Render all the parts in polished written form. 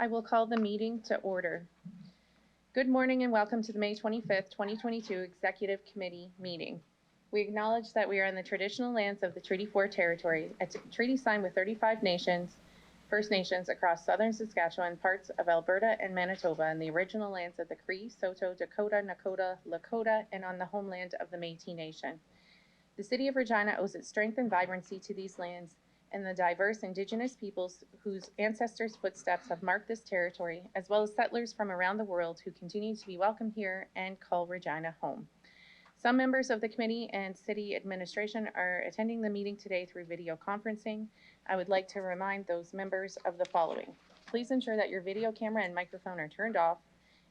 I will call the meeting to order. Good morning and welcome to the May 25th, 2022 Executive Committee meeting. We acknowledge that we are on the traditional lands of the Treaty 4 territory, a treaty signed with 35 nations, First Nations across southern Saskatchewan, parts of Alberta and Manitoba, and the original lands of the Cree, Saulteaux, Dakota, Nakota, Lakota, and on the homeland of the Métis Nation. The City of Regina owes its strength and vibrancy to these lands and the diverse Indigenous peoples whose ancestors' footsteps have marked this territory, as well as settlers from around the world who continue to be welcome here and call Regina home. Some members of the committee and city administration are attending the meeting today through video conferencing. I would like to remind those members of the following. Please ensure that your video camera and microphone are turned off.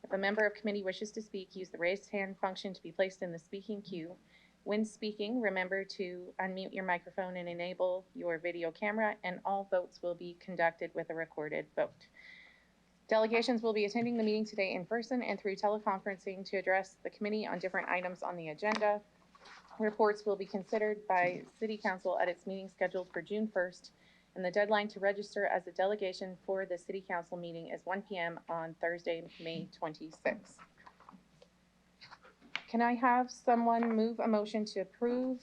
If a member of committee wishes to speak, use the raised hand function to be placed in the speaking queue. When speaking, remember to unmute your microphone and enable your video camera, and all votes will be conducted with a recorded vote. Delegations will be attending the meeting today in person and through teleconferencing to address the committee on different items on the agenda. Reports will be considered by City Council at its meeting scheduled for June 1st, and the deadline to register as a delegation for the City Council meeting is 1 p.m. on Thursday, May 26th. Can I have someone move a motion to approve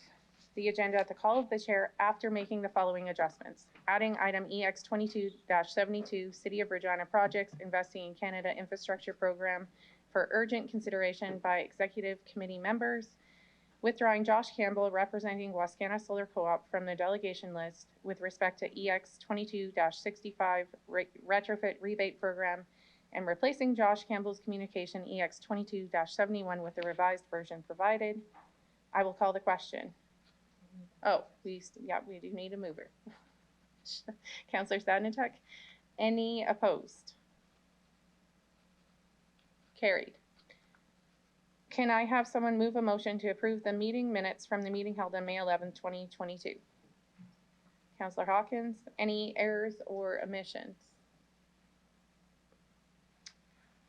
the agenda at the call of the chair after making the following adjustments? Adding item EX 22-72, City of Regina Projects Investing in Canada Infrastructure Program for urgent consideration by Executive Committee members. Withdrawing Josh Campbell, representing Wascana Solar Co-op, from the delegation list with respect to EX 22-65 retrofit rebate program, and replacing Josh Campbell's communication EX 22-71 with the revised version provided. I will call the question. Oh, we do need a mover. Councillor Sadnatuk. Any opposed? Carried. Can I have someone move a motion to approve the meeting minutes from the meeting held on May 11, 2022? Councillor Hawkins. Any errors or omissions?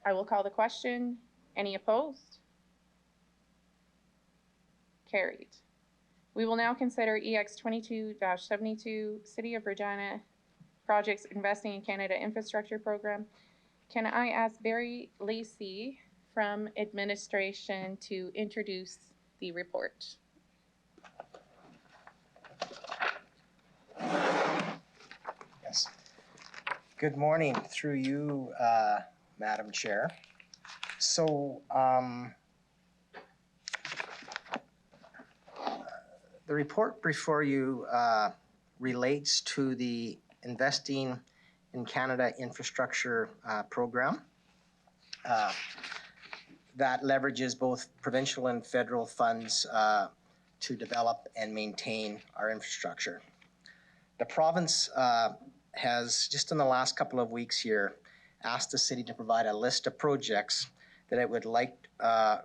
I will call the question. Any opposed? Carried. We will now consider EX 22-72 City of Regina Projects Investing in Canada Infrastructure Program. Can I ask Barry Lacey from administration to introduce the report? Yes. Good morning through you, Madam Chair. So the report before you relates to the Investing in Canada Infrastructure Program that leverages both provincial and federal funds to develop and maintain our infrastructure. The province has, just in the last couple of weeks here, asked the city to provide a list of projects that it would like the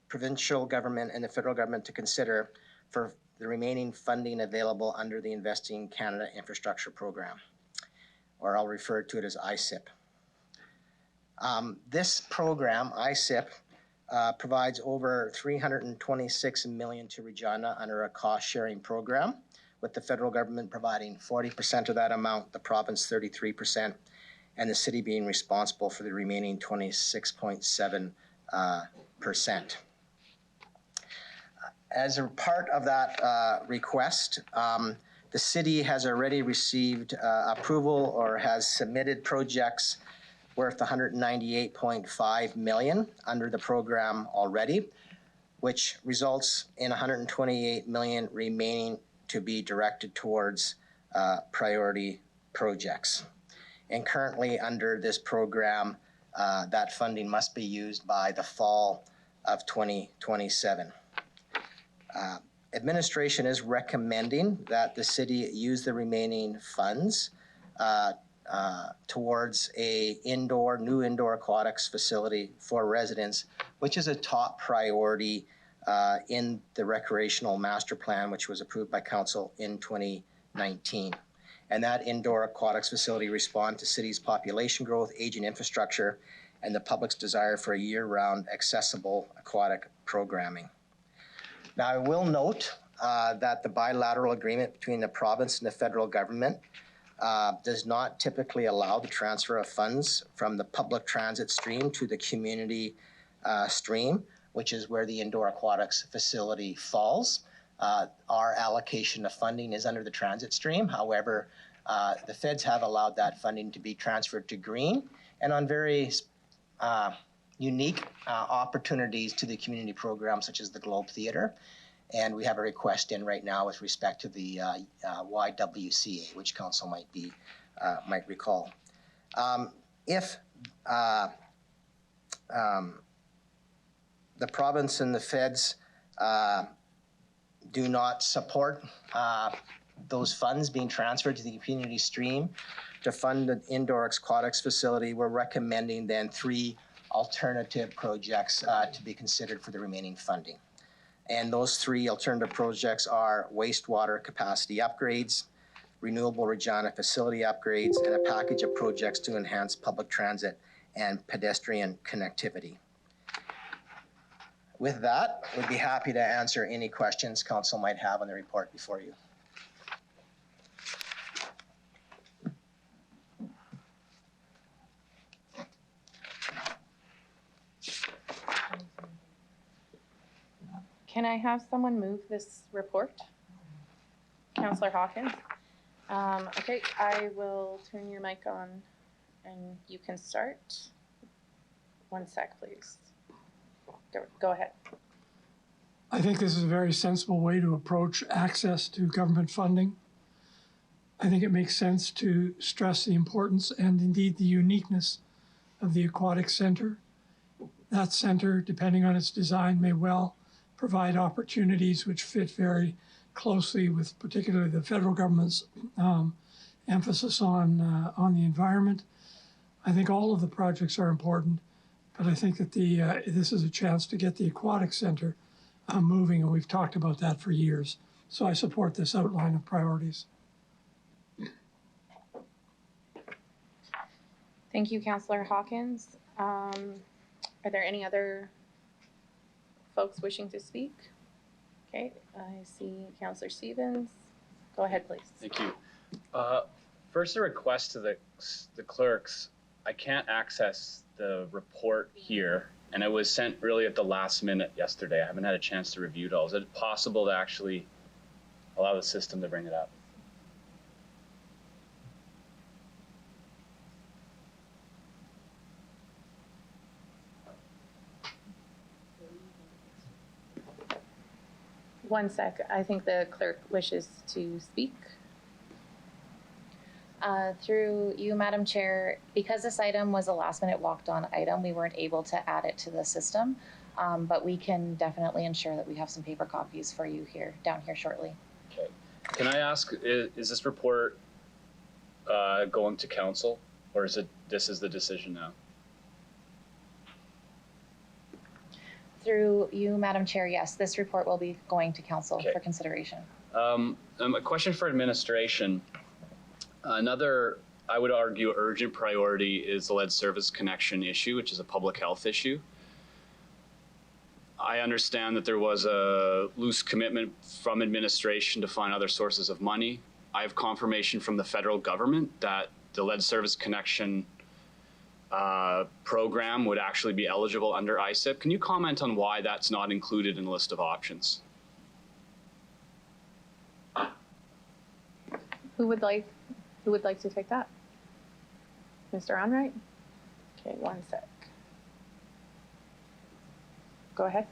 provincial government and the federal government to consider for the remaining funding available under the Investing in Canada Infrastructure Program, or I'll refer to it as ICIP. This program, ICIP, provides over $326 million to Regina under a cost-sharing program, with the federal government providing 40% of that amount, the province 33%, and the city being responsible for the remaining 26.7%. As a part of that request, the city has already received approval or has submitted projects worth $198.5 million under the program already, which results in $128 million remaining to be directed towards priority projects. And currently under this program, that funding must be used by the fall of 2027. Administration is recommending that the city use the remaining funds towards a new indoor aquatics facility for residents, which is a top priority in the recreational master plan, which was approved by council in 2019. And that indoor aquatics facility responds to city's population growth, aging infrastructure, and the public's desire for a year-round accessible aquatic programming. Now, I will note that the bilateral agreement between the province and the federal government does not typically allow the transfer of funds from the public transit stream to the community stream, which is where the indoor aquatics facility falls. Our allocation of funding is under the transit stream. However, the feds have allowed that funding to be transferred to green and on very unique opportunities to the community program, such as the Globe Theatre. And we have a request in right now with respect to the YWCA, which council might recall. If the province and the feds do not support those funds being transferred to the community stream to fund the indoor aquatics facility, we're recommending then 3 alternative projects to be considered for the remaining funding. And those 3 alternative projects are wastewater capacity upgrades, renewable Regina facility upgrades, and a package of projects to enhance public transit and pedestrian connectivity. With that, we'd be happy to answer any questions council might have on the report before you. Can I have someone move this report? Councillor Hawkins? Okay, I will turn your mic on and you can start. 1 sec, please. Go ahead. I think this is a very sensible way to approach access to government funding. I think it makes sense to stress the importance and indeed the uniqueness of the aquatic center. That center, depending on its design, may well provide opportunities which fit very closely with particularly the federal government's emphasis on the environment. I think all of the projects are important, but I think that this is a chance to get the aquatic center moving, and we've talked about that for years. So I support this outline of priorities. Thank you, Councillor Hawkins. Are there any other folks wishing to speak? Okay, I see Councillor Stevens. Go ahead, please. Thank you. First, a request to the clerks. I can't access the report here, and it was sent really at the last minute yesterday. I haven't had a chance to review it all. Is it possible to actually allow the system to bring it up? One sec. I think the clerk wishes to speak. Through you, Madam Chair, because this item was a last-minute walked-on item, we weren't able to add it to the system, but we can definitely ensure that we have some paper copies for you down here shortly. Okay. Can I ask, is this report going to council, or is it this is the decision now? Through you, Madam Chair, yes, this report will be going to council for consideration. A question for administration. Another, I would argue, urgent priority is the lead service connection issue, which is a public health issue. I understand that there was a loose commitment from administration to find other sources of money. I have confirmation from the federal government that the lead service connection program would actually be eligible under ISIP. Can you comment on why that's not included in the list of options? Who would like to take that? Mr. Onright? Okay, 1 sec. Go ahead.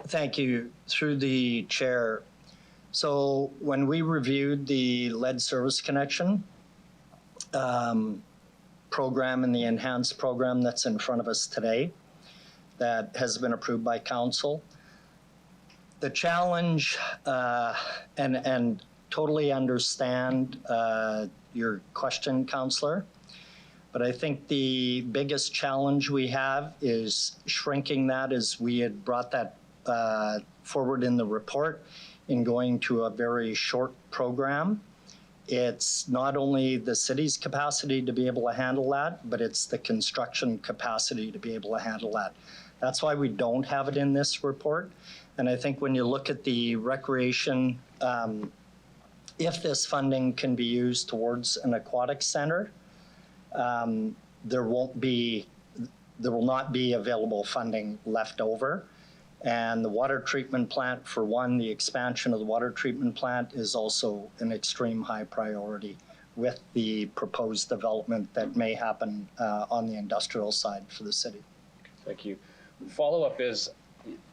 Thank you. Through the chair. So when we reviewed the lead service connection program and the enhanced program that's in front of us today that has been approved by council, the challenge and totally understand your question, Councillor, but I think the biggest challenge we have is shrinking that, as we had brought that forward in the report, in going to a very short program. It's not only the city's capacity to be able to handle that, but it's the construction capacity to be able to handle that. That's why we don't have it in this report. And I think when you look at the recreation if this funding can be used towards an aquatic center, there will not be available funding left over. And the water treatment plant, for one, the expansion of the water treatment plant is also an extreme high priority with the proposed development that may happen on the industrial side for the city. Thank you. Follow-up is,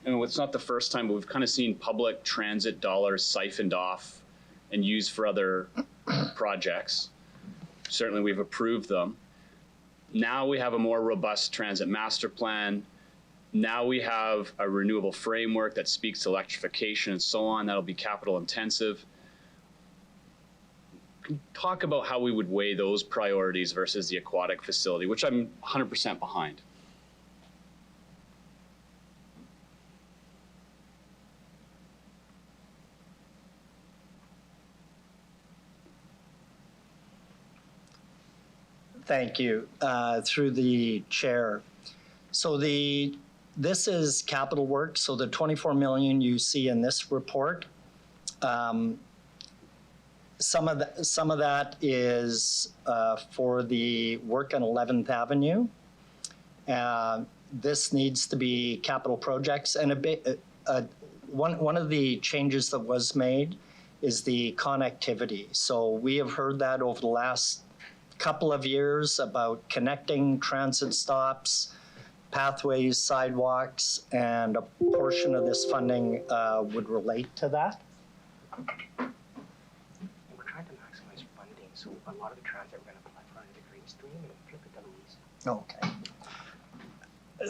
it's not the first time, but we've kind of seen public transit dollars siphoned off and used for other projects. Certainly we've approved them. Now we have a more robust transit master plan. Now we have a renewable framework that speaks to electrification and so on. That'll be capital intensive. Talk about how we would weigh those priorities versus the aquatic facility, which I'm 100% behind. Thank you. Through the chair. So this is capital work. So the 24 million you see in this report, some of that is for the work on 11th Avenue. This needs to be capital projects, and one of the changes that was made is the connectivity. So we have heard that over the last couple of years about connecting transit stops, pathways, sidewalks, and a portion of this funding would relate to that. We're trying to maximize funding, so a lot of the transit we're going to apply for under the green stream and flip it to Louise. Okay.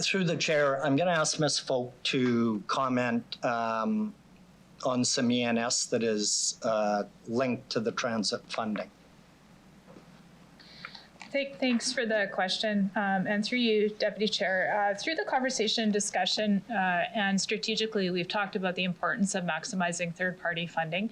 Through the chair, I'm going to ask Ms. Folk to comment on some ENS that is linked to the transit funding. Thanks for the question, and through you, Deputy Chair. Through the conversation, discussion, and strategically, we've talked about the importance of maximizing third-party funding.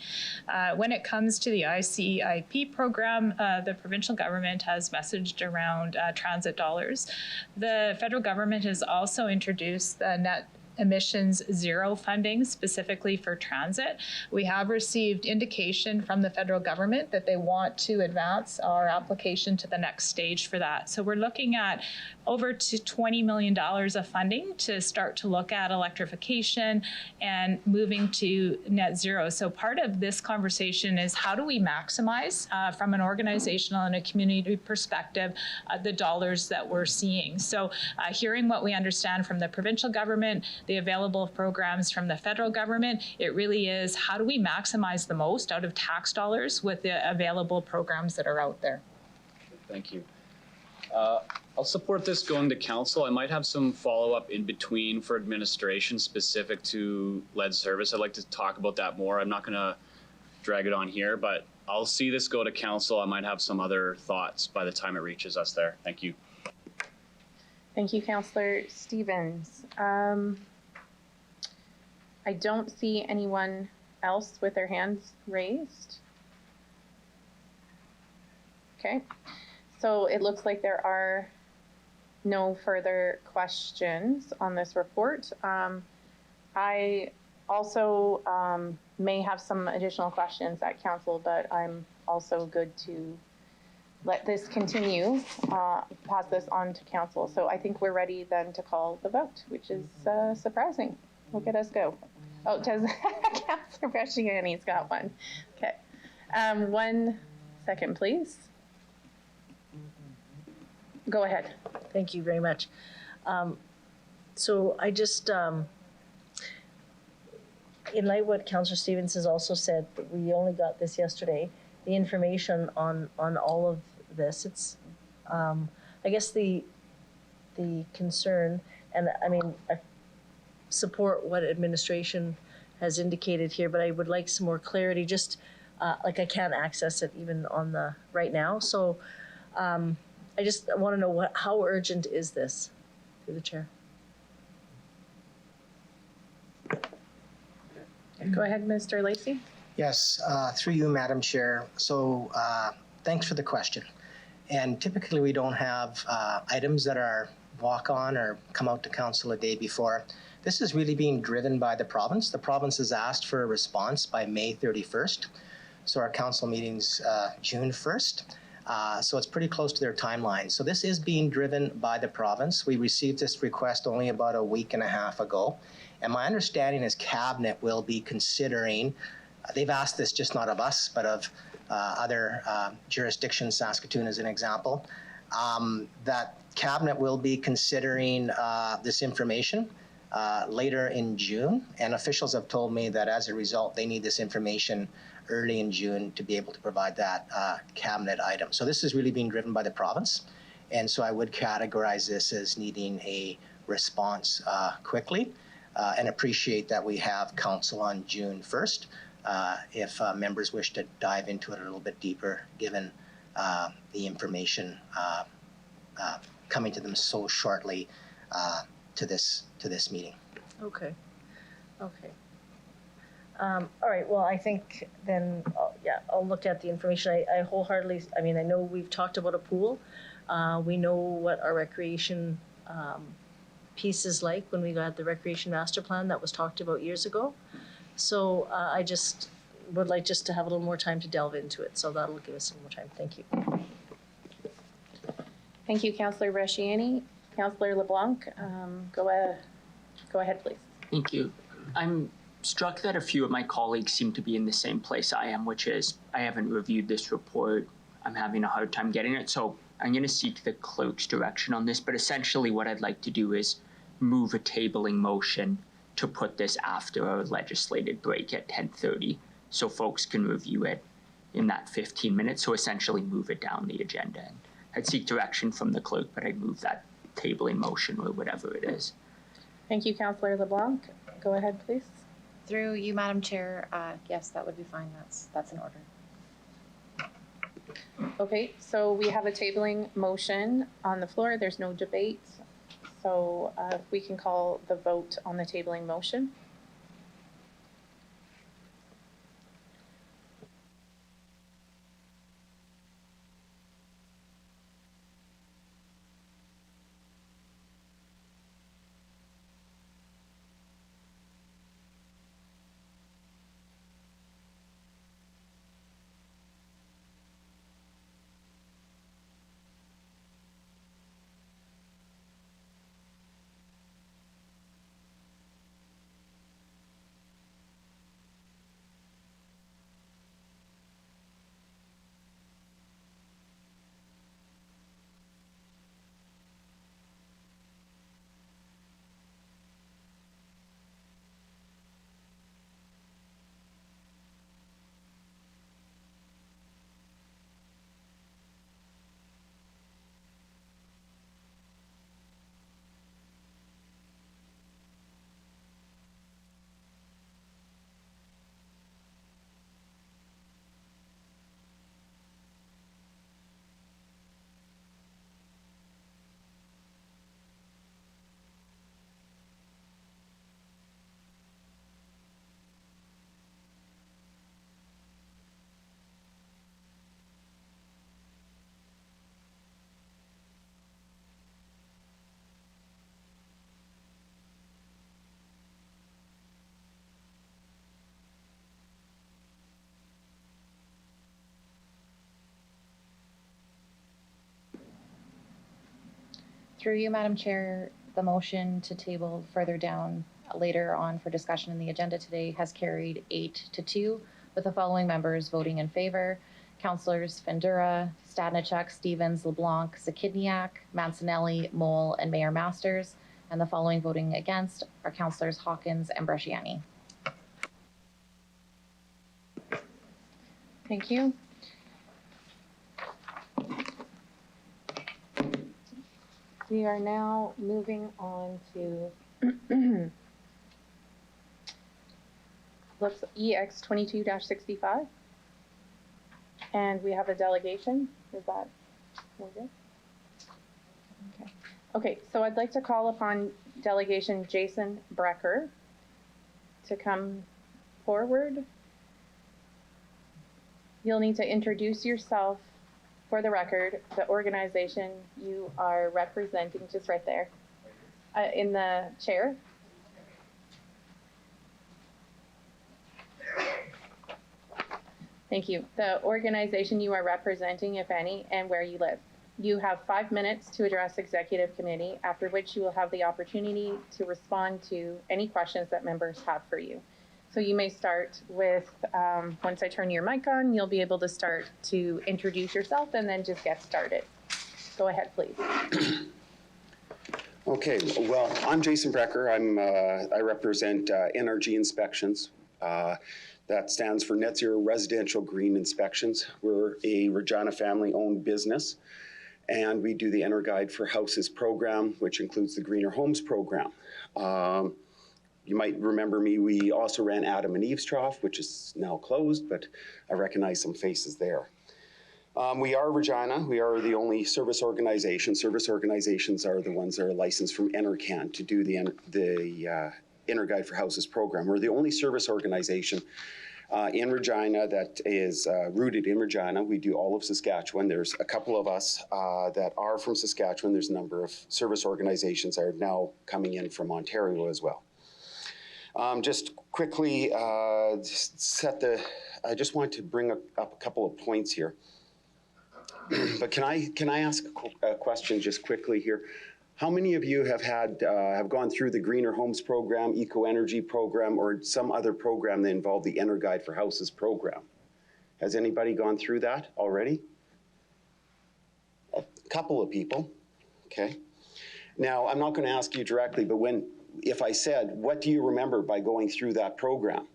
When it comes to the ICIP program, the provincial government has messaged around transit dollars. The federal government has also introduced the net emissions zero funding specifically for transit. We have received indication from the federal government that they want to advance our application to the next stage for that. So we're looking at over to $20 million of funding to start to look at electrification and moving to net zero. So part of this conversation is how do we maximize from an organizational and a community perspective the dollars that we're seeing. So hearing what we understand from the provincial government, the available programs from the federal government, it really is how do we maximize the most out of tax dollars with the available programs that are out there. Thank you. I'll support this going to council. I might have some follow-up in between for administration specific to lead service. I'd like to talk about that more. I'm not going to drag it on here, but I'll see this go to council. I might have some other thoughts by the time it reaches us there. Thank you. Thank you, Councillor Stevens. I don't see anyone else with their hands raised. Okay, so it looks like there are no further questions on this report. I also may have some additional questions at council, but I'm also good to let this continue, pass this on to council. So I think we're ready then to call the vote, which is surprising. Look at us go. Oh, does Councillor Bresciani's got one. Okay. 1 second, please. Go ahead. Thank you very much. So I just, in light of what Councillor Stevens has also said, that we only got this yesterday, the information on all of this, it's, I guess the concern, and I mean, I support what administration has indicated here, but I would like some more clarity, just like I can't access it even on the right now. So I just want to know how urgent is this, through the chair? Go ahead, Mr. Lacey. Yes, through you, Madam Chair. So thanks for the question. And typically we don't have items that are walk-on or come out to council a day before. This is really being driven by the province. The province has asked for a response by May 31st. So our council meeting's June 1st. So it's pretty close to their timeline. So this is being driven by the province. We received this request only about a week and a half ago. And my understanding is Cabinet will be considering, they've asked this just not of us, but of other jurisdictions, Saskatoon as an example, that Cabinet will be considering this information later in June. And officials have told me that as a result, they need this information early in June to be able to provide that Cabinet item. So this is really being driven by the province. And so I would categorize this as needing a response quickly and appreciate that we have council on June 1st if members wish to dive into it a little bit deeper, given the information coming to them so shortly to this meeting. Okay. Okay. All right, well, I think then, I'll look at the information. I wholeheartedly, I mean, I know we've talked about a pool. We know what our recreation piece is like when we got the recreation master plan that was talked about years ago. So I just would like just to have a little more time to delve into it. So that'll give us some more time. Thank you. Thank you, Councillor Bresciani. Councillor LeBlanc, go ahead, please. Thank you. I'm struck that a few of my colleagues seem to be in the same place I am, which is I haven't reviewed this report. I'm having a hard time getting it. So I'm going to seek the clerk's direction on this. But essentially what I'd like to do is move a tabling motion to put this after our legislated break at 10:30 so folks can review it in that 15 minutes. So essentially move it down the agenda. And I'd seek direction from the clerk, but I'd move that tabling motion or whatever it is. Thank you, Councillor LeBlanc. Go ahead, please. Through you, Madam Chair, yes, that would be fine. That's in order. Okay, so we have a tabling motion on the floor. There's no debate. So we can call the vote on the tabling motion. Through you, Madam Chair, the motion to table further down later on for discussion in the agenda today has carried 8-2, with the following members voting in favor: Councillors Fendura, Stadnichuk, Stevens, LeBlanc, Zakidniak, Mancinelli, Mole, and Mayor Masters. And the following voting against are Councillors Hawkins and Bresciani. Thank you. We are now moving on to looks EX 22-65. And we have a delegation. Is that we're good? Okay. Okay, so I'd like to call upon delegation Jason Brecker to come forward. You'll need to introduce yourself for the record, the organization you are representing, just right there, in the chair. Thank you. The organization you are representing, if any, and where you live. You have 5 minutes to address Executive Committee, after which you will have the opportunity to respond to any questions that members have for you. So you may start with, once I turn your mic on, you'll be able to start to introduce yourself and then just get started. Go ahead, please. Okay, well, I'm Jason Brecker. I represent NRG Inspections. That stands for Net Zero Residential Green Inspections. We're a Regina family-owned business, and we do the Enter Guide for Houses program, which includes the Greener Homes program. You might remember me, we also ran Adam and Eve's Trough, which is now closed, but I recognize some faces there. We are Regina. We are the only service organization. Service organizations are the ones that are licensed from NRCan to do the Enter Guide for Houses program. We're the only service organization in Regina that is rooted in Regina. We do all of Saskatchewan. There's a couple of us that are from Saskatchewan. There's a number of service organizations that are now coming in from Ontario as well. Just quickly, I just want to bring up a couple of points here. But can I ask a question just quickly here? How many of you have gone through the Greener Homes program, Eco Energy program, or some other program that involved the Enter Guide for Houses program? Has anybody gone through that already? A couple of people, okay. Now, I'm not going to ask you directly, but if I said, what do you remember by going through that program?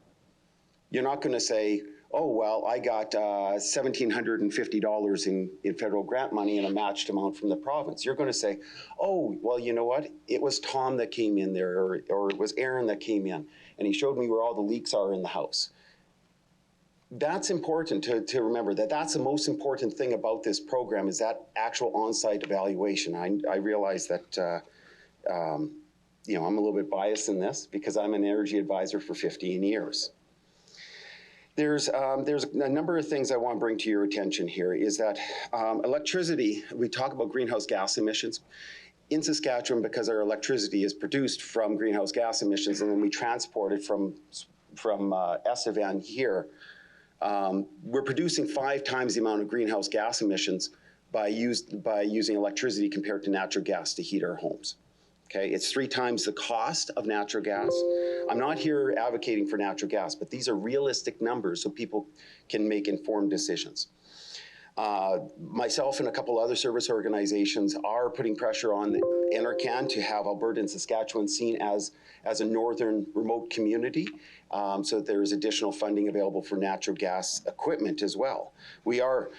You're not going to say, oh, well, I got $1,750 in federal grant money and a matched amount from the province. You're going to say, oh, well, you know what? It was Tom that came in there, or it was Aaron that came in, and he showed me where all the leaks are in the house. That's important to remember, that's the most important thing about this program is that actual on-site evaluation. I realize that I'm a little bit biased in this because I'm an energy advisor for 15 years. There's a number of things I want to bring to your attention here is that electricity, we talk about greenhouse gas emissions. In Saskatchewan, because our electricity is produced from greenhouse gas emissions and then we transport it from SFN here, we're producing 5 times the amount of greenhouse gas emissions by using electricity compared to natural gas to heat our homes. Okay, it's 3 times the cost of natural gas. I'm not here advocating for natural gas, but these are realistic numbers so people can make informed decisions. Myself and a couple other service organizations are putting pressure on the NRCan to have Alberta and Saskatchewan seen as a northern remote community, so that there is additional funding available for natural gas equipment as well. We're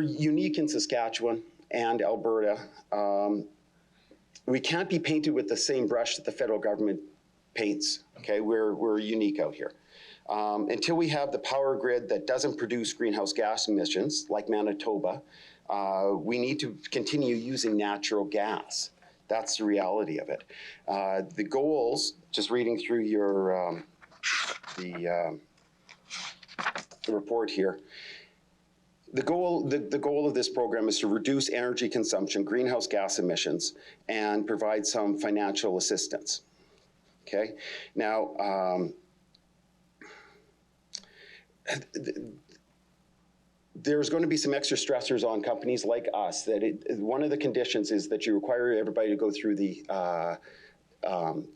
unique in Saskatchewan and Alberta. We can't be painted with the same brush that the federal government paints, okay? We're unique out here. Until we have the power grid that doesn't produce greenhouse gas emissions, like Manitoba, we need to continue using natural gas. That's the reality of it. The goals, just reading through your the report here, the goal of this program is to reduce energy consumption, greenhouse gas emissions, and provide some financial assistance. Okay, now there's going to be some extra stressors on companies like us. One of the conditions is that you require everybody to go through the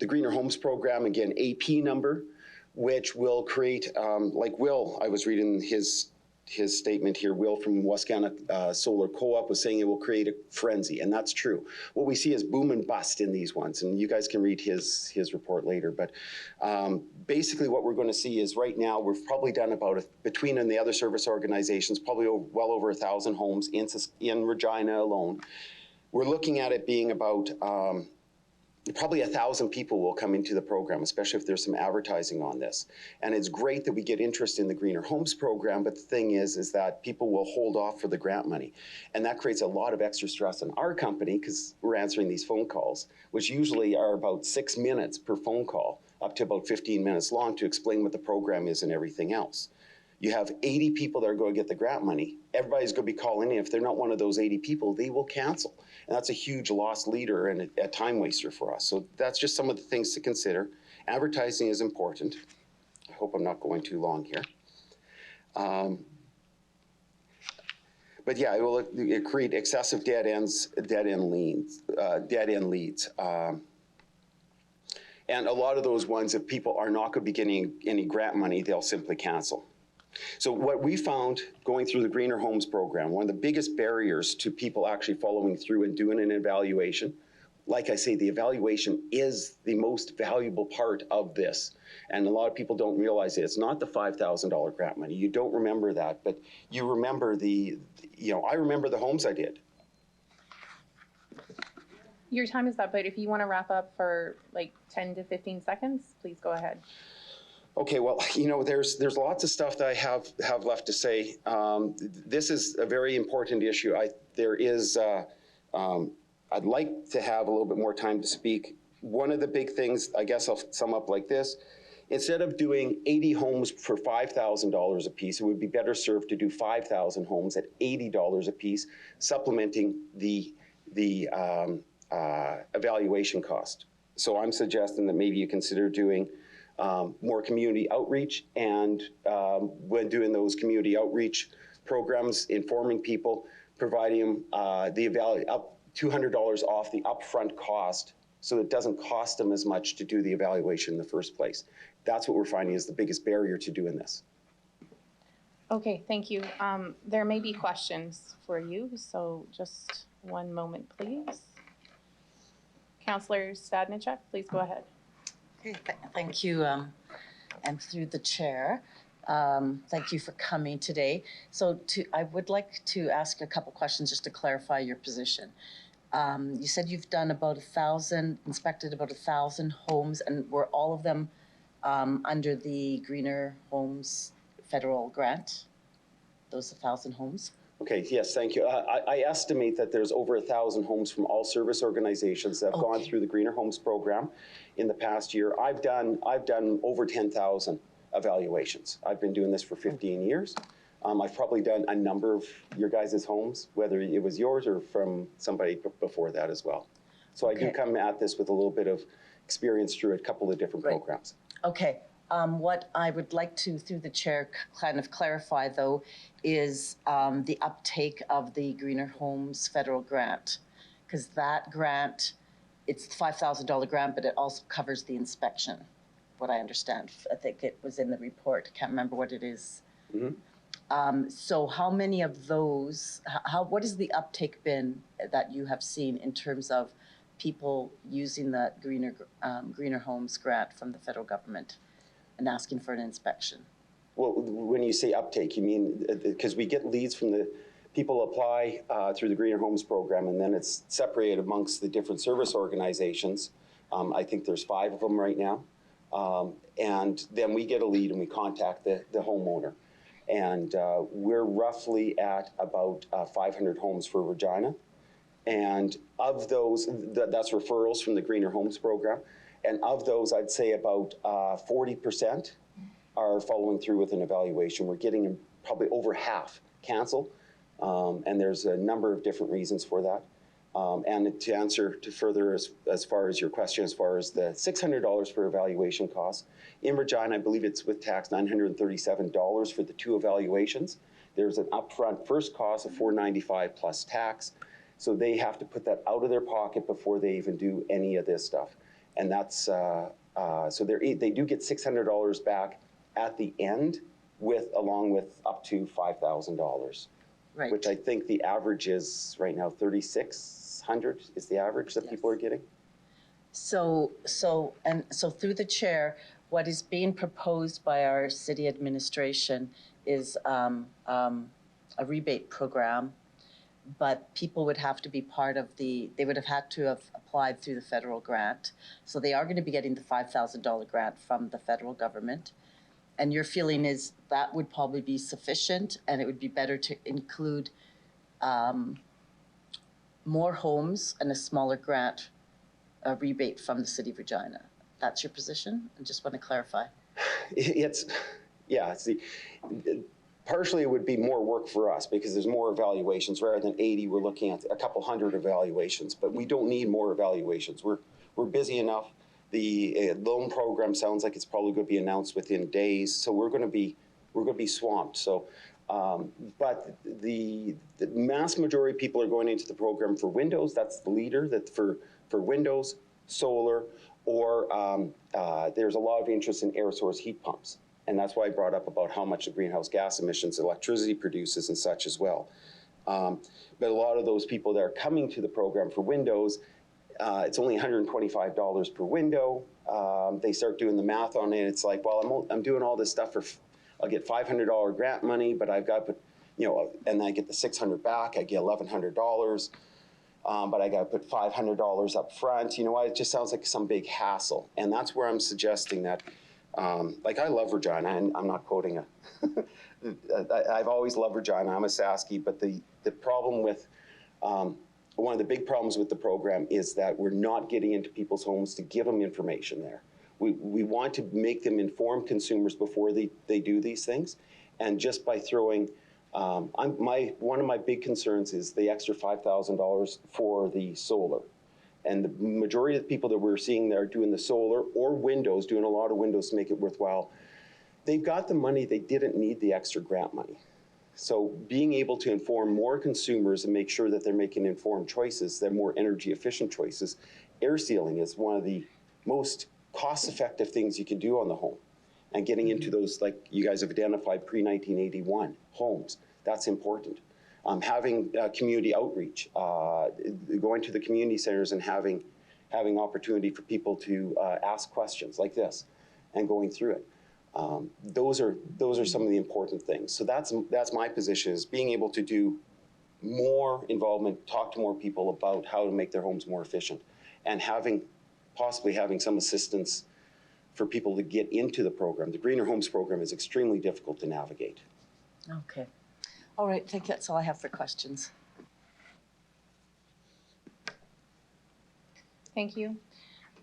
Greener Homes program, again, AP number, which will create, like Will, I was reading his statement here, Will from Wascana Solar Co-op was saying it will create a frenzy, and that's true. What we see is boom and bust in these ones, and you guys can read his report later, but basically what we're going to see is right now we've probably done about, between and the other service organizations, probably well over 1,000 homes in Regina alone. We're looking at it being about probably 1,000 people will come into the program, especially if there's some advertising on this. And it's great that we get interest in the Greener Homes program, but the thing is that people will hold off for the grant money. And that creates a lot of extra stress on our company because we're answering these phone calls, which usually are about 6 minutes per phone call, up to about 15 minutes long to explain what the program is and everything else. You have 80 people that are going to get the grant money. Everybody's going to be calling in. If they're not one of those 80 people, they will cancel. And that's a huge loss leader and a time waster for us. So that's just some of the things to consider. Advertising is important. I hope I'm not going too long here. But yeah, it create excessive dead end leads. And a lot of those ones, if people are not going to be getting any grant money, they'll simply cancel. So what we found going through the Greener Homes program, one of the biggest barriers to people actually following through and doing an evaluation, like I say, the evaluation is the most valuable part of this. And a lot of people don't realize it. It's not the $5,000 grant money. You don't remember that, but you remember I remember the homes I did. Your time is up, but if you want to wrap up for like 10 to 15 seconds, please go ahead. Okay, well, there's lots of stuff that I have left to say. This is a very important issue. I'd like to have a little bit more time to speak. One of the big things, I guess I'll sum up like this. Instead of doing 80 homes for $5,000 a piece, it would be better served to do 5,000 homes at $80 a piece, supplementing the evaluation cost. So I'm suggesting that maybe you consider doing more community outreach, and when doing those community outreach programs, informing people, providing them up $200 off the upfront cost, so it doesn't cost them as much to do the evaluation in the first place. That's what we're finding is the biggest barrier to doing this. Okay, thank you. There may be questions for you, so just one moment, please. Councillor Stadnichuk, please go ahead. Okay, thank you, and through the chair, thank you for coming today. So I would like to ask a couple questions just to clarify your position. You said you've done about 1,000, inspected about 1,000 homes, and were all of them under the Greener Homes federal grant? Those 1,000 homes? Okay, yes, thank you. I estimate that there's over 1,000 homes from all service organizations that have gone through the Greener Homes program in the past year. I've done over 10,000 evaluations. I've been doing this for 15 years. I've probably done a number of your guys' homes, whether it was yours or from somebody before that as well. So I do come at this with a little bit of experience through a couple of different programs. Okay. What I would like to, through the chair, kind of clarify, though, is the uptake of the Greener Homes federal grant. Because that grant, it's the $5,000 grant, but it also covers the inspection, what I understand. I think it was in the report. Can't remember what it is. Mm-hmm. So how many of those, what has the uptake been that you have seen in terms of people using the Greener Homes grant from the federal government and asking for an inspection? Well, when you say uptake, you mean, because we get leads from the people apply through the Greener Homes program, and then it's separated amongst the different service organizations. I think there's 5 of them right now. And then we get a lead and we contact the homeowner. And we're roughly at about 500 homes for Regina. And of those, that's referrals from the Greener Homes program. And of those, I'd say about 40% are following through with an evaluation. We're getting probably over half cancel. And there's a number of different reasons for that. And to answer to further as far as your question, as far as the $600 for evaluation costs, in Regina, I believe it's with tax $937 for the 2 evaluations. There's an upfront first cost of $495 plus tax. So they have to put that out of their pocket before they even do any of this stuff. And that's, so they do get $600 back at the end along with up to $5,000. Right. Which I think the average is right now $3,600 is the average that people are getting. So through the chair, what is being proposed by our city administration is a rebate program, but people would have to be part of they would have had to have applied through the federal grant. So they are going to be getting the $5,000 grant from the federal government. And your feeling is that would probably be sufficient, and it would be better to include more homes and a smaller grant rebate from the city of Regina. That's your position? I just want to clarify. Partially it would be more work for us because there's more evaluations. Rather than 80, we're looking at a couple hundred evaluations, but we don't need more evaluations. We're busy enough. The loan program sounds like it's probably going to be announced within days, so we're going to be swamped. So But the mass majority of people are going into the program for windows. That's the leader. That for windows, solar, or there's a lot of interest in air source heat pumps. And that's why I brought up about how much the greenhouse gas emissions electricity produces and such as well. But a lot of those people that are coming to the program for windows, it's only $125 per window. They start doing the math on it. It's like, well, I'm doing all this stuff for, I'll get $500 grant money, but I've got to put, you know, and I get the $600 back. I get $1,100. But I got to put $500 up front. You know what? It just sounds like some big hassle. And that's where I'm suggesting that, like, I love Regina, and I'm not quoting a, I've always loved Regina. I'm a Sasky, but the problem with, one of the big problems with the program is that we're not getting into people's homes to give them information there. We want to make them informed consumers before they do these things. And just by throwing, one of my big concerns is the extra $5,000 for the solar. And the majority of the people that we're seeing there doing the solar or windows, doing a lot of windows to make it worthwhile, they've got the money, they didn't need the extra grant money. So being able to inform more consumers and make sure that they're making informed choices, they're more energy efficient choices. Air sealing is one of the most cost-effective things you can do on the home. And getting into those, like you guys have identified, pre-1981 homes, that's important. Having community outreach, going to the community centers and having opportunity for people to ask questions like this and going through it. Those are some of the important things. So that's my position, is being able to do more involvement, talk to more people about how to make their homes more efficient, and possibly having some assistance for people to get into the program. The Greener Homes program is extremely difficult to navigate. Okay. All right, I think that's all I have for questions. Thank you.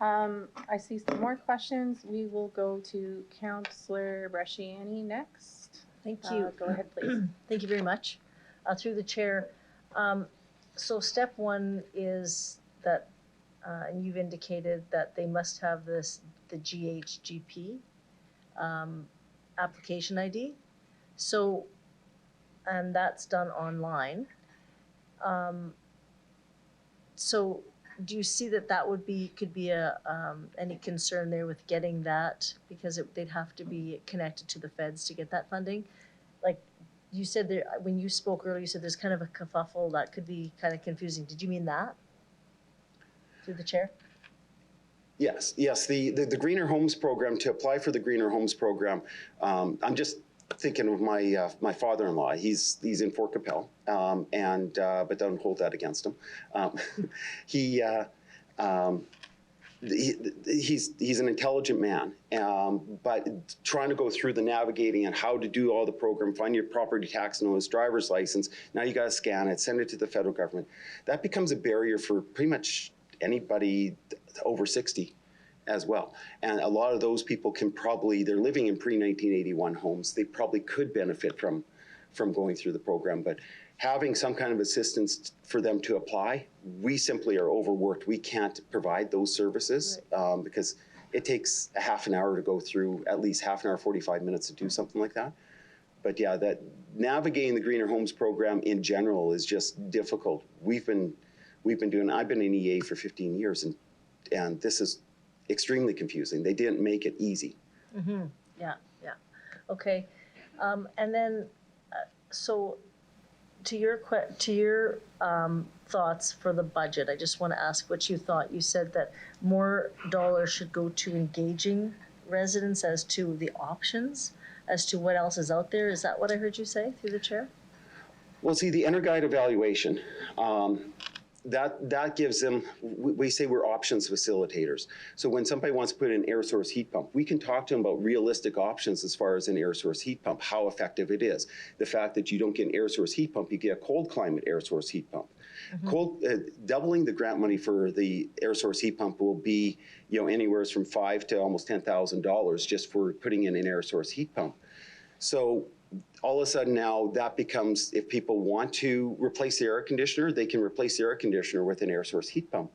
I see some more questions. We will go to Councillor Bresciani next. Thank you. Go ahead, please. Thank you very much. Through the chair. So step one is that, and you've indicated that they must have the GHGP application ID. So, and that's done online. So do you see that would be, could be any concern there with getting that, because they'd have to be connected to the feds to get that funding? Like you said there, when you spoke earlier, you said there's kind of a kerfuffle that could be kind of confusing. Did you mean that? Through the chair? Yes. The Greener Homes program, to apply for the Greener Homes program, I'm just thinking of my father-in-law. He's in Fort Capel, but don't hold that against him. He's an intelligent man, but trying to go through the navigating and how to do all the program, find your property tax notice, driver's license. Now you got to scan it, send it to the federal government. That becomes a barrier for pretty much anybody over 60 as well. And a lot of those people they're living in pre-1981 homes. They probably could benefit from going through the program, but having some kind of assistance for them to apply, we simply are overworked. We can't provide those services because it takes a half an hour to go through, at least half an hour, 45 minutes to do something like that. But yeah, that navigating the Greener Homes program in general is just difficult. I've been in EA for 15 years, and this is extremely confusing. They didn't make it easy. Mm-hmm. Yeah. Okay. And then, so to your thoughts for the budget, I just want to ask what you thought. You said that more dollars should go to engaging residents as to the options, as to what else is out there. Is that what I heard you say through the chair? Well, see, the EnerGuide evaluation, that gives them, we say we're options facilitators. So when somebody wants to put in an air source heat pump, we can talk to them about realistic options as far as an air source heat pump, how effective it is. The fact that you don't get an air source heat pump, you get a cold climate air source heat pump. Mm-hmm. Doubling the grant money for the air source heat pump will be, anywhere from $5,000 to almost $10,000 just for putting in an air source heat pump. So all of a sudden now that becomes, if people want to replace the air conditioner, they can replace the air conditioner with an air source heat pump.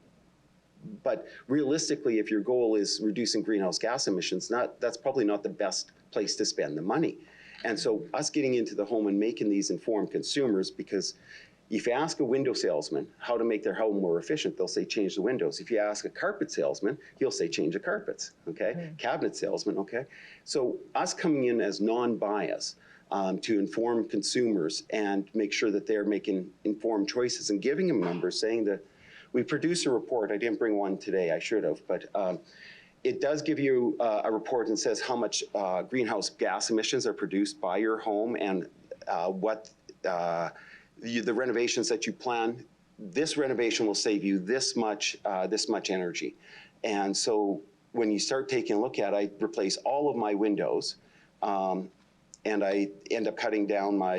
But realistically, if your goal is reducing greenhouse gas emissions, that's probably not the best place to spend the money. And so us getting into the home and making these informed consumers, because if you ask a window salesman how to make their home more efficient, they'll say change the windows. If you ask a carpet salesman, he'll say change the carpets, okay? Cabinet salesman, okay? So us coming in as non-bias to inform consumers and make sure that they're making informed choices and giving them numbers, saying that we produce a report. I didn't bring one today, I should have, but it does give you a report that says how much greenhouse gas emissions are produced by your home and what the renovations that you plan. This renovation will save you this much energy. And so when you start taking a look at it, I replace all of my windows and I end up cutting down my,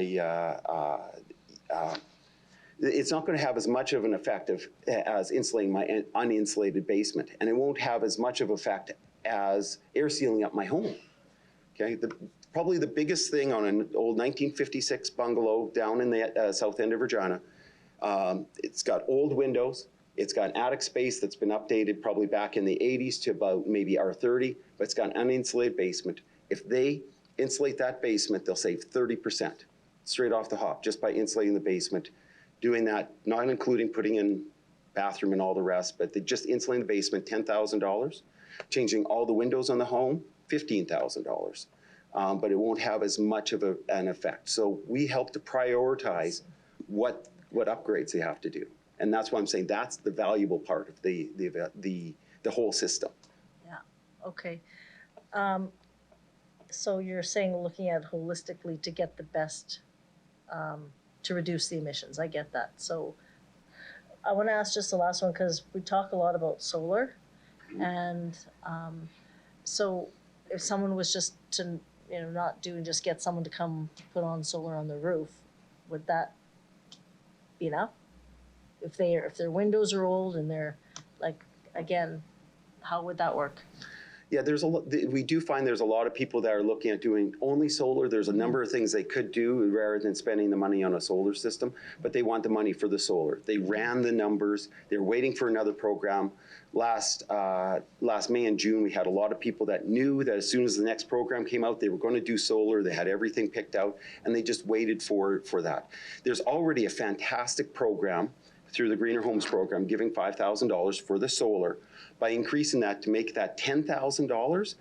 it's not going to have as much of an effect as insulating my uninsulated basement. And it won't have as much of an effect as air sealing up my home. Okay, probably the biggest thing on an old 1956 bungalow down in the south end of Regina, it's got old windows. It's got an attic space that's been updated probably back in the 80s to about maybe R30, but it's got an uninsulated basement. If they insulate that basement, they'll save 30% straight off the hop just by insulating the basement. Doing that, not including putting in bathroom and all the rest, but they just insulating the basement, $10,000. Changing all the windows on the home, $15,000. But it won't have as much of an effect. So we help to prioritize what upgrades they have to do. And that's why I'm saying that's the valuable part of the whole system. Yeah, okay. So you're saying looking at holistically to get the best, to reduce the emissions. I get that. So I want to ask just the last one because we talk a lot about solar. And so if someone was just to, not do and just get someone to come put on solar on the roof, would that be enough? If their windows are old and they're like, again, how would that work? Yeah, we do find there's a lot of people that are looking at doing only solar. There's a number of things they could do rather than spending the money on a solar system, but they want the money for the solar. They ran the numbers. They're waiting for another program. Last May and June, we had a lot of people that knew that as soon as the next program came out, they were going to do solar. They had everything picked out, and they just waited for that. There's already a fantastic program through the Greener Homes program giving $5,000 for the solar. By increasing that to make that $10,000,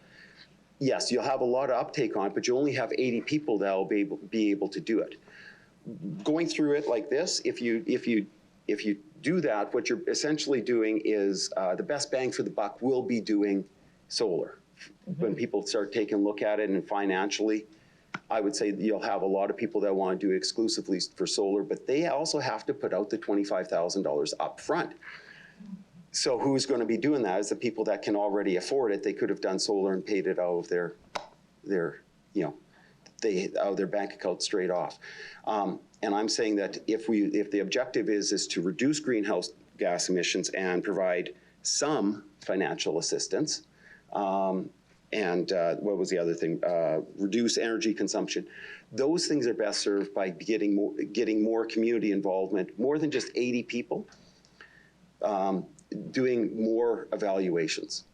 yes, you'll have a lot of uptake on it, but you only have 80 people that will be able to do it. Going through it like this, if you do that, what you're essentially doing is the best bang for the buck will be doing solar. When people start taking a look at it and financially, I would say you'll have a lot of people that want to do it exclusively for solar, but they also have to put out the $25,000 up front. So who's going to be doing that is the people that can already afford it. They could have done solar and paid it out of their bank account straight off. And I'm saying that if the objective is to reduce greenhouse gas emissions and provide some financial assistance, and what was the other thing? Reduce energy consumption. Those things are best served by getting more community involvement, more than just 80 people. Doing more evaluations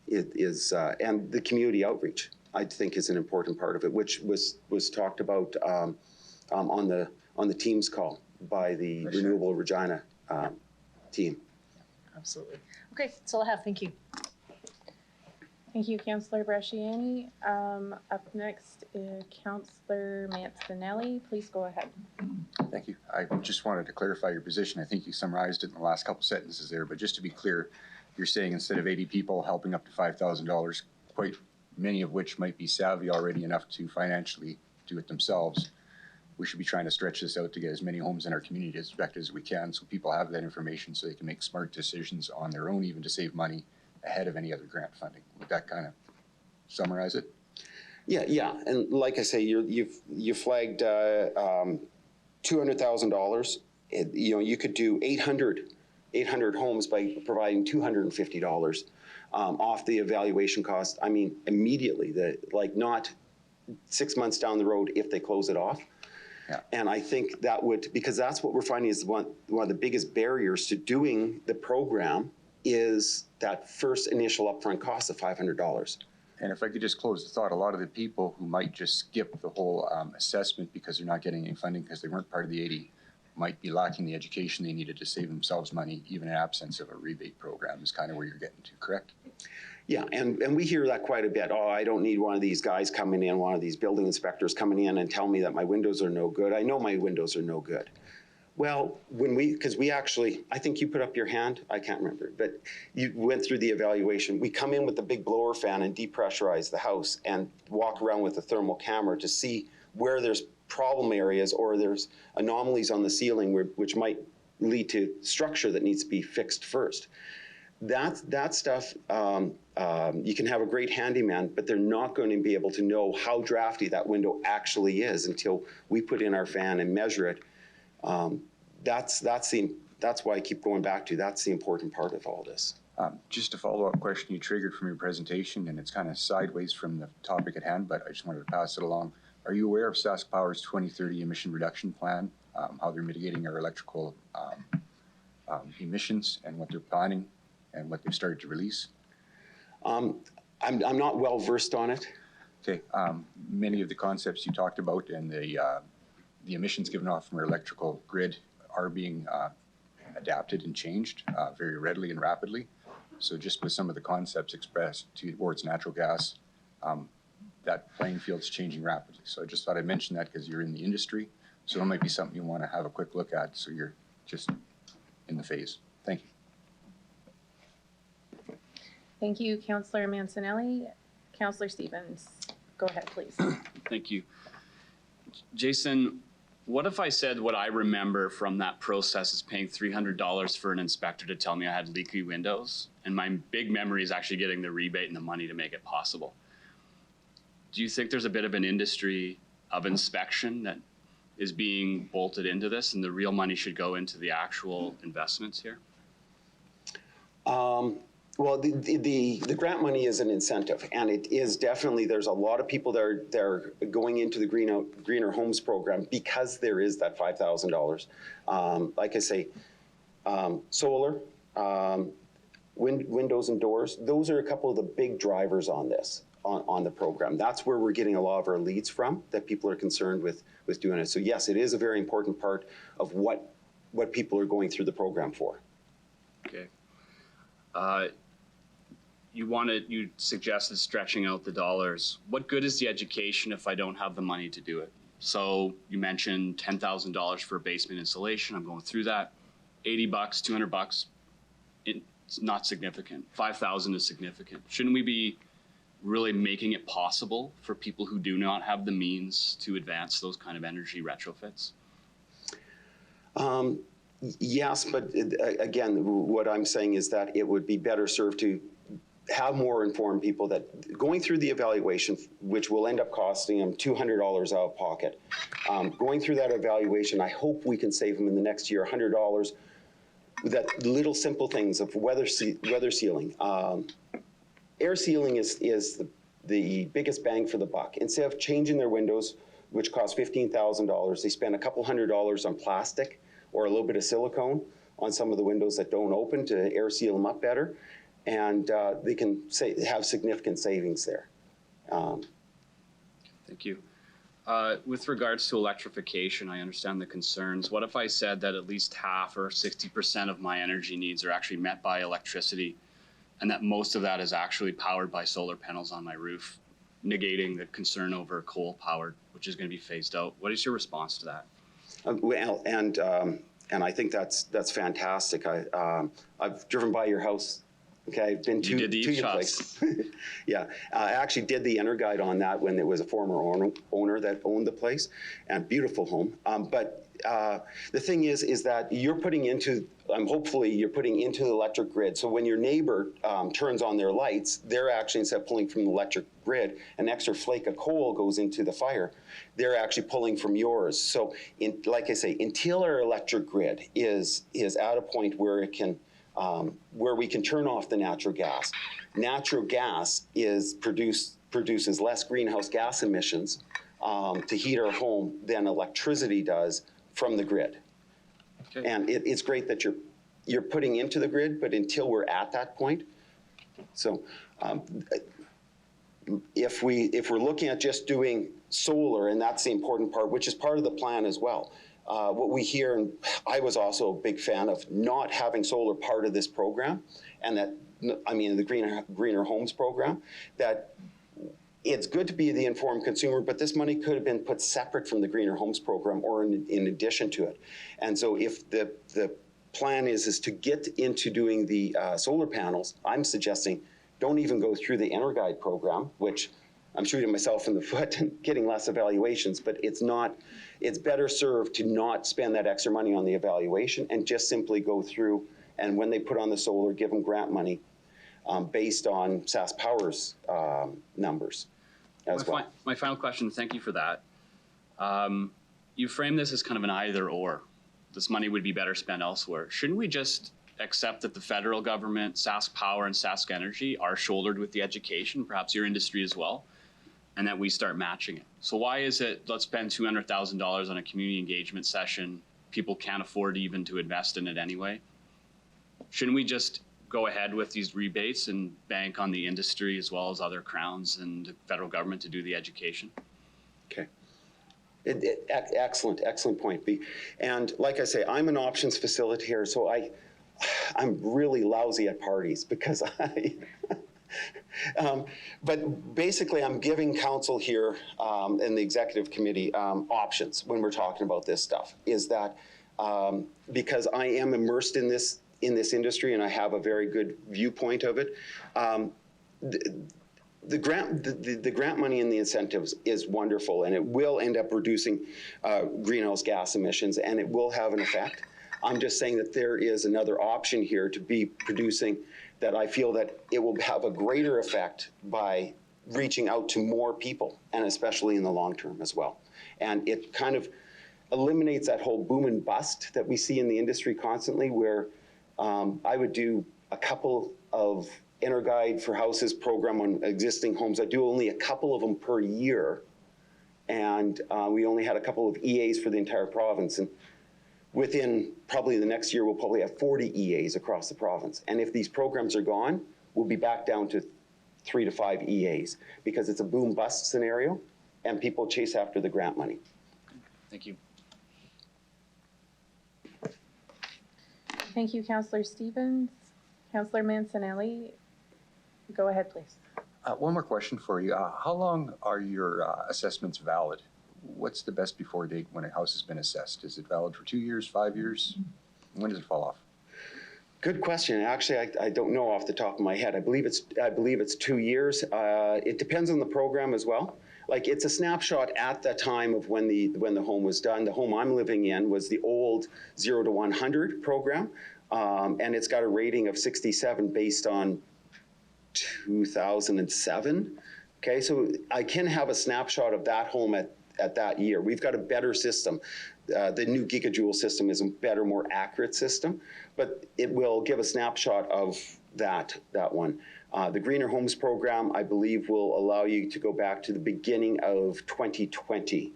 and the community outreach, I think, is an important part of it, which was talked about on the Teams call by the Renewable Regina team. Absolutely. Okay, that's all I have. Thank you. Thank you, Councillor Bresciani. Up next is Councillor Mancinelli. Please go ahead. Thank you. I just wanted to clarify your position. I think you summarized it in the last couple sentences there, but just to be clear, you're saying instead of 80 people helping up to $5,000, quite many of which might be savvy already enough to financially do it themselves, we should be trying to stretch this out to get as many homes in our community inspected as we can so people have that information so they can make smart decisions on their own, even to save money ahead of any other grant funding. Would that kind of summarize it? Yeah, and like I say, you flagged $200,000. You could do 800 homes by providing $250 off the evaluation cost. I mean, immediately, not 6 months down the road if they close it off. Yeah. And I think that would, because that's what we're finding is one of the biggest barriers to doing the program is that first initial upfront cost of $500. And if I could just close the thought, a lot of the people who might just skip the whole assessment because they're not getting any funding because they weren't part of the 80 might be lacking the education they needed to save themselves money, even in absence of a rebate program is kind of where you're getting to, correct? Yeah, and we hear that quite a bit. Oh, I don't need one of these guys coming in, one of these building inspectors coming in and tell me that my windows are no good. I know my windows are no good. Well, because we actually, I think you put up your hand, I can't remember, but you went through the evaluation. We come in with a big blower fan and depressurize the house and walk around with a thermal camera to see where there's problem areas or there's anomalies on the ceiling which might lead to structure that needs to be fixed first. That stuff, you can have a great handyman, but they're not going to be able to know how drafty that window actually is until we put in our fan and measure it. That's why I keep going back to, that's the important part of all this. Just a follow-up question you triggered from your presentation, and it's kind of sideways from the topic at hand, but I just wanted to pass it along. Are you aware of Sask Power's 2030 emission reduction plan, how they're mitigating our electrical emissions and what they're planning and what they've started to release? I'm not well versed on it. Okay, many of the concepts you talked about and the emissions given off from our electrical grid are being adapted and changed very readily and rapidly. So just with some of the concepts expressed towards natural gas, that playing field's changing rapidly. So I just thought I'd mention that because you're in the industry. So it might be something you want to have a quick look at so you're just in the phase. Thank you. Thank you, Councillor Mancinelli. Councillor Stevens, go ahead, please. Thank you. Jason, what if I said what I remember from that process is paying $300 for an inspector to tell me I had leaky windows, and my big memory is actually getting the rebate and the money to make it possible? Do you think there's a bit of an industry of inspection that is being bolted into this and the real money should go into the actual investments here? Well, the grant money is an incentive, and it is definitely, there's a lot of people that are going into the Greener Homes program because there is that $5,000. Like I say, solar, windows and doors, those are a couple of the big drivers on this, on the program. That's where we're getting a lot of our leads from, that people are concerned with doing it. So yes, it is a very important part of what people are going through the program for. Okay. You suggested stretching out the dollars. What good is the education if I don't have the money to do it? So you mentioned $10,000 for basement insulation. I'm going through that. $80, $200, it's not significant. $5,000 is significant. Shouldn't we be really making it possible for people who do not have the means to advance those kind of energy retrofits? Yes, but again, what I'm saying is that it would be better served to have more informed people that going through the evaluation, which will end up costing them $200 out of pocket. Going through that evaluation, I hope we can save them in the next year $100. That little simple things of weather sealing. Air sealing is the biggest bang for the buck. Instead of changing their windows, which cost $15,000, they spend a couple $100 on plastic or a little bit of silicone on some of the windows that don't open to air seal them up better. And they can have significant savings there. Thank you. With regards to electrification, I understand the concerns. What if I said that at least half or 60% of my energy needs are actually met by electricity, and that most of that is actually powered by solar panels on my roof, negating the concern over coal powered, which is going to be phased out? What is your response to that? Well, and I think that's fantastic. I've driven by your house. Okay, I've been to your place. Yeah, I actually did the guide on that when there was a former owner that owned the place, and beautiful home. But the thing is that you're putting into, hopefully you're putting into the electric grid. So when your neighbor turns on their lights, they're actually, instead of pulling from the electric grid, an extra flake of coal goes into the fire. They're actually pulling from yours. So like I say, until our electric grid is at a point where it can, where we can turn off the natural gas. Natural gas produces less greenhouse gas emissions to heat our home than electricity does from the grid. Okay. And it's great that you're putting into the grid, but until we're at that point. So if we're looking at just doing solar, and that's the important part, which is part of the plan as well. What we hear, and I was also a big fan of not having solar part of this program, and that, I mean, the Greener Homes program, that it's good to be the informed consumer, but this money could have been put separate from the Greener Homes program or in addition to it. And so if the plan is to get into doing the solar panels, I'm suggesting don't even go through the EnerGuide program, which I'm shooting myself in the foot and getting less evaluations, but it's better served to not spend that extra money on the evaluation and just simply go through, and when they put on the solar, give them grant money based on SaskPower's numbers as well. My final question, thank you for that. You frame this as kind of an either or. This money would be better spent elsewhere. Shouldn't we just accept that the federal government, SaskPower and Sask Energy are shouldered with the education, perhaps your industry as well, and that we start matching it? So why is it, let's spend $200,000 on a community engagement session, people can't afford even to invest in it anyway? Shouldn't we just go ahead with these rebates and bank on the industry as well as other crowns and the federal government to do the education? Okay. Excellent point, B. And like I say, I'm an options facilitator, so I'm really lousy at parties because but basically I'm giving council here in the executive committee options when we're talking about this stuff, is that because I am immersed in this industry and I have a very good viewpoint of it. The grant money and the incentives is wonderful, and it will end up reducing greenhouse gas emissions, and it will have an effect. I'm just saying that there is another option here to be producing that I feel that it will have a greater effect by reaching out to more people, and especially in the long term as well. And it kind of eliminates that whole boom and bust that we see in the industry constantly, where I would do a couple of EnerGuide for Houses program on existing homes. I do only a couple of them per year, and we only had a couple of EAs for the entire province. And within probably the next year, we'll probably have 40 EAs across the province. And if these programs are gone, we'll be back down to 3 to 5 EAs because it's a boom bust scenario, and people chase after the grant money. Thank you. Thank you, Councillor Stevens. Councillor Mancinelli, go ahead, please. One more question for you. How long are your assessments valid? What's the best before date when a house has been assessed? Is it valid for 2 years, 5 years? When does it fall off? Good question. Actually, I don't know off the top of my head. I believe it's 2 years. It depends on the program as well. Like, it's a snapshot at the time of when the home was done. The home I'm living in was the old 0 to 100 program, and it's got a rating of 67 based on 2007. Okay, so I can have a snapshot of that home at that year. We've got a better system. The new gigajoule system is a better, more accurate system, but it will give a snapshot of that one. The Greener Homes program, I believe, will allow you to go back to the beginning of 2020,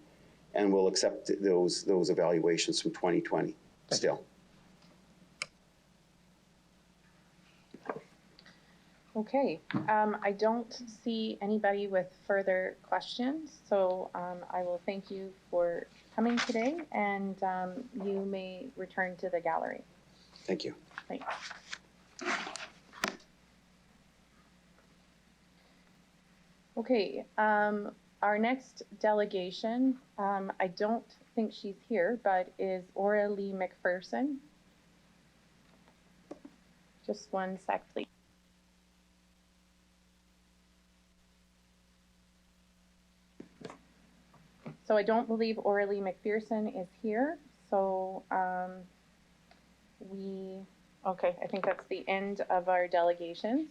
and we'll accept those evaluations from 2020 still. Okay, I don't see anybody with further questions, so I will thank you for coming today, and you may return to the gallery. Thank you. Thanks. Okay, our next delegation, I don't think she's here, but is Aura Lee McPherson. Just one sec, please. So I don't believe Aura Lee McPherson is here, so okay, I think that's the end of our delegations,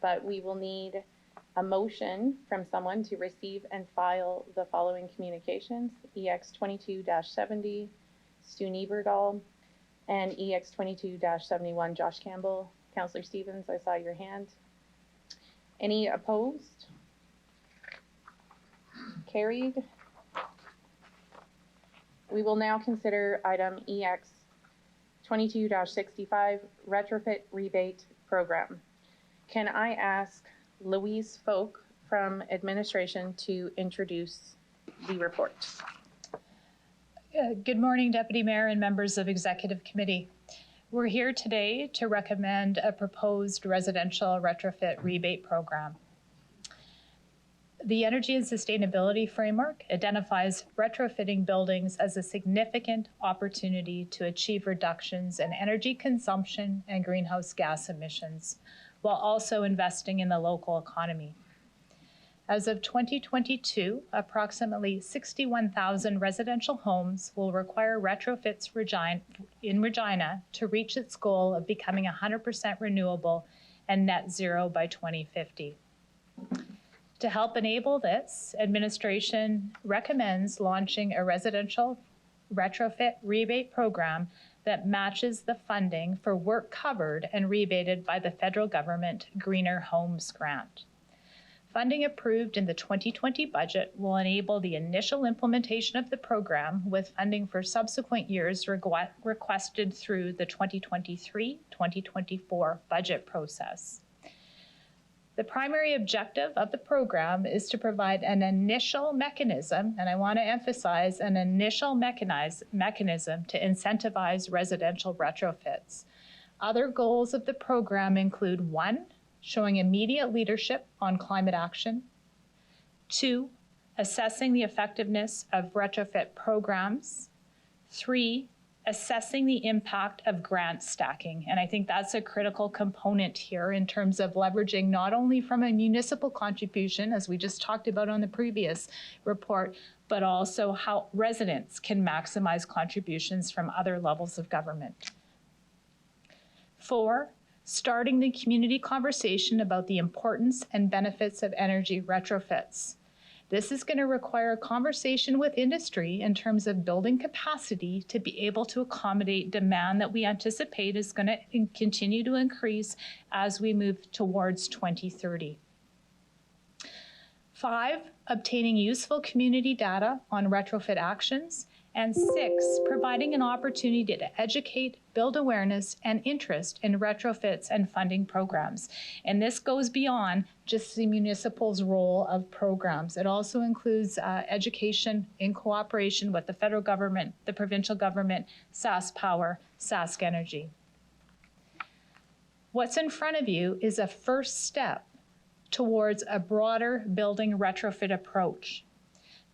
but we will need a motion from someone to receive and file the following communications: EX 22-70, Stu Nieberdahl, and EX 22-71, Josh Campbell. Councillor Stevens, I saw your hand. Any opposed? Carried. We will now consider item EX 22-65, retrofit rebate program. Can I ask Louise Folk from administration to introduce the report. Good morning, Deputy Mayor and members of Executive Committee. We're here today to recommend a proposed residential retrofit rebate program. The Energy and Sustainability Framework identifies retrofitting buildings as a significant opportunity to achieve reductions in energy consumption and greenhouse gas emissions, while also investing in the local economy. As of 2022, approximately 61,000 residential homes will require retrofits in Regina to reach its goal of becoming 100% renewable and net zero by 2050. To help enable this, administration recommends launching a residential retrofit rebate program that matches the funding for work covered and rebated by the federal government Greener Homes Grant. Funding approved in the 2020 budget will enable the initial implementation of the program, with funding for subsequent years requested through the 2023-2024 budget process. The primary objective of the program is to provide an initial mechanism, and I want to emphasize an initial mechanism to incentivize residential retrofits. Other goals of the program include: 1, showing immediate leadership on climate action; 2, assessing the effectiveness of retrofit programs; 3, assessing the impact of grant stacking. And I think that's a critical component here in terms of leveraging not only from a municipal contribution, as we just talked about on the previous report, but also how residents can maximize contributions from other levels of government. 4, starting the community conversation about the importance and benefits of energy retrofits. This is going to require a conversation with industry in terms of building capacity to be able to accommodate demand that we anticipate is going to continue to increase as we move towards 2030. 5, obtaining useful community data on retrofit actions. And 6, providing an opportunity to educate, build awareness and interest in retrofits and funding programs. And this goes beyond just the municipal's role of programs. It also includes education in cooperation with the federal government, the provincial government, SaskPower, Sask Energy. What's in front of you is a first step towards a broader building retrofit approach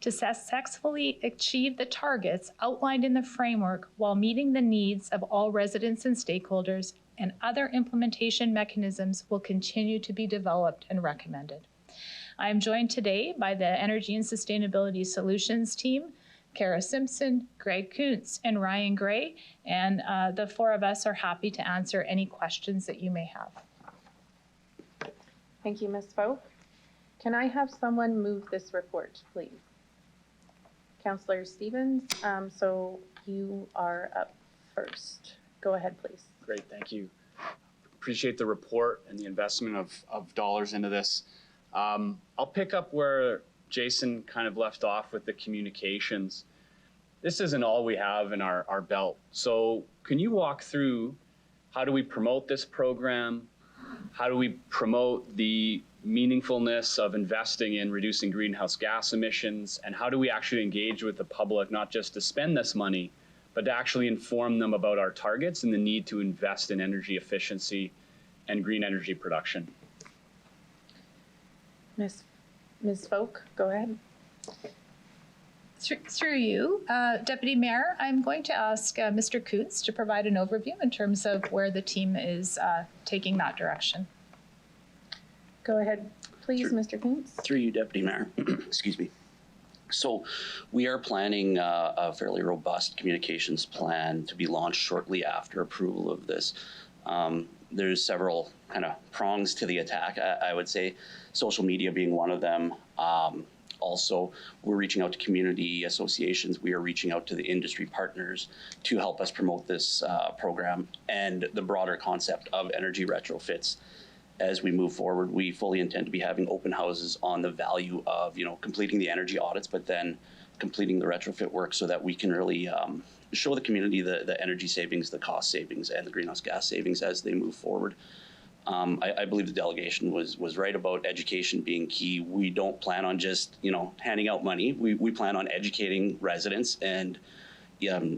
to successfully achieve the targets outlined in the framework while meeting the needs of all residents and stakeholders, and other implementation mechanisms will continue to be developed and recommended. I am joined today by the Energy and Sustainability Solutions team, Kara Simpson, Greg Kuntz, and Ryan Gray, and the 4 of us are happy to answer any questions that you may have. Thank you, Ms. Folk. Can I have someone move this report, please? Councillor Stevens, so you are up first. Go ahead, please. Great, thank you. Appreciate the report and the investment of dollars into this. I'll pick up where Jason kind of left off with the communications. This isn't all we have in our belt. So can you walk through how do we promote this program? How do we promote the meaningfulness of investing in reducing greenhouse gas emissions? And how do we actually engage with the public, not just to spend this money, but to actually inform them about our targets and the need to invest in energy efficiency and green energy production? Ms. Folk, go ahead. Through you, Deputy Mayor, I'm going to ask Mr. Kuntz to provide an overview in terms of where the team is taking that direction. Go ahead, please, Mr. Kuntz. Through you, Deputy Mayor. Excuse me. So we are planning a fairly robust communications plan to be launched shortly after approval of this. There's several kind of prongs to the attack, I would say, social media being one of them. Also, we're reaching out to community associations. We are reaching out to the industry partners to help us promote this program and the broader concept of energy retrofits. As we move forward, we fully intend to be having open houses on the value of, completing the energy audits, but then completing the retrofit work so that we can really show the community the energy savings, the cost savings, and the greenhouse gas savings as they move forward. I believe the delegation was right about education being key. We don't plan on just, handing out money. We plan on educating residents and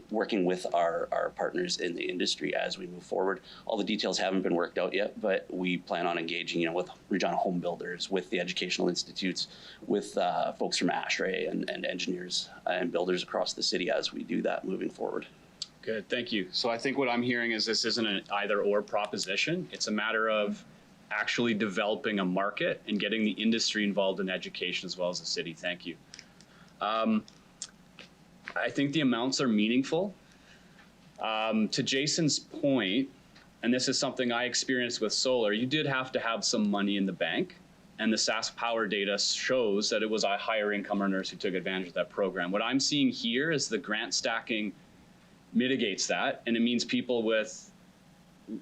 working with our partners in the industry as we move forward. All the details haven't been worked out yet, but we plan on engaging, with Regina Home Builders, with the educational institutes, with folks from ASHRAE and engineers and builders across the city as we do that moving forward. Good, thank you. So I think what I'm hearing is this isn't an either or proposition. It's a matter of actually developing a market and getting the industry involved in education as well as the city. Thank you. I think the amounts are meaningful. To Jason's point, and this is something I experienced with solar, you did have to have some money in the bank. And the Sask Power data shows that it was higher income earners who took advantage of that program. What I'm seeing here is the grant stacking mitigates that, and it means people with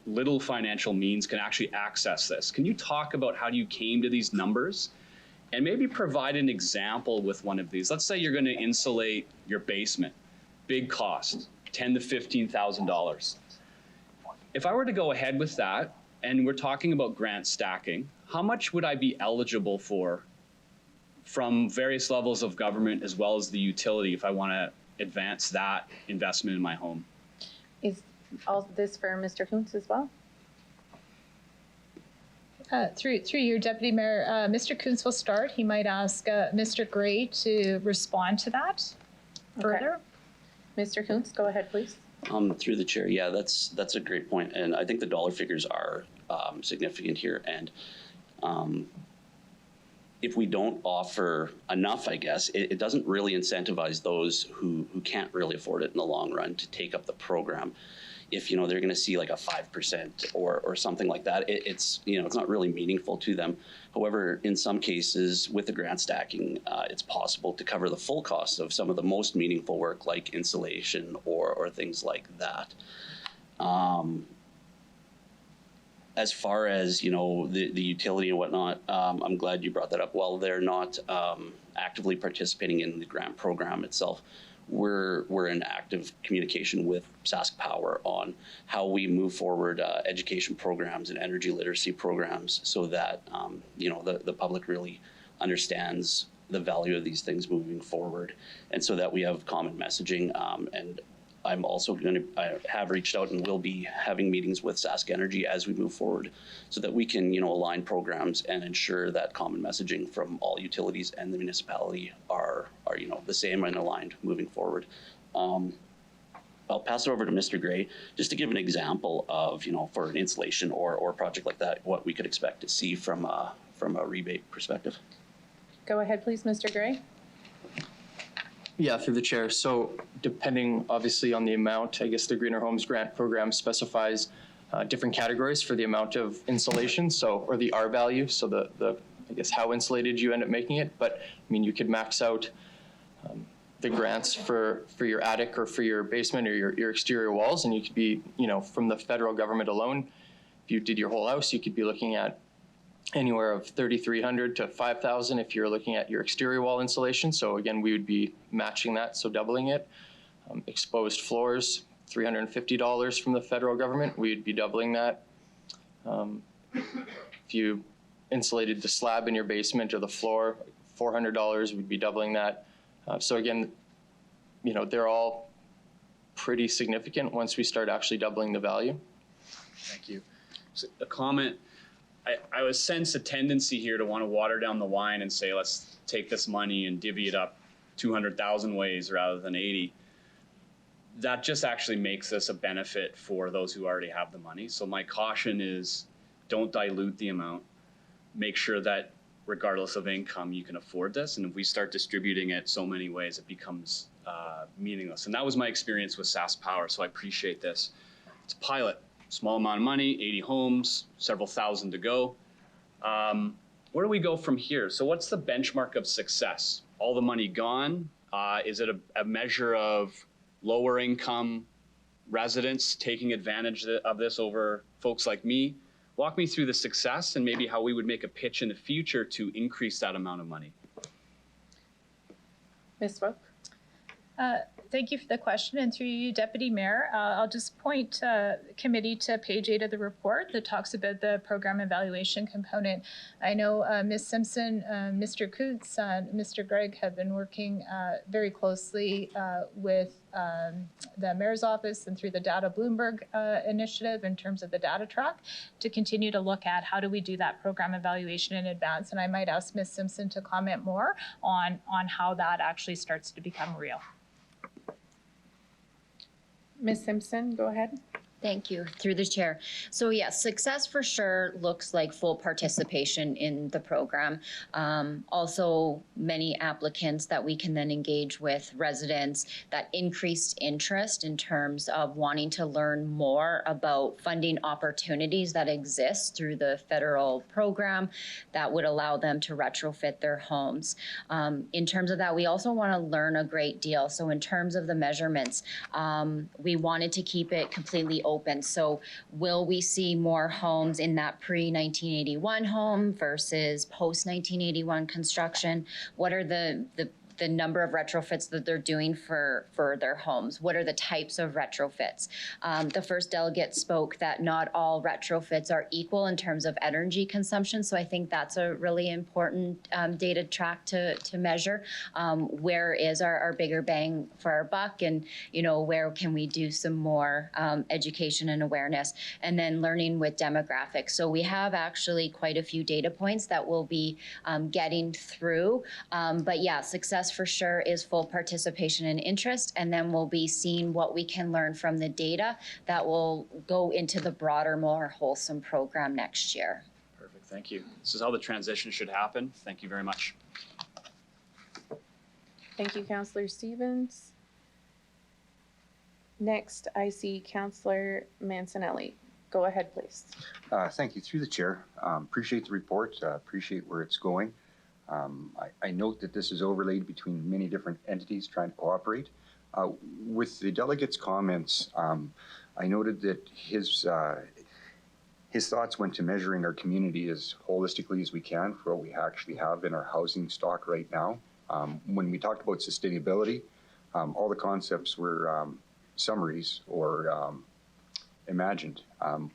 little financial means can actually access this. Can you talk about how you came to these numbers and maybe provide an example with one of these? Let's say you're going to insulate your basement, big cost, $10,000 to $15,000. If I were to go ahead with that, and we're talking about grant stacking, how much would I be eligible for from various levels of government as well as the utility if I want to advance that investment in my home? Is all this for Mr. Kuntz as well? Through you, Deputy Mayor, Mr. Kuntz will start. He might ask Mr. Gray to respond to that further. Okay. Mr. Kuntz, go ahead, please. Through the chair, yeah, that's a great point, and I think the dollar figures are significant here. And if we don't offer enough, I guess, it doesn't really incentivize those who can't really afford it in the long run to take up the program. If, they're going to see like a 5% or something like that, it's not really meaningful to them. However, in some cases with the grant stacking, it's possible to cover the full cost of some of the most meaningful work like insulation or things like that. As far as, the utility and whatnot, I'm glad you brought that up. While they're not actively participating in the grant program itself, we're in active communication with Sask Power on how we move forward education programs and energy literacy programs so that, the public really understands the value of these things moving forward, and so that we have common messaging. And I'm also I have reached out and will be having meetings with Sask Energy as we move forward so that we can, align programs and ensure that common messaging from all utilities and the municipality are the same and aligned moving forward. I'll pass it over to Mr. Gray just to give an example of, for an installation or a project like that, what we could expect to see from a rebate perspective. Go ahead, please, Mr. Gray. Yeah, through the chair. So depending obviously on the amount, I guess the Greener Homes Grant Program specifies different categories for the amount of insulation, or the R value, so the I guess how insulated you end up making it. But I mean, you could max out the grants for your attic or for your basement or your exterior walls, and you could be, from the federal government alone, if you did your whole house, you could be looking at anywhere of $3,300 to $5,000 if you're looking at your exterior wall insulation. So again, we would be matching that, so doubling it. Exposed floors, $350 from the federal government, we'd be doubling that. If you insulated the slab in your basement or the floor, $400, we'd be doubling that. So again, they're all pretty significant once we start actually doubling the value. Thank you. So a comment. I would sense a tendency here to want to water down the wine and say, let's take this money and divvy it up 200,000 ways rather than 80. That just actually makes this a benefit for those who already have the money. So my caution is don't dilute the amount. Make sure that regardless of income, you can afford this. And if we start distributing it so many ways, it becomes meaningless. And that was my experience with Sask Power. So I appreciate this. It's a pilot. Small amount of money, 80 homes, several thousand to go. Where do we go from here? So what's the benchmark of success? All the money gone? Is it a measure of lower income residents taking advantage of this over folks like me? Walk me through the success and maybe how we would make a pitch in the future to increase that amount of money. Ms. Swope? Thank you for the question, and through you, Deputy Mayor, I'll just point committee to page 8 of the report that talks about the program evaluation component. I know Ms. Simpson, Mr. Coots, and Mr. Gregg have been working very closely with the Mayor's office and through the Data Bloomberg initiative in terms of the data track to continue to look at how do we do that program evaluation in advance. And I might ask Ms. Simpson to comment more on how that actually starts to become real. Ms. Simpson, go ahead. Thank you, through the chair. So yes, success for sure looks like full participation in the program. Also, many applicants that we can then engage with, residents, that increased interest in terms of wanting to learn more about funding opportunities that exist through the federal program that would allow them to retrofit their homes. In terms of that, we also want to learn a great deal. So in terms of the measurements, we wanted to keep it completely open. So will we see more homes in that pre-1981 home versus post-1981 construction? What are the number of retrofits that they're doing for their homes? What are the types of retrofits? The first delegate spoke that not all retrofits are equal in terms of energy consumption. So I think that's a really important data track to measure. Where is our bigger bang for our buck, and where can we do some more education and awareness, and then learning with demographics. So we have actually quite a few data points that we'll be getting through. But yeah, success for sure is full participation and interest, and then we'll be seeing what we can learn from the data that will go into the broader, more wholesome program next year. Perfect, thank you. This is how the transition should happen. Thank you very much. Thank you, Councillor Stevens. Next, I see Councillor Mancinelli. Go ahead, please. Thank you. Through the chair, appreciate the report, appreciate where it's going. I note that this is overlaid between many different entities trying to cooperate. With the delegate's comments, I noted that his thoughts went to measuring our community as holistically as we can for what we actually have in our housing stock right now. When we talked about sustainability, all the concepts were summaries or imagined.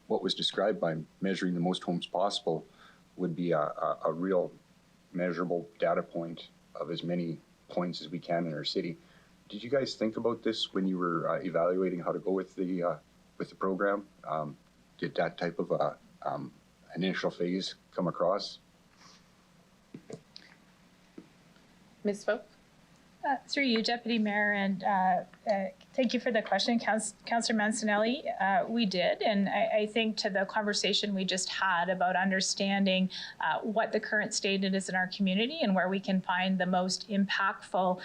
What was described by measuring the most homes possible would be a real measurable data point of as many points as we can in our city. Did you guys think about this when you were evaluating how to go with the program? Did that type of initial phase come across? Ms. Folk? Through you, Deputy Mayor, and thank you for the question, Councillor Mancinelli. We did, and I think to the conversation we just had about understanding what the current state is in our community and where we can find the most impactful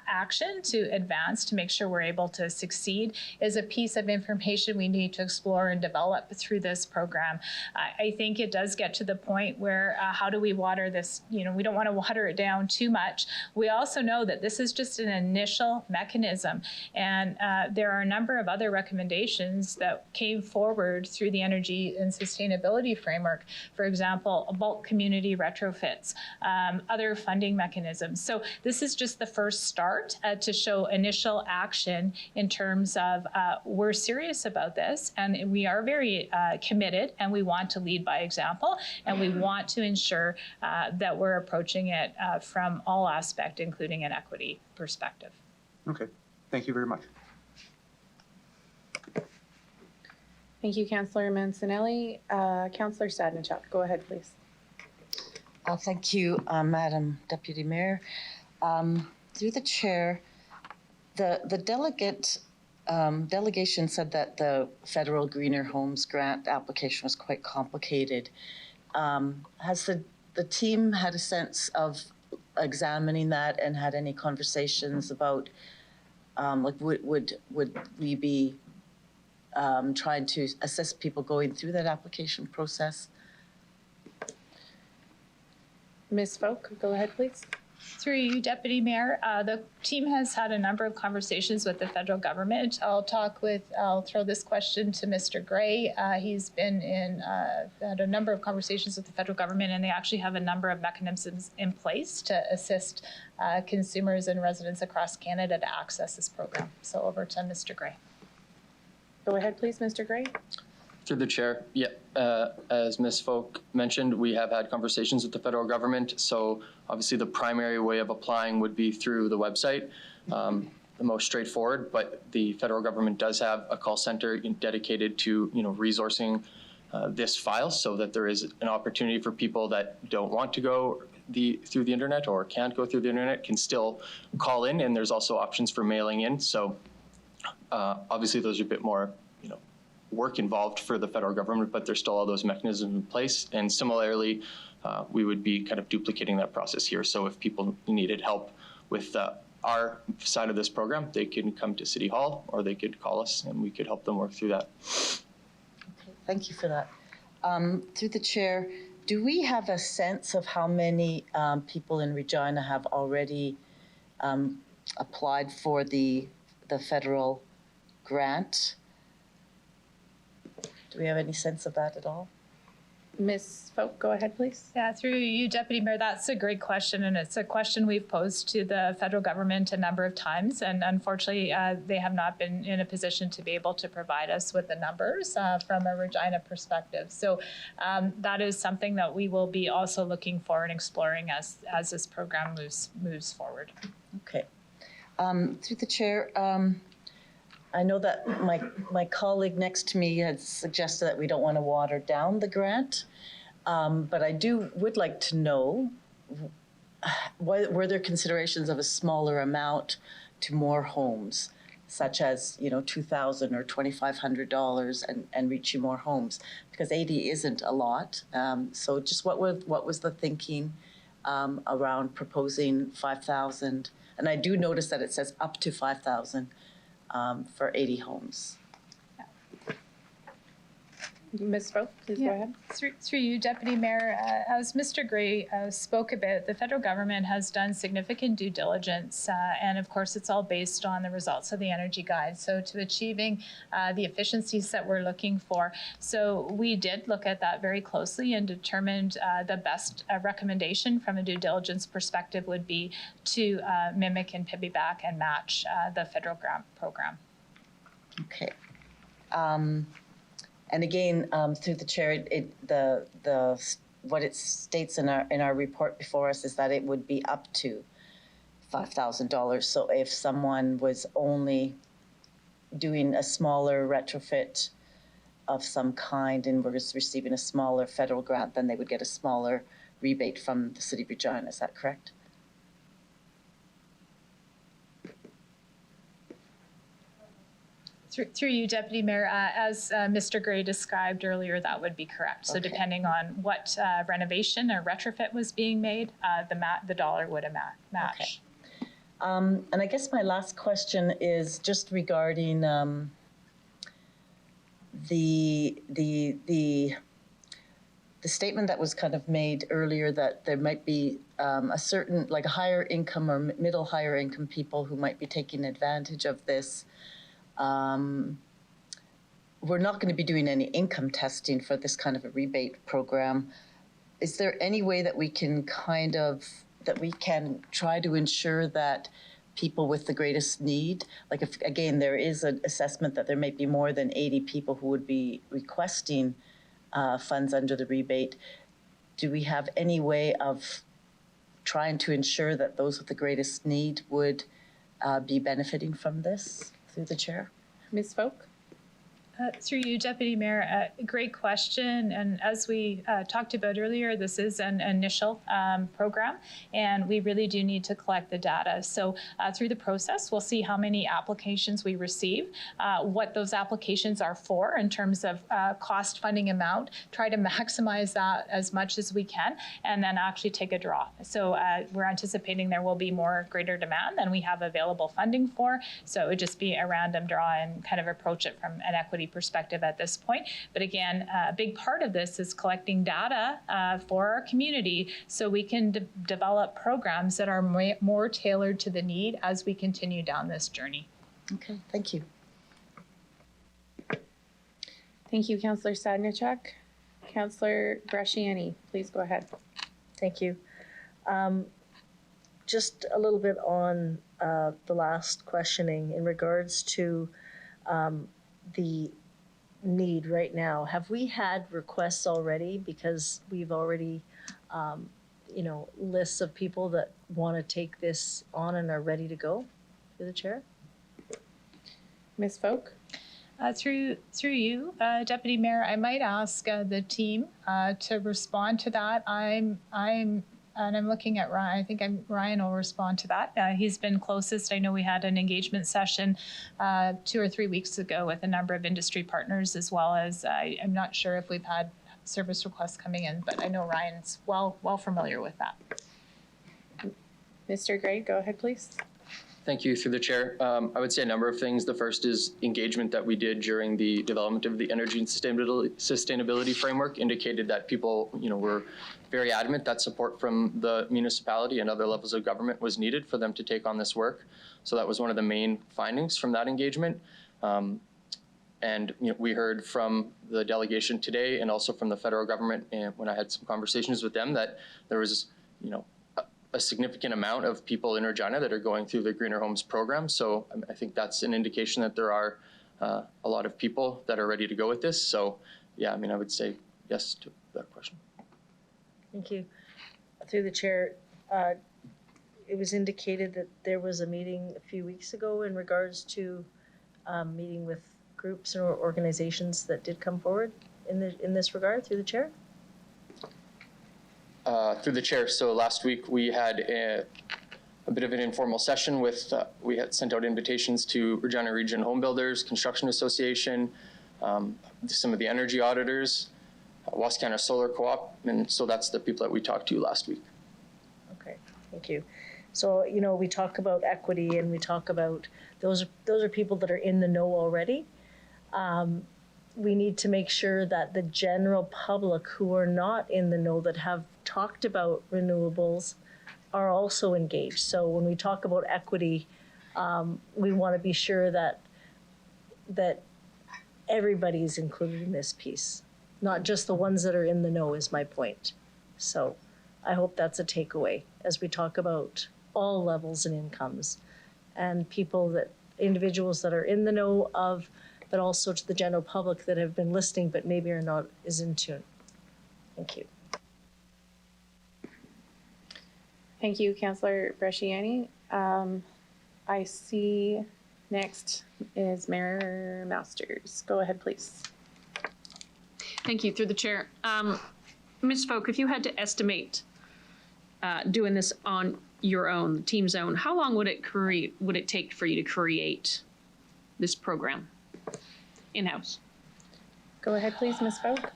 action to advance to make sure we're able to succeed is a piece of information we need to explore and develop through this program. I think it does get to the point where how do we water this? We don't want to water it down too much. We also know that this is just an initial mechanism, and there are a number of other recommendations that came forward through the energy and sustainability framework. For example, bulk community retrofits, other funding mechanisms. So this is just the first start to show initial action in terms of we're serious about this, and we are very committed, and we want to lead by example, and we want to ensure that we're approaching it from all aspects, including an equity perspective. Okay, thank you very much. Thank you, Councillor Mancinelli. Councillor Stadnichuk, go ahead, please. Thank you, Madam Deputy Mayor. Through the chair, the delegation said that the federal Greener Homes grant application was quite complicated. Has the team had a sense of examining that and had any conversations about like would we be trying to assist people going through that application process? Ms. Folk, go ahead, please. Through you, Deputy Mayor, the team has had a number of conversations with the federal government. I'll throw this question to Mr. Gray. He's been had a number of conversations with the federal government, and they actually have a number of mechanisms in place to assist consumers and residents across Canada to access this program. So over to Mr. Gray. Go ahead, please, Mr. Gray. Through the chair, yeah, as Ms. Folk mentioned, we have had conversations with the federal government. So obviously the primary way of applying would be through the website, the most straightforward, but the federal government does have a call center dedicated to, resourcing this file so that there is an opportunity for people that don't want to go through the internet or can't go through the internet can still call in, and there's also options for mailing in. So obviously those are a bit more, work involved for the federal government, but there's still all those mechanisms in place. And similarly, we would be kind of duplicating that process here. So if people needed help with our side of this program, they can come to City Hall or they could call us and we could help them work through that. Okay, thank you for that. Through the chair, do we have a sense of how many people in Regina have already applied for the federal grant? Do we have any sense of that at all? Ms. Folk, go ahead, please. Yeah, through you, Deputy Mayor, that's a great question, and it's a question we've posed to the federal government a number of times, and unfortunately, they have not been in a position to be able to provide us with the numbers from a Regina perspective. So that is something that we will be also looking for and exploring as this program moves forward. Okay. Through the chair, I know that my colleague next to me had suggested that we don't want to water down the grant, but I would like to know, were there considerations of a smaller amount to more homes, such as $2,000 or $2,500 and reaching more homes? Because 80 isn't a lot. So just what was the thinking around proposing 5,000? And I do notice that it says up to 5,000. For 80 homes. Ms. Folk, please go ahead. Through you, Deputy Mayor, as Mr. Gray spoke about, the federal government has done significant due diligence, and of course it's all based on the results of the energy guide. So to achieving the efficiencies that we're looking for. So we did look at that very closely and determined the best recommendation from a due diligence perspective would be to mimic and piggyback and match the federal grant program. Okay. And again, through the chair, what it states in our report before us is that it would be up to $5,000. So if someone was only doing a smaller retrofit of some kind and was receiving a smaller federal grant, then they would get a smaller rebate from the City of Regina. Is that correct? Through you, Deputy Mayor, as Mr. Gray described earlier, that would be correct. So depending on what renovation or retrofit was being made, the dollar would match. Okay. And I guess my last question is just regarding the statement that was kind of made earlier that there might be a certain, like a higher income or middle higher income people who might be taking advantage of this. We're not going to be doing any income testing for this kind of a rebate program. Is there any way that we can try to ensure that people with the greatest need, like if, again, there is an assessment that there may be more than 80 people who would be requesting funds under the rebate, do we have any way of trying to ensure that those with the greatest need would be benefiting from this? Through the chair. Ms. Folk? Through you, Deputy Mayor, great question. And as we talked about earlier, this is an initial program, and we really do need to collect the data. So through the process, we'll see how many applications we receive, what those applications are for in terms of cost funding amount, try to maximize that as much as we can, and then actually take a draw. So we're anticipating there will be greater demand than we have available funding for. So it would just be a random draw and kind of approach it from an equity equity perspective at this point. But again, a big part of this is collecting data for our community so we can develop programs that are more tailored to the need as we continue down this journey. Okay, thank you. Thank you, Councillor Sadnicek. Councillor Bresciani, please go ahead. Thank you. Just a little bit on the last questioning in regards to the need right now. Have we had requests already? Because we've already, lists of people that want to take this on and are ready to go. Through the chair. Ms. Folk? Through you, Deputy Mayor, I might ask the team to respond to that. I'm looking at Ryan. I think Ryan will respond to that. He's been closest. I know we had an engagement session 2 or 3 weeks ago with a number of industry partners, as well as I'm not sure if we've had service requests coming in, but I know Ryan's well familiar with that. Mr. Gray, go ahead, please. Thank you, through the chair. I would say a number of things. The first is engagement that we did during the development of the energy and sustainability framework indicated that people, were very adamant that support from the municipality and other levels of government was needed for them to take on this work. So that was one of the main findings from that engagement. And we heard from the delegation today and also from the federal government, and when I had some conversations with them, that there was, a significant amount of people in Regina that are going through the Greener Homes program. So I think that's an indication that there are a lot of people that are ready to go with this. So yeah, I would say yes to that question. Thank you. Through the chair, it was indicated that there was a meeting a few weeks ago in regards to meeting with groups or organizations that did come forward in this regard. Through the chair. Through the chair. So last week we had a bit of an informal session with, we had sent out invitations to Regina Region Home Builders, Construction Association, some of the energy auditors, Wascana Solar Co-op, and so that's the people that we talked to last week. Okay, thank you. So, we talk about equity and we talk about, those are people that are in the know already. We need to make sure that the general public who are not in the know that have talked about renewables are also engaged. So when we talk about equity, we want to be sure that everybody's included in this piece, not just the ones that are in the know is my point. So I hope that's a takeaway as we talk about all levels and incomes and individuals that are in the know of, but also to the general public that have been listening but maybe are not as in tune. Thank you. Thank you, Councillor Bresciani. I see next is Mayor Masters. Go ahead, please. Thank you, through the chair. Ms. Folk, if you had to estimate doing this on your own, the team's own, how long would it take for you to create this program in-house? Go ahead, please, Ms. Folk.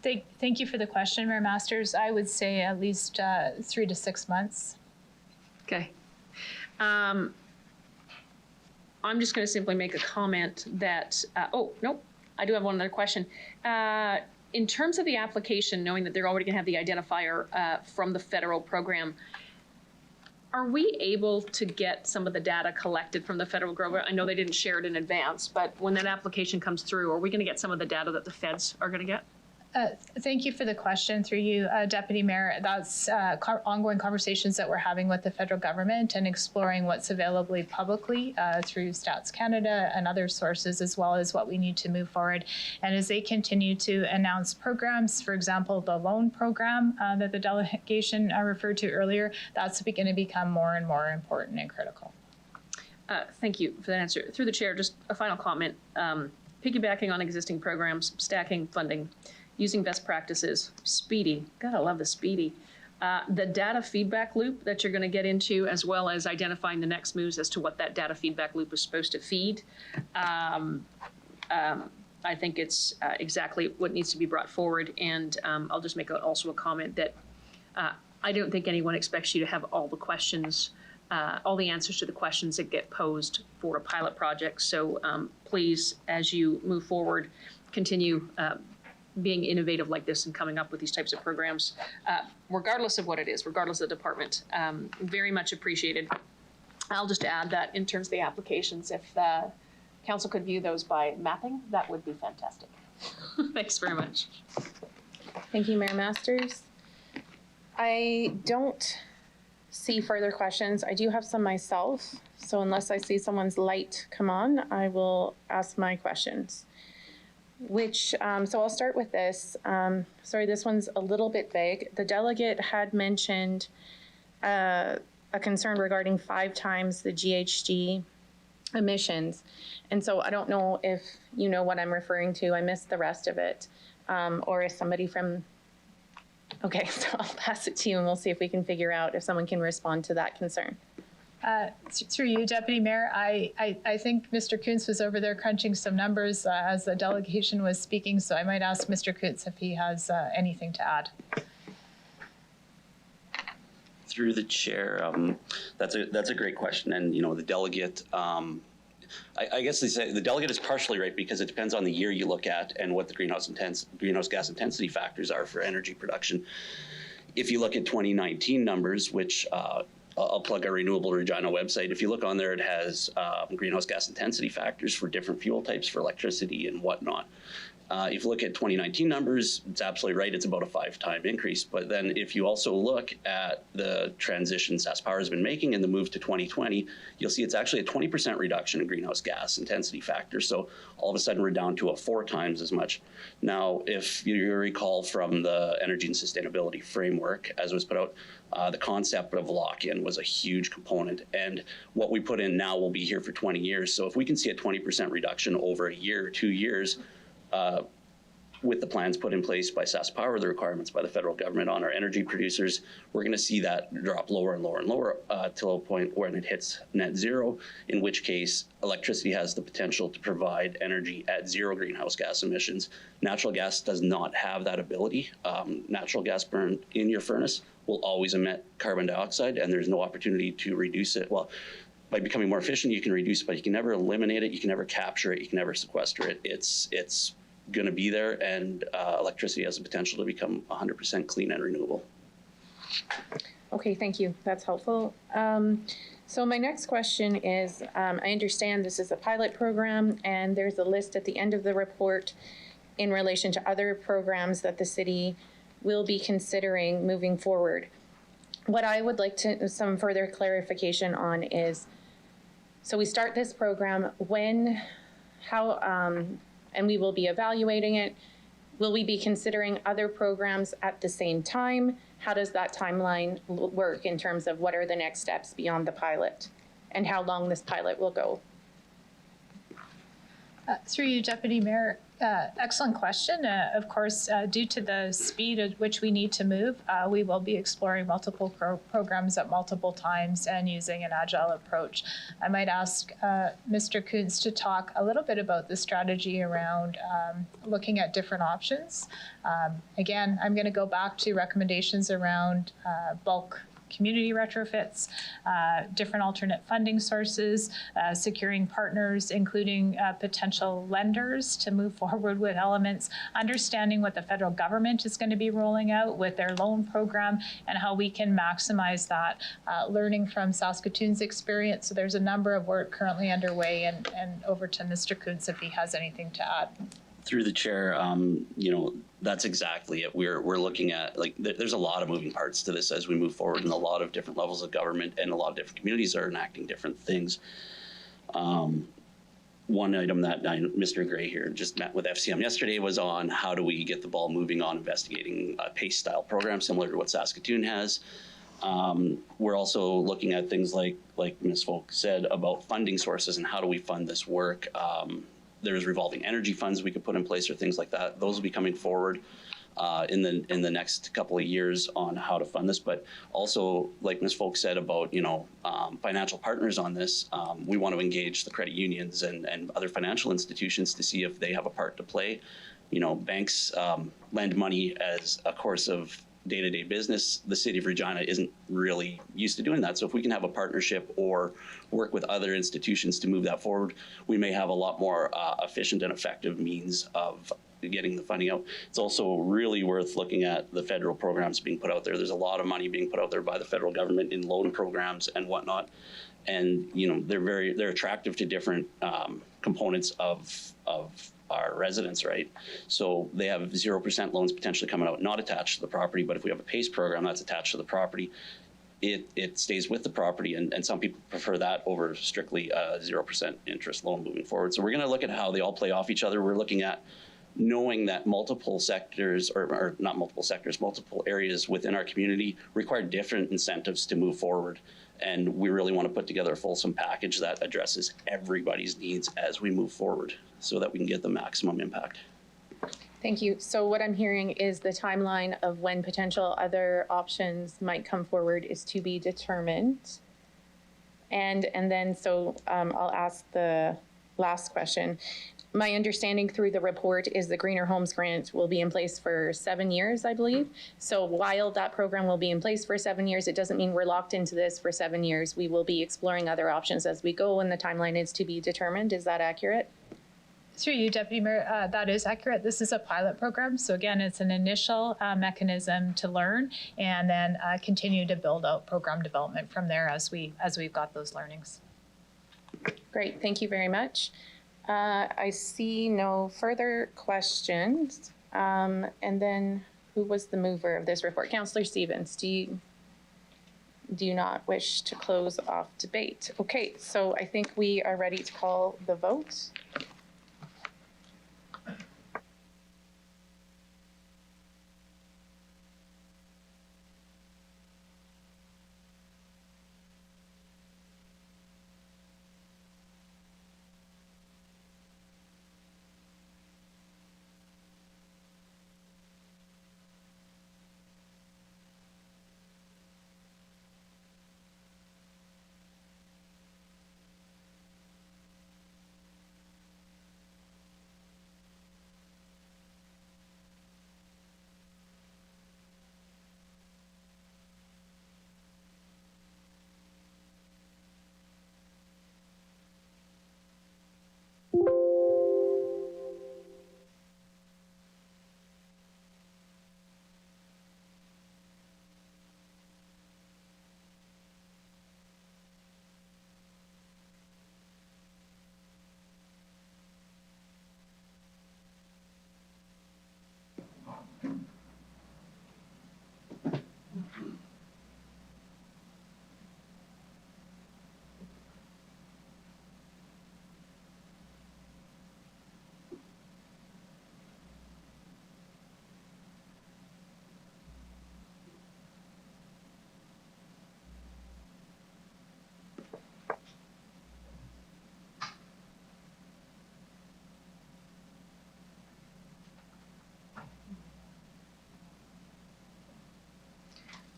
Thank you for the question, Mayor Masters. I would say at least 3 to 6 months. Okay. I'm just going to simply make a comment that, I do have one other question. In terms of the application, knowing that they're already going to have the identifier from the federal program, are we able to get some of the data collected from the federal government? I know they didn't share it in advance, but when that application comes through, are we going to get some of the data that the feds are going to get? Thank you for the question through you, Deputy Mayor. That's ongoing conversations that we're having with the federal government and exploring what's available publicly through Stats Canada and other sources, as well as what we need to move forward. And as they continue to announce programs, for example, the loan program that the delegation referred to earlier, that's going to become more and more important and critical. Thank you for that answer. Through the chair, just a final comment. Piggybacking on existing programs, stacking funding, using best practices, speedy, gotta love the speedy. The data feedback loop that you're gonna get into, as well as identifying the next moves as to what that data feedback loop is supposed to feed. I think it's exactly what needs to be brought forward. And I'll just make also a comment that I don't think anyone expects you to have all the questions, all the answers to the questions that get posed for a pilot project. So please please, as you move forward, continue being innovative like this and coming up with these types of programs, regardless of what it is, regardless of the department. Very much appreciated. I'll just add that in terms of the applications, if council could view those by mapping, that would be fantastic. Thanks very much. Thank you, Mayor Masters. I don't see further questions. I do have some myself, so unless I see someone's light come on, I will ask my questions. So I'll start with this. Sorry, this one's a little bit vague. The delegate had mentioned a concern regarding 5 times the GHG emissions. And so I don't know if you know what I'm referring to. I missed the rest of it. Or if somebody from, okay, so I'll pass it to you and we'll see if we can figure out if someone can respond to that concern. Through you, Deputy Mayor, I think Mr. Kuntz was over there crunching some numbers as the delegation was speaking, so I might ask Mr. Kuntz if he has anything to add. Through the chair, that's a great question, and the delegate. I guess they say the delegate is partially right because it depends on the year you look at and what the greenhouse gas intensity factors are for energy production. If you look at 2019 numbers, which I'll plug our Renewable Regina website. If you look on there, it has greenhouse gas intensity factors for different fuel types for electricity and whatnot. If you look at 2019 numbers, it's absolutely right. It's about a 5-time increase. But then if you also look at the transition SaskPower has been making and the move to 2020, you'll see it's actually a 20% reduction in greenhouse gas intensity factor. So all of a sudden we're down to a 4 times as much. Now, if you recall from the Energy and Sustainability Framework, as was put out, the concept of lock-in was a huge component. And what we put in now will be here for 20 years. So if we can see a 20% reduction over a year or 2 years, with the plans put in place by SaskPower, the requirements by the federal government on our energy producers, we're going to see that drop lower and lower and lower till a point when it hits net zero, in which case electricity has the potential to provide energy at 0 greenhouse gas emissions. Natural gas does not have that ability. Natural gas burned in your furnace will always emit carbon dioxide, and there's no opportunity to reduce it. Well, by becoming more efficient, you can reduce it, but you can never eliminate it, you can never capture it, you can never sequester it. It's going to be there, and electricity has the potential to become 100% clean and renewable. Okay, thank you. That's helpful. So my next question is, I understand this is a pilot program, and there's a list at the end of the report in relation to other programs that the city will be considering moving forward. What I would like some further clarification on is, so we start this program, when, how, and we will be evaluating it. Will we be considering other programs at the same time? How does that timeline work in terms of what are the next steps beyond the pilot and how long this pilot will go? Through you, Deputy Mayor, excellent question. Of course, due to the speed at which we need to move, we will be exploring multiple programs at multiple times and using an agile approach. I might ask Mr. Kuntz to talk a little bit about the strategy around looking at different options. Again, I'm going to go back to recommendations around bulk community retrofits, different alternate funding sources, securing partners, including potential lenders to move forward with elements, understanding what the federal government is going to be rolling out with their loan program and how we can maximize that, learning from Saskatoon's experience. So there's a number of work currently underway, and over to Mr. Kuntz if he has anything to add. Through the chair, that's exactly it. We're looking at, there's a lot of moving parts to this as we move forward, and a lot of different levels of government and a lot of different communities are enacting different things. One item that Mr. Gray here just met with FCM yesterday was on how do we get the ball moving on investigating a PACE-style program similar to what Saskatoon has. We're also looking at things like Ms. Folk said about funding sources and how do we fund this work. There's revolving energy funds we could put in place or things like that. Those will be coming forward in the next couple of years on how to fund this. But also, like Ms. Folk said about financial partners on this, we want to engage the credit unions and other financial institutions to see if they have a part to play. Banks lend money as a course of day-to-day business. The city of Regina isn't really used to doing that. So if we can have a partnership or work with other institutions to move that forward, we may have a lot more efficient and effective means of getting the funding out. It's also really worth looking at the federal programs being put out there. There's a lot of money being put out there by the federal government in loan programs and whatnot. And they're attractive to different components of our residents, right? So they have 0% loans potentially coming out, not attached to the property, but if we have a PACE program that's attached to the property, it stays with the property, and some people prefer that over strictly 0% interest loan moving forward. So we're gonna look at how they all play off each other. We're looking at knowing that multiple sectors, or not multiple sectors, multiple areas within our community require different incentives to move forward. And we really want to put together a fulsome package that addresses everybody's needs as we move forward so that we can get the maximum impact. Thank you. So what I'm hearing is the timeline of when potential other options might come forward is to be determined. And then, I'll ask the last question. My understanding through the report is the Greener Homes Grant will be in place for 7 years, I believe. So while that program will be in place for 7 years, it doesn't mean we're locked into this for 7 years. We will be exploring other options as we go, and the timeline is to be determined. Is that accurate? Through you, Deputy Mayor, that is accurate. This is a pilot program. So again, it's an initial mechanism to learn and then continue to build out program development from there as we've got those learnings. Great, thank you very much. I see no further questions. And then who was the mover of this report? Councillor Stevens, do you not wish to close off debate? Okay, so I think we are ready to call the vote.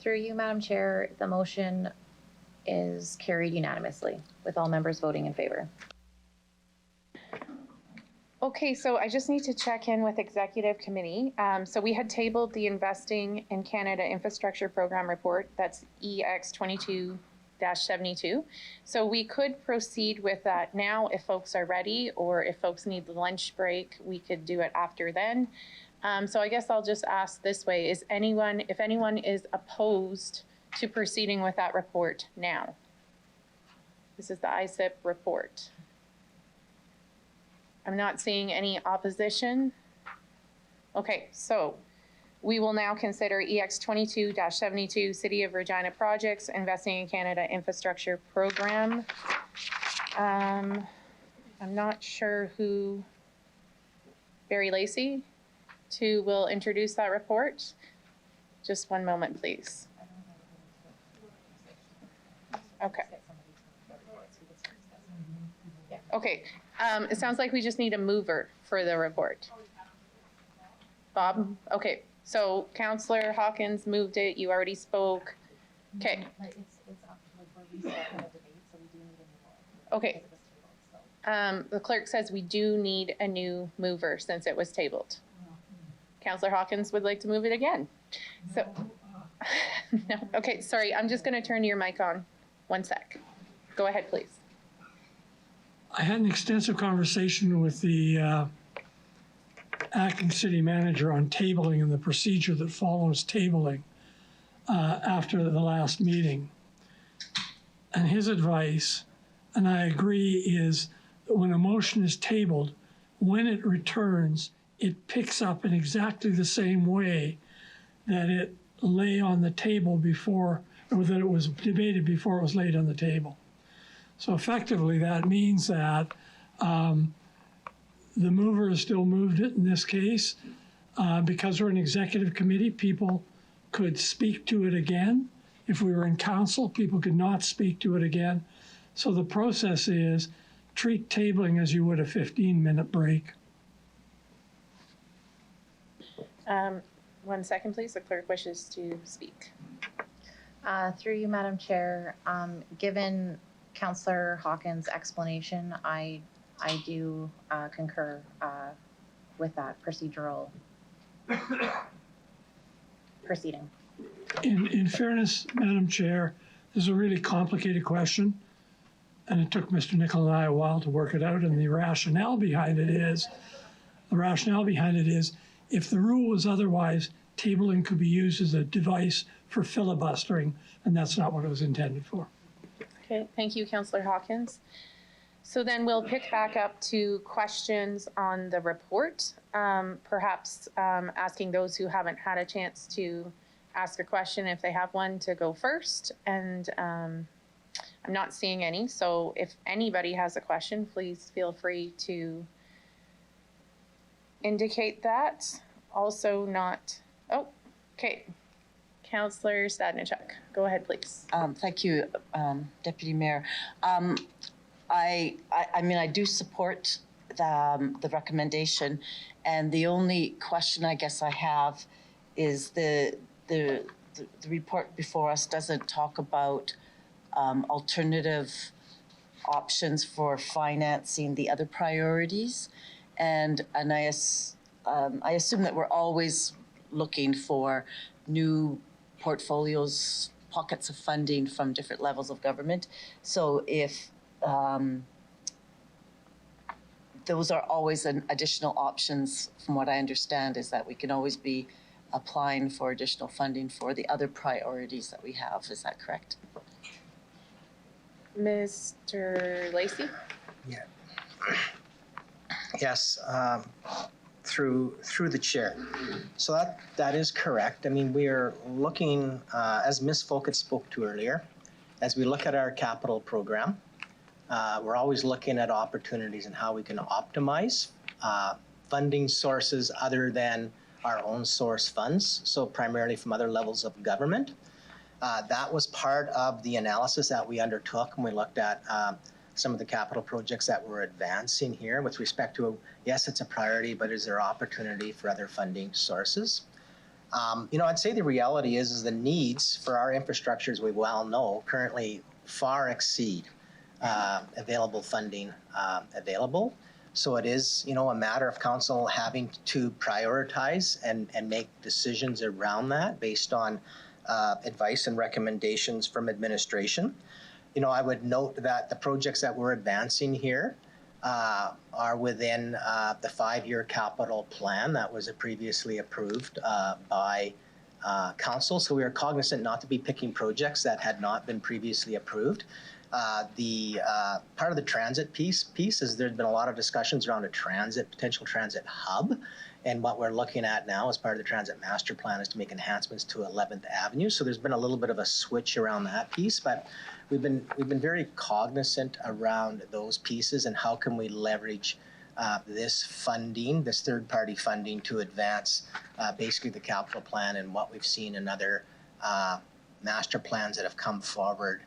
Through you, Madam Chair, the motion is carried unanimously with all members voting in favor. Okay, so I just need to check in with Executive Committee. So we had tabled the Investing in Canada Infrastructure Program report, that's EX 22-72. So we could proceed with that now if folks are ready, or if folks need the lunch break, we could do it after then. So I guess I'll just ask this way, if anyone is opposed to proceeding with that report now? This is the ISIP report. I'm not seeing any opposition. Okay, so we will now consider EX 22-72 City of Regina Projects Investing in Canada Infrastructure Program. I'm not sure who, Barry Lacey, will introduce that report. Just one moment, please. Okay. Okay, it sounds like we just need a mover for the report. Bob? Okay, so Councillor Hawkins moved it, you already spoke. Okay. Okay. The clerk says we do need a new mover since it was tabled. Councillor Hawkins would like to move it again. So, no, okay, sorry, I'm just gonna turn your mic on. 1 sec. Go ahead, please. I had an extensive conversation with the acting city manager on tabling and the procedure that follows tabling after the last meeting. And his advice, and I agree, is that when a motion is tabled, when it returns, it picks up in exactly the same way that it lay on the table before, or that it was debated before it was laid on the table. So effectively, that means that the mover has still moved it in this case. Because we're an executive committee, people could speak to it again. If we were in council, people could not speak to it again. So the process is treat tabling as you would a 15-minute break. 1 second, please. The clerk wishes to speak. Through you, Madam Chair, given Councillor Hawkins' explanation, I do concur with that procedural proceeding. In fairness, Madam Chair, this is a really complicated question, and it took Mr. Nichol and I a while to work it out, and the rationale behind it is, if the rule was otherwise, tabling could be used as a device for filibustering, and that's not what it was intended for. Okay, thank you, Councillor Hawkins. So then we'll pick back up to questions on the report. Perhaps asking those who haven't had a chance to ask a question, if they have one, to go first. And I'm not seeing any, so if anybody has a question, please feel free to indicate that. Also not, oh, okay. Councillor Stadnichuk, go ahead, please. Thank you, Deputy Mayor. I mean, I do support the recommendation, and the only question I guess I have is the report before us doesn't talk about alternative options for financing the other priorities, and I assume that we're always looking for new portfolios, pockets of funding from different levels of government. So if those are always an additional options, from what I understand, is that we can always be applying for additional funding for the other priorities that we have. Is that correct? Mr. Lacey? Yeah. Yes, through the chair. So that is correct. I mean, we are looking, as Ms. Folket spoke to earlier, as we look at our capital program, we're always looking at opportunities and how we can optimize funding sources other than our own source funds, so primarily from other levels of government. That was part of the analysis that we undertook when we looked at some of the capital projects that we're advancing here with respect to, yes, it's a priority, but is there opportunity for other funding sources? I'd say the reality is the needs for our infrastructure, as we well know, currently far exceed available funding available. So it is, a matter of council having to prioritize and make decisions around that based on advice and recommendations from administration. I would note that the projects that we're advancing here are within the 5-year capital plan that was previously approved by council. So we are cognizant not to be picking projects that had not been previously approved. The part of the transit piece is there's been a lot of discussions around a potential transit hub. And what we're looking at now as part of the transit master plan is to make enhancements to 11th Avenue. So there's been a little bit of a switch around that piece, but we've been very cognizant around those pieces and how can we leverage this funding, this third-party funding, to advance basically the capital plan and what we've seen in other master plans that have come forward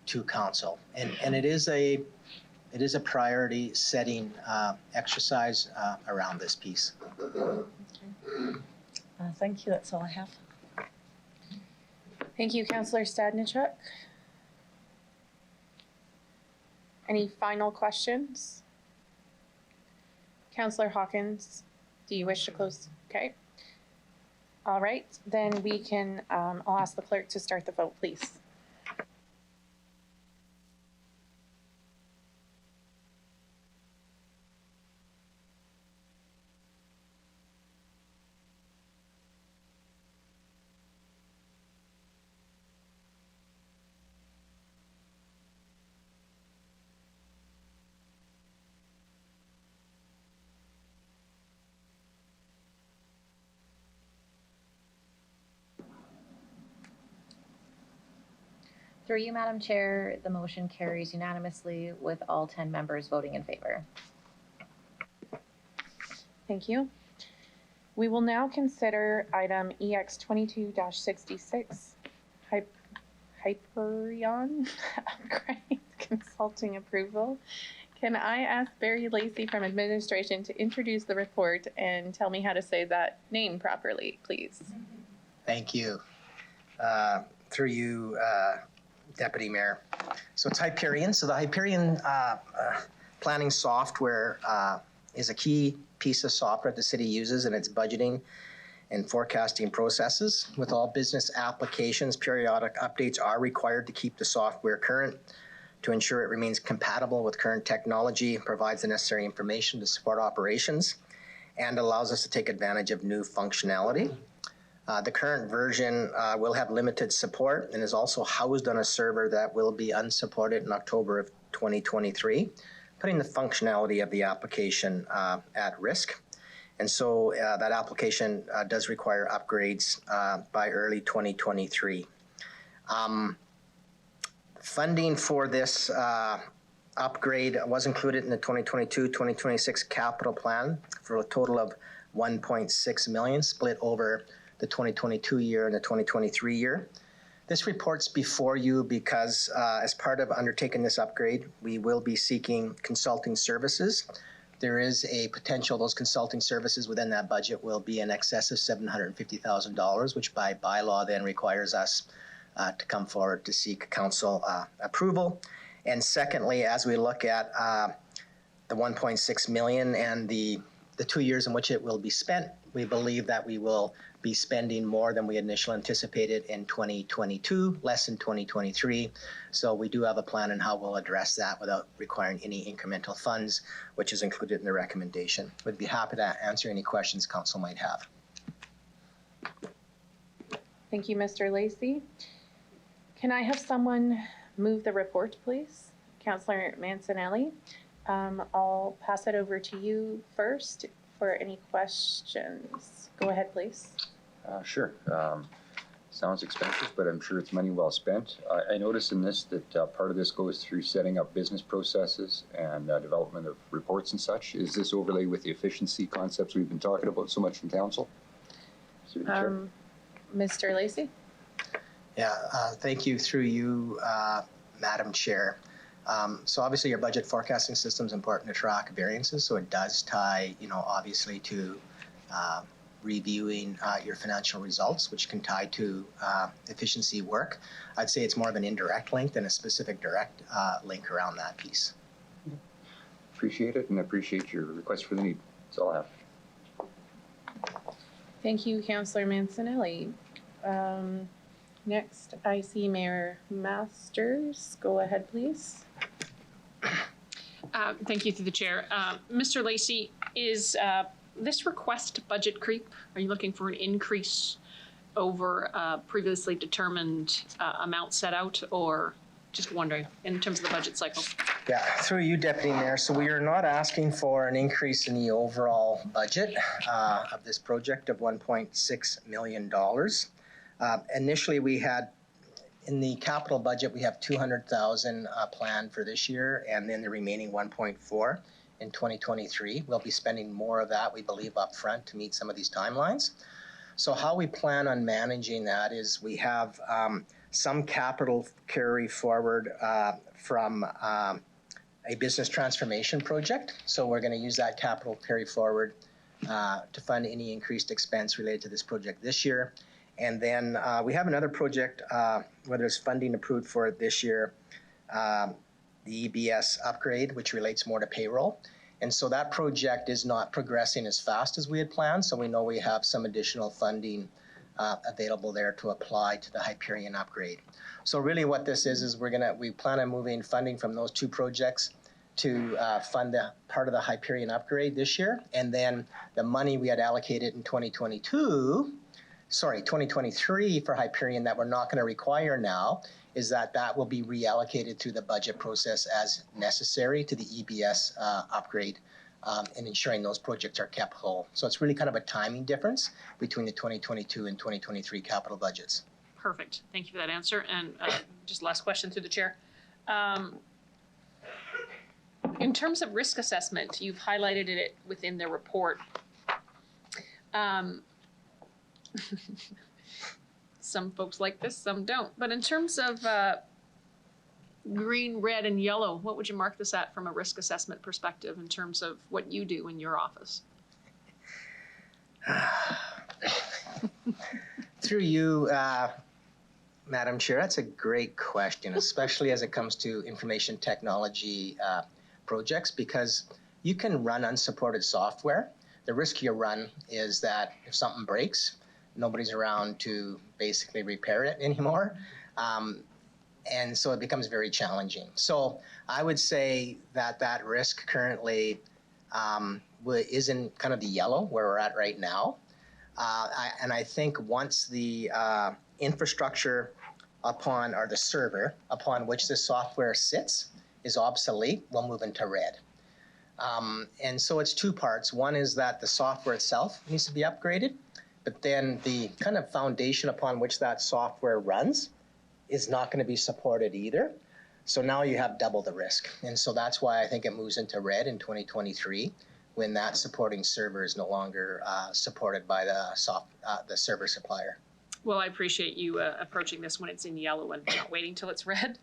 to council. And it is a priority setting exercise around this piece. Thank you. That's all I have. Thank you, Councillor Stadnichuk. Any final questions? Councillor Hawkins? Do you wish to close? Okay. All right, then we can, I'll ask the clerk to start the vote, please. Through you, Madam Chair, the motion carries unanimously with all 10 members voting in favor. Thank you. We will now consider item EX 22-66, Hyperion upgrade consulting approval. Can I ask Barry Lacey from administration to introduce the report and tell me how to say that name properly, please? Thank you. Through you, Deputy Mayor. So it's Hyperion. So the Hyperion planning software is a key piece of software the city uses in its budgeting and forecasting processes. With all business applications, periodic updates are required to keep the software current, to ensure it remains compatible with current technology, provides the necessary information to support operations, and allows us to take advantage of new functionality. The current version will have limited support and is also housed on a server that will be unsupported in October of 2023, putting the functionality of the application at risk. And so that application does require upgrades by early 2023. Funding for this upgrade was included in the 2022-2026 capital plan for a total of $1.6 million, split over the 2022 year and the 2023 year. This report's before you because as part of undertaking this upgrade, we will be seeking consulting services. There is a potential those consulting services within that budget will be in excess of $750,000, which by bylaw then requires us to come forward to seek council approval. And secondly, as we look at the $1.6 million and the 2 years in which it will be spent, we believe that we will be spending more than we initially anticipated in 2022, less in 2023. So we do have a plan on how we'll address that without requiring any incremental funds, which is included in the recommendation. We'd be happy to answer any questions council might have. Thank you, Mr. Lacey. Can I have someone move the report, please? Councillor Mancinelli. I'll pass it over to you first for any questions. Go ahead, please. Sure. Sounds expensive, but I'm sure it's money well spent. I noticed in this that part of this goes through setting up business processes and development of reports and such. Is this overlay with the efficiency concepts we've been talking about so much in council? Mr. Lacey? Yeah, thank you. Through you, Madam Chair. So obviously your budget forecasting system is important to track variances, so it does tie, obviously to reviewing your financial results, which can tie to efficiency work. I'd say it's more of an indirect link than a specific direct link around that piece. Appreciate it, and appreciate your request for the need. That's all I have. Thank you, Councillor Mancinelli. Next, I see Mayor Masters. Go ahead, please. Thank you, through the chair. Mr. Lacey, is this request budget creep? Are you looking for an increase over previously determined amount set out, or just wondering in terms of the budget cycle? Yeah, through you, Deputy Mayor. So we are not asking for an increase in the overall budget of this project of $1.6 million. Initially, we had in the capital budget, we have $200,000 planned for this year, and then the remaining 1.4 in 2023. We'll be spending more of that, we believe, up front to meet some of these timelines. So how we plan on managing that is we have some capital carry forward from a business transformation project. So we're going to use that capital carry forward to fund any increased expense related to this project this year. And then we have another project where there's funding approved for it this year, the EBS upgrade, which relates more to payroll. And so that project is not progressing as fast as we had planned. So we know we have some additional funding available there to apply to the Hyperion upgrade. So really what this is we plan on moving funding from those two projects to fund the part of the Hyperion upgrade this year. And then the money we had allocated in 2023 for Hyperion that we're not going to require now is that will be reallocated through the budget process as necessary to the EBS upgrade and ensuring those projects are kept whole. So it's really kind of a timing difference between the 2022 and 2023 capital budgets. Perfect. Thank you for that answer. And just last question through the chair. In terms of risk assessment, you've highlighted it within the report. Some folks like this, some don't. But in terms of green, red, and yellow, what would you mark this at from a risk assessment perspective in terms of what you do in your office? Through you, Madam Chair, that's a great question, especially as it comes to information technology projects, because you can run unsupported software. The risk you run is that if something breaks, nobody's around to basically repair it anymore. And so it becomes very challenging. So I would say that risk currently is in kind of the yellow where we're at right now. And I think once the infrastructure or the server upon which this software sits is obsolete, we'll move into red. And so it's two parts. One is that the software itself needs to be upgraded, but then the kind of foundation upon which that software runs is not going to be supported either. So now you have double the risk. And so that's why I think it moves into red in 2023 when that supporting server is no longer supported by the server supplier. Well, I appreciate you approaching this when it's in yellow and not waiting till it's red,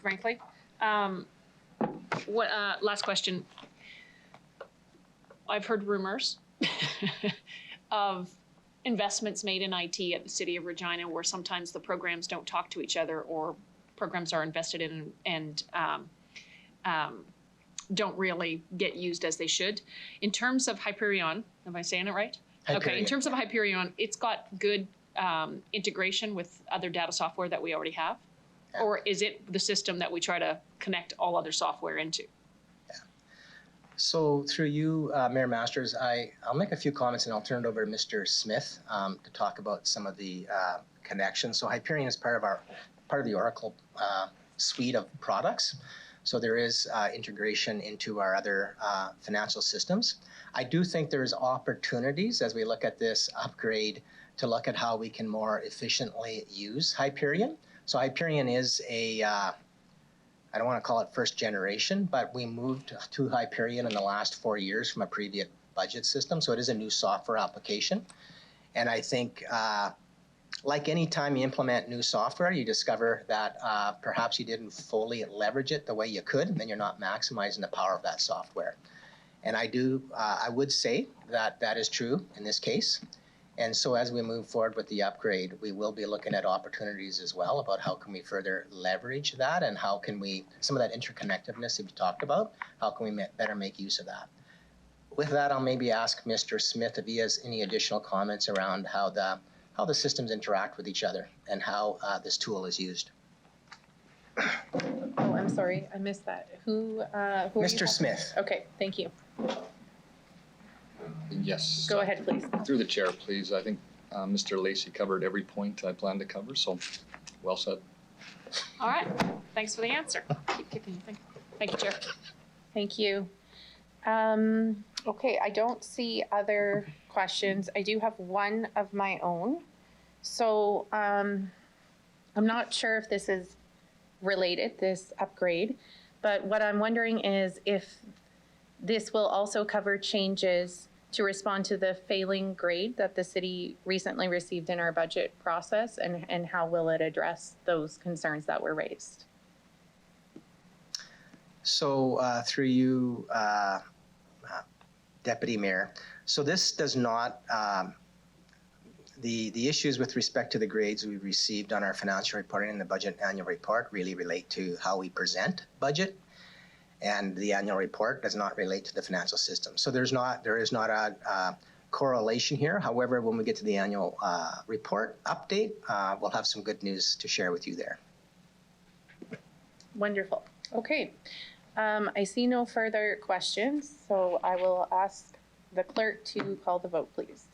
frankly. Last question. I've heard rumors of investments made in IT at the City of Regina where sometimes the programs don't talk to each other or programs are invested in and don't really get used as they should. In terms of Hyperion, am I saying it right? Hyperion. Okay, in terms of Hyperion, it's got good integration with other data software that we already have? Yeah. Or is it the system that we try to connect all other software into? Yeah. So through you, Mayor Masters, I'll make a few comments and I'll turn it over to Mr. Smith to talk about some of the connections. So Hyperion is part of the Oracle suite of products. So there is integration into our other financial systems. I do think there's opportunities as we look at this upgrade to look at how we can more efficiently use Hyperion. So Hyperion is I don't want to call it first generation, but we moved to Hyperion in the last 4 years from a previous budget system. So it is a new software application. And I think like any time you implement new software, you discover that perhaps you didn't fully leverage it the way you could, and then you're not maximizing the power of that software. And I would say that that is true in this case. And so as we move forward with the upgrade, we will be looking at opportunities as well about how can we further leverage that and how can we, some of that interconnectedness that we talked about, how can we better make use of that. With that, I'll maybe ask Mr. Smith if he has any additional comments around how the systems interact with each other and how this tool is used. Oh, I'm sorry, I missed that. Who Mr. Smith. Okay, thank you. Yes. Go ahead, please. Through the chair, please. I think Mr. Lacey covered every point I planned to cover, so well said. All right. Thanks for the answer. Keep kicking your thing. Thank you, Chair. Thank you. Okay, I don't see other questions. I do have one of my own. So I'm not sure if this is related, this upgrade, but what I'm wondering is if this will also cover changes to respond to the failing grade that the city recently received in our budget process, and how will it address those concerns that were raised? So through you, Deputy Mayor, so this does not, the issues with respect to the grades we received on our financial reporting and the budget annual report really relate to how we present budget. and the annual report does not relate to the financial system. So there is not a correlation here. However, when we get to the annual report update, we'll have some good news to share with you there. Wonderful. Okay. I see no further questions, so I will ask the clerk to call the vote, please.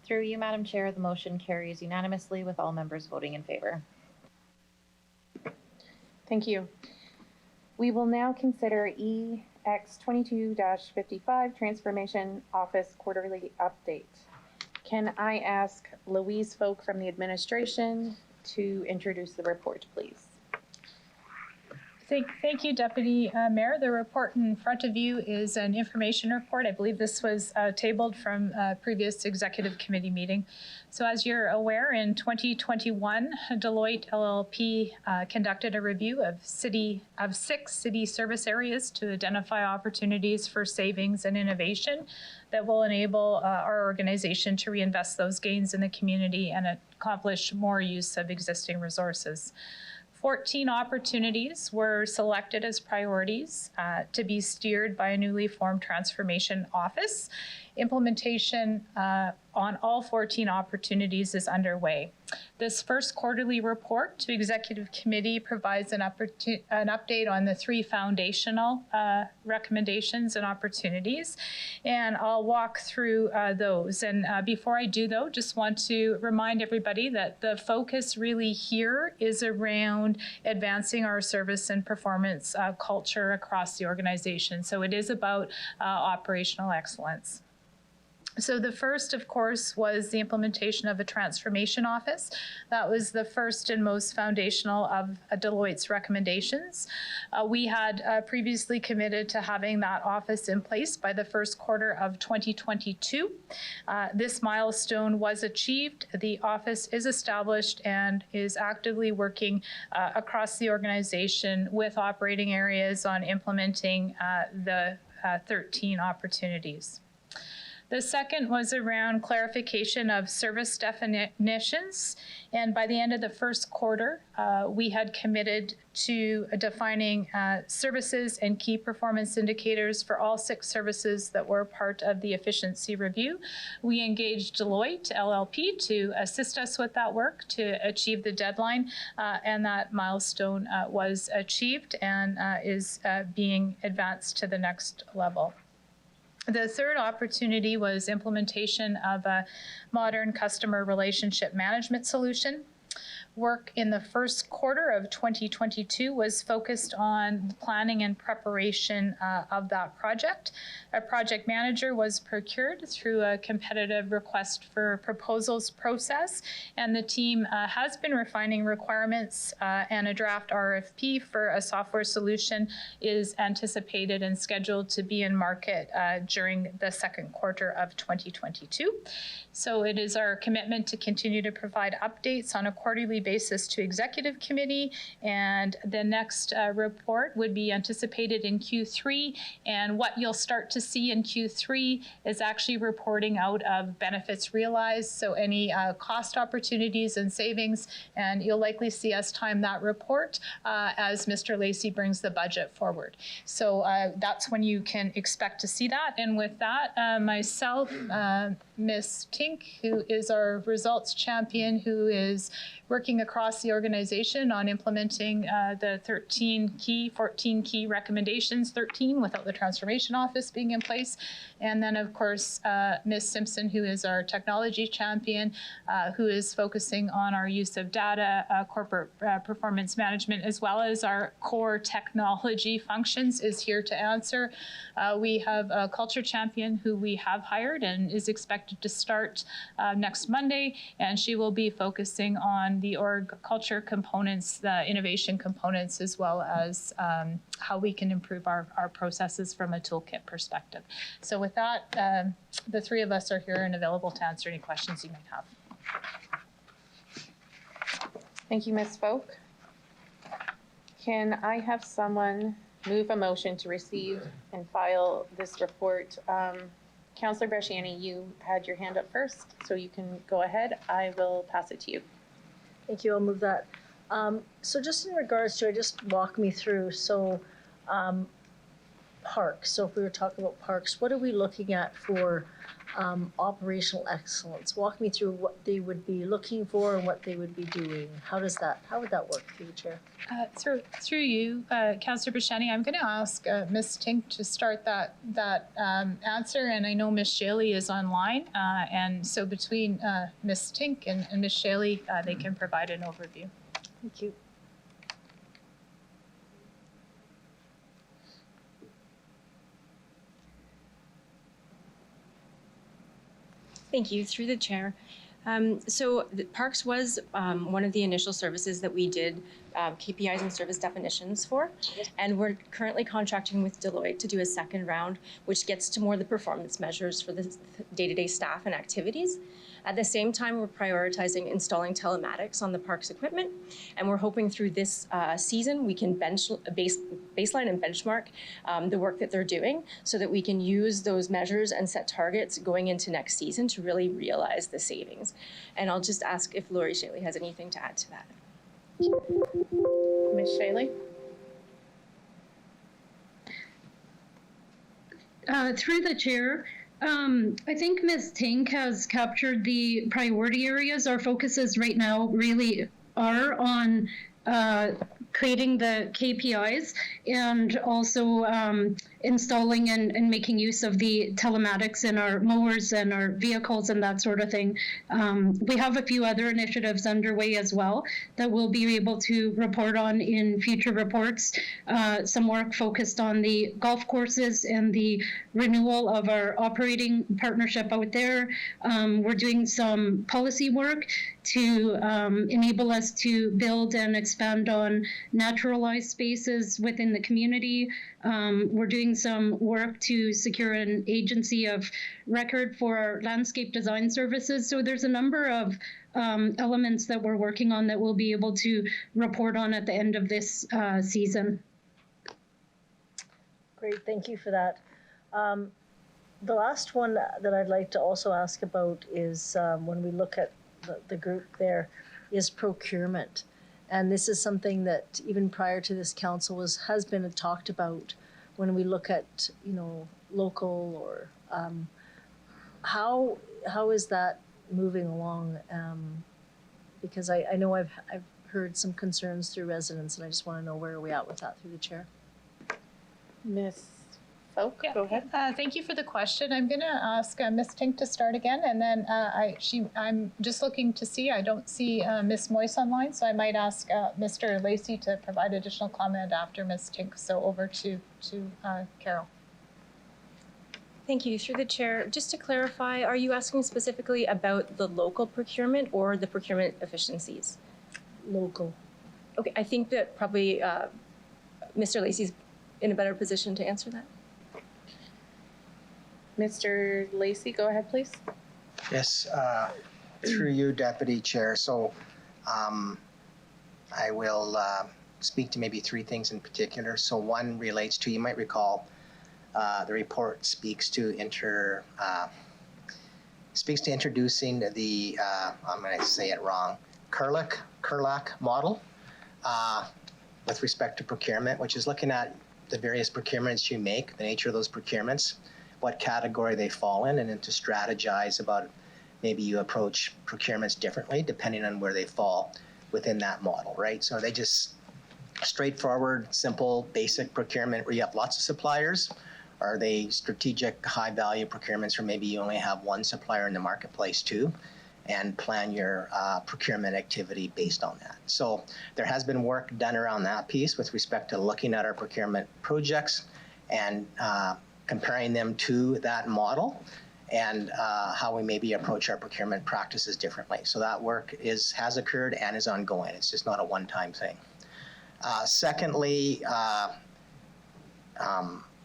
Through you, Madam Chair, the motion carries unanimously with all members voting in favor. Thank you. We will now consider EX 22-55 Transformation Office Quarterly Update. Can I ask Louise Folk from the administration to introduce the report, please? Thank you, Deputy Mayor. The report in front of you is an information report. I believe this was tabled from a previous Executive Committee meeting. So as you're aware, in 2021, Deloitte LLP conducted a review of 6 city service areas to identify opportunities for savings and innovation that will enable our organization to reinvest those gains in the community and accomplish more use of existing resources. 14 opportunities were selected as priorities to be steered by a newly formed transformation office. Implementation on all 14 opportunities is underway. This first quarterly report to Executive Committee provides an update on the 3 foundational recommendations and opportunities, and I'll walk through those. And before I do, though, just want to remind everybody that the focus really here is around advancing our service and performance culture across the organization. So it is about operational excellence. So the first, of course, was the implementation of a transformation office. That was the first and most foundational of Deloitte's recommendations. We had previously committed to having that office in place by the first quarter of 2022. This milestone was achieved. The office is established and is actively working across the organization with operating areas on implementing the 13 opportunities. The second was around clarification of service definitions. And by the end of the first quarter, we had committed to defining services and key performance indicators for all 6 services that were part of the efficiency review. We engaged Deloitte LLP to assist us with that work to achieve the deadline, and that milestone was achieved and is being advanced to the next level. The third opportunity was implementation of a modern customer relationship management solution. Work in the first quarter of 2022 was focused on planning and preparation of that project. A project manager was procured through a competitive request for proposals process, and the team has been refining requirements, and a draft RFP for a software solution is anticipated and scheduled to be in market during the second quarter of 2022. So it is our commitment to continue to provide updates on a quarterly basis to Executive Committee, and the next report would be anticipated in Q3, and what you'll start to see in Q3 is actually reporting out of benefits realized, so any cost opportunities and savings, and you'll likely see us time that report as Mr. Lacey brings the budget forward. So that's when you can expect to see that, and with that, myself, Ms. Tink, who is our results champion, who is working across the organization on implementing the 14 key recommendations, 13 without the transformation office being in place. And then, of course, Ms. Simpson, who is our technology champion, who is focusing on our use of data, corporate performance management, as well as our core technology functions, is here to answer. We have a culture champion who we have hired and is expected to start next Monday, and she will be focusing on the culture components, the innovation components, as well as how we can improve our processes from a toolkit perspective. So with that, the three of us are here and available to answer any questions you might have. Thank you, Ms. Folk. Can I have someone move a motion to receive and file this report? Councillor Bresciani, you had your hand up first, so you can go ahead. I will pass it to you. Thank you, I'll move that. So just in regards to, just walk me through, so parks, so if we were talking about parks, what are we looking at for operational excellence? Walk me through what they would be looking for and what they would be doing. How would that work through the chair? Through you, Councillor Bresciani, I'm going to ask Ms. Tink to start that answer, and I know Ms. Shaley is online, and so between Ms. Tink and Ms. Shaley, they can provide an overview. Thank you. Thank you. Through the chair. So the Parks was one of the initial services that we did KPIs and service definitions for, and we're currently contracting with Deloitte to do a second round, which gets to more the performance measures for the day-to-day staff and activities. At the same time, we're prioritizing installing telematics on the parks equipment, and we're hoping through this season we can baseline and benchmark the work that they're doing so that we can use those measures and set targets going into next season to really realize the savings. And I'll just ask if Lori Shaley has anything to add to that. Ms. Shaley? Through the chair, I think Ms. Tink has captured the priority areas. Our focuses right now really are on creating the KPIs and also installing and making use of the telematics in our mowers and our vehicles and that sort of thing. We have a few other initiatives underway as well that we'll be able to report on in future reports. Some work focused on the golf courses and the renewal of our operating partnership out there. We're doing some policy work to enable us to build and expand on naturalized spaces within the community. We're doing some work to secure an agency of record for our landscape design services. So there's a number of elements that we're working on that we'll be able to report on at the end of this season. Great, thank you for that. The last one that I'd like to also ask about is when we look at the group there is procurement. And this is something that even prior to this council has been talked about when we look at, local or how is that moving along? Because I know I've heard some concerns through residents, and I just want to know where are we at with that through the chair. Ms. Folk, go ahead. Thank you for the question. I'm going to ask Ms. Tink to start again, and then I'm just looking to see. I don't see Ms. Moyse online, so I might ask Mr. Lacey to provide additional comment after Ms. Tink. So over to Carol. Thank you. Through the chair, just to clarify, are you asking specifically about the local procurement or the procurement efficiencies? Local. Okay, I think that probably Mr. Lacey's in a better position to answer that. Mr. Lacey, go ahead, please. Yes, through you, Deputy Chair. So I will speak to maybe three things in particular. So one relates to, you might recall, the report speaks to introducing the, I'm going to say it wrong, CURLAC model with respect to procurement, which is looking at the various procurements you make, the nature of those procurements, what category they fall in, and then to strategize about maybe you approach procurements differently depending on where they fall within that model, right? So they just straightforward, simple, basic procurement where you have lots of suppliers? Are they strategic, high-value procurements where maybe you only have one supplier in the marketplace too, and plan your procurement activity based on that? So there has been work done around that piece with respect to looking at our procurement projects and comparing them to that model and how we maybe approach our procurement practices differently. So that work has occurred and is ongoing. It's just not a one-time thing. Secondly,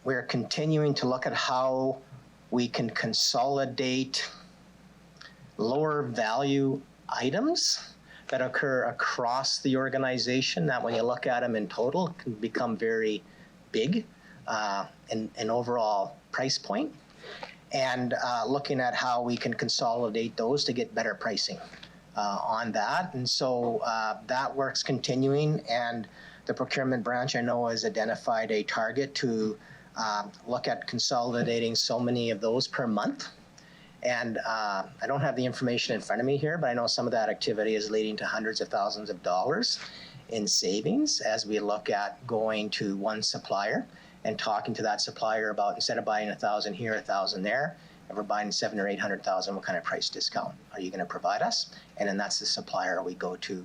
we're continuing to look at how we can consolidate lower value items that occur across the organization that when you look at them in total can become very big in overall price point, and looking at how we can consolidate those to get better pricing on that. And so that work's continuing, and the procurement branch I know has identified a target to look at consolidating so many of those per month. And I don't have the information in front of me here, but I know some of that activity is leading to hundreds of thousands of dollars in savings as we look at going to one supplier and talking to that supplier about, instead of buying 1,000 here, 1,000 there, if we're buying 700,000 or 800,000, what kind of price discount are you going to provide us? And then that's the supplier we go to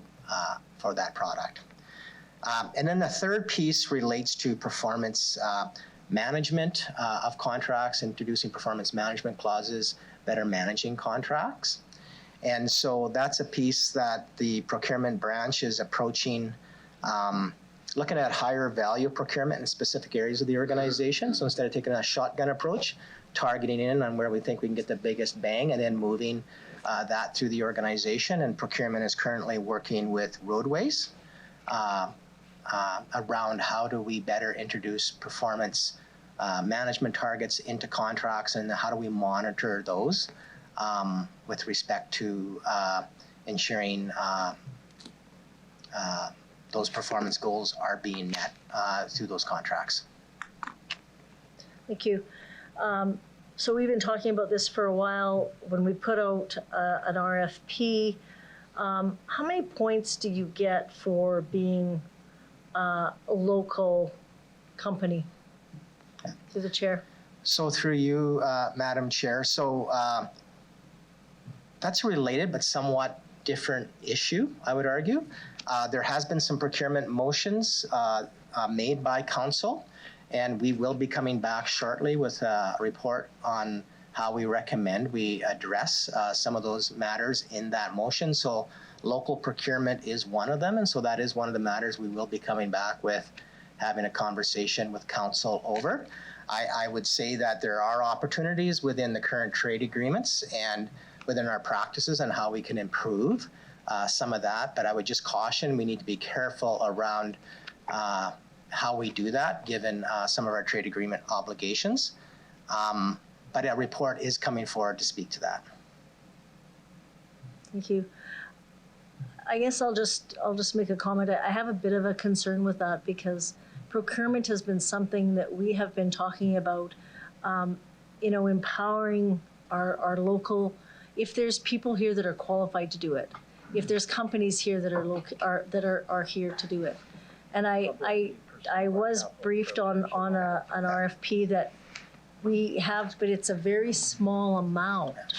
for that product. And then the third piece relates to performance management of contracts, introducing performance management clauses that are managing contracts. And so that's a piece that the procurement branch is approaching, looking at higher value procurement in specific areas of the organization. So instead of taking a shotgun approach, targeting in on where we think we can get the biggest bang and then moving that through the organization. And procurement is currently working with roadways around how do we better introduce performance management targets into contracts, and how do we monitor those with respect to ensuring those performance goals are being met through those contracts. Thank you. So we've been talking about this for a while. When we put out an RFP, how many points do you get for being a local company? Through the chair. So through you, Madam Chair. So that's a related but somewhat different issue, I would argue. There has been some procurement motions made by council, and we will be coming back shortly with a report on how we recommend we address some of those matters in that motion. So local procurement is one of them, and so that is one of the matters we will be coming back with, having a conversation with council over. I would say that there are opportunities within the current trade agreements and within our practices on how we can improve some of that, but I would just caution we need to be careful around how we do that given some of our trade agreement obligations. But a report is coming forward to speak to that. Thank you. I guess I'll just make a comment. I have a bit of a concern with that because procurement has been something that we have been talking about, empowering our local, if there's people here that are qualified to do it, if there's companies here that are here to do it. And I was briefed on an RFP that we have, but it's a very small amount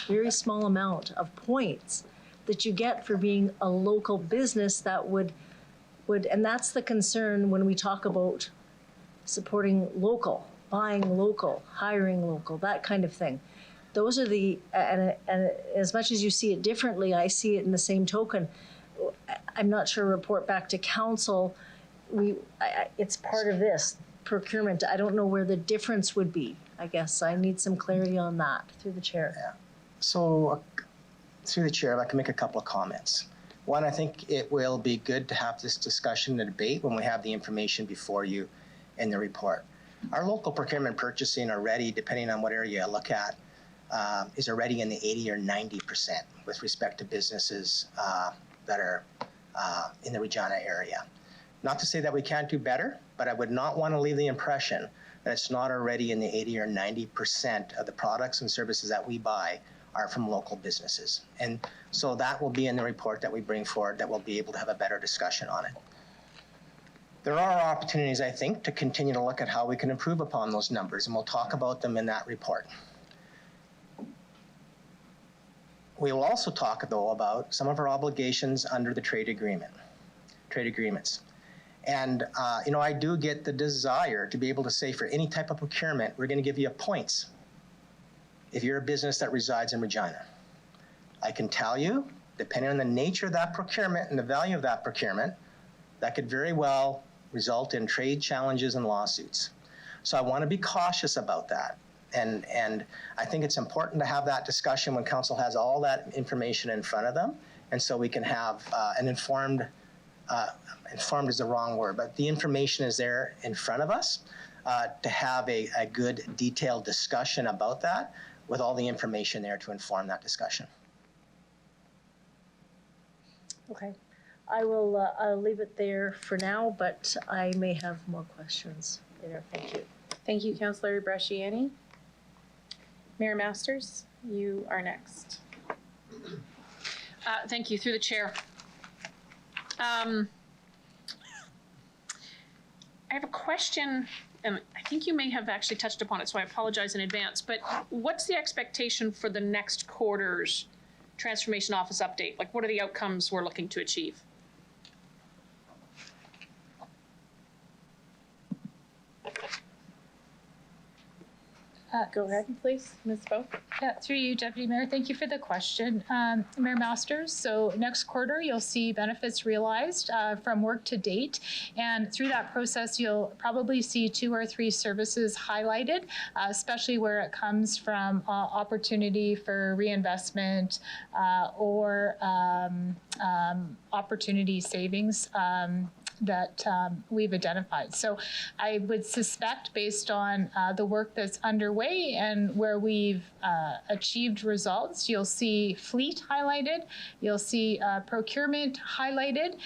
of points that you get for being a local business that would, and that's the concern when we talk about supporting local, buying local, hiring local, that kind of thing. Those are and as much as you see it differently, I see it in the same token. I'm not sure, report back to council, it's part of this procurement. I don't know where the difference would be. I guess I need some clarity on that through the chair. Yeah. So through the chair, I'd like to make a couple of comments. One, I think it will be good to have this discussion and debate when we have the information before you in the report. Our local procurement purchasing already, depending on what area you look at, is already in the 80 or 90% with respect to businesses that are in the Regina area. Not to say that we can't do better, but I would not want to leave the impression that it's not already in the 80 or 90% of the products and services that we buy are from local businesses. And so that will be in the report that we bring forward, that we'll be able to have a better discussion on it. There are opportunities, I think, to continue to look at how we can improve upon those numbers, and we'll talk about them in that report. We will also talk, though, about some of our obligations under the trade agreements. And, I do get the desire to be able to say for any type of procurement, we're going to give you points. if you're a business that resides in Regina. I can tell you, depending on the nature of that procurement and the value of that procurement, that could very well result in trade challenges and lawsuits. So I want to be cautious about that. And I think it's important to have that discussion when council has all that information in front of them. And so we can have an informed is the wrong word, but the information is there in front of us to have a good detailed discussion about that with all the information there to inform that discussion. Okay. I will I'll leave it there for now, but I may have more questions later. Thank you. Thank you, Councillor Brasciani. Mayor Masters, you are next. Thank you, through the chair. I have a question, and I think you may have actually touched upon it, so I apologize in advance, but what's the expectation for the next quarter's Transformation Office update? Like, what are the outcomes we're looking to achieve? Go ahead, please, Ms. Bo. Yeah, through you, Deputy Mayor. Thank you for the question, Mayor Masters. So next quarter, you'll see benefits realized from work to date. And through that process, you'll probably see 2 or 3 services highlighted, especially where it comes from opportunity for reinvestment or opportunity savings that we've identified. So I would suspect, based on the work that's underway and where we've achieved results, you'll see fleet highlighted, you'll see procurement highlighted,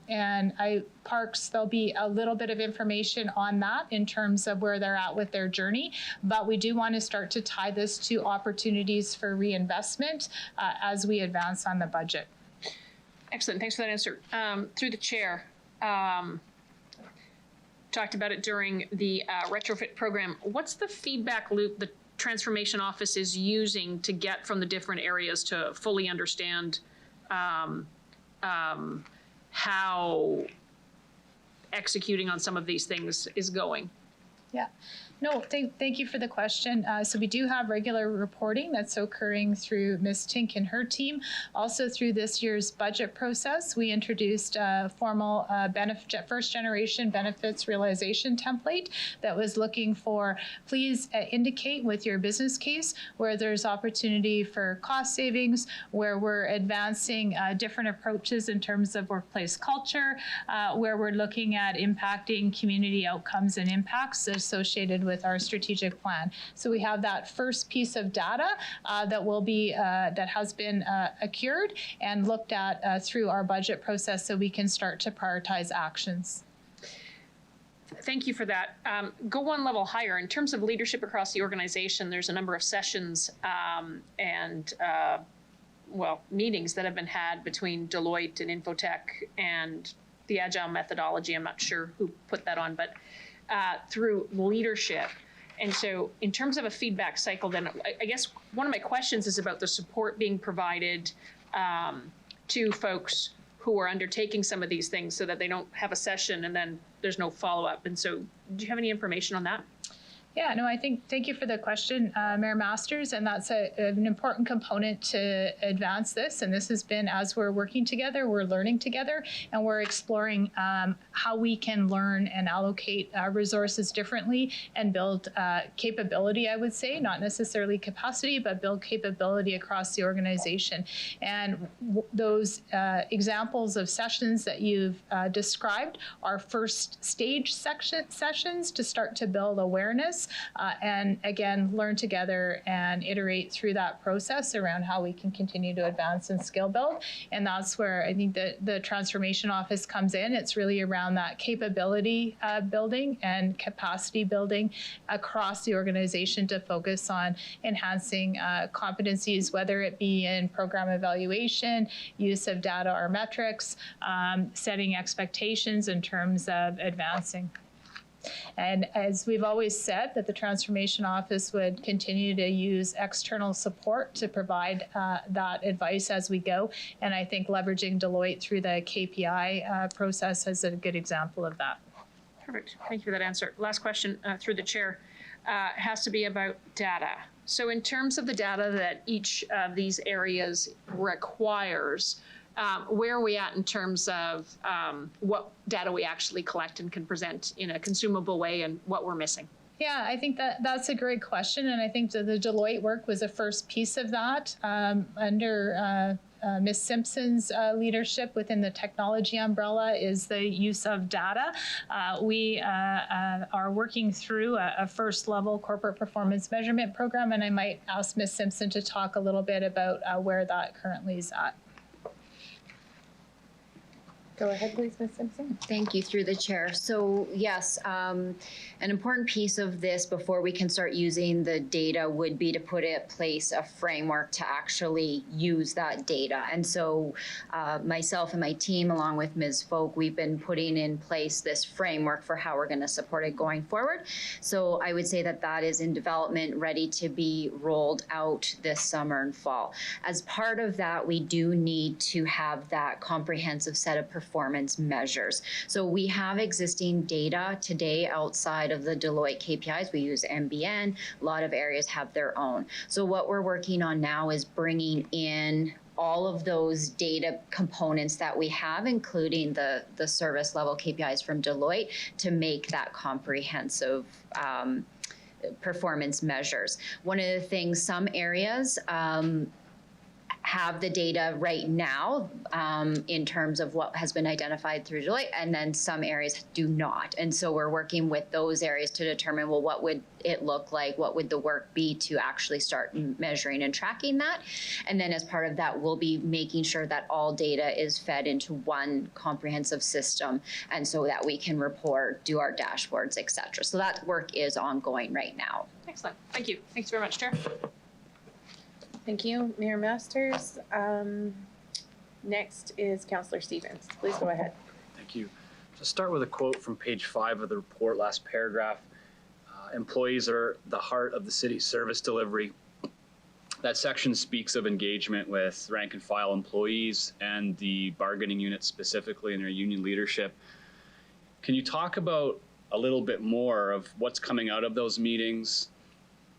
and parks, there'll be a little bit of information on that in terms of where they're at with their journey, but we do want to start to tie this to opportunities for reinvestment as we advance on the budget. Excellent, thanks for that answer. Through the chair, talked about it during the retrofit program. What's the feedback loop the Transformation Office is using to get from the different areas to fully understand how executing on some of these things is going? Yeah. No, thank you for the question. So we do have regular reporting that's occurring through Ms. Tink and her team. Also through this year's budget process, we introduced a formal first generation benefits realization template that was looking for, please indicate with your business case where there's opportunity for cost savings, where we're advancing different approaches in terms of workplace culture, where we're looking at impacting community outcomes and impacts associated with our strategic plan. So we have that first piece of data that will be that has been accrued and looked at through our budget process, so we can start to prioritize actions. Thank you for that. Go one level higher. In terms of leadership across the organization, there's a number of sessions and meetings that have been had between Deloitte and Infotech and the Agile methodology. I'm not sure who put that on, but through leadership. And so in terms of a feedback cycle, then I guess one of my questions is about the support being provided to folks who are undertaking some of these things so that they don't have a session and then there's no follow-up. And so do you have any information on that? Yeah, no, thank you for the question, Mayor Masters, and that's an important component to advance this. And this has been, as we're working together, we're learning together, and we're exploring how we can learn and allocate resources differently and build capability, I would say, not necessarily capacity, but build capability across the organization. And those examples of sessions that you've described are first stage sessions to start to build awareness. And again, learn together and iterate through that process around how we can continue to advance and skill build. And that's where I think the Transformation Office comes in. It's really around that capability building and capacity building across the organization to focus on enhancing competencies, whether it be in program evaluation, use of data or metrics, setting expectations in terms of advancing. And as we've always said, that the Transformation Office would continue to use external support to provide that advice as we go. And I think leveraging Deloitte through the KPI process is a good example of that. Perfect. Thank you for that answer. Last question through the chair has to be about data. So in terms of the data that each of these areas requires, where are we at in terms of what data we actually collect and can present in a consumable way and what we're missing? Yeah, I think that's a great question, and I think the Deloitte work was the first piece of that under Ms. Simpson's leadership within the technology umbrella is the use of data. We are working through a first level corporate performance measurement program, and I might ask Ms. Simpson to talk a little bit about where that currently is at. Go ahead, please, Ms. Simpson. Thank you, through the chair. So yes, an important piece of this before we can start using the data would be to put in place a framework to actually use that data. And so myself and my team, along with Ms. Folk, we've been putting in place this framework for how we're going to support it going forward. So I would say that that is in development, ready to be rolled out this summer and fall. As part of that, we do need to have that comprehensive set of performance measures. So we have existing data today outside of the Deloitte KPIs. We use MBN. A lot of areas have their own. So what we're working on now is bringing in all of those data components that we have, including the service level KPIs from Deloitte, to make that comprehensive performance measures. One of the things, some areas have the data right now in terms of what has been identified through Deloitte, and then some areas do not. And so we're working with those areas to determine, well, what would it look like? What would the work be to actually start measuring and tracking that? And then as part of that, we'll be making sure that all data is fed into one comprehensive system, and so that we can report, do our dashboards, et cetera. So that work is ongoing right now. Excellent. Thank you. Thanks very much, Chair. Thank you, Mayor Masters. Next is Councillor Stevens. Please go ahead. Thank you. To start with a quote from page 5 of the report, last paragraph. Employees are the heart of the city's service delivery. That section speaks of engagement with rank and file employees and the bargaining unit specifically and their union leadership. Can you talk about a little bit more of what's coming out of those meetings?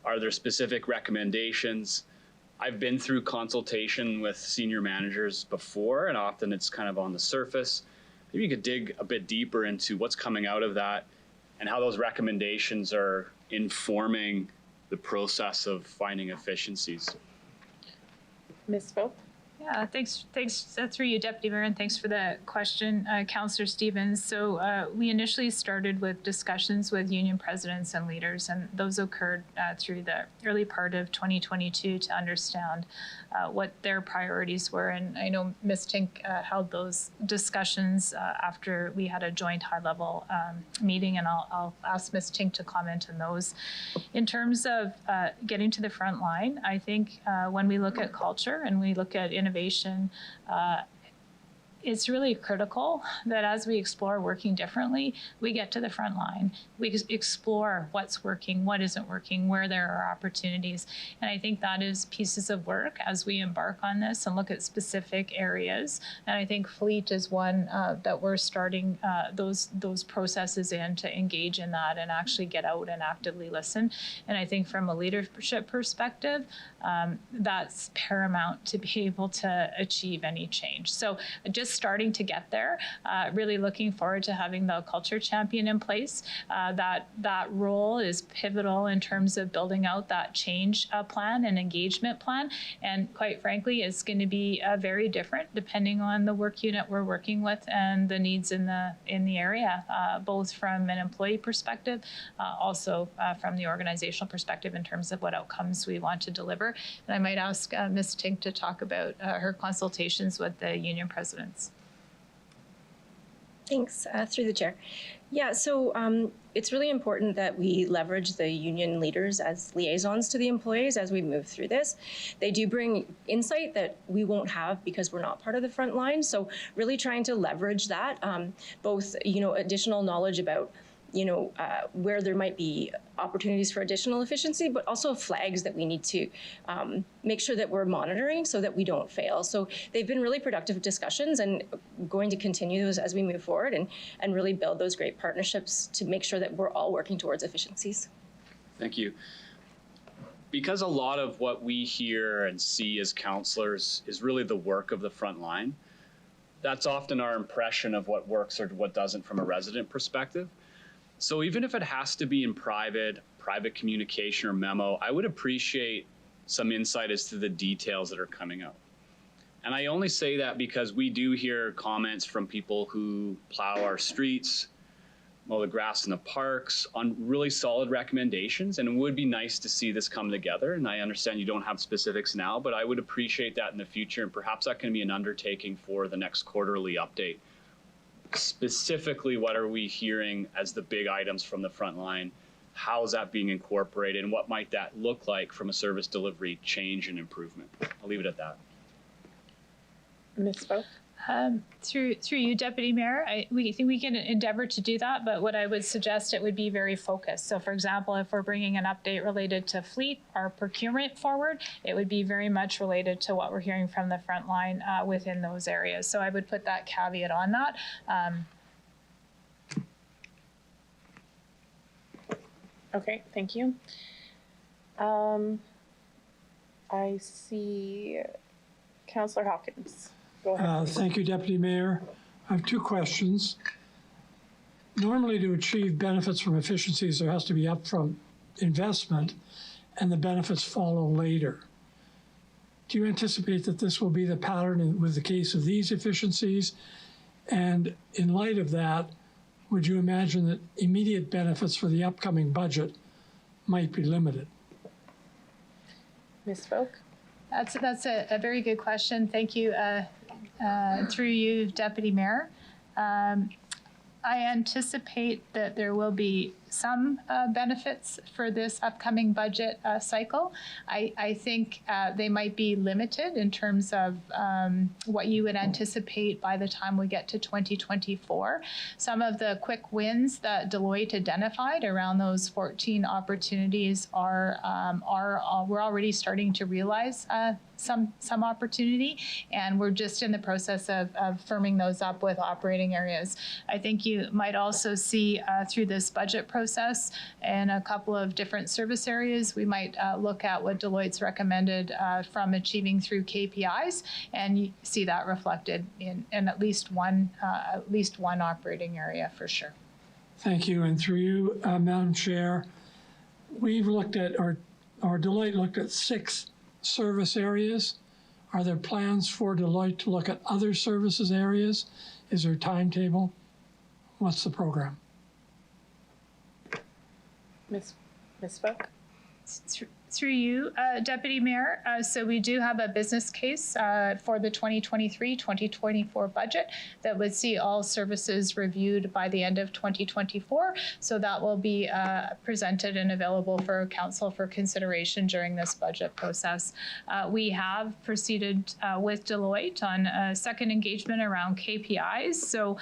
Are there specific recommendations? I've been through consultation with senior managers before, and often it's kind of on the surface. Maybe you could dig a bit deeper into what's coming out of that and how those recommendations are informing the process of finding efficiencies. Ms. Folk? Yeah, thanks through you, Deputy Mayor, and thanks for the question, Councillor Stevens. So we initially started with discussions with union presidents and leaders, and those occurred through the early part of 2022 to understand what their priorities were. And I know Ms. Tink held those discussions after we had a joint high-level meeting, and I'll ask Ms. Tink to comment on those. In terms of getting to the front line, I think when we look at culture and we look at innovation, it's really critical that as we explore working differently, we get to the front line. We explore what's working, what isn't working, where there are opportunities. And I think that is pieces of work as we embark on this and look at specific areas. And I think fleet is one that we're starting those processes in to engage in that and actually get out and actively listen. And I think from a leadership perspective, that's paramount to be able to achieve any change. So just starting to get there, really looking forward to having the culture champion in place. That role is pivotal in terms of building out that change plan and engagement plan. And quite frankly, it's going to be very different depending on the work unit we're working with and the needs in the area, both from an employee perspective, also from the organizational perspective in terms of what outcomes we want to deliver. And I might ask Ms. Tink to talk about her consultations with the union presidents. Thanks, through the chair. Yeah, so it's really important that we leverage the union leaders as liaisons to the employees as we move through this. They do bring insight that we won't have because we're not part of the front line. So really trying to leverage that, both, additional knowledge about where there might be opportunities for additional efficiency, but also flags that we need to make sure that we're monitoring so that we don't fail. So they've been really productive discussions and going to continue those as we move forward and really build those great partnerships to make sure that we're all working towards efficiencies. Thank you. because a lot of what we hear and see as counselors is really the work of the front line, that's often our impression of what works or what doesn't from a resident perspective. So even if it has to be in private communication or memo, I would appreciate some insight as to the details that are coming out. And I only say that because we do hear comments from people who plow our streets, mow the grass in the parks on really solid recommendations. And it would be nice to see this come together. And I understand you don't have specifics now, but I would appreciate that in the future. And perhaps that can be an undertaking for the next quarterly update. Specifically, what are we hearing as the big items from the front line? How is that being incorporated? And what might that look like from a service delivery change and improvement? I'll leave it at that. Ms. Spoke? Through you, Deputy Mayor, we think we can endeavor to do that, but what I would suggest, it would be very focused. So for example, if we're bringing an update related to fleet or procurement forward, it would be very much related to what we're hearing from the front line within those areas. So I would put that caveat on that. Okay, thank you. I see Councillor Hawkins. Go ahead. Thank you, Deputy Mayor. I have two questions. Normally, to achieve benefits from efficiencies, there has to be upfront investment, and the benefits follow later. Do you anticipate that this will be the pattern with the case of these efficiencies? And in light of that, would you imagine that immediate benefits for the upcoming budget might be limited? Ms. Spoke? That's a very good question. Thank you. Through you, Deputy Mayor. I anticipate that there will be some benefits for this upcoming budget cycle. I think they might be limited in terms of what you would anticipate by the time we get to 2024. Some of the quick wins that Deloitte identified around those 14 opportunities we're already starting to realize some opportunity, and we're just in the process of firming those up with operating areas. I think you might also see through this budget process in a couple of different service areas, we might look at what Deloitte's recommended from achieving through KPIs, and you see that reflected in at least one operating area for sure. Thank you, and through you, Madam Chair, we've looked at, or Deloitte looked at 6 service areas. Are there plans for Deloitte to look at other services areas? Is there a timetable? What's the program? Ms. Spoke? Through you, Deputy Mayor. So we do have a business case for the 2023-2024 budget that would see all services reviewed by the end of 2024. So that will be presented and available for Council for consideration during this budget process. We have proceeded with Deloitte on a second engagement around KPIs. So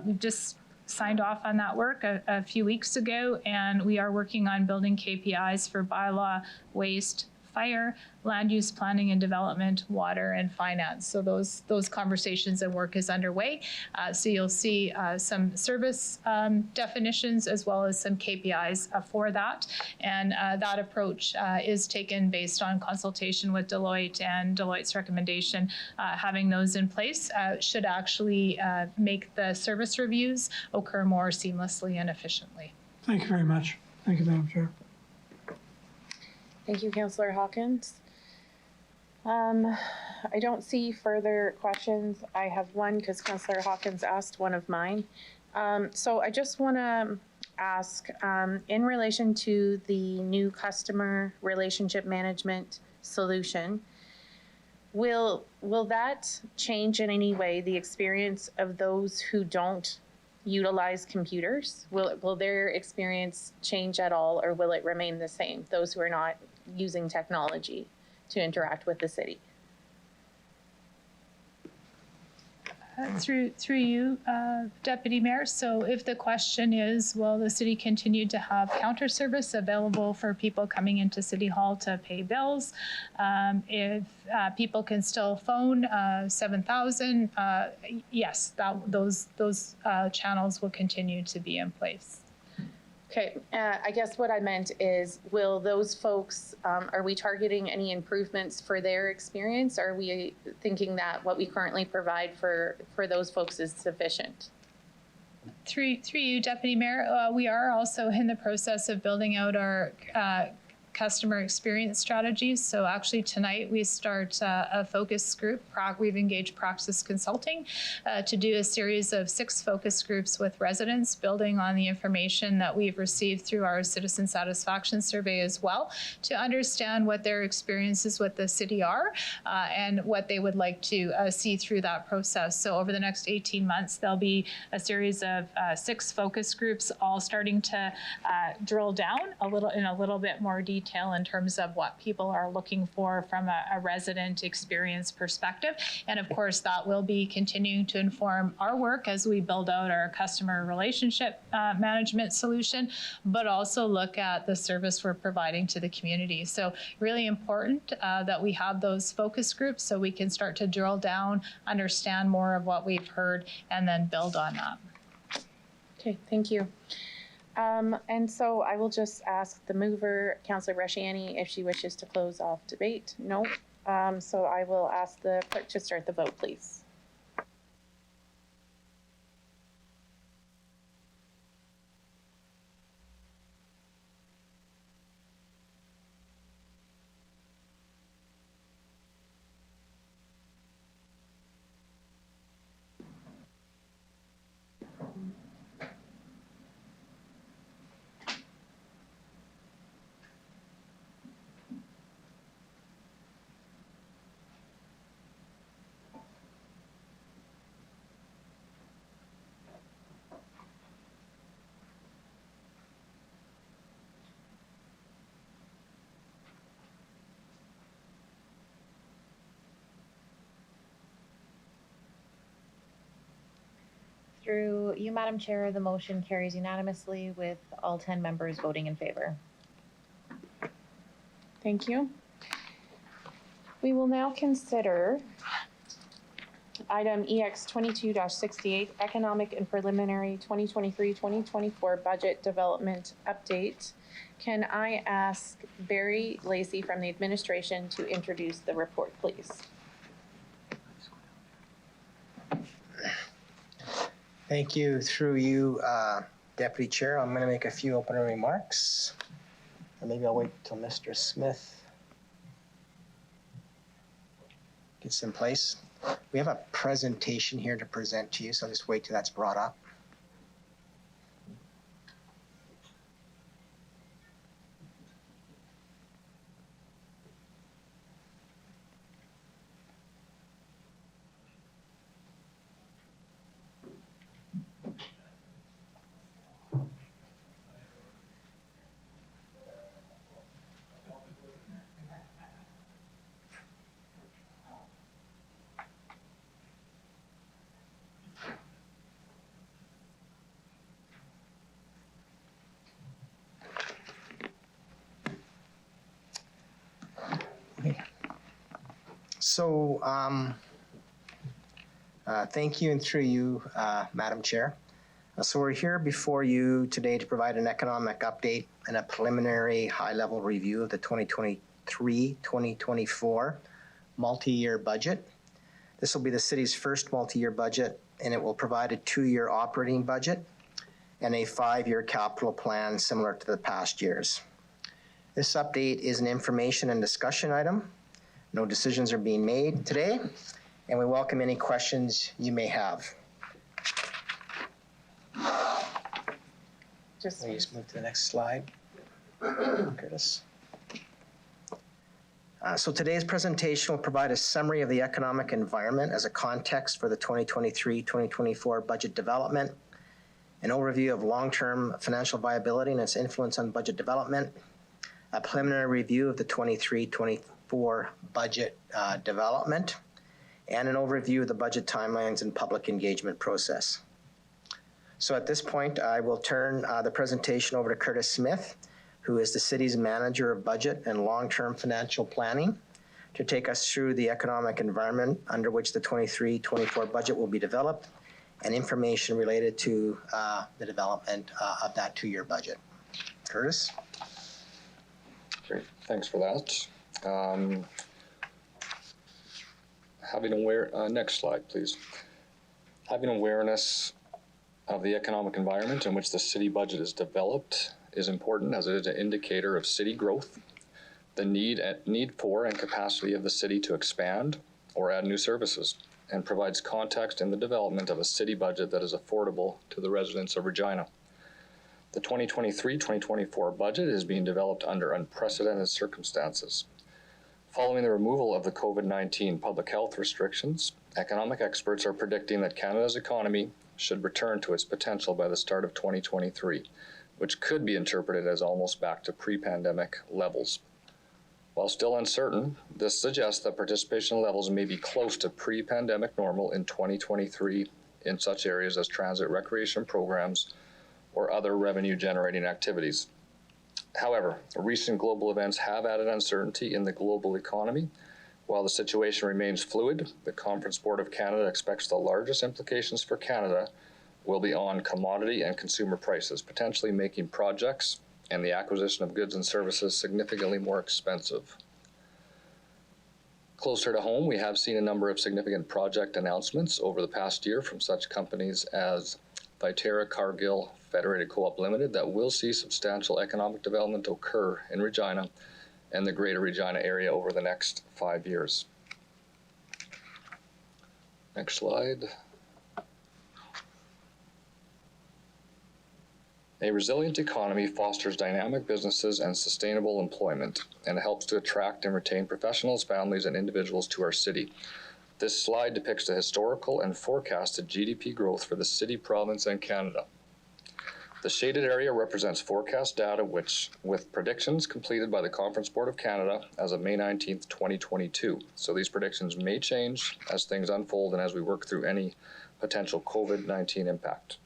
we've just signed off on that work a few weeks ago, and we are working on building KPIs for bylaw, waste, fire, land use planning and development, water, and finance. So those conversations and work is underway. So you'll see some service definitions as well as some KPIs for that. And that approach is taken based on consultation with Deloitte, and Deloitte's recommendation. Having those in place should actually make the service reviews occur more seamlessly and efficiently. Thank you very much. Thank you, Madam Chair. Thank you, Councillor Hawkins. I don't see further questions. I have one because Councillor Hawkins asked one of mine. So I just want to ask, in relation to the new customer relationship management solution, will that change in any way the experience of those who don't utilize computers? Will their experience change at all, or will it remain the same, those who are not using technology to interact with the city? Through you, Deputy Mayor. So if the question is, will the city continue to have counter service available for people coming into City Hall to pay bills? If people can still phone 7000, yes, those channels will continue to be in place. Okay, I guess what I meant is, will those folks, are we targeting any improvements for their experience? Are we thinking that what we currently provide for those folks is sufficient? Through you, Deputy Mayor, we are also in the process of building out our customer experience strategies. So actually tonight we start a focus group. We've engaged Praxis Consulting to do a series of 6 focus groups with residents, building on the information that we've received through our citizen satisfaction survey as well, to understand what their experiences with the city are and what they would like to see through that process. So over the next 18 months, there'll be a series of 6 focus groups, all starting to drill down in a little bit more detail in terms of what people are looking for from a resident experience perspective. And of course, that will be continuing to inform our work as we build out our customer relationship management solution, but also look at the service we're providing to the community. So really important that we have those focus groups so we can start to drill down, understand more of what we've heard, and then build on that. Okay, thank you. And so I will just ask the mover, Councillor Reshiani, if she wishes to close off debate. No. So I will ask the clerk to start the vote, please. Through you, Madam Chair, the motion carries unanimously with all 10 members voting in favor. Thank you. We will now consider item EX 22-68, Economic and Preliminary 2023-2024 Budget Development Update. Can I ask Barry Lacey from the administration to introduce the report, please? Thank you. Through you, Deputy Chair, I'm going to make a few opening remarks. Or maybe I'll wait till Mr. Smith gets in place. We have a presentation here to present to you, so I'll just wait till that's brought up. So, thank you, and through you, Madam Chair. So we're here before you today to provide an economic update and a preliminary high-level review of the 2023-2024 multi-year budget. This will be the city's first multi-year budget, and it will provide a 2-year operating budget and a 5-year capital plan similar to the past years. This update is an information and discussion item. No decisions are being made today, and we welcome any questions you may have. Just move to the next slide, Curtis. So today's presentation will provide a summary of the economic environment as a context for the 2023-2024 budget development, an overview of long-term financial viability and its influence on budget development, a preliminary review of the 23-24 budget development, and an overview of the budget timelines and public engagement process. So at this point, I will turn the presentation over to Curtis Smith, who is the city's manager of budget and long-term financial planning, to take us through the economic environment under which the 23-24 budget will be developed and information related to the development of that 2-year budget. Curtis? Great, thanks for that. Next slide, please. Having awareness of the economic environment in which the city budget is developed is important, as it is an indicator of city growth, the need for and capacity of the city to expand or add new services, and provides context in the development of a city budget that is affordable to the residents of Regina. The 2023-2024 budget is being developed under unprecedented circumstances. Following the removal of the COVID-19 public health restrictions, economic experts are predicting that Canada's economy should return to its potential by the start of 2023, which could be interpreted as almost back to pre-pandemic levels. While still uncertain, this suggests that participation levels may be close to pre-pandemic normal in 2023 in such areas as transit recreation programs or other revenue-generating activities. However, recent global events have added uncertainty in the global economy. While the situation remains fluid, the Conference Board of Canada expects the largest implications for Canada will be on commodity and consumer prices, potentially making projects and the acquisition of goods and services significantly more expensive. Closer to home, we have seen a number of significant project announcements over the past year from such companies as Viterra, Cargill, Federated Co-op Limited that will see substantial economic development occur in Regina and the greater Regina area over the next 5 years. Next slide. A resilient economy fosters dynamic businesses and sustainable employment, and helps to attract and retain professionals, families, and individuals to our city. This slide depicts the historical and forecasted GDP growth for the city, province, and Canada. The shaded area represents forecast data with predictions completed by the Conference Board of Canada as of May 19th, 2022. So these predictions may change as things unfold and as we work through any potential COVID-19 impact.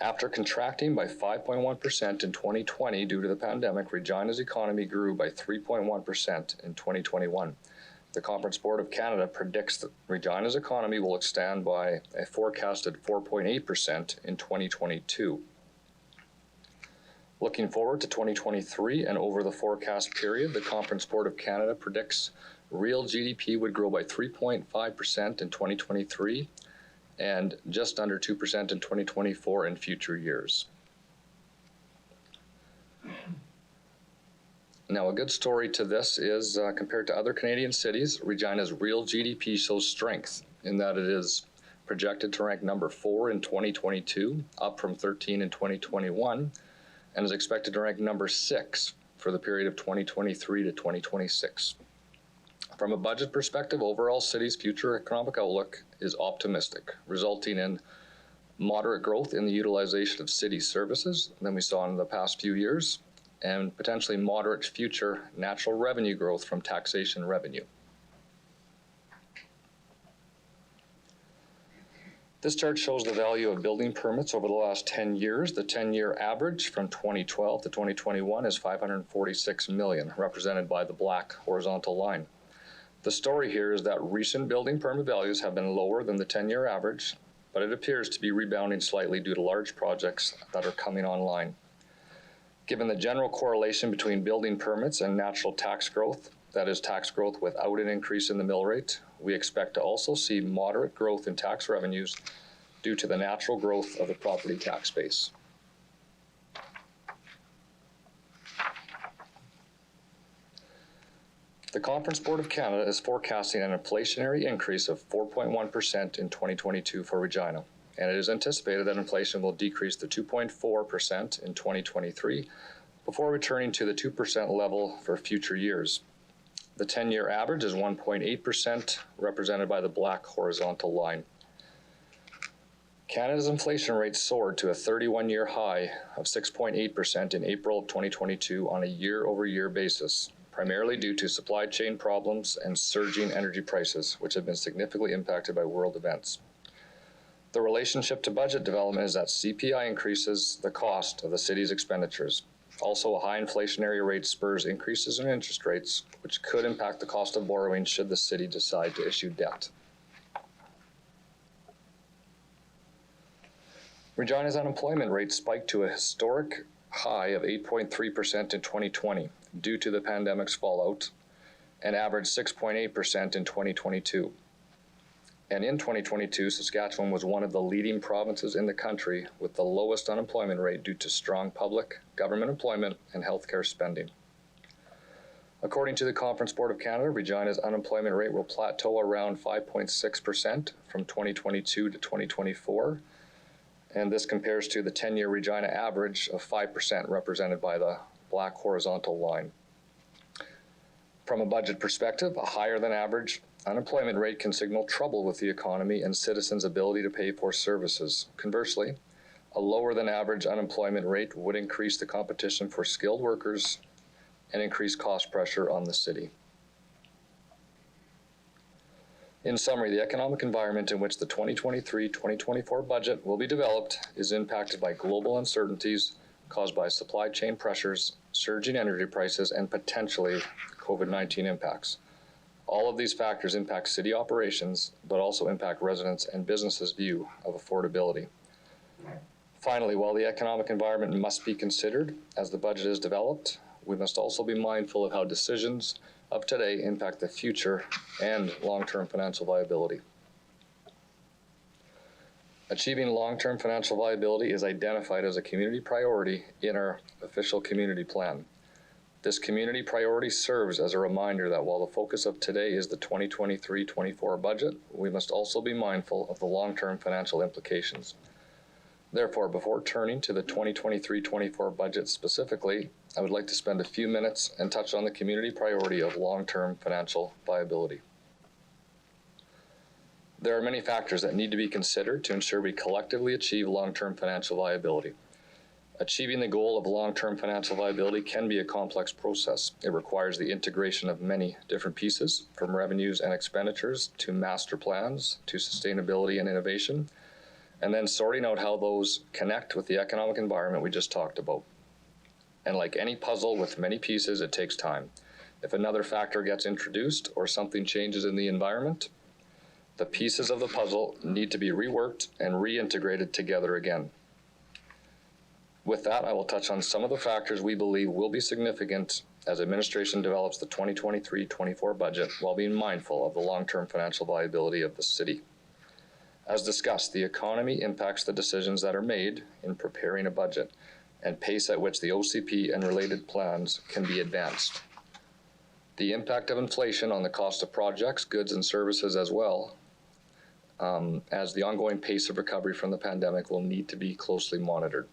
After contracting by 5.1% in 2020 due to the pandemic, Regina's economy grew by 3.1% in 2021. The Conference Board of Canada predicts that Regina's economy will expand by a forecasted 4.8% in 2022. Looking forward to 2023 and over the forecast period, the Conference Board of Canada predicts real GDP would grow by 3.5% in 2023 and just under 2% in 2024 and future years. Now, a good story to this is compared to other Canadian cities, Regina's real GDP shows strength in that it is projected to rank number 4 in 2022, up from 13 in 2021, and is expected to rank number 6 for the period of 2023 to 2026. From a budget perspective, overall city's future economic outlook is optimistic, resulting in moderate growth in the utilization of city services than we saw in the past few years, and potentially moderate future natural revenue growth from taxation revenue. This chart shows the value of building permits over the last 10 years. The 10-year average from 2012 to 2021 is $546 million, represented by the black horizontal line. The story here is that recent building permit values have been lower than the 10-year average, but it appears to be rebounding slightly due to large projects that are coming online. Given the general correlation between building permits and natural tax growth, that is tax growth without an increase in the mill rate, we expect to also see moderate growth in tax revenues due to the natural growth of the property tax base. The Conference Board of Canada is forecasting an inflationary increase of 4.1% in 2022 for Regina, and it is anticipated that inflation will decrease to 2.4% in 2023 before returning to the 2% level for future years. The 10-year average is 1.8%, represented by the black horizontal line. Canada's inflation rate soared to a 31-year high of 6.8% in April of 2022 on a year-over-year basis, primarily due to supply chain problems and surging energy prices, which have been significantly impacted by world events. The relationship to budget development is that CPI increases the cost of the city's expenditures. Also, a high inflationary rate spurs increases in interest rates, which could impact the cost of borrowing should the city decide to issue debt. Regina's unemployment rate spiked to a historic high of 8.3% in 2020 due to the pandemic's fallout and averaged 6.8% in 2022. And in 2022, Saskatchewan was one of the leading provinces in the country with the lowest unemployment rate due to strong public, government employment, and healthcare spending. According to the Conference Board of Canada, Regina's unemployment rate will plateau around 5.6% from 2022 to 2024, and this compares to the 10-year Regina average of 5% represented by the black horizontal line. From a budget perspective, a higher than average unemployment rate can signal trouble with the economy and citizens' ability to pay for services. Conversely, a lower than average unemployment rate would increase the competition for skilled workers and increase cost pressure on the city. In summary, the economic environment in which the 2023-2024 budget will be developed is impacted by global uncertainties caused by supply chain pressures, surging energy prices, and potentially COVID-19 impacts. All of these factors impact city operations, but also impact residents' and businesses' view of affordability. Finally, while the economic environment must be considered as the budget is developed, we must also be mindful of how decisions of today impact the future and long-term financial viability. Achieving long-term financial viability is identified as a community priority in our official community plan. This community priority serves as a reminder that while the focus of today is the 2023-24 budget, we must also be mindful of the long-term financial implications. Therefore, before turning to the 2023-24 budget specifically, I would like to spend a few minutes and touch on the community priority of long-term financial viability. There are many factors that need to be considered to ensure we collectively achieve long-term financial viability. Achieving the goal of long-term financial viability can be a complex process. It requires the integration of many different pieces, from revenues and expenditures to master plans to sustainability and innovation, and then sorting out how those connect with the economic environment we just talked about. And like any puzzle with many pieces, it takes time. If another factor gets introduced or something changes in the environment, the pieces of the puzzle need to be reworked and reintegrated together again. With that, I will touch on some of the factors we believe will be significant as administration develops the 2023-24 budget while being mindful of the long-term financial viability of the city. As discussed, the economy impacts the decisions that are made in preparing a budget and pace at which the OCP and related plans can be advanced. The impact of inflation on the cost of projects, goods, and services as well as the ongoing pace of recovery from the pandemic will need to be closely monitored.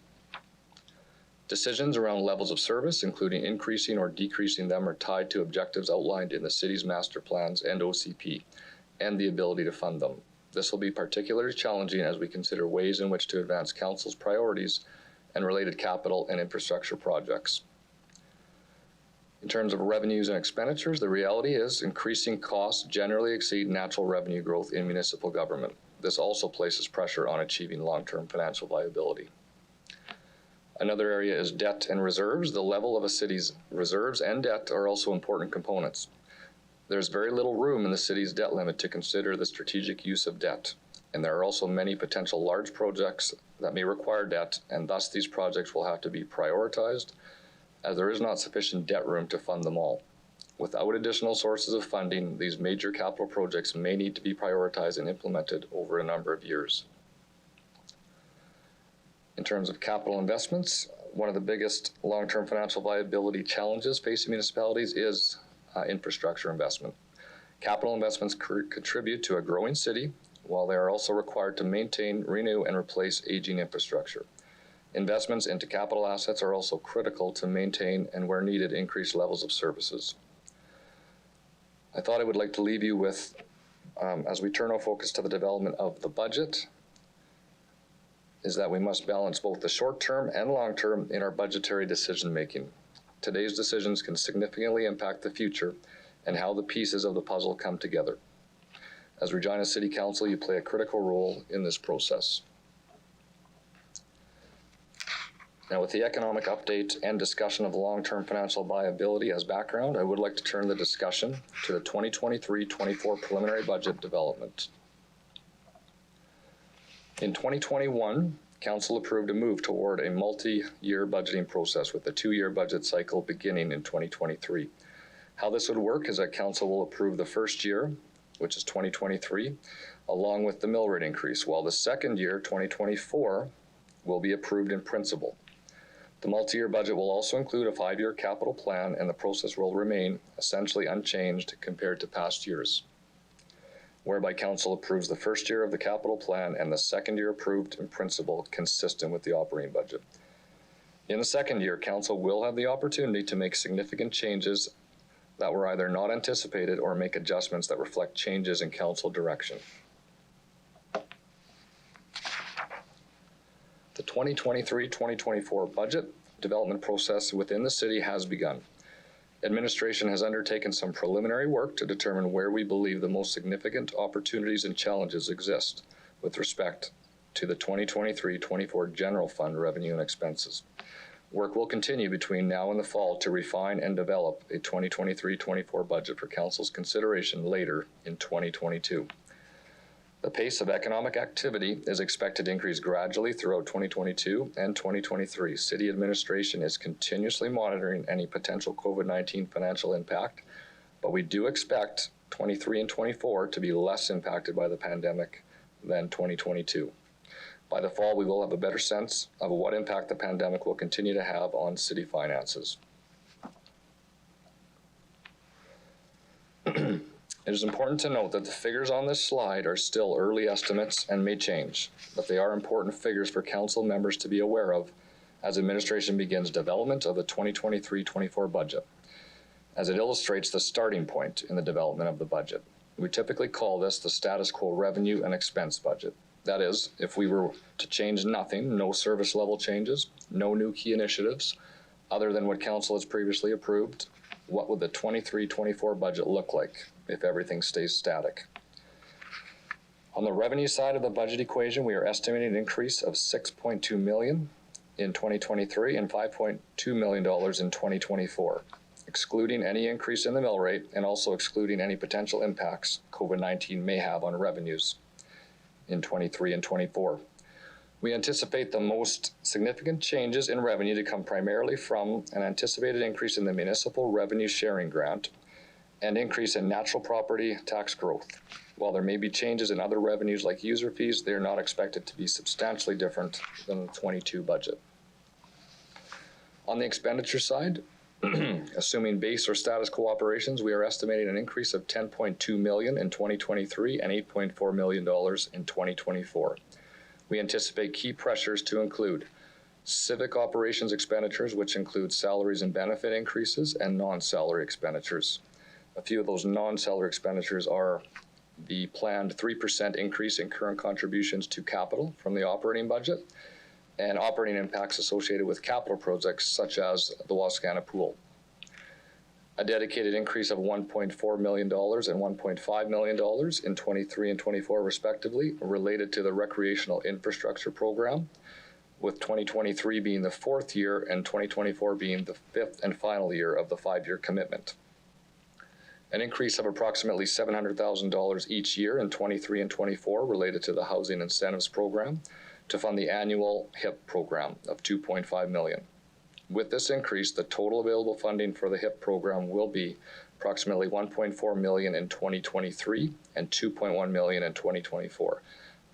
Decisions around levels of service, including increasing or decreasing them, are tied to objectives outlined in the city's master plans and OCP, and the ability to fund them. This will be particularly challenging as we consider ways in which to advance Council's priorities and related capital and infrastructure projects. In terms of revenues and expenditures, the reality is increasing costs generally exceed natural revenue growth in municipal government. This also places pressure on achieving long-term financial viability. Another area is debt and reserves. The level of a city's reserves and debt are also important components. There's very little room in the city's debt limit to consider the strategic use of debt, and there are also many potential large projects that may require debt, and thus these projects will have to be prioritized as there is not sufficient debt room to fund them all. Without additional sources of funding, these major capital projects may need to be prioritized and implemented over a number of years. In terms of capital investments, one of the biggest long-term financial viability challenges facing municipalities is infrastructure investment. Capital investments contribute to a growing city, while they are also required to maintain, renew, and replace aging infrastructure. Investments into capital assets are also critical to maintain and, where needed, increase levels of services. I thought I would like to leave you with, as we turn our focus to the development of the budget, is that we must balance both the short-term and long-term in our budgetary decision-making. Today's decisions can significantly impact the future and how the pieces of the puzzle come together. As Regina City Council, you play a critical role in this process. Now, with the economic update and discussion of long-term financial viability as background, I would like to turn the discussion to the 2023-24 preliminary budget development. In 2021, Council approved a move toward a multi-year budgeting process with a 2-year budget cycle beginning in 2023. How this would work is that Council will approve the first year, which is 2023, along with the mill rate increase, while the second year, 2024, will be approved in principle. The multi-year budget will also include a 5-year capital plan, and the process will remain essentially unchanged compared to past years, whereby Council approves the first year of the capital plan and the second year approved in principle consistent with the operating budget. In the second year, Council will have the opportunity to make significant changes that were either not anticipated or make adjustments that reflect changes in Council direction. The 2023-2024 budget development process within the city has begun. Administration has undertaken some preliminary work to determine where we believe the most significant opportunities and challenges exist with respect to the 2023-24 general fund revenue and expenses. Work will continue between now and the fall to refine and develop a 2023-24 budget for Council's consideration later in 2022. The pace of economic activity is expected to increase gradually throughout 2022 and 2023. City administration is continuously monitoring any potential COVID-19 financial impact, but we do expect 23 and 24 to be less impacted by the pandemic than 2022. By the fall, we will have a better sense of what impact the pandemic will continue to have on city finances. It is important to note that the figures on this slide are still early estimates and may change, but they are important figures for Council members to be aware of as administration begins development of the 2023-24 budget, as it illustrates the starting point in the development of the budget. We typically call this the status quo revenue and expense budget. That is, if we were to change nothing, no service level changes, no new key initiatives, other than what Council has previously approved, what would the 23-24 budget look like if everything stays static? On the revenue side of the budget equation, we are estimating an increase of $6.2 million in 2023 and $5.2 million in 2024, excluding any increase in the mill rate and also excluding any potential impacts COVID-19 may have on revenues in 23 and 24. We anticipate the most significant changes in revenue to come primarily from an anticipated increase in the municipal revenue sharing grant and increase in natural property tax growth. While there may be changes in other revenues like user fees, they are not expected to be substantially different than the 22 budget. On the expenditure side, assuming base or status quo operations, we are estimating an increase of $10.2 million in 2023 and $8.4 million in 2024. We anticipate key pressures to include civic operations expenditures, which include salaries and benefit increases and non-salary expenditures. A few of those non-salary expenditures are the planned 3% increase in current contributions to capital from the operating budget and operating impacts associated with capital projects such as the Wascana Pool. A dedicated increase of $1.4 million and $1.5 million in 23 and 24 respectively related to the recreational infrastructure program, with 2023 being the 4th year and 2024 being the 5th and final year of the 5-year commitment. An increase of approximately $700,000 each year in 23 and 24 related to the Housing Incentives Program to fund the annual HIP program of $2.5 million. With this increase, the total available funding for the HIP program will be approximately $1.4 million in 2023 and $2.1 million in 2024.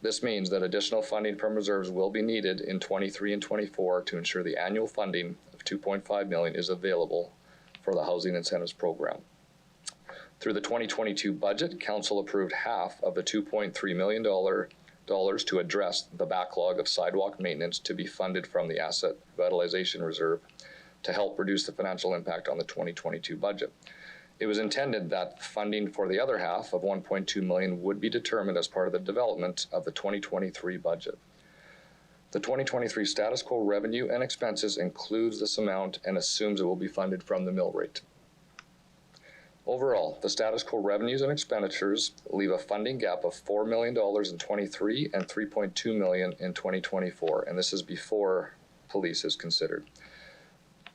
This means that additional funding from reserves will be needed in 23 and 24 to ensure the annual funding of $2.5 million is available for the Housing Incentives Program. Through the 2022 budget, Council approved half of the $2.3 million to address the backlog of sidewalk maintenance to be funded from the Asset Revitalization Reserve to help reduce the financial impact on the 2022 budget. It was intended that funding for the other half of $1.2 million would be determined as part of the development of the 2023 budget. The 2023 status quo revenue and expenses includes this amount and assumes it will be funded from the mill rate. Overall, the status quo revenues and expenditures leave a funding gap of $4 million in 23 and $3.2 million in 2024, and this is before police is considered.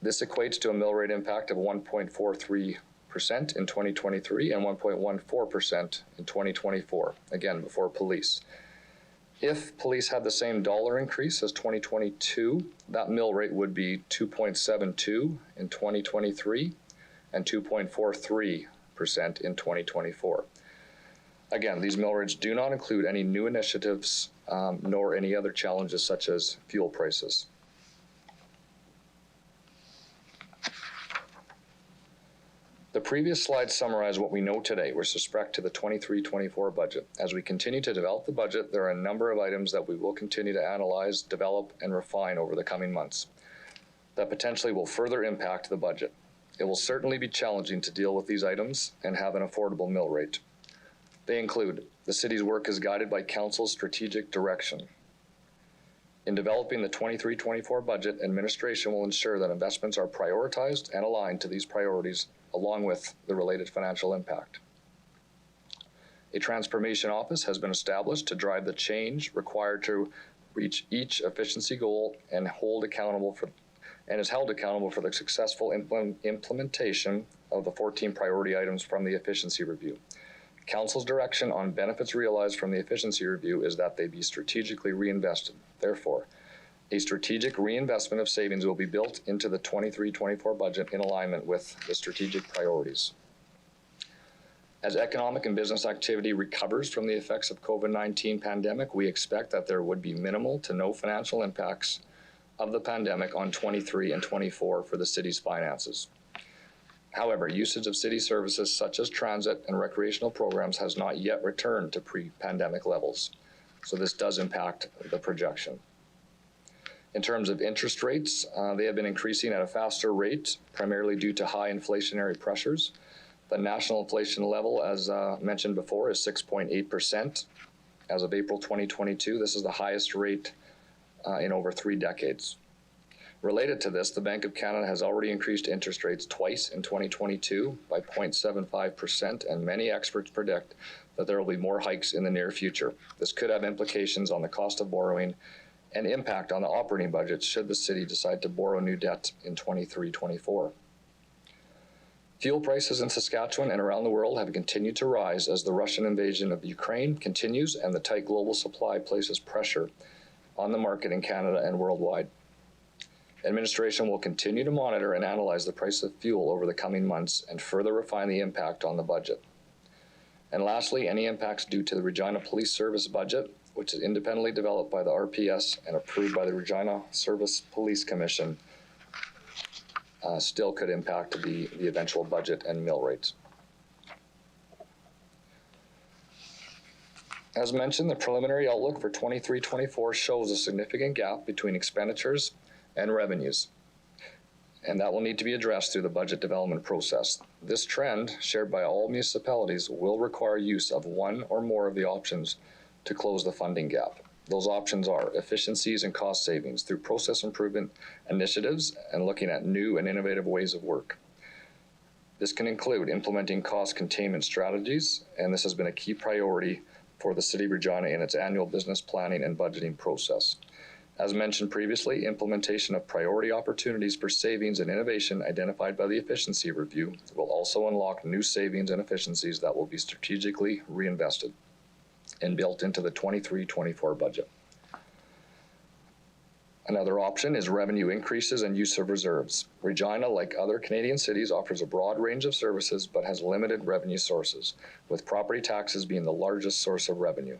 This equates to a mill rate impact of 1.43% in 2023 and 1.14% in 2024, again before police. If police had the same dollar increase as 2022, that mill rate would be 2.72 in 2023 and 2.43% in 2024. Again, these mill rates do not include any new initiatives nor any other challenges such as fuel prices. The previous slide summarized what we know today with respect to the 23-24 budget. As we continue to develop the budget, there are a number of items that we will continue to analyze, develop, and refine over the coming months that potentially will further impact the budget. It will certainly be challenging to deal with these items and have an affordable mill rate. They include: the city's work is guided by council's strategic direction. In developing the 23-24 budget, administration will ensure that investments are prioritized and aligned to these priorities, along with the related financial impact. A transformation office has been established to drive the change required to reach each efficiency goal and is held accountable for the successful implementation of the 14 priority items from the efficiency review. Council's direction on benefits realized from the efficiency review is that they be strategically reinvested. Therefore, a strategic reinvestment of savings will be built into the 23-24 budget in alignment with the strategic priorities. As economic and business activity recovers from the effects of COVID-19 pandemic, we expect that there would be minimal to no financial impacts of the pandemic on 23 and 24 for the city's finances. However, usage of city services such as transit and recreational programs has not yet returned to pre-pandemic levels, so this does impact the projection. In terms of interest rates, they have been increasing at a faster rate, primarily due to high inflationary pressures. The national inflation level, as mentioned before, is 6.8% as of April 2022. This is the highest rate in over 3 decades. Related to this, the Bank of Canada has already increased interest rates twice in 2022 by 0.75%, and many experts predict that there will be more hikes in the near future. This could have implications on the cost of borrowing and impact on the operating budget should the city decide to borrow new debt in 23-24. Fuel prices in Saskatchewan and around the world have continued to rise as the Russian invasion of Ukraine continues and the tight global supply places pressure on the market in Canada and worldwide. Administration will continue to monitor and analyze the price of fuel over the coming months and further refine the impact on the budget. And lastly, any impacts due to the Regina Police Service budget, which is independently developed by the RPS and approved by the Regina Service Police Commission, still could impact the eventual budget and mill rates. As mentioned, the preliminary outlook for 23-24 shows a significant gap between expenditures and revenues, and that will need to be addressed through the budget development process. This trend, shared by all municipalities, will require use of one or more of the options to close the funding gap. Those options are efficiencies and cost savings through process improvement initiatives and looking at new and innovative ways of work. This can include implementing cost containment strategies, and this has been a key priority for the City of Regina in its annual business planning and budgeting process. As mentioned previously, implementation of priority opportunities for savings and innovation identified by the efficiency review will also unlock new savings and efficiencies that will be strategically reinvested and built into the 23-24 budget. Another option is revenue increases and use of reserves. Regina, like other Canadian cities, offers a broad range of services but has limited revenue sources, with property taxes being the largest source of revenue.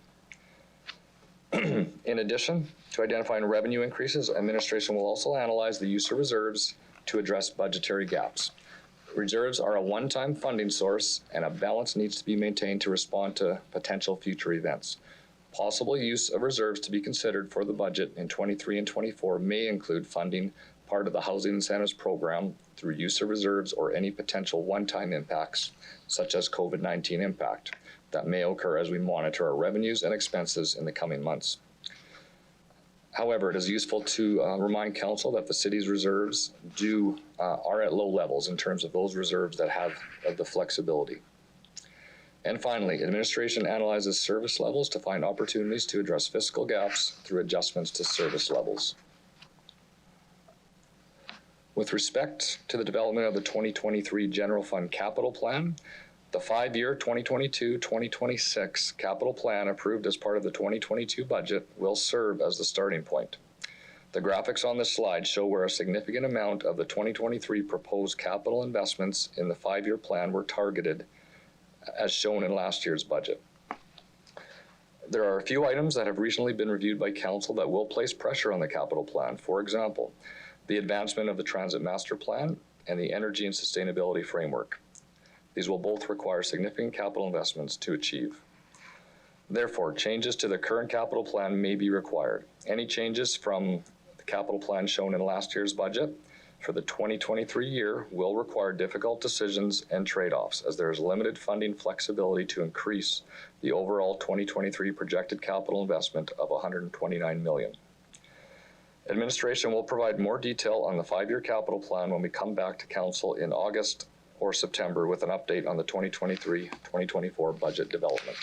In addition to identifying revenue increases, administration will also analyze the use of reserves to address budgetary gaps. Reserves are a one-time funding source, and a balance needs to be maintained to respond to potential future events. Possible use of reserves to be considered for the budget in 23 and 24 may include funding part of the housing incentives program through use of reserves or any potential one-time impacts, such as COVID-19 impact, that may occur as we monitor our revenues and expenses in the coming months. However, it is useful to remind Council that the city's reserves are at low levels in terms of those reserves that have the flexibility. And finally, administration analyzes service levels to find opportunities to address fiscal gaps through adjustments to service levels. With respect to the development of the 2023 General Fund Capital Plan, The 5-year 2022-2026 capital plan approved as part of the 2022 budget will serve as the starting point. The graphics on this slide show where a significant amount of the 2023 proposed capital investments in the 5-year plan were targeted, as shown in last year's budget. There are a few items that have recently been reviewed by Council that will place pressure on the capital plan. For example, the advancement of the Transit Master Plan and the Energy and Sustainability Framework. These will both require significant capital investments to achieve. Therefore, changes to the current capital plan may be required. Any changes from the capital plan shown in last year's budget for the 2023 year will require difficult decisions and trade-offs, as there is limited funding flexibility to increase the overall 2023 projected capital investment of $129 million. Administration will provide more detail on the 5-year capital plan when we come back to Council in August or September with an update on the 2023-2024 budget development.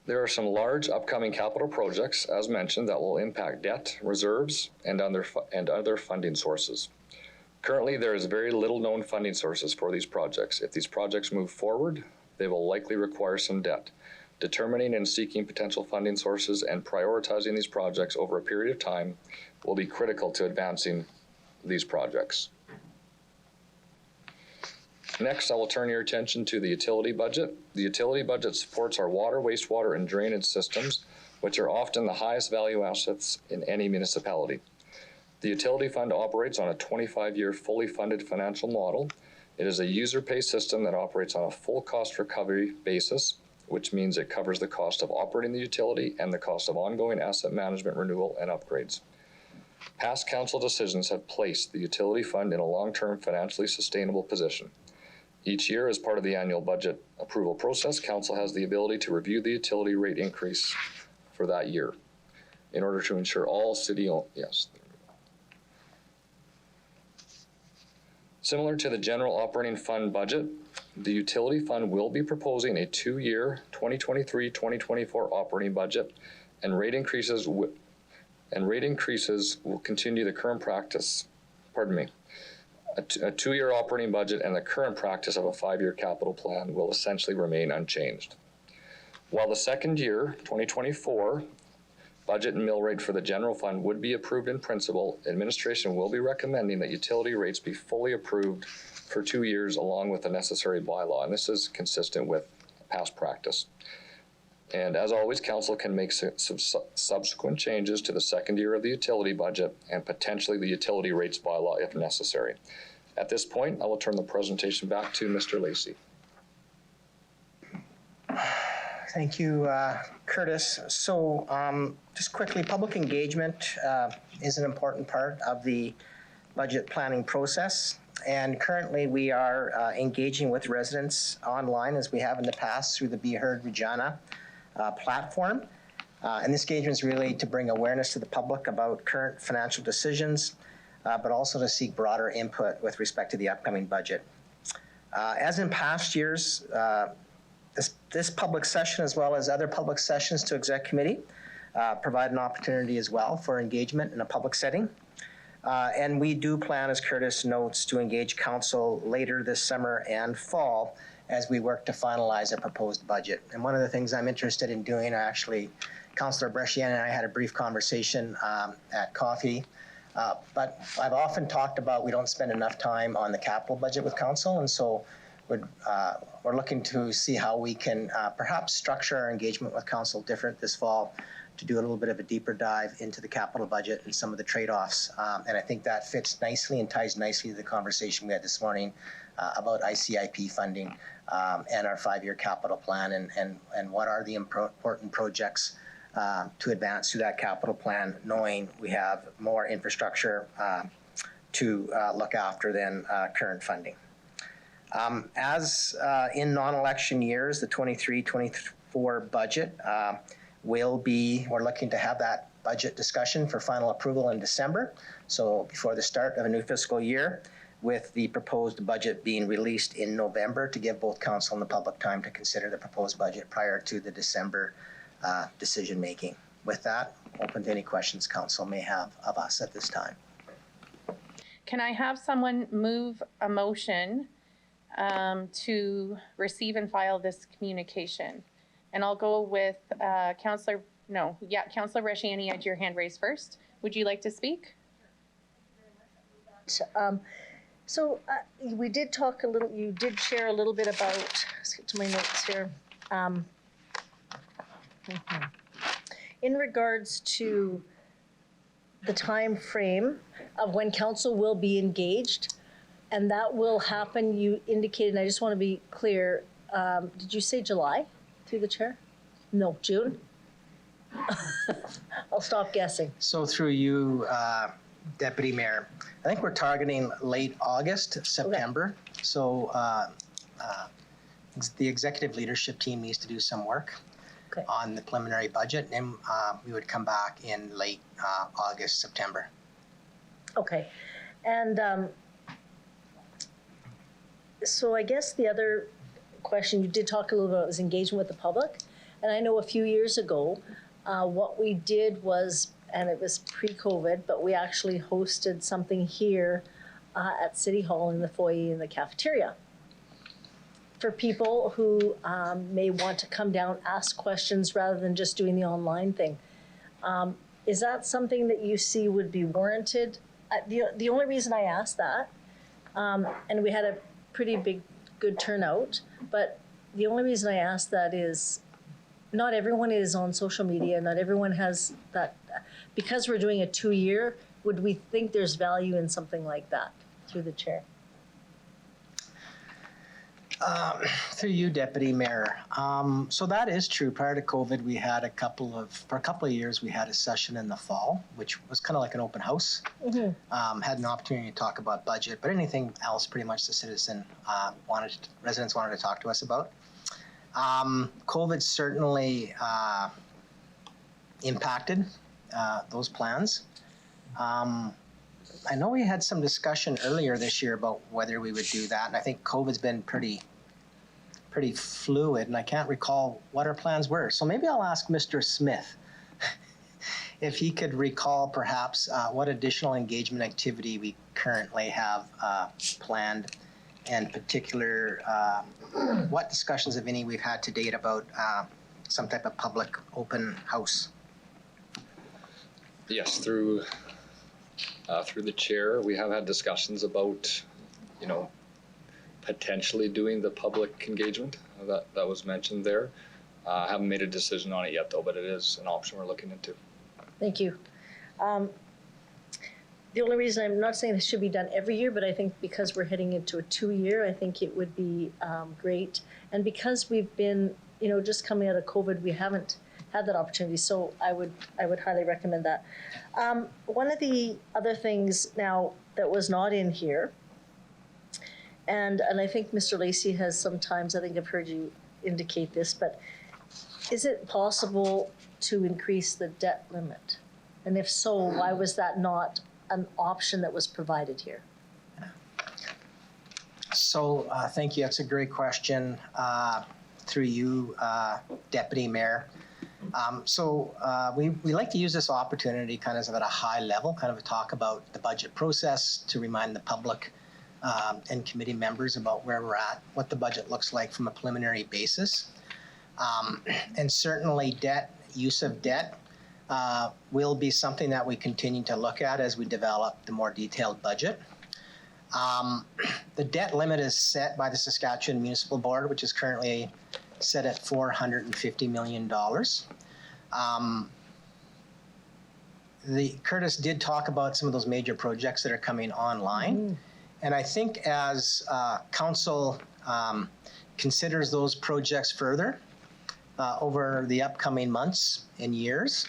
There are some large upcoming capital projects, as mentioned, that will impact debt, reserves, and other funding sources. Currently, there is very little known funding sources for these projects. If these projects move forward, they will likely require some debt. Determining and seeking potential funding sources and prioritizing these projects over a period of time will be critical to advancing these projects. Next, I will turn your attention to the utility budget. The utility budget supports our water, wastewater, and drainage systems, which are often the highest value assets in any municipality. The utility fund operates on a 25-year fully funded financial model. It is a user-pay system that operates on a full cost recovery basis, which means it covers the cost of operating the utility and the cost of ongoing asset management, renewal, and upgrades. Past council decisions have placed the utility fund in a long-term financially sustainable position. Each year, as part of the annual budget approval process, council has the ability to review the utility rate increase for that year in order to ensure all Similar to the general operating fund budget, the utility fund will be proposing a 2-year 2023-2024 operating budget, and rate increases will continue the current practice. A 2-year operating budget and the current practice of a 5-year capital plan will essentially remain unchanged. While the second year, 2024, budget and mill rate for the general fund would be approved in principle, administration will be recommending that utility rates be fully approved for 2 years along with the necessary bylaw, and this is consistent with past practice. And as always, council can make subsequent changes to the second year of the utility budget and potentially the utility rates bylaw if necessary. At this point, I will turn the presentation back to Mr. Lacey. Thank you, Curtis. So just quickly, public engagement is an important part of the budget planning process. And currently we are engaging with residents online, as we have in the past, through the Be Heard Regina platform. And this engagement is really to bring awareness to the public about current financial decisions, but also to seek broader input with respect to the upcoming budget. As in past years, this public session, as well as other public sessions to Exec Committee, provide an opportunity as well for engagement in a public setting. And we do plan, as Curtis notes, to engage council later this summer and fall as we work to finalize a proposed budget. And one of the things I'm interested in doing, actually, Councillor Brescian and I had a brief conversation at coffee, but I've often talked about we don't spend enough time on the capital budget with council, and so we're looking to see how we can perhaps structure our engagement with council different this fall to do a little bit of a deeper dive into the capital budget and some of the trade-offs. And I think that fits nicely and ties nicely to the conversation we had this morning about ICIP funding and our 5-year capital plan and what are the important projects to advance through that capital plan, knowing we have more infrastructure to look after than current funding. As in non-election years, the 23-24 budget we're looking to have that budget discussion for final approval in December, so before the start of a new fiscal year, with the proposed budget being released in November to give both council and the public time to consider the proposed budget prior to the December decision making. With that, open to any questions council may have of us at this time. Can I have someone move a motion to receive and file this communication? And I'll go with Councillor Rashani, I had your hand raised first. Would you like to speak? So we did talk a little, you did share a little bit about, let's get to my notes here. In regards to the time frame of when council will be engaged, and that will happen, you indicated, and I just want to be clear, did you say July through the chair? No, June? I'll stop guessing. So through you, Deputy Mayor, I think we're targeting late August, September. Okay. So the executive leadership team needs to do some work on the preliminary budget, and we would come back in late August, September. Okay. And so I guess the other question you did talk a little about was engagement with the public. And I know a few years ago, what we did was, and it was pre-COVID, but we actually hosted something here at City Hall in the foyer in the cafeteria for people who may want to come down, ask questions rather than just doing the online thing. Is that something that you see would be warranted? The only reason I asked that, and we had a pretty good turnout, but the only reason I asked that is not everyone is on social media, not everyone has that. Because we're doing a 2-year, would we think there's value in something like that? Through the chair. Through you, Deputy Mayor. So that is true. Prior to COVID, we had for a couple of years, we had a session in the fall, which was kind of like an open house. Mm-hmm. Had an opportunity to talk about budget, but anything else, pretty much the residents wanted to talk to us about. COVID certainly impacted those plans. I know we had some discussion earlier this year about whether we would do that, and I think COVID's been pretty fluid, and I can't recall what our plans were. So maybe I'll ask Mr. Smith if he could recall perhaps what additional engagement activity we currently have planned, and particular what discussions, if any, we've had to date about some type of public open house. Yes, through the chair, we have had discussions about, potentially doing the public engagement that was mentioned there. I haven't made a decision on it yet, though, but it is an option we're looking into. Thank you. The only reason I'm not saying this should be done every year, but I think because we're heading into a 2-year, I think it would be great. And because we've been, just coming out of COVID, we haven't had that opportunity. So I would highly recommend that. One of the other things now that was not in here, and I think Mr. Lacey has sometimes, I think I've heard you indicate this, but is it possible to increase the debt limit? And if so, why was that not an option that was provided here? So thank you. That's a great question. Through you, Deputy Mayor. We like to use this opportunity kind of at a high level, kind of talk about the budget process, to remind the public and committee members about where we're at, what the budget looks like from a preliminary basis. And certainly use of debt will be something that we continue to look at as we develop the more detailed budget. The debt limit is set by the Saskatchewan Municipal Board, which is currently set at $450 million. Curtis did talk about some of those major projects that are coming online. Mm-hmm. And I think as council considers those projects further over the upcoming months and years,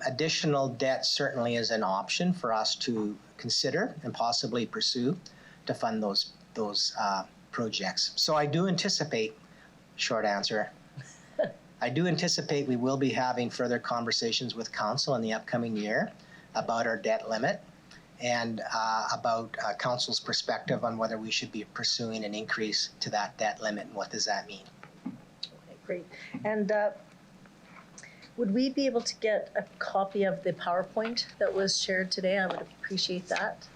additional debt certainly is an option for us to consider and possibly pursue to fund those projects. So I do anticipate, short answer, I do anticipate we will be having further conversations with council in the upcoming year about our debt limit and about council's perspective on whether we should be pursuing an increase to that debt limit and what does that mean. Okay, great. And would we be able to get a copy of the PowerPoint that was shared today? I would appreciate that.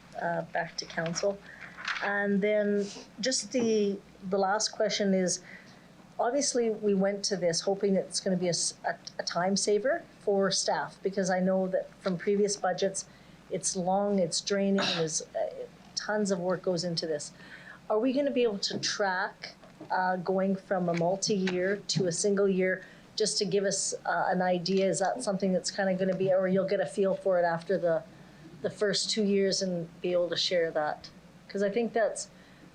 back to council. And then just the last question is, obviously we went to this hoping that it's going to be a time saver for staff, because I know that from previous budgets, it's long, it's draining, there's tons of work goes into this. Are we going to be able to track going from a multi-year to a single year, just to give us an idea? Is that something that's kind of going to be, or you'll get a feel for it after the first 2 years and be able to share that? Because I think that's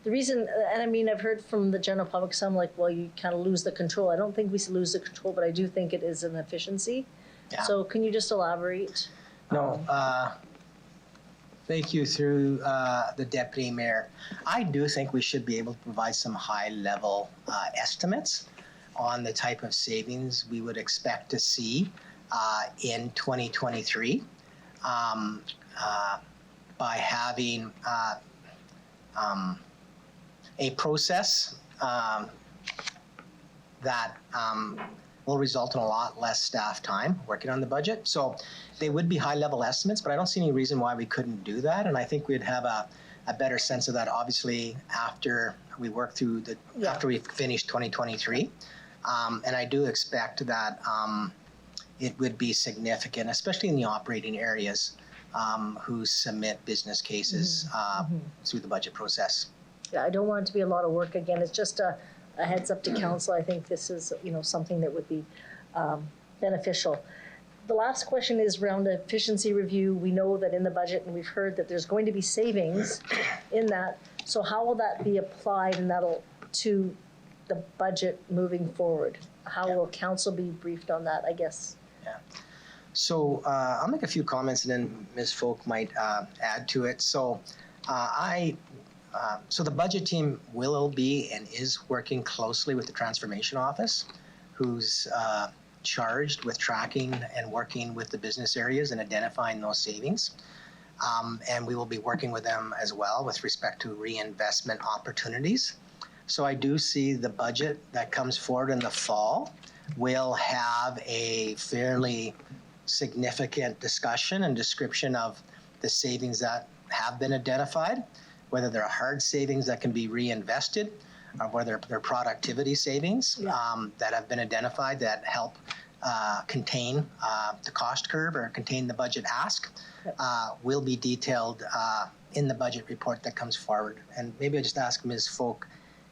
the reason, and I mean, I've heard from the general public, some like, well, you kind of lose the control. I don't think we lose the control, but I do think it is an efficiency. Yeah. So can you just elaborate? No, thank you through the Deputy Mayor. I do think we should be able to provide some high-level estimates on the type of savings we would expect to see in 2023 by having a process that will result in a lot less staff time working on the budget. So they would be high-level estimates, but I don't see any reason why we couldn't do that. And I think we'd have a better sense of that, obviously, after we work through after we finish 2023. And I do expect that it would be significant, especially in the operating areas who submit business cases through the budget process. Yeah, I don't want it to be a lot of work. Again, it's just a heads up to council. I think this is, something that would be beneficial. The last question is around efficiency review. We know that in the budget, and we've heard that there's going to be savings in that. So how will that be applied, and that'll to the budget moving forward? How will council be briefed on that, I guess? Yeah. So I'll make a few comments, and then Ms. Folk might add to it. So so the budget team will be and is working closely with the Transformation Office, who's charged with tracking and working with the business areas and identifying those savings. And we will be working with them as well with respect to reinvestment opportunities. So I do see the budget that comes forward in the fall will have a fairly significant discussion and description of the savings that have been identified, whether they're hard savings that can be reinvested, or whether they're productivity savings that have been identified that help contain the cost curve or contain the budget ask, will be detailed in the budget report that comes forward. And maybe I just ask Ms. Folk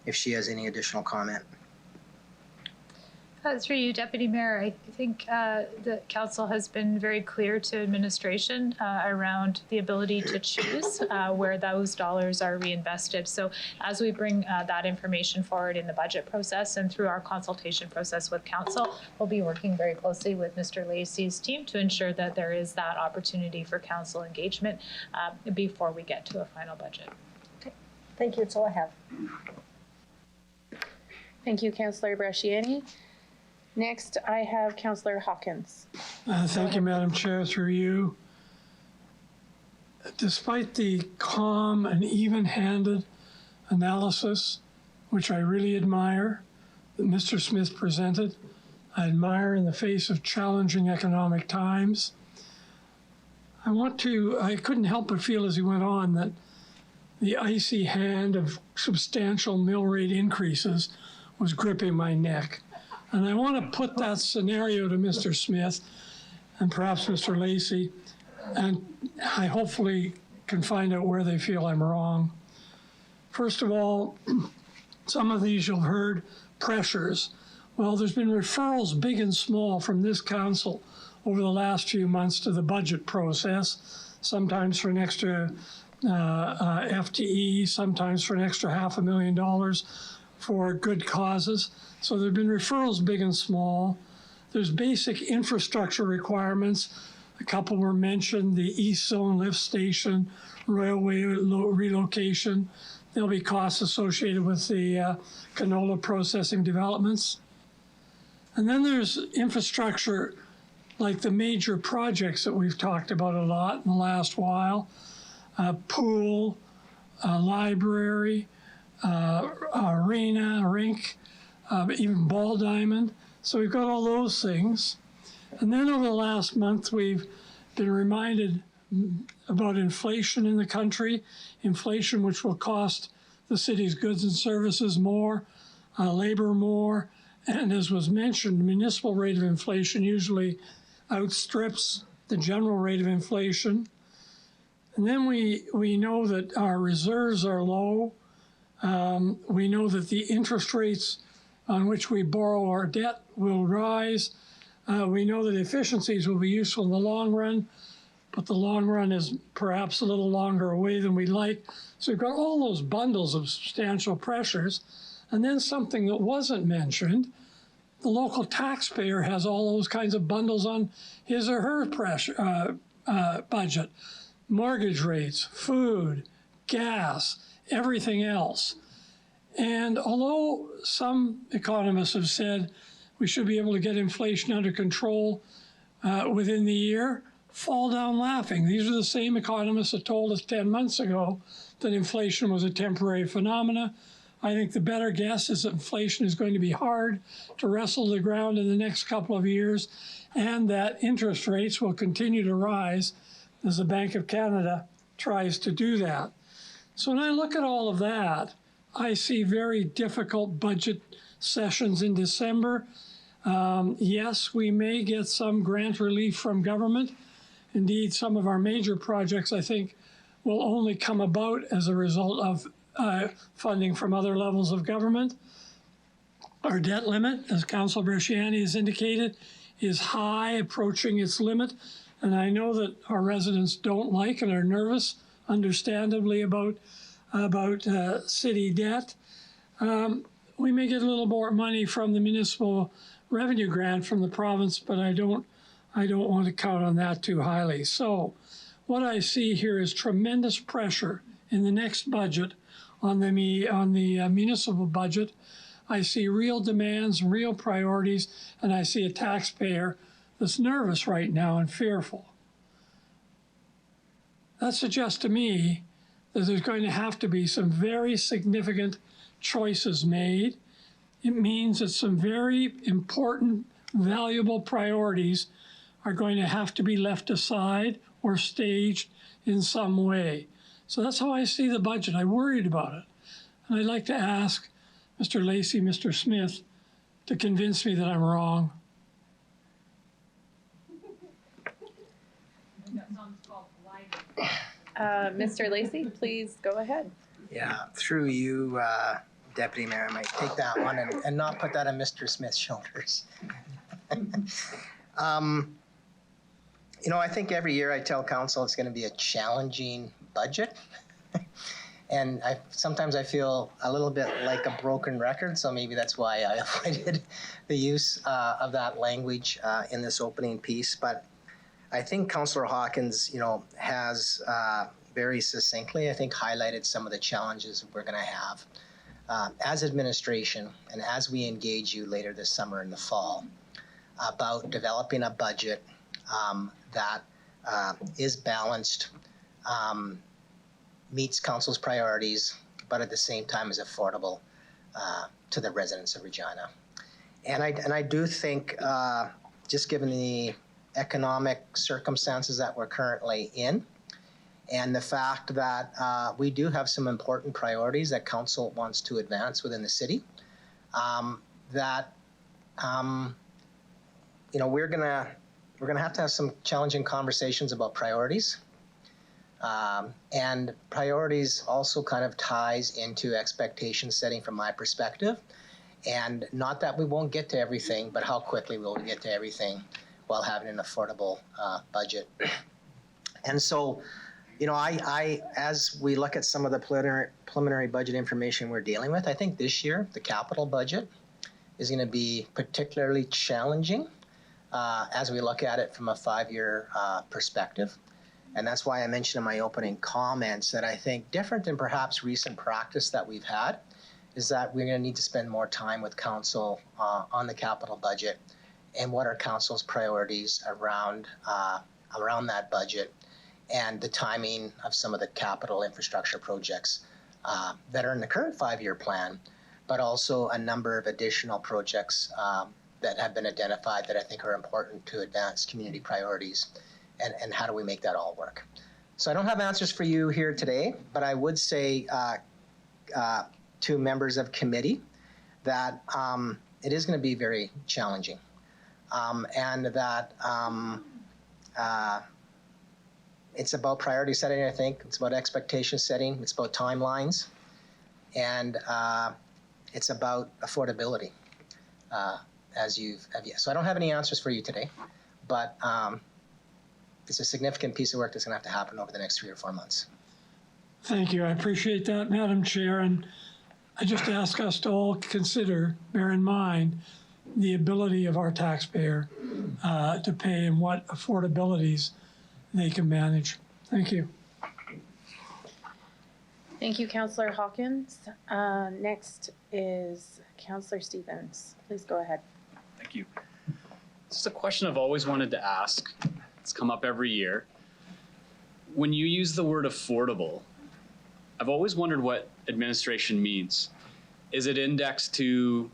if she has any additional comment. Through you, Deputy Mayor, I think the council has been very clear to administration around the ability to choose where those dollars are reinvested. So as we bring that information forward in the budget process and through our consultation process with council, we'll be working very closely with Mr. Lacey's team to ensure that there is that opportunity for council engagement before we get to a final budget. Okay, thank you. That's all I have. Thank you, Councillor Bresciani. Next, I have Councillor Hawkins. Thank you, Madam Chair, through you. Despite the calm and even-handed analysis, which I really admire, that Mr. Smith presented, I admire in the face of challenging economic times. I couldn't help but feel as he went on that the icy hand of substantial mill rate increases was gripping my neck. And I want to put that scenario to Mr. Smith and perhaps Mr. Lacey, and I hopefully can find out where they feel I'm wrong. First of all, some of these you've heard, pressures. Well, there's been referrals big and small from this council over the last few months to the budget process, sometimes for an extra FTE, sometimes for an extra $500,000 for good causes. So there have been referrals big and small. There's basic infrastructure requirements. A couple were mentioned, the East Zone lift station, railway relocation. There'll be costs associated with the canola processing developments. And then there's infrastructure like the major projects that we've talked about a lot in the last while, pool, library, arena, rink, even ball diamond. So we've got all those things. And then over the last month, we've been reminded about inflation in the country, inflation which will cost the city's goods and services more, labor more, and as was mentioned, the municipal rate of inflation usually outstrips the general rate of inflation. And then we know that our reserves are low. We know that the interest rates on which we borrow our debt will rise. We know that efficiencies will be useful in the long run, but the long run is perhaps a little longer away than we'd like. So we've got all those bundles of substantial pressures. And then something that wasn't mentioned, the local taxpayer has all those kinds of bundles on his or her budget. Mortgage rates, food, gas, everything else. And although some economists have said we should be able to get inflation under control within the year, fall down laughing. These are the same economists that told us 10 months ago that inflation was a temporary phenomena. I think the better guess is that inflation is going to be hard to wrestle to the ground in the next couple of years, and that interest rates will continue to rise as the Bank of Canada tries to do that. So when I look at all of that, I see very difficult budget sessions in December. Yes, we may get some grant relief from government. Indeed, some of our major projects, I think, will only come about as a result of funding from other levels of government. Our debt limit, as Councillor Bresciani has indicated, is high, approaching its limit. And I know that our residents don't like and are nervous, understandably, about city debt. We may get a little more money from the municipal revenue grant from the province, but I don't want to count on that too highly. So what I see here is tremendous pressure in the next budget on the municipal budget. I see real demands, real priorities, and I see a taxpayer that's nervous right now and fearful. That suggests to me that there's going to have to be some very significant choices made. It means that some very important, valuable priorities are going to have to be left aside or staged in some way. So that's how I see the budget. I'm worried about it. And I'd like to ask Mr. Lacey, Mr. Smith, to convince me that I'm wrong. Mr. Lacey, please go ahead. Yeah, through you, Deputy Mayor, I might take that one and not put that on Mr. Smith's shoulders. You know, I think every year I tell council it's going to be a challenging budget. And sometimes I feel a little bit like a broken record, so maybe that's why I avoided the use of that language in this opening piece. But I think Councillor Hawkins, you know, has very succinctly, I think, highlighted some of the challenges we're going to have as administration and as we engage you later this summer and the fall about developing a budget that is balanced, meets council's priorities, but at the same time is affordable to the residents of Regina. And I do think, just given the economic circumstances that we're currently in, and the fact that we do have some important priorities that council wants to advance within the city, that you know, we're gonna have to have some challenging conversations about priorities. And priorities also kind of ties into expectation setting from my perspective. And not that we won't get to everything, but how quickly will we get to everything while having an affordable budget. And so, you know, I as we look at some of the preliminary budget information we're dealing with, I think this year the capital budget is going to be particularly challenging as we look at it from a 5-year perspective. And that's why I mentioned in my opening comments that I think different than perhaps recent practice that we've had is that we're going to need to spend more time with council on the capital budget and what are council's priorities around that budget and the timing of some of the capital infrastructure projects that are in the current 5-year plan, but also a number of additional projects that have been identified that I think are important to advance community priorities and how do we make that all work? So I don't have answers for you here today, but I would say to members of committee that it is going to be very challenging, and that it's about priority setting, I think. It's about expectation setting. It's about timelines. And it's about affordability, So I don't have any answers for you today, but it's a significant piece of work that's going to have to happen over the next 3 or 4 months. Thank you. I appreciate that, Madam Chair. And I just ask us to all consider, bear in mind, the ability of our taxpayer to pay and what affordabilities they can manage. Thank you. Thank you, Councillor Hawkins. Next is Councillor Stevens. Please go ahead. Thank you. This is a question I've always wanted to ask. It's come up every year. When you use the word affordable, I've always wondered what administration means. Is it indexed to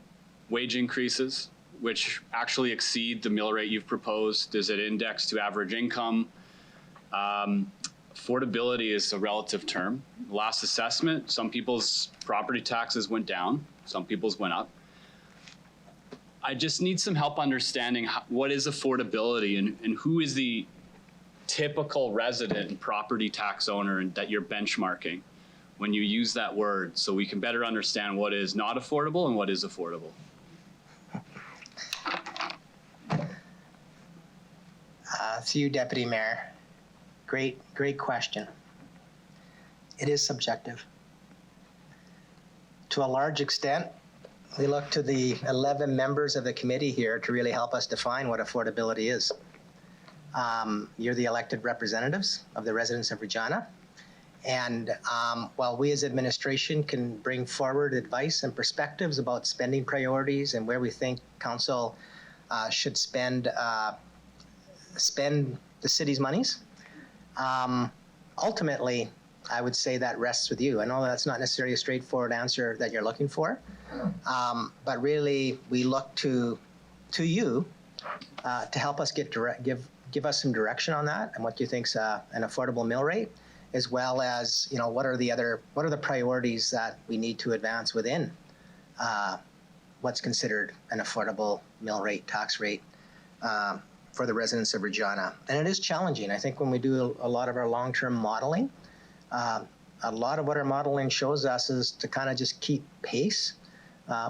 wage increases, which actually exceed the mill rate you've proposed? Is it indexed to average income? Affordability is a relative term. Last assessment, some people's property taxes went down, some people's went up. I just need some help understanding what is affordability and who is the typical resident and property tax owner that you're benchmarking when you use that word, so we can better understand what is not affordable and what is affordable. To you, Deputy Mayor. Great question. It is subjective. To a large extent, we look to the 11 members of the committee here to really help us define what affordability is. You're the elected representatives of the residents of Regina. And while we as administration can bring forward advice and perspectives about spending priorities and where we think council should spend the city's monies, ultimately, I would say that rests with you. I know that's not necessarily a straightforward answer that you're looking for, but really we look to you to help us give us some direction on that and what you think's an affordable mill rate, as well as what are the priorities that we need to advance within what's considered an affordable mill rate, tax rate. For the residents of Regina. And it is challenging. I think when we do a lot of our long-term modeling, a lot of what our modeling shows us is to kind of just keep pace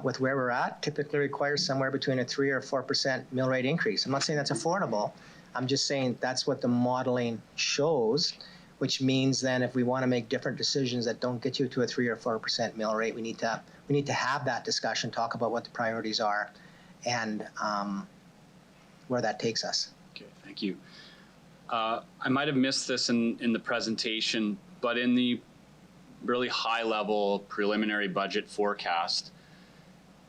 with where we're at. Typically requires somewhere between a 3 or 4% mill rate increase. I'm not saying that's affordable. I'm just saying that's what the modeling shows, which means then if we want to make different decisions that don't get you to a 3 or 4% mill rate, we need to have that discussion, talk about what the priorities are, and where that takes us. Okay, thank you. I might have missed this in the presentation, but in the really high level preliminary budget forecast,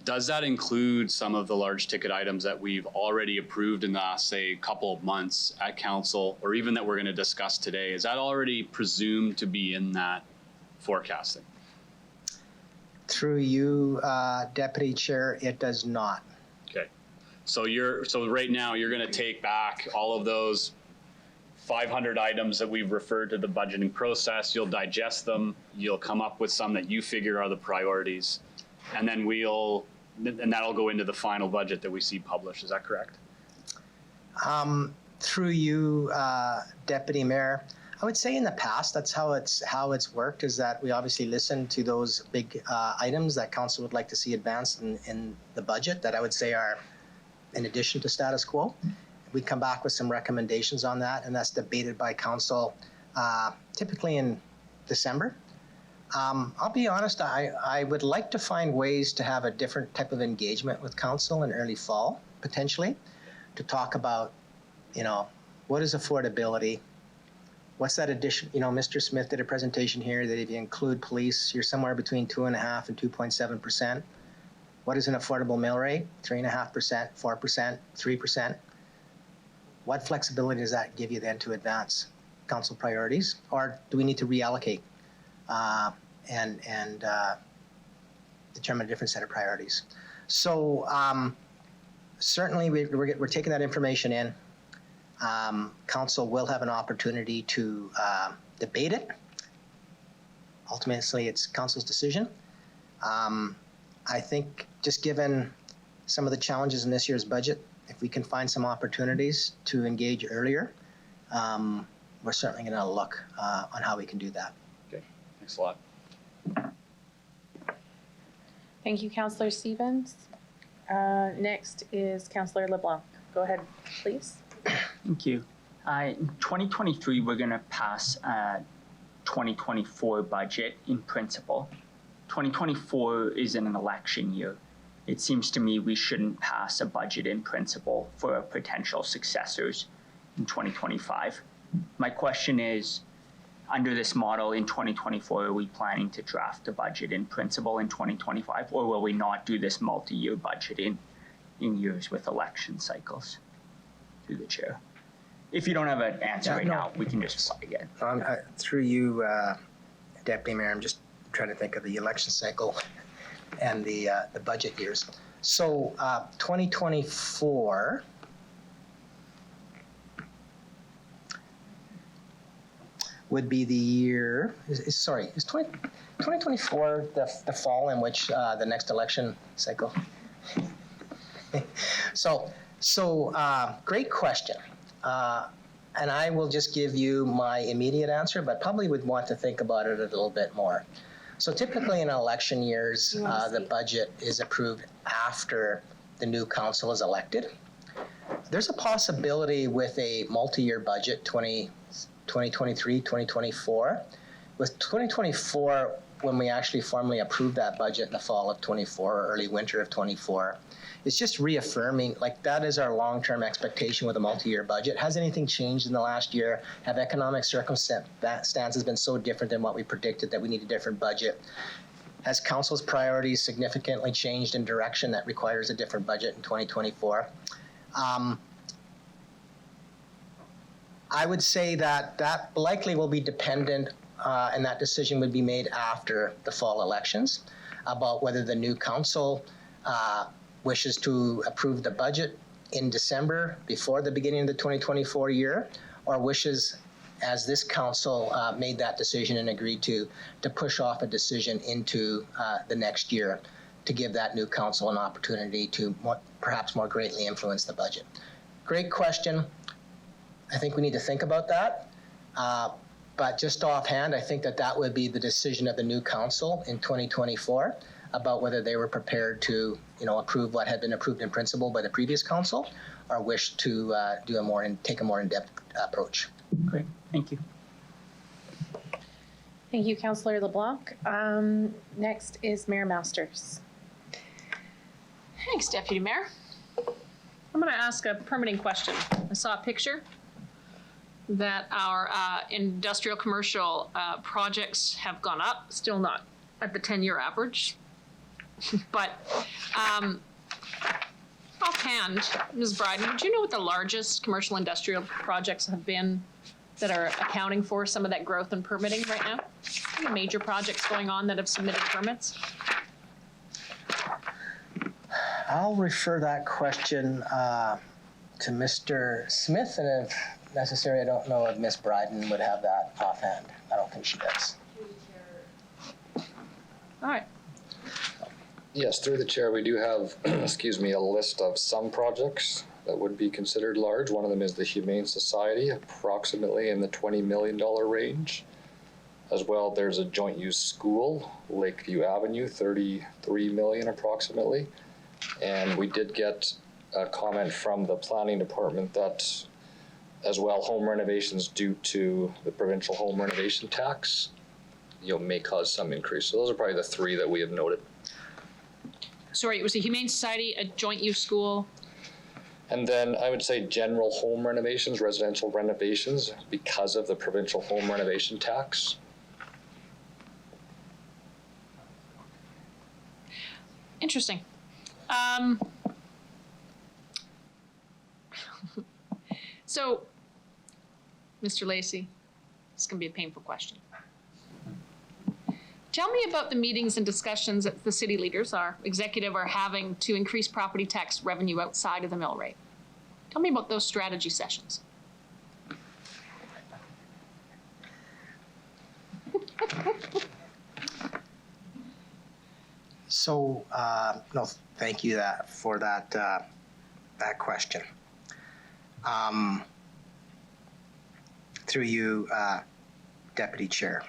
does that include some of the large ticket items that we've already approved in the last, say, couple of months at council, or even that we're going to discuss today? Is that already presumed to be in that forecasting? Through you, Deputy Chair, it does not. Okay. So right now you're going to take back all of those 500 items that we've referred to the budgeting process. You'll digest them. You'll come up with some that you figure are the priorities, and then that'll go into the final budget that we see published. Is that correct? Through you, Deputy Mayor, I would say in the past that's how it's worked. Is that we obviously listen to those big items that council would like to see advanced in the budget that I would say are in addition to status quo. We come back with some recommendations on that, and that's debated by council typically in December. I'll be honest, I would like to find ways to have a different type of engagement with council in early fall, potentially, to talk about, what is affordability? What's that addition? Mr. Smith did a presentation here that if you include police, you're somewhere between 2.5% and 2.7%. What is an affordable mill rate? 3.5%, 4%, 3%. What flexibility does that give you then to advance council priorities? Or do we need to reallocate and determine a different set of priorities? So certainly we're taking that information in. Council will have an opportunity to debate it. Ultimately, it's council's decision. I think just given some of the challenges in this year's budget, if we can find some opportunities to engage earlier, we're certainly going to look on how we can do that. Okay, thanks a lot. Thank you, Councillor Stevens. Next is Councillor LeBlanc. Go ahead, please. Thank you. In 2023, we're going to pass a 2024 budget in principle. 2024 is an election year. It seems to me we shouldn't pass a budget in principle for potential successors in 2025. My question is, under this model in 2024, are we planning to draft a budget in principle in 2025, or will we not do this multi-year budgeting in years with election cycles? Through the chair. If you don't have an answer now, we can just fly again. Through you, Deputy Mayor, I'm just trying to think of the election cycle and the budget years. So 2024 would be the year, is 2024 the fall in which the next election cycle? So great question. And I will just give you my immediate answer, but probably would want to think about it a little bit more. So typically in election years, the budget is approved after the new council is elected. There's a possibility with a multi-year budget, 2023, 2024. With 2024, when we actually formally approve that budget in the fall of 24 or early winter of 24, it's just reaffirming, like, that is our long-term expectation with a multi-year budget. Has anything changed in the last year? Have economic circumstances been so different than what we predicted that we need a different budget? Has council's priorities significantly changed in direction that requires a different budget in 2024? I would say that likely will be dependent, and that decision would be made after the fall elections, about whether the new council wishes to approve the budget in December before the beginning of the 2024 year, or wishes, as this council made that decision and agreed to push off a decision into the next year to give that new council an opportunity to perhaps more greatly influence the budget. Great question. I think we need to think about that. But just offhand, I think that would be the decision of the new council in 2024 about whether they were prepared to, approve what had been approved in principle by the previous council, or wish to take a more in-depth approach. Great, thank you. Thank you, Councillor LeBlanc. Next is Mayor Masters. Thanks, Deputy Mayor. I'm going to ask a permitting question. I saw a picture that our industrial commercial projects have gone up, still not at the 10-year average. But offhand, Ms. Bryden, would you know what the largest commercial industrial projects have been that are accounting for some of that growth in permitting right now? Any major projects going on that have submitted permits? I'll refer that question to Mr. Smith, and if necessary, I don't know if Ms. Bryden would have that offhand. I don't think she does. All right. Yes, through the chair, we do have, a list of some projects that would be considered large. One of them is the Humane Society, approximately in the $20 million range. As well, there's a joint use school, Lakeview Avenue, 33 million approximately. And we did get a comment from the planning department that as well, home renovations due to the provincial home renovation tax, may cause some increase. So those are probably the three that we have noted. Sorry, it was the Humane Society, a joint use school. And then I would say general home renovations, residential renovations, because of the provincial home renovation tax. Interesting. So, Mr. Lacey, this is going to be a painful question. Tell me about the meetings and discussions that the city leaders, our executive, are having to increase property tax revenue outside of the mill rate. Tell me about those strategy sessions. So, no, thank you for that question. Through you, Deputy Chair.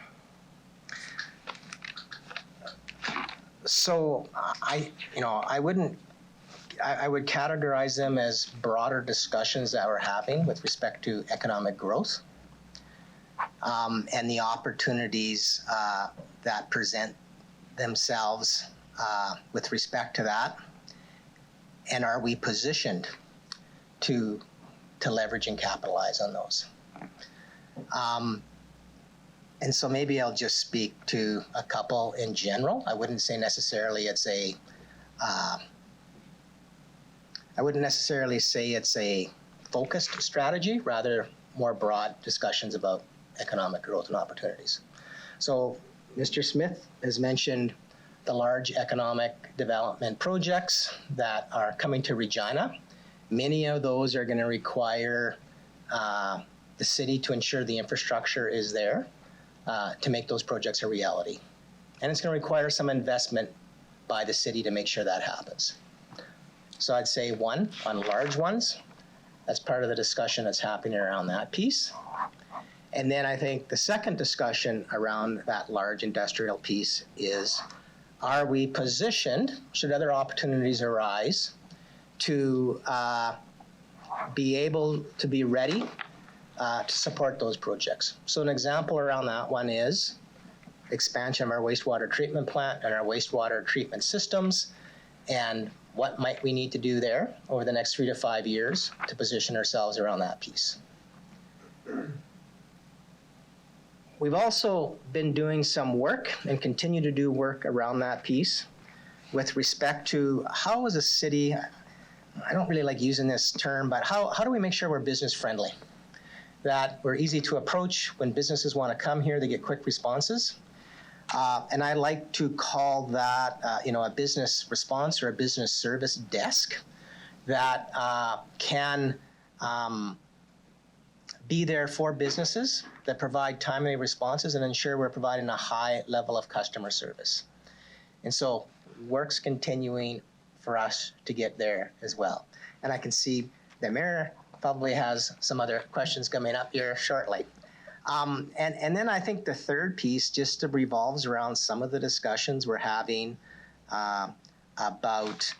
So I would categorize them as broader discussions that we're having with respect to economic growth and the opportunities that present themselves with respect to that. And are we positioned to leverage and capitalize on those? And so maybe I'll just speak to a couple in general. I wouldn't say necessarily it's a focused strategy, rather more broad discussions about economic growth and opportunities. So Mr. Smith has mentioned the large economic development projects that are coming to Regina. Many of those are going to require the city to ensure the infrastructure is there to make those projects a reality. And it's going to require some investment by the city to make sure that happens. So I'd say one, on large ones, that's part of the discussion that's happening around that piece. And then I think the second discussion around that large industrial piece is, are we positioned, should other opportunities arise, to be able to be ready to support those projects? So an example around that one is expansion of our wastewater treatment plant and our wastewater treatment systems, and what might we need to do there over the next 3 to 5 years to position ourselves around that piece. We've also been doing some work and continue to do work around that piece with respect to how as a city, I don't really like using this term, but how do we make sure we're business friendly? That we're easy to approach when businesses want to come here, they get quick responses. And I like to call that, a business response or a business service desk that can be there for businesses that provide timely responses and ensure we're providing a high level of customer service. And so work's continuing for us to get there as well. And I can see the mayor probably has some other questions coming up here shortly. And then I think the third piece just revolves around some of the discussions we're having about,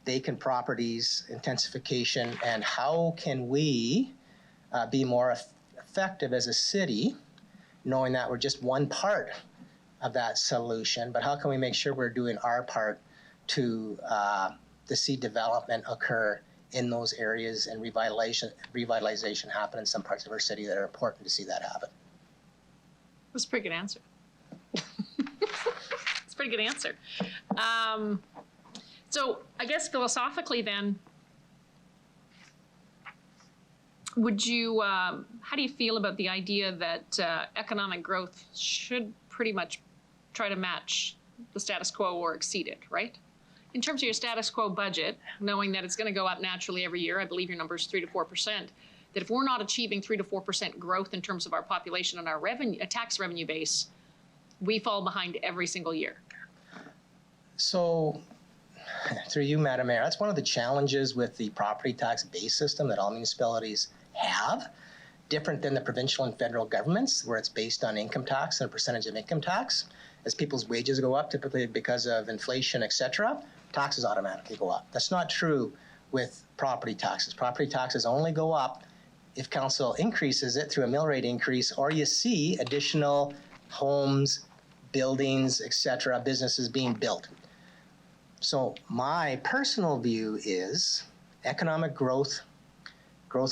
vacant properties, intensification, and how can we be more effective as a city, knowing that we're just one part of that solution, but how can we make sure we're doing our part to see development occur in those areas and revitalization happen in some parts of our city that are important to see that happen. That's a pretty good answer. It's a pretty good answer. So I guess philosophically then, would you, how do you feel about the idea that economic growth should pretty much try to match the status quo or exceed it, right? In terms of your status quo budget, knowing that it's going to go up naturally every year, I believe your number is 3 to 4%, that if we're not achieving 3 to 4% growth in terms of our population and our revenue, tax revenue base, we fall behind every single year. So, through you, Madam Mayor, that's one of the challenges with the property tax base system that all municipalities have, different than the provincial and federal governments, where it's based on income tax and a percentage of income tax. As people's wages go up, typically because of inflation, et cetera, taxes automatically go up. That's not true with property taxes. Property taxes only go up if council increases it through a mill rate increase, or you see additional homes, buildings, et cetera, businesses being built. So my personal view is economic growth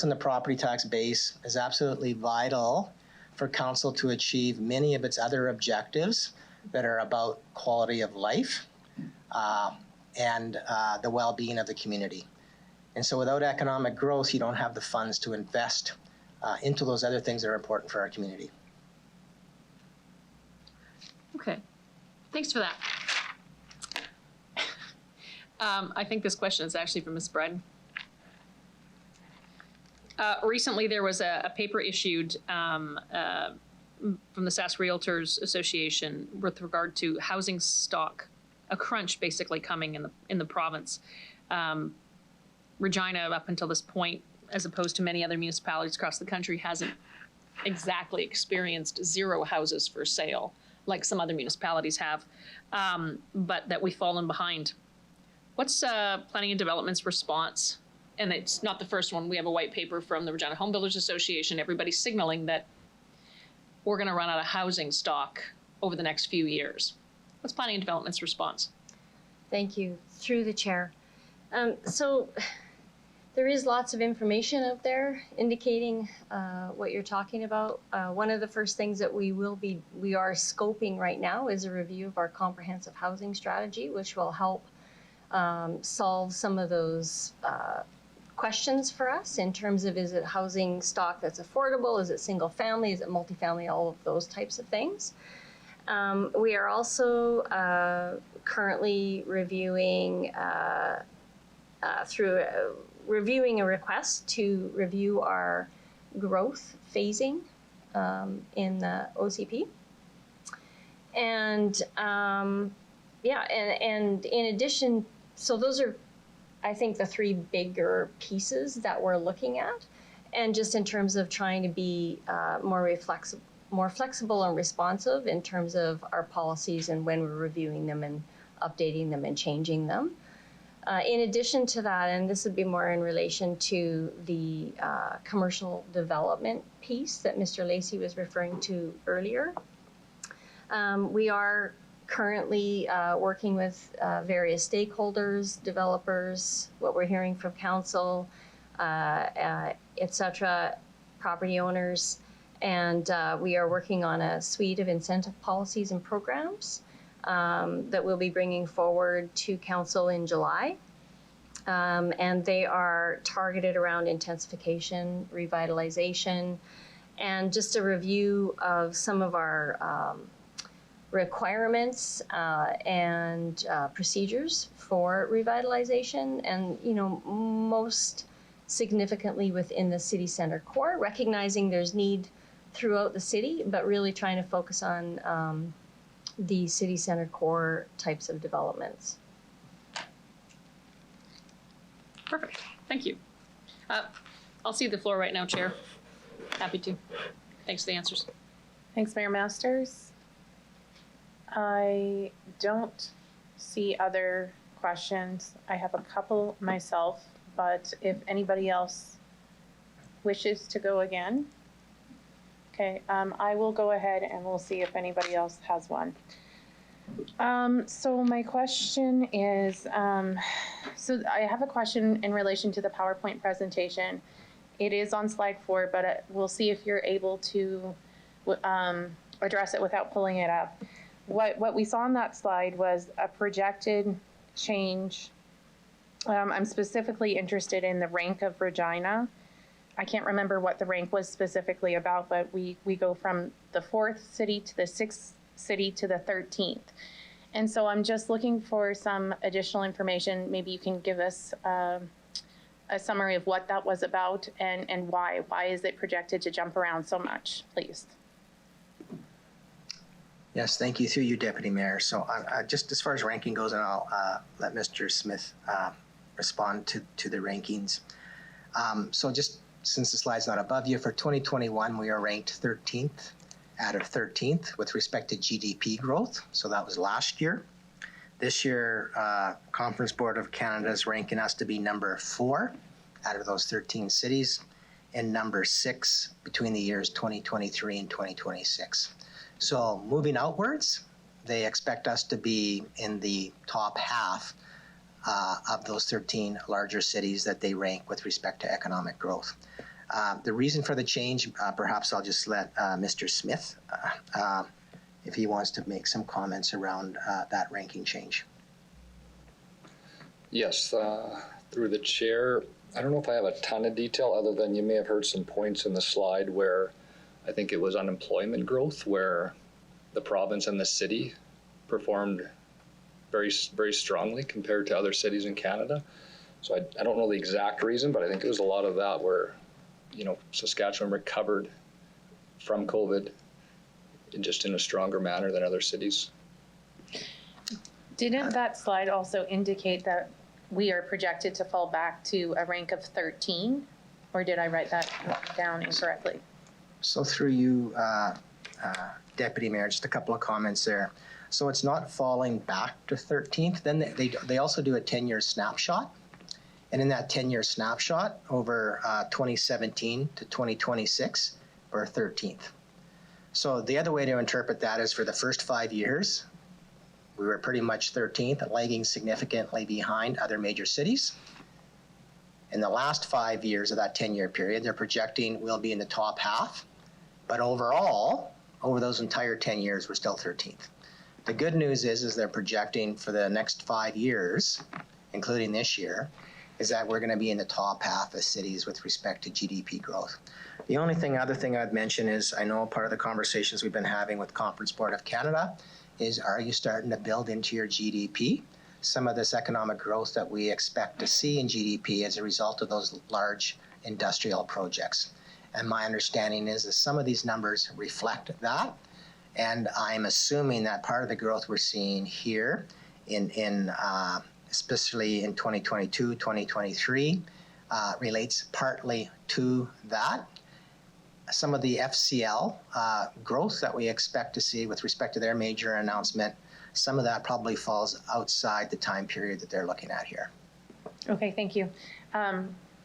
in the property tax base is absolutely vital for council to achieve many of its other objectives that are about quality of life and the well-being of the community. And so without economic growth, you don't have the funds to invest into those other things that are important for our community. Okay, thanks for that. I think this question is actually from Ms. Bryden. Recently, there was a paper issued from the SAS Realtors Association with regard to housing stock, a crunch basically coming in the province. Regina, up until this point, as opposed to many other municipalities across the country, hasn't exactly experienced zero houses for sale like some other municipalities have, but that we've fallen behind. What's Planning and Development's response? And it's not the first one. We have a white paper from the Regina Home Builders Association. Everybody's signaling that we're going to run out of housing stock over the next few years. What's Planning and Development's response? Thank you. Through the chair. So there is lots of information out there indicating what you're talking about. One of the first things that we are scoping right now is a review of our comprehensive housing strategy, which will help solve some of those questions for us in terms of, is it housing stock that's affordable? Is it single family? Is it multifamily? All of those types of things. We are also currently reviewing reviewing a request to review our growth phasing in the OCP. And and in addition, so those are, I think, the three bigger pieces that we're looking at. And just in terms of trying to be more flexible and responsive in terms of our policies and when we're reviewing them and updating them and changing them. In addition to that, and this would be more in relation to the commercial development piece that Mr. Lacey was referring to earlier, we are currently working with various stakeholders, developers, what we're hearing from council, etc., property owners, and we are working on a suite of incentive policies and programs that we'll be bringing forward to council in July. And they are targeted around intensification, revitalization, and just a review of some of our requirements and procedures for revitalization, and most significantly within the city center core, recognizing there's need throughout the city, but really trying to focus on the city center core types of developments. Perfect. Thank you. I'll cede the floor right now, Chair. Happy to. Thanks for the answers. Thanks, Mayor Masters. I don't see other questions. I have a couple myself, but if anybody else wishes to go again. Okay, I will go ahead and we'll see if anybody else has one. So my question is, so I have a question in relation to the PowerPoint presentation. It is on slide 4, but we'll see if you're able to address it without pulling it up. What we saw on that slide was a projected change. I'm specifically interested in the rank of Regina. I can't remember what the rank was specifically about, but we go from the 4th city to the 6th city to the 13th. And so I'm just looking for some additional information. Maybe you can give us a summary of what that was about and why. Why is it projected to jump around so much, please? Yes, thank you. Through you, Deputy Mayor. So just as far as ranking goes, and I'll let Mr. Smith respond to the rankings. So just since the slide's not above you, for 2021, we are ranked 13th out of 13th with respect to GDP growth. So that was last year. This year, Conference Board of Canada is ranking us to be number 4 out of those 13 cities and number 6 between the years 2023 and 2026. So moving outwards, they expect us to be in the top half of those 13 larger cities that they rank with respect to economic growth. The reason for the change, perhaps I'll just let Mr. Smith, if he wants to make some comments around that ranking change. Yes, through the chair, I don't know if I have a ton of detail other than you may have heard some points in the slide where I think it was unemployment growth, where the province and the city performed very, very strongly compared to other cities in Canada. So I don't know the exact reason, but I think it was a lot of that where, Saskatchewan recovered from COVID just in a stronger manner than other cities. Didn't that slide also indicate that we are projected to fall back to a rank of 13? Or did I write that down incorrectly? So through you, Deputy Mayor, just a couple of comments there. So it's not falling back to 13th. Then they also do a 10-year snapshot. And in that 10-year snapshot over 2017 to 2026, we're 13th. So the other way to interpret that is for the first 5 years, we were pretty much 13th, lagging significantly behind other major cities. In the last 5 years of that 10-year period, they're projecting we'll be in the top half. But overall, over those entire 10 years, we're still 13th. The good news is they're projecting for the next 5 years, including this year, is that we're going to be in the top half of cities with respect to GDP growth. The only other thing I'd mention is, I know part of the conversations we've been having with Conference Board of Canada is, are you starting to build into your GDP some of this economic growth that we expect to see in GDP as a result of those large industrial projects? And my understanding is that some of these numbers reflect that. And I'm assuming that part of the growth we're seeing here especially in 2022, 2023, relates partly to that. Some of the FCL growth that we expect to see with respect to their major announcement, some of that probably falls outside the time period that they're looking at here. Okay, thank you.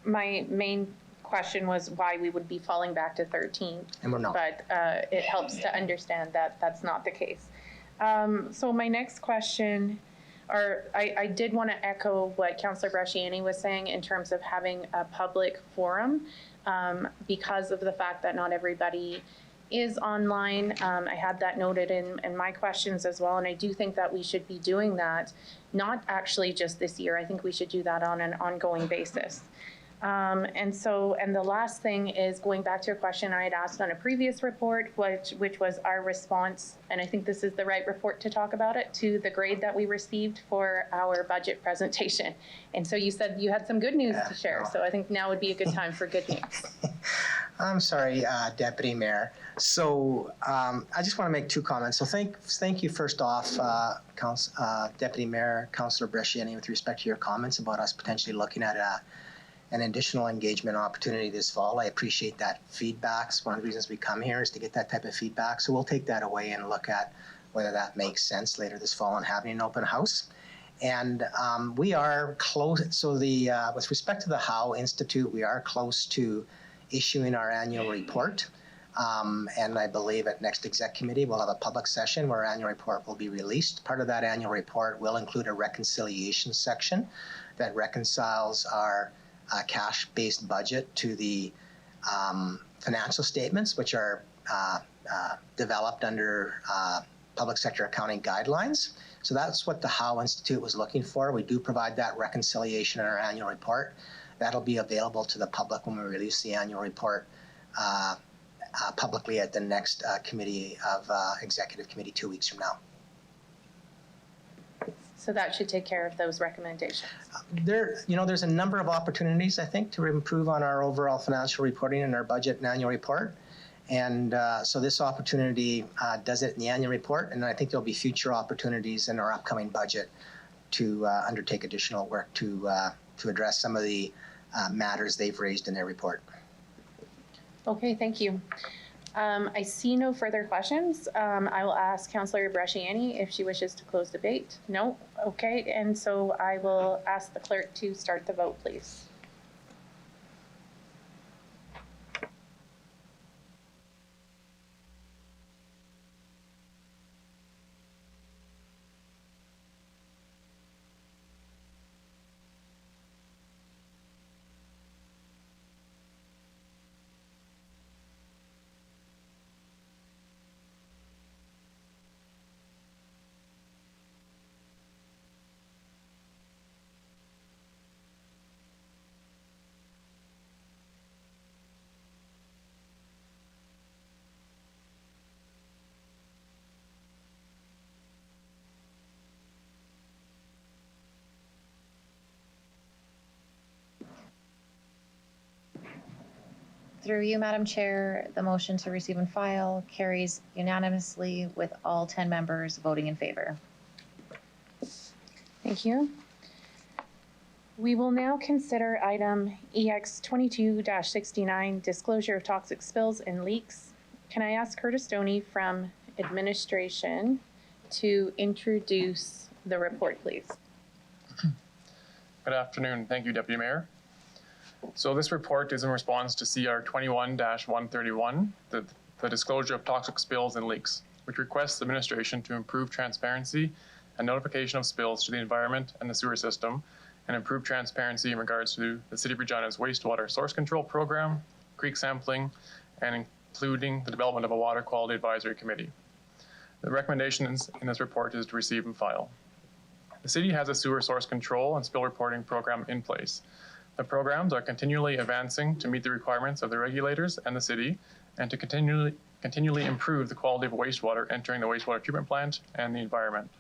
My main question was why we would be falling back to 13. And we're not. But it helps to understand that that's not the case. So my next question, I did want to echo what Councillor Bresciani was saying in terms of having a public forum because of the fact that not everybody is online. I had that noted in my questions as well, and I do think that we should be doing that, not actually just this year. I think we should do that on an ongoing basis. And the last thing is going back to your question I had asked on a previous report, which was our response, and I think this is the right report to talk about it, to the grade that we received for our budget presentation. And so you said you had some good news to share, so I think now would be a good time for good news. I'm sorry, Deputy Mayor. So I just want to make two comments. So thank you first off, Deputy Mayor, Councillor Bresciani, with respect to your comments about us potentially looking at an additional engagement opportunity this fall. I appreciate that feedback. It's one of the reasons we come here is to get that type of feedback. So we'll take that away and look at whether that makes sense later this fall and having an open house. And we are close. So with respect to the Howe Institute, we are close to issuing our annual report. And I believe at next Exec Committee, we'll have a public session where our annual report will be released. Part of that annual report will include a reconciliation section that reconciles our cash-based budget to the financial statements, which are developed under public sector accounting guidelines. So that's what the Howe Institute was looking for. We do provide that reconciliation in our annual report. That'll be available to the public when we release the annual report publicly at the next Executive Committee 2 weeks from now. So that should take care of those recommendations. There's a number of opportunities, I think, to improve on our overall financial reporting in our budget and annual report. And so this opportunity does it in the annual report, and I think there'll be future opportunities in our upcoming budget to undertake additional work to address some of the matters they've raised in their report. Okay, thank you. I see no further questions. I will ask Councillor Bresciani if she wishes to close debate. No? Okay, and so I will ask the clerk to start the vote, please. Through you, Madam Chair, the motion to receive and file carries unanimously with all 10 members voting in favor. Thank you. We will now consider item EX 22-69, disclosure of toxic spills and leaks. Can I ask Curtis Stoney from administration to introduce the report, please? Good afternoon. Thank you, Deputy Mayor. So this report is in response to CR 21-131, the disclosure of toxic spills and leaks, which requests administration to improve transparency and notification of spills to the environment and the sewer system, and improve transparency in regards to the City of Regina's wastewater source control program, creek sampling, and including the development of a water quality advisory committee. The recommendations in this report is to receive and file. The city has a sewer source control and spill reporting program in place. The programs are continually advancing to meet the requirements of the regulators and the city, and to continually improve the quality of wastewater entering the wastewater treatment plant and the environment.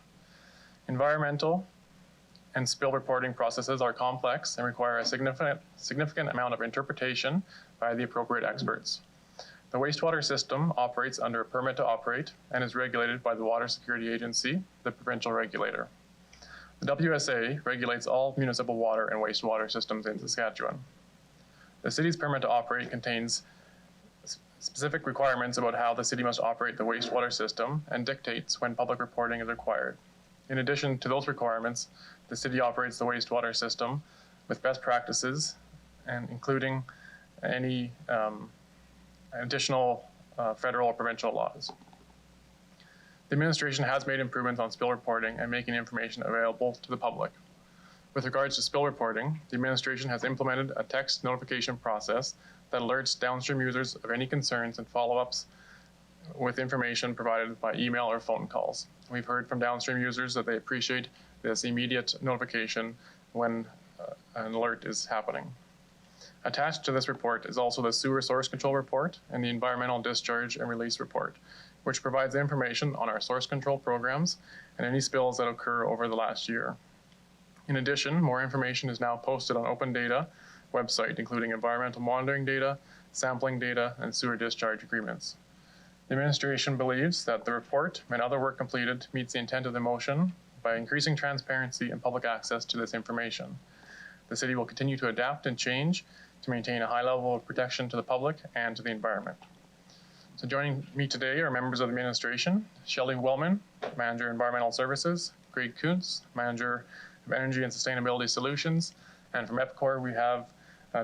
Environmental and spill reporting processes are complex and require a significant amount of interpretation by the appropriate experts. The wastewater system operates under a permit to operate and is regulated by the Water Security Agency, the provincial regulator. The WSA regulates all municipal water and wastewater systems in Saskatchewan. The city's permit to operate contains specific requirements about how the city must operate the wastewater system and dictates when public reporting is required. In addition to those requirements, the city operates the wastewater system with best practices, and including any additional federal or provincial laws. The administration has made improvements on spill reporting and making information available to the public. With regards to spill reporting, the administration has implemented a text notification process that alerts downstream users of any concerns and follow-ups with information provided by email or phone calls. We've heard from downstream users that they appreciate this immediate notification when an alert is happening. Attached to this report is also the sewer source control report and the environmental discharge and release report, which provides information on our source control programs and any spills that occur over the last year. In addition, more information is now posted on Open Data website, including environmental monitoring data, sampling data, and sewer discharge agreements. The administration believes that the report and other work completed meets the intent of the motion by increasing transparency and public access to this information. The city will continue to adapt and change to maintain a high level of protection to the public and to the environment. So joining me today are members of the administration: Shelley Wellman, Manager Environmental Services; Greg Kuntz, Manager of Energy and Sustainability Solutions; and from EPCOR we have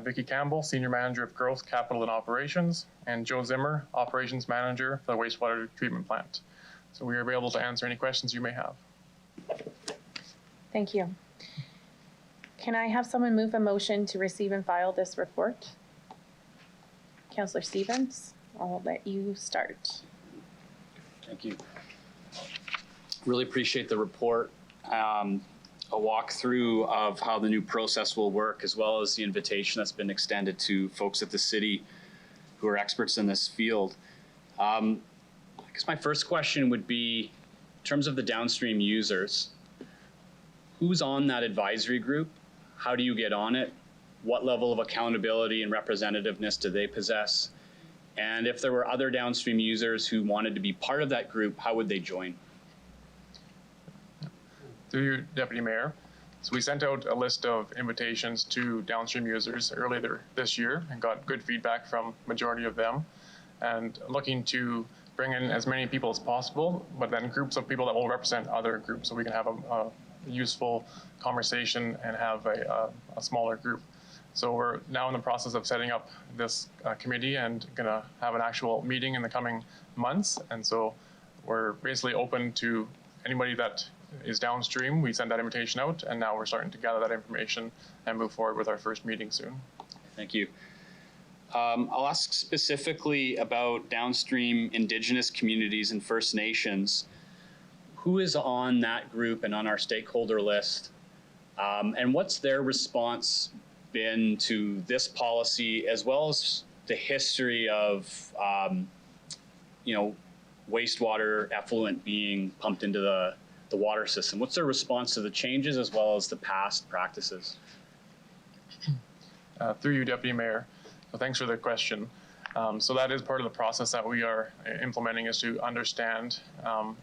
Vicki Campbell, Senior Manager of Growth, Capital and Operations; and Joe Zimmer, Operations Manager for the Wastewater Treatment Plant. So we are available to answer any questions you may have. Thank you. Can I have someone move a motion to receive and file this report? Councillor Stevens, I'll let you start. Thank you. Really appreciate the report. A walkthrough of how the new process will work, as well as the invitation that's been extended to folks at the city who are experts in this field. I guess my first question would be, in terms of the downstream users, who's on that advisory group? How do you get on it? What level of accountability and representativeness do they possess? And if there were other downstream users who wanted to be part of that group, how would they join? Through you, Deputy Mayor. So we sent out a list of invitations to downstream users earlier this year and got good feedback from majority of them, and looking to bring in as many people as possible, but then groups of people that will represent other groups, so we can have a useful conversation and have a smaller group. So we're now in the process of setting up this committee and gonna have an actual meeting in the coming months. And so we're basically open to anybody that is downstream. We send that invitation out, and now we're starting to gather that information and move forward with our first meeting soon. Thank you. I'll ask specifically about downstream Indigenous communities and First Nations. Who is on that group and on our stakeholder list? And what's their response been to this policy, as well as the history of, wastewater effluent being pumped into the water system? What's their response to the changes, as well as the past practices? Through you, Deputy Mayor. So thanks for the question. So that is part of the process that we are implementing, is to understand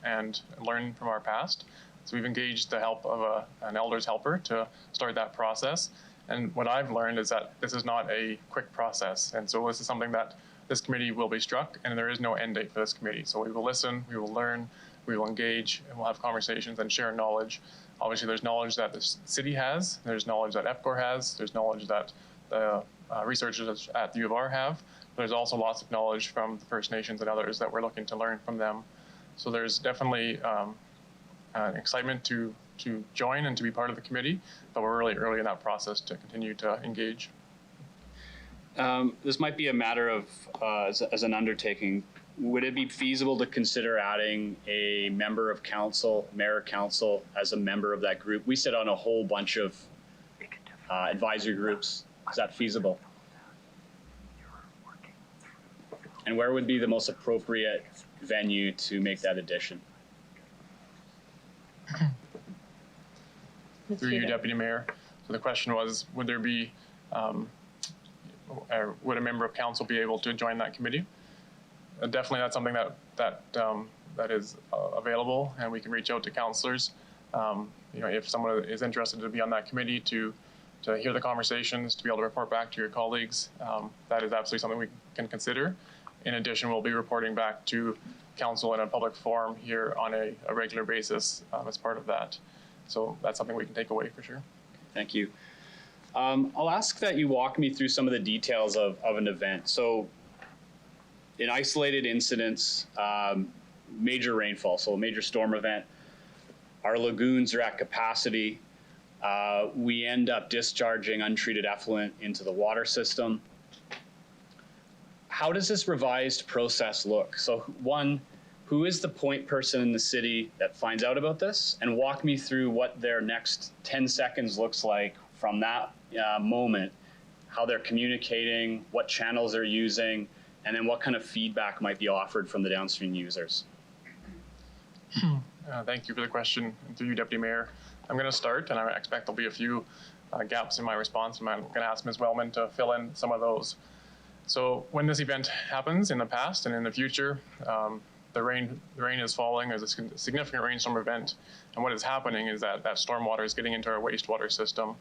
and learn from our past. So we've engaged the help of an elder's helper to start that process. And what I've learned is that this is not a quick process. And so this is something that this committee will be struck, and there is no end date for this committee. So we will listen, we will learn, we will engage, and we'll have conversations and share knowledge. Obviously, there's knowledge that the city has, there's knowledge that EPCOR has, there's knowledge that the researchers at the U of R have. There's also lots of knowledge from the First Nations and others that we're looking to learn from them. So there's definitely an excitement to join and to be part of the committee, but we're really early in that process to continue to engage. This might be a matter of, as an undertaking, would it be feasible to consider adding a member of council, mayor council, as a member of that group? We sit on a whole bunch of advisory groups. Is that feasible? And where would be the most appropriate venue to make that addition? Through you, Deputy Mayor. So the question was, would there be, or would a member of council be able to join that committee? Definitely, that's something that is available, and we can reach out to councillors. If someone is interested to be on that committee to hear the conversations, to be able to report back to your colleagues, that is absolutely something we can consider. In addition, we'll be reporting back to council in a public forum here on a regular basis as part of that. So that's something we can take away for sure. Thank you. I'll ask that you walk me through some of the details of an event. So in isolated incidents, major rainfall, so a major storm event, our lagoons are at capacity. We end up discharging untreated effluent into the water system. How does this revised process look? So one, who is the point person in the city that finds out about this? And walk me through what their next 10 seconds looks like from that moment, how they're communicating, what channels they're using, and then what kind of feedback might be offered from the downstream users. Thank you for the question. And through you, Deputy Mayor, I'm going to start, and I expect there'll be a few gaps in my response, and I'm going to ask Ms. Wellman to fill in some of those. So when this event happens in the past and in the future, the rain is falling. There's a significant rainstorm event, and what is happening is that storm water is getting into our wastewater system,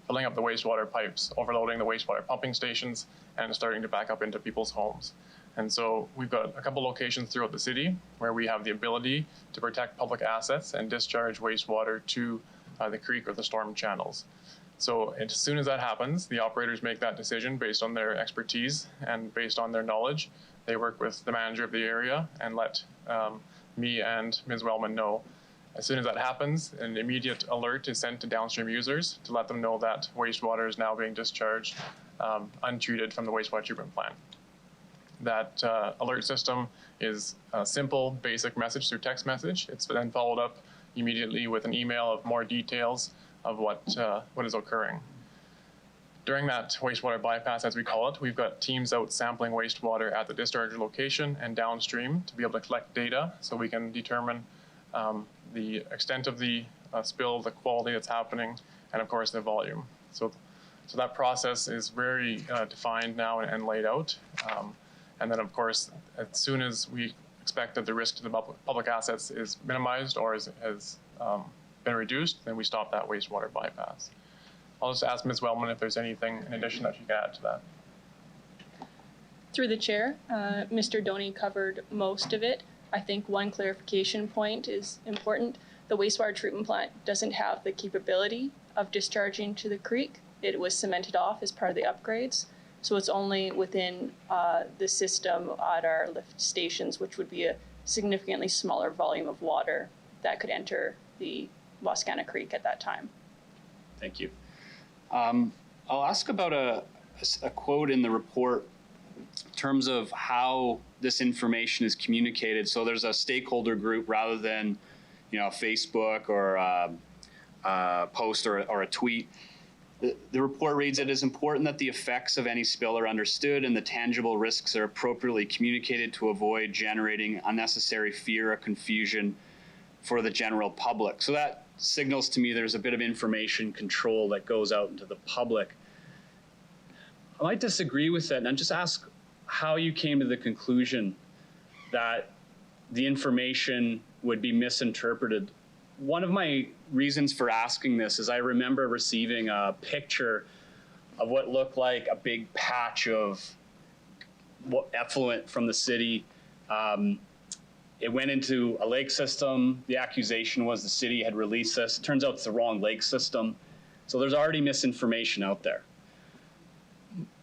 filling up the wastewater pipes, overloading the wastewater pumping stations, and starting to back up into people's homes. And so we've got a couple locations throughout the city where we have the ability to protect public assets and discharge wastewater to the creek or the storm channels. So as soon as that happens, the operators make that decision based on their expertise and based on their knowledge. They work with the manager of the area and let me and Ms. Wellman know. As soon as that happens, an immediate alert is sent to downstream users to let them know that wastewater is now being discharged untreated from the wastewater treatment plant. That alert system is a simple, basic message through text message. It's then followed up immediately with an email of more details of what is occurring. During that wastewater bypass, as we call it, we've got teams out sampling wastewater at the discharge location and downstream to be able to collect data so we can determine the extent of the spill, the quality that's happening, and of course the volume. So that process is very defined now and laid out. And then of course, as soon as we expect that the risk to the public assets is minimized or has been reduced, then we stop that wastewater bypass. I'll just ask Ms. Wellman if there's anything in addition that she can add to that. Through the chair, Mr. Doney covered most of it. I think one clarification point is important. The wastewater treatment plant doesn't have the capability of discharging to the creek. It was cemented off as part of the upgrades. So it's only within the system at our lift stations, which would be a significantly smaller volume of water that could enter the Wascana Creek at that time. Thank you. I'll ask about a quote in the report in terms of how this information is communicated. So there's a stakeholder group rather than, Facebook or a post or a tweet. The report reads, "It is important that the effects of any spill are understood and the tangible risks are appropriately communicated to avoid generating unnecessary fear or confusion for the general public." So that signals to me there's a bit of information control that goes out into the public. I might disagree with that and just ask, how you came to the conclusion that the information would be misinterpreted. One of my reasons for asking this is I remember receiving a picture of what looked like a big patch of effluent from the city. It went into a lake system. The accusation was the city had released this. It turns out it's the wrong lake system. So there's already misinformation out there.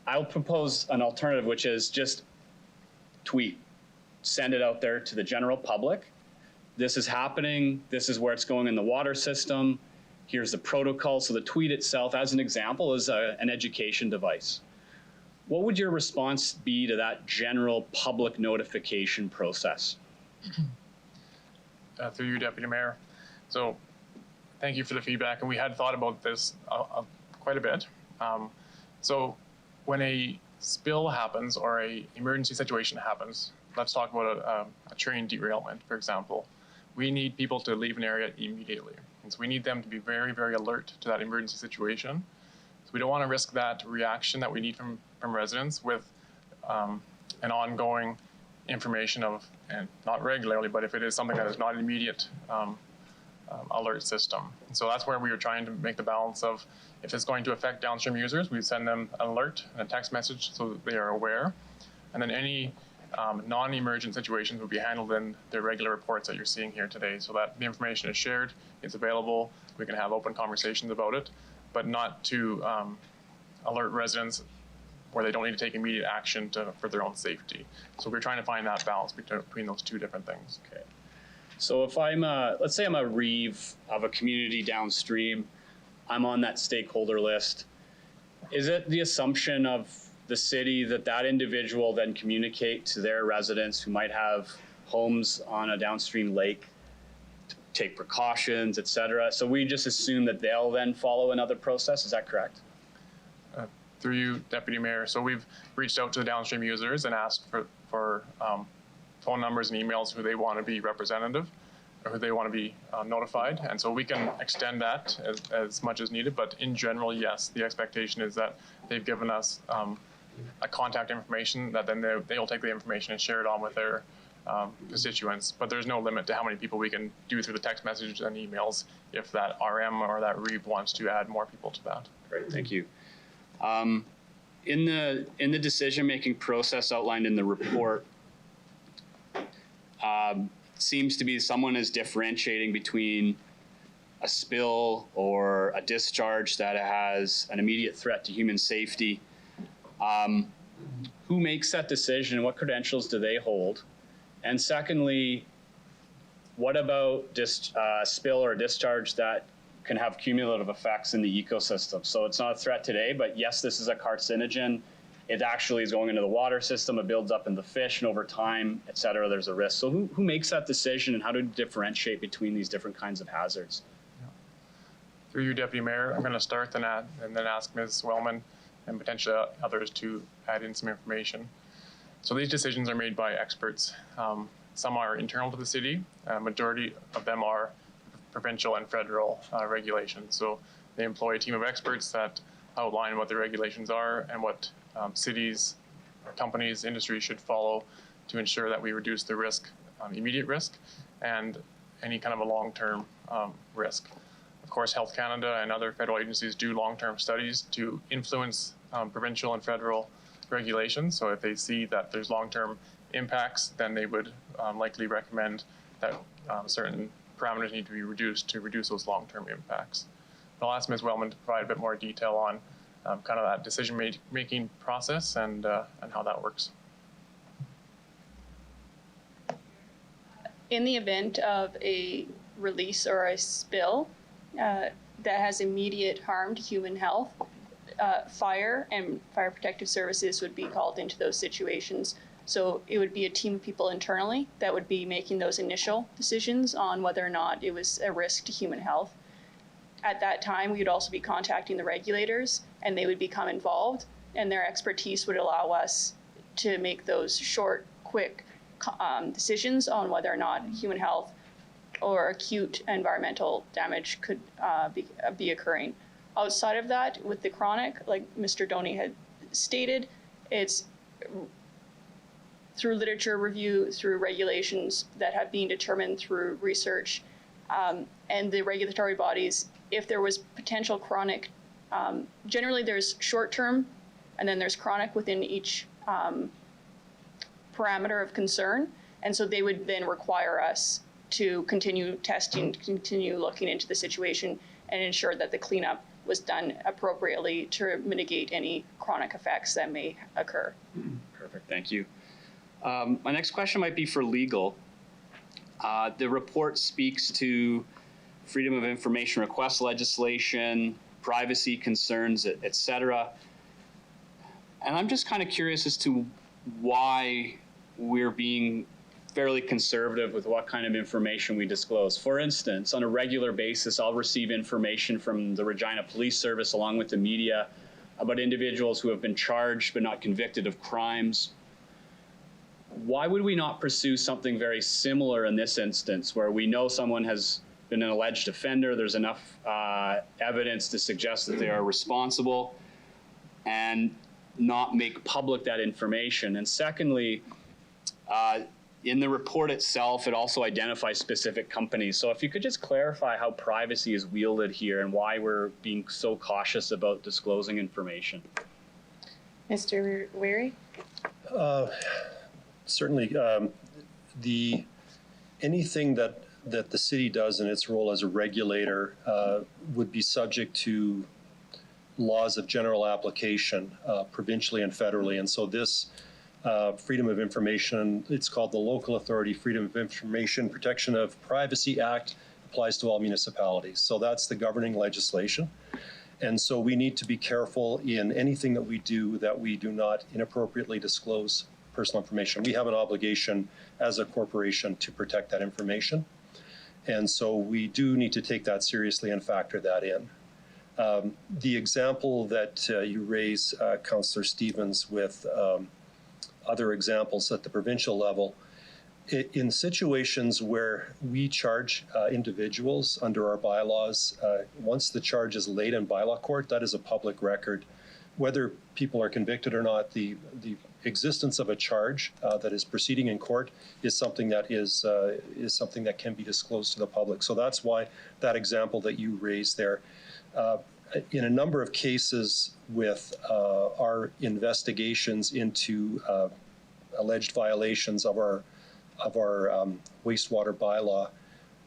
I'll propose an alternative, which is just tweet, send it out there to the general public. This is happening. This is where it's going in the water system. Here's the protocol. So the tweet itself, as an example, is an education device. What would your response be to that general public notification process? Through you, Deputy Mayor. So thank you for the feedback. And we had thought about this quite a bit. So when a spill happens or a emergency situation happens, let's talk about a train derailment, for example. We need people to leave an area immediately. And so we need them to be very, very alert to that emergency situation. So we don't want to risk that reaction that we need from residents with an ongoing information of, and not regularly, but if it is something that is not an immediate alert system. And so that's where we were trying to make the balance of, if it's going to affect downstream users, we send them an alert and a text message so that they are aware. And then any non-emergent situations will be handled in the regular reports that you're seeing here today, so that the information is shared, it's available, we can have open conversations about it, but not to alert residents where they don't need to take immediate action for their own safety. So we're trying to find that balance between those two different things. Okay. So if I'm let's say I'm a reeve of a community downstream, I'm on that stakeholder list. Is it the assumption of the city that that individual then communicate to their residents who might have homes on a downstream lake to take precautions, et cetera? So we just assume that they'll then follow another process. Is that correct? Through you, Deputy Mayor. So we've reached out to the downstream users and asked for phone numbers and emails who they want to be representative or who they want to be notified. And so we can extend that as much as needed. But in general, yes, the expectation is that they've given us a contact information that then they'll take the information and share it on with their constituents. But there's no limit to how many people we can do through the text messages and emails if that RM or that REIV wants to add more people to that. Great, thank you. In the decision-making process outlined in the report, seems to be someone is differentiating between a spill or a discharge that has an immediate threat to human safety. Who makes that decision? What credentials do they hold? And secondly, what about a spill or a discharge that can have cumulative effects in the ecosystem? So it's not a threat today, but yes, this is a carcinogen. It actually is going into the water system, it builds up in the fish, and over time, et cetera, there's a risk. So who makes that decision, and how do you differentiate between these different kinds of hazards? Through you, Deputy Mayor, I'm going to start and then ask Ms. Wellman and potentially others to add in some information. So these decisions are made by experts. Some are internal to the city. A majority of them are provincial and federal regulations. So they employ a team of experts that outline what the regulations are and what cities, companies, industry should follow to ensure that we reduce the risk, immediate risk, and any kind of a long-term risk. Of course, Health Canada and other federal agencies do long-term studies to influence provincial and federal regulations. So if they see that there's long-term impacts, then they would likely recommend that certain parameters need to be reduced to reduce those long-term impacts. And I'll ask Ms. Wellman to provide a bit more detail on kind of that decision-making process and how that works. In the event of a release or a spill that has immediate harm to human health, fire and fire protective services would be called into those situations. So it would be a team of people internally that would be making those initial decisions on whether or not it was a risk to human health. At that time, we would also be contacting the regulators, and they would become involved, and their expertise would allow us to make those short, quick decisions on whether or not human health or acute environmental damage could be occurring. Outside of that, with the chronic, like Mr. Doney had stated, it's through literature review, through regulations that have been determined through research, and the regulatory bodies, if there was potential chronic, generally there's short-term and then there's chronic within each parameter of concern. And so they would then require us to continue testing, continue looking into the situation and ensure that the cleanup was done appropriately to mitigate any chronic effects that may occur. Perfect, thank you. My next question might be for legal. The report speaks to freedom of information request legislation, privacy concerns, et cetera. And I'm just kind of curious as to why we're being fairly conservative with what kind of information we disclose. For instance, on a regular basis, I'll receive information from the Regina Police Service along with the media about individuals who have been charged but not convicted of crimes. Why would we not pursue something very similar in this instance, where we know someone has been an alleged offender, there's enough evidence to suggest that they are responsible, and not make public that information? And secondly, in the report itself, it also identifies specific companies. So if you could just clarify how privacy is wielded here and why we're being so cautious about disclosing information. Mr. Weary? Certainly, anything that the city does in its role as a regulator would be subject to laws of general application, provincially and federally. And so this Freedom of Information, it's called the Local Authority Freedom of Information Protection of Privacy Act, applies to all municipalities. So that's the governing legislation. And so we need to be careful in anything that we do not inappropriately disclose personal information. We have an obligation as a corporation to protect that information. And so we do need to take that seriously and factor that in. The example that you raise, Councillor Stevens, with other examples at the provincial level, in situations where we charge individuals under our bylaws, once the charge is laid in bylaw court, that is a public record. Whether people are convicted or not, the existence of a charge that is proceeding in court is something that is something that can be disclosed to the public. So that's why that example that you raised there. In a number of cases with our investigations into alleged violations of our wastewater bylaw,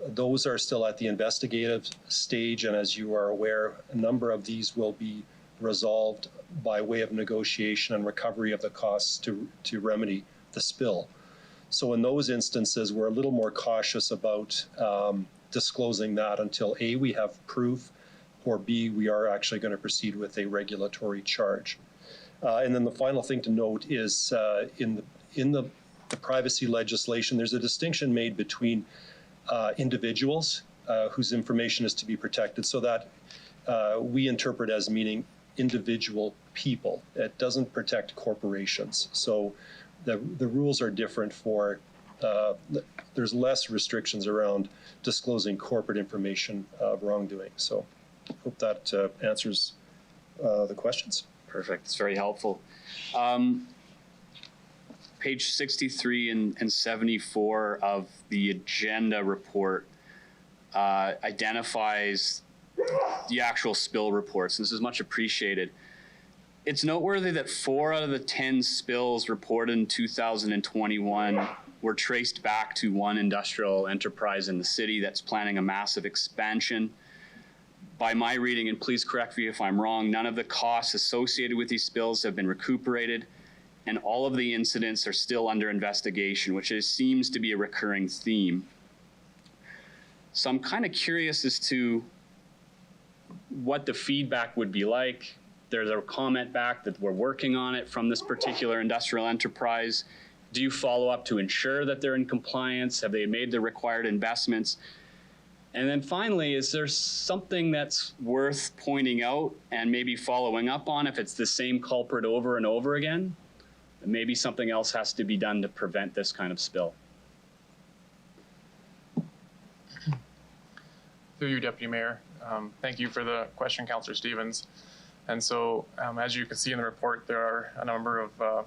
those are still at the investigative stage, and as you are aware, a number of these will be resolved by way of negotiation and recovery of the costs to remedy the spill. So in those instances, we're a little more cautious about disclosing that until A, we have proof, or B, we are actually going to proceed with a regulatory charge. And then the final thing to note is in the privacy legislation, there's a distinction made between individuals whose information is to be protected, so that we interpret as meaning individual people. It doesn't protect corporations. So the rules are different for, there's less restrictions around disclosing corporate information of wrongdoing. So hope that answers the questions. Perfect, it's very helpful. Page 63 and 74 of the agenda report identifies the actual spill reports. This is much appreciated. It's noteworthy that 4 out of the 10 spills reported in 2021 were traced back to one industrial enterprise in the city that's planning a massive expansion. By my reading, and please correct me if I'm wrong, none of the costs associated with these spills have been recuperated, and all of the incidents are still under investigation, which seems to be a recurring theme. So I'm kind of curious as to what the feedback would be like. There's a comment back that we're working on it from this particular industrial enterprise. Do you follow up to ensure that they're in compliance? Have they made the required investments? And then finally, is there something that's worth pointing out and maybe following up on if it's the same culprit over and over again? Maybe something else has to be done to prevent this kind of spill. Through you, Deputy Mayor. Thank you for the question, Councillor Stevens. And so, as you can see in the report, there are a number of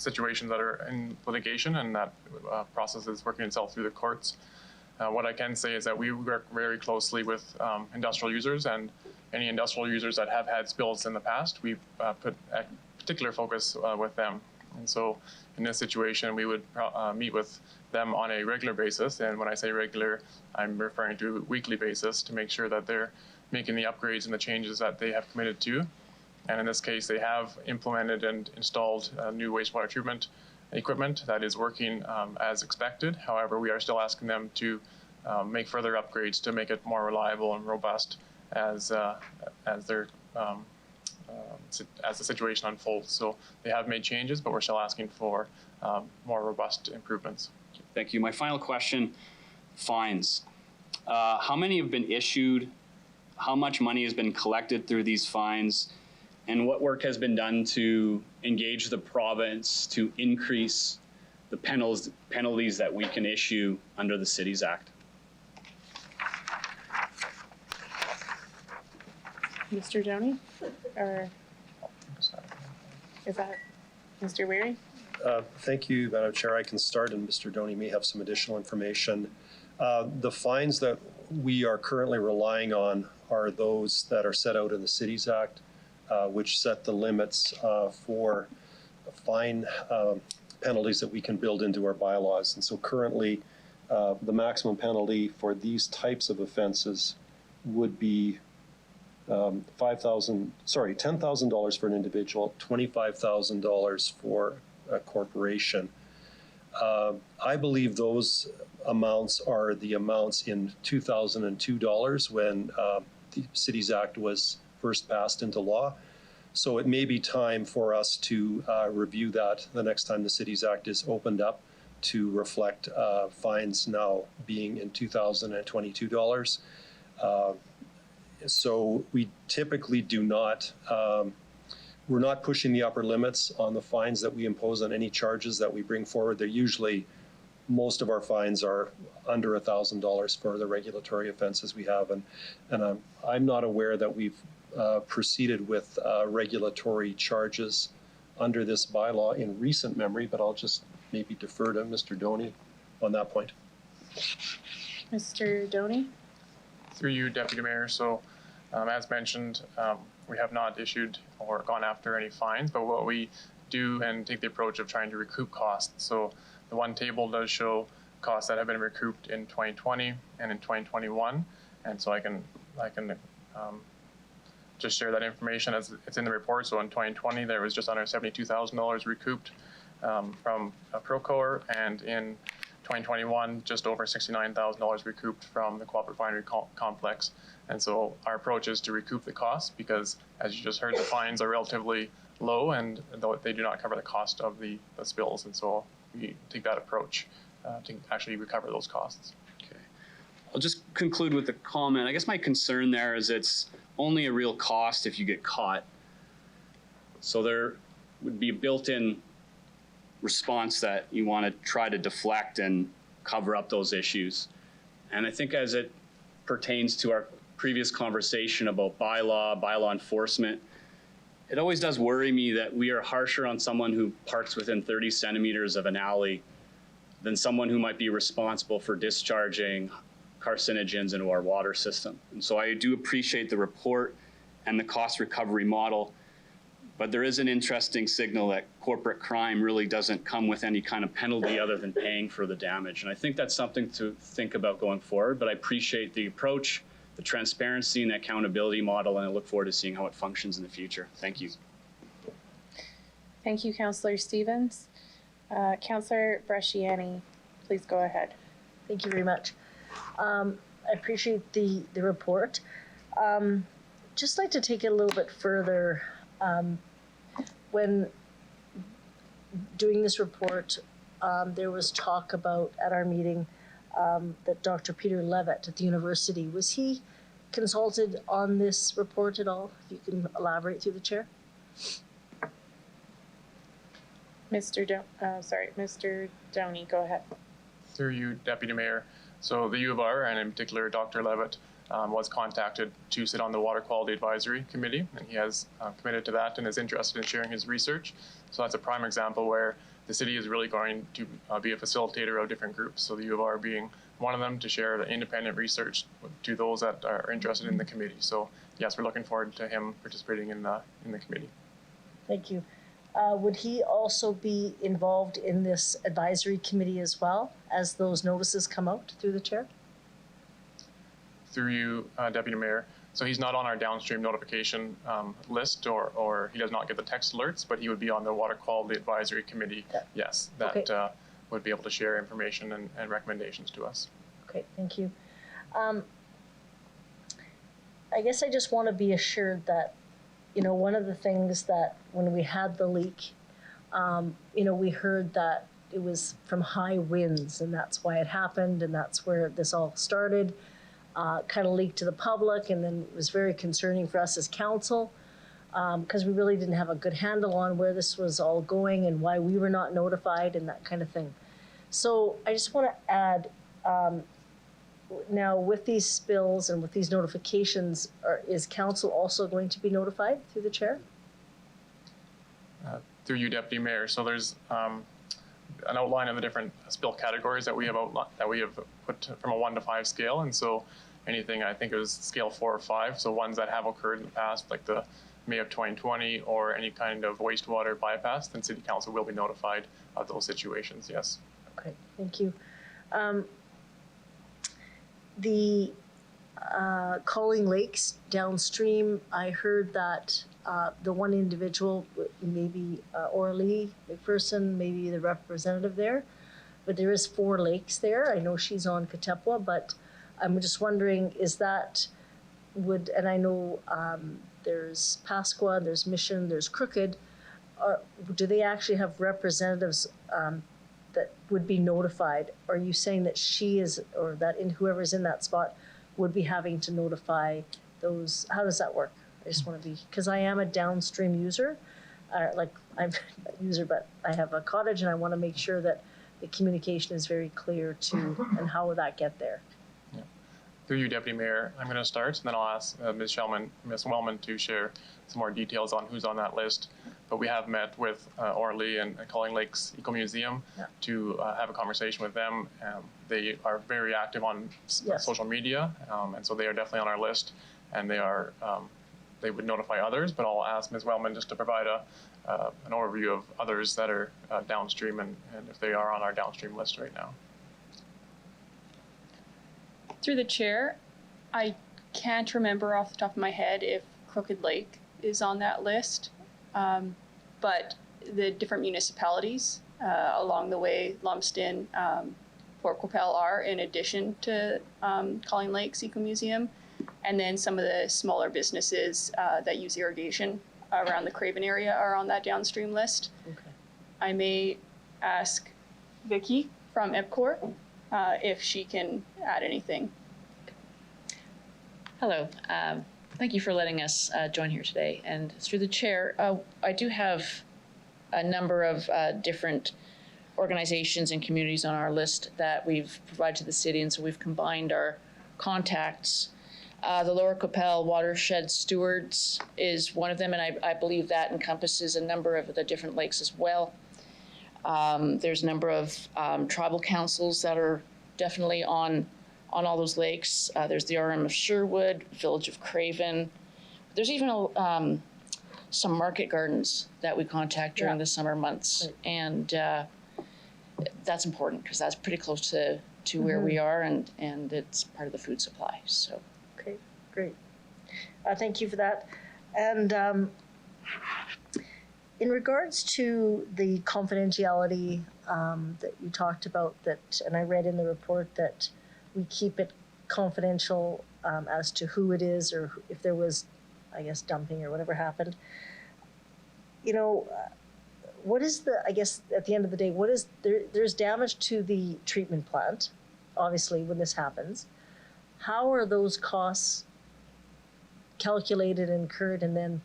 situations that are in litigation, and that process is working itself through the courts. What I can say is that we work very closely with industrial users, and any industrial users that have had spills in the past, we've put a particular focus with them. And so in this situation, we would meet with them on a regular basis. And when I say regular, I'm referring to a weekly basis to make sure that they're making the upgrades and the changes that they have committed to. And in this case, they have implemented and installed new wastewater treatment equipment that is working as expected. However, we are still asking them to make further upgrades to make it more reliable and robust as the situation unfolds. So they have made changes, but we're still asking for more robust improvements. Thank you. My final question, fines. How many have been issued? How much money has been collected through these fines? And what work has been done to engage the province to increase the penalties that we can issue under the Cities Act? Mr. Doney, or is that Mr. Weary? Thank you, Madam Chair. I can start, and Mr. Doney may have some additional information. The fines that we are currently relying on are those that are set out in the Cities Act, which set the limits for fine penalties that we can build into our bylaws. And so currently, the maximum penalty for these types of offenses would be $10,000 for an individual, $25,000 for a corporation. I believe those amounts are the amounts in $2002 when the Cities Act was first passed into law. So it may be time for us to review that the next time the Cities Act is opened up to reflect fines now being in $2022. So we typically do not, we're not pushing the upper limits on the fines that we impose on any charges that we bring forward. They're usually, most of our fines are under $1,000 for the regulatory offenses we have. And I'm not aware that we've proceeded with regulatory charges under this bylaw in recent memory, but I'll just maybe defer to Mr. Doney on that point. Mr. Doney? Through you, Deputy Mayor. So as mentioned, we have not issued or gone after any fines, but what we do and take the approach of trying to recoup costs. So the one table does show costs that have been recouped in 2020 and in 2021. And so I can just share that information as it's in the report. So in 2020, there was just under $72,000 recouped from Procore, and in 2021, just over $69,000 recouped from the Cooperative Refinery Complex. And so our approach is to recoup the costs because, as you just heard, the fines are relatively low and they do not cover the cost of the spills. And so we take that approach to actually recover those costs. Okay. I'll just conclude with a comment. I guess my concern there is it's only a real cost if you get caught. So there would be a built-in response that you want to try to deflect and cover up those issues. And I think as it pertains to our previous conversation about bylaw enforcement, it always does worry me that we are harsher on someone who parks within 30 centimeters of an alley than someone who might be responsible for discharging carcinogens into our water system. And so I do appreciate the report and the cost recovery model, but there is an interesting signal that corporate crime really doesn't come with any kind of penalty other than paying for the damage. And I think that's something to think about going forward, but I appreciate the approach, the transparency and the accountability model, and I look forward to seeing how it functions in the future. Thank you. Thank you, Councillor Stevens. Councillor Bresciani, please go ahead. Thank you very much. I appreciate the report. Just like to take it a little bit further. When doing this report, there was talk about at our meeting that Dr. Peter Levitt at the university, was he consulted on this report at all? If you can elaborate through the chair. Mr. Doney, go ahead. Through you, Deputy Mayor. So the U of R, and in particular Dr. Levitt, was contacted to sit on the Water Quality Advisory Committee, and he has committed to that and is interested in sharing his research. So that's a prime example where the city is really going to be a facilitator of different groups. So the U of R being one of them, to share the independent research to those that are interested in the committee. So yes, we're looking forward to him participating in the committee. Thank you. Would he also be involved in this advisory committee as well as those notices come out through the chair? Through you, Deputy Mayor. So he's not on our downstream notification list, or he does not get the text alerts, but he would be on the Water Quality Advisory Committee, yes, that Okay. would be able to share information and recommendations to us. Okay, thank you. I guess I just want to be assured that, you know, one of the things that when we had the leak, you know, we heard that it was from high winds and that's why it happened and that's where this all started. Kind of leaked to the public, and then it was very concerning for us as council because we really didn't have a good handle on where this was all going and why we were not notified and that kind of thing. So I just want to add, now with these spills and with these notifications, is council also going to be notified through the chair? Through you, Deputy Mayor. So there's an outline of the different spill categories that we have put from a 1 to 5 scale, and so anything, I think it was scale 4 or 5, so ones that have occurred in the past, like the May of 2020 or any kind of wastewater bypass, then City Council will be notified of those situations, yes. Okay, thank you. The Calling Lakes downstream, I heard that the one individual, maybe Orly McPherson, maybe the representative there, but there is 4 lakes there. I know she's on Katepwa, but I'm just wondering, is that and I know there's Pasqua, there's Mission, there's Crooked. Do they actually have representatives that would be notified? Are you saying that she is, or that whoever's in that spot would be having to notify those? How does that work? I just want to be, because I am a downstream user, like I'm not a user, but I have a cottage and I want to make sure that the communication is very clear to, and how would that get there? Yeah. Through you, Deputy Mayor, I'm going to start, and then I'll ask Ms. Wellman to share some more details on who's on that list. But we have met with Orly and Calling Lakes Eco Museum to have a conversation with them. They are very active on social media, and so they are definitely on our list, and they would notify others, but I'll ask Ms. Wellman just to provide an overview of others that are downstream and if they are on our downstream list right now. Through the chair, I can't remember off the top of my head if Crooked Lake is on that list, but the different municipalities along the way, Lumsden, Port Qu'Appelle are, in addition to Calling Lakes Eco Museum. And then some of the smaller businesses that use irrigation around the Craven area are on that downstream list. Okay. I may ask Vicky from EPCOR if she can add anything. Hello. Thank you for letting us join here today. And through the chair, I do have a number of different organizations and communities on our list that we've provided to the city, and so we've combined our contacts. The Lower Qu'Appelle Watershed Stewards is one of them, and I believe that encompasses a number of the different lakes as well. There's a number of tribal councils that are definitely on all those lakes. There's the RM of Sherwood, Village of Craven. There's even some market gardens that we contact during the summer months, and that's important because that's pretty close to where we are, and it's part of the food supply. So. Okay, great. Thank you for that. And in regards to the confidentiality that you talked about, and I read in the report that we keep it confidential as to who it is or if there was, I guess, dumping or whatever happened. You know, what is I guess at the end of the day, there's damage to the treatment plant, obviously, when this happens. How are those costs calculated, incurred, and then,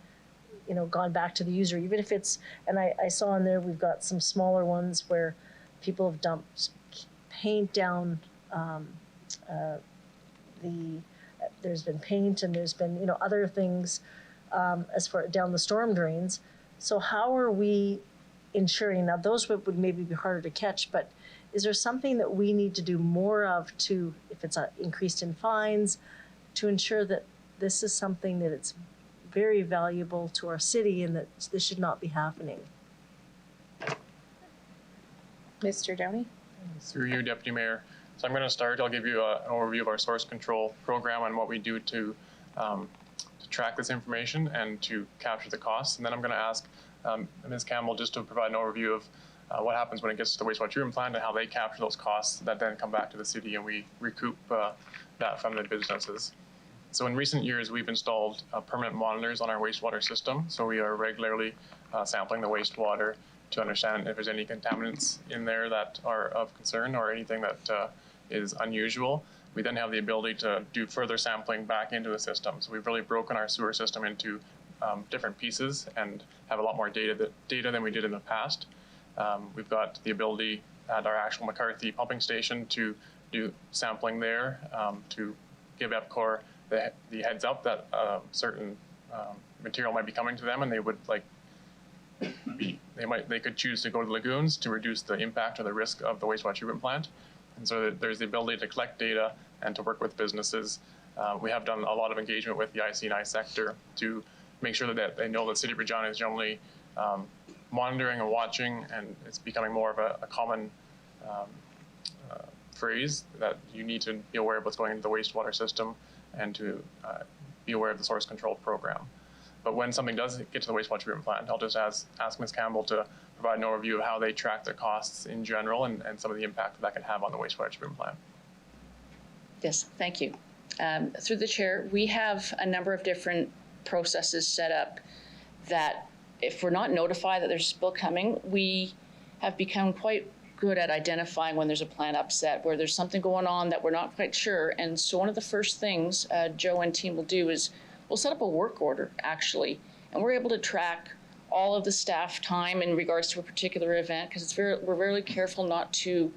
you know, gone back to the user? Even if it's, and I saw in there, we've got some smaller ones where people have dumped paint down the there's been paint and there's been, you know, other things as far down the storm drains. So how are we ensuring, now those would maybe be harder to catch, but is there something that we need to do more of to, if it's increased in fines, to ensure that this is something that it's very valuable to our city and that this should not be happening? Mr. Downey? Through you, Deputy Mayor. So I'm going to start. I'll give you an overview of our source control program and what we do to track this information and to capture the costs. And then I'm going to ask Ms. Campbell just to provide an overview of what happens when it gets to the wastewater treatment plant and how they capture those costs that then come back to the city and we recoup that from the businesses. So in recent years, we've installed permanent monitors on our wastewater system. So we are regularly sampling the wastewater to understand if there's any contaminants in there that are of concern or anything that is unusual. We then have the ability to do further sampling back into the system. So we've really broken our sewer system into different pieces and have a lot more data than we did in the past. We've got the ability at our actual McCarthy pumping station to do sampling there to give EPCOR the heads up that certain material might be coming to them, and they would they could choose to go to the lagoons to reduce the impact or the risk of the wastewater treatment plant. And so there's the ability to collect data and to work with businesses. We have done a lot of engagement with the IC&I sector to make sure that they know that City of Regina is generally monitoring and watching, and it's becoming more of a common phrase that you need to be aware of what's going into the wastewater system and to be aware of the source control program. But when something does get to the wastewater treatment plant, I'll just ask Ms. Campbell to provide an overview of how they track their costs in general and some of the impact that can have on the wastewater treatment plant. Yes, thank you. Through the chair, we have a number of different processes set up that if we're not notified that there's a spill coming, we have become quite good at identifying when there's a plant upset, where there's something going on that we're not quite sure. And so one of the first things Joe and team will do is we'll set up a work order, actually, and we're able to track all of the staff time in regards to a particular event, because we're very careful not to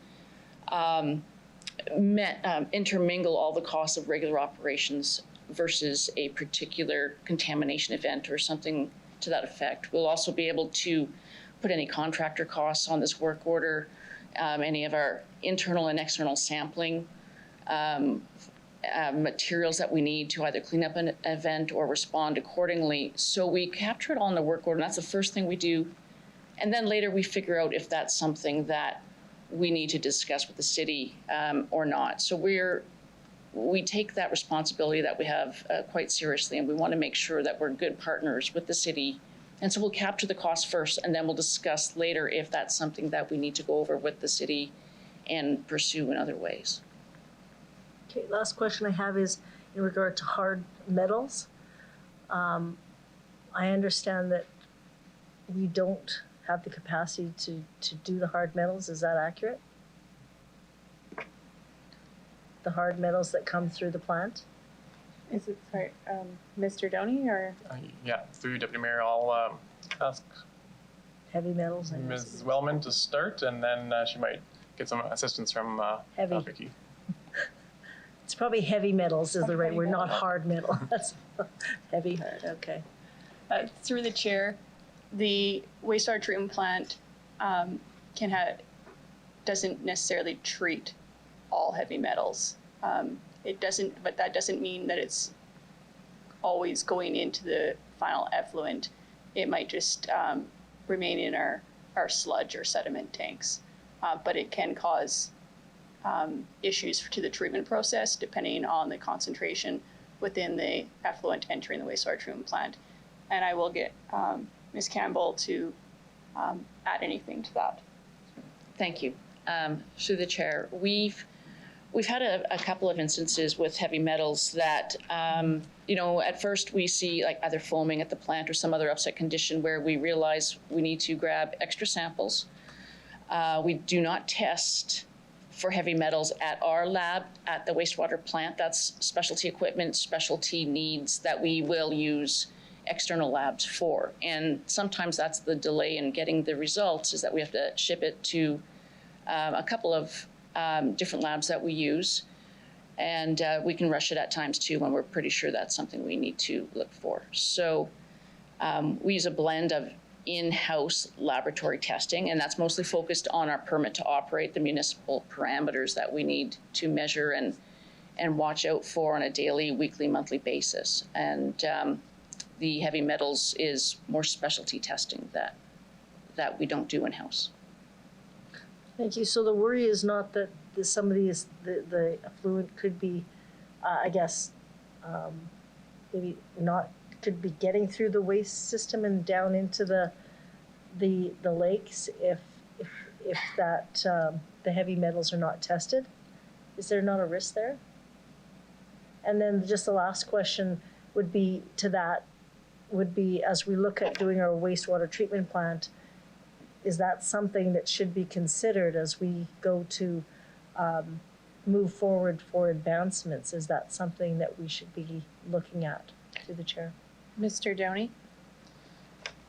intermingle all the costs of regular operations versus a particular contamination event or something to that effect. We'll also be able to put any contractor costs on this work order, any of our internal and external sampling materials that we need to either clean up an event or respond accordingly. So we capture it all in the work order, and that's the first thing we do. And then later we figure out if that's something that we need to discuss with the city or not. So we take that responsibility that we have quite seriously, and we want to make sure that we're good partners with the city. And so we'll capture the cost first, and then we'll discuss later if that's something that we need to go over with the city and pursue in other ways. Okay, last question I have is in regard to hard metals. I understand that we don't have the capacity to do the hard metals. Is that accurate? The hard metals that come through the plant? Is it, sorry, Mr. Downey or? Yeah, through you, Deputy Mayor, I'll ask Heavy metals. Ms. Wellman to start, and then she might get some assistance from Vicky. It's probably heavy metals is the right word, not hard metal. That's heavy hard, okay. Through the chair, the wastewater treatment plant doesn't necessarily treat all heavy metals. But that doesn't mean that it's always going into the final effluent. It might just remain in our sludge or sediment tanks, but it can cause issues to the treatment process depending on the concentration within the effluent entering the wastewater treatment plant. And I will get Ms. Campbell to add anything to that. Thank you. Through the chair, we've had a couple of instances with heavy metals that, at first we see like either foaming at the plant or some other upset condition where we realize we need to grab extra samples. We do not test for heavy metals at our lab at the wastewater plant. That's specialty equipment, specialty needs that we will use external labs for. And sometimes that's the delay in getting the results, is that we have to ship it to a couple of different labs that we use. And we can rush it at times too when we're pretty sure that's something we need to look for. So we use a blend of in-house laboratory testing, and that's mostly focused on our permit to operate, the municipal parameters that we need to measure and watch out for on a daily, weekly, monthly basis. And the heavy metals is more specialty testing that we don't do in-house. Thank you. So the worry is not that the effluent could be, maybe not, could be getting through the waste system and down into the lakes if that the heavy metals are not tested. Is there not a risk there? And then just the last question would be as we look at doing our wastewater treatment plant, is that something that should be considered as we go to move forward for advancements? Is that something that we should be looking at? Through the chair. Mr. Downey?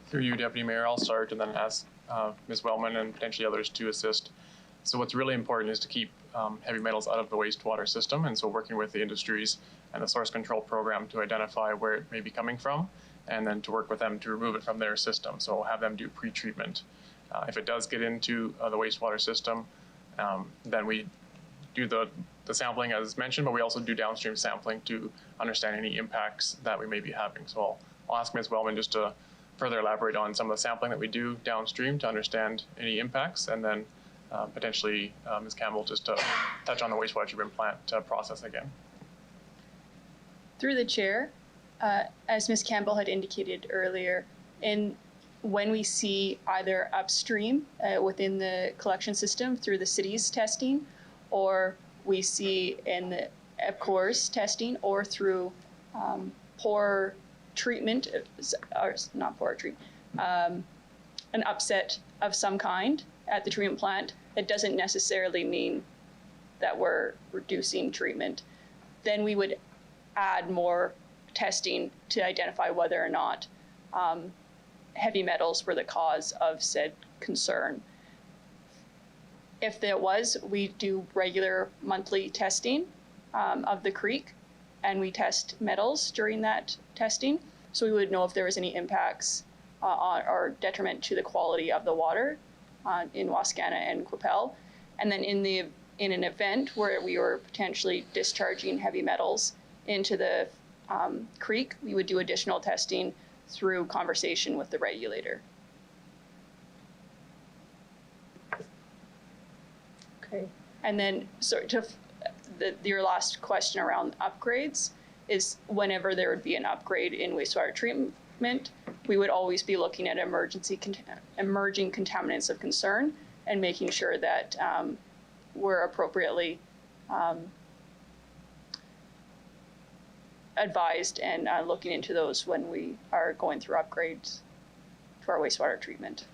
Through you, Deputy Mayor, I'll start and then ask Ms. Wellman and potentially others to assist. So what's really important is to keep heavy metals out of the wastewater system, and so working with the industries and the source control program to identify where it may be coming from, and then to work with them to remove it from their system. So have them do pre-treatment. If it does get into the wastewater system, then we do the sampling as mentioned, but we also do downstream sampling to understand any impacts that we may be having. So I'll ask Ms. Wellman just to further elaborate on some of the sampling that we do downstream to understand any impacts, and then potentially Ms. Campbell just to touch on the wastewater treatment plant process again. Through the chair, as Ms. Campbell had indicated earlier, when we see either upstream within the collection system through the city's testing, or we see in the EPCOR's testing, or through poor treatment, or not poor treatment, an upset of some kind at the treatment plant, that doesn't necessarily mean that we're reducing treatment. Then we would add more testing to identify whether or not heavy metals were the cause of said concern. If there was, we do regular monthly testing of the creek, and we test metals during that testing, so we would know if there was any impacts or detriment to the quality of the water in Wascana and Qu'Appelle. And then in an event where we were potentially discharging heavy metals into the creek, we would do additional testing through conversation with the regulator. Okay. And then, your last question around upgrades is whenever there would be an upgrade in wastewater treatment, we would always be looking at emerging contaminants of concern and making sure that we're appropriately advised and looking into those when we are going through upgrades to our wastewater treatment.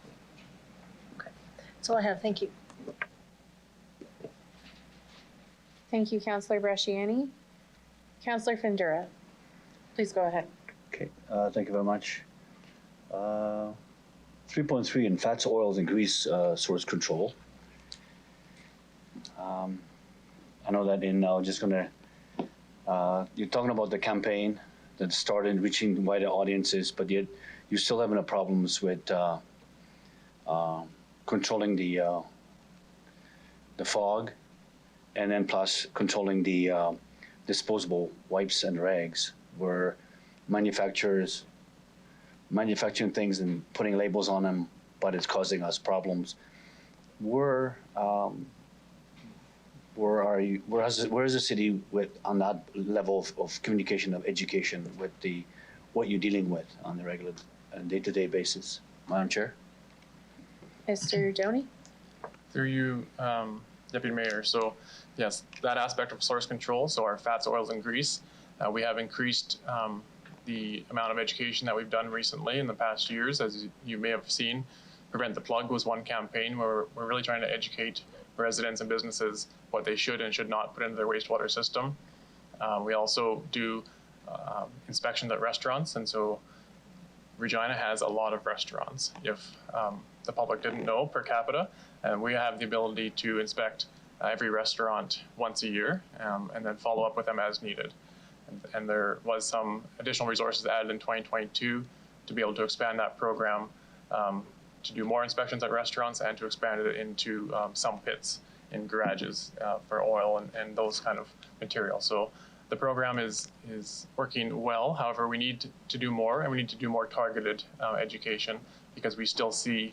Okay, that's all I have. Thank you. Thank you, Councillor Bresciani. Councillor Findura, please go ahead. Okay, thank you very much. 3.3 in fats, oils, and grease source control. I know that just gonna, you're talking about the campaign that started reaching wider audiences, but yet you're still having problems with controlling the fog, and then plus controlling the disposable wipes and rags, where manufacturing things and putting labels on them, but it's causing us problems. Where is the city on that level of communication, of education, with what you're dealing with on the regular and day-to-day basis? Madam Chair? Mr. Doney? Through you, Deputy Mayor. So yes, that aspect of source control, so our fats, oils, and grease, we have increased the amount of education that we've done recently in the past years. As you may have seen, Prevent the Plug was one campaign where we're really trying to educate residents and businesses what they should and should not put into their wastewater system. We also do inspections at restaurants, and so Regina has a lot of restaurants. If the public didn't know, per capita, and we have the ability to inspect every restaurant once a year, and then follow up with them as needed. And there was some additional resources added in 2022 to be able to expand that program, to do more inspections at restaurants and to expand it into some pits in garages for oil and those kind of materials. So the program is working well. However, we need to do more, and we need to do more targeted education, because we still see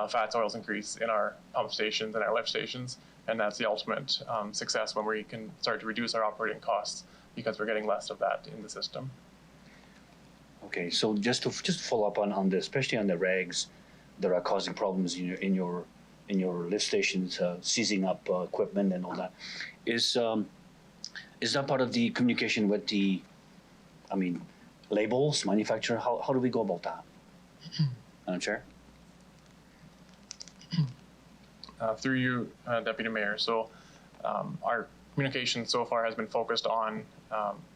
fats, oils increase in our pump stations and our lift stations, and that's the ultimate success when we can start to reduce our operating costs, because we're getting less of that in the system. Okay, so just to follow up on this, especially on the rags that are causing problems in your lift stations, seizing up equipment and all that, is that part of the communication with the, labels, manufacturer? How do we go about that? Madam Chair? Through you, Deputy Mayor. So our communication so far has been focused on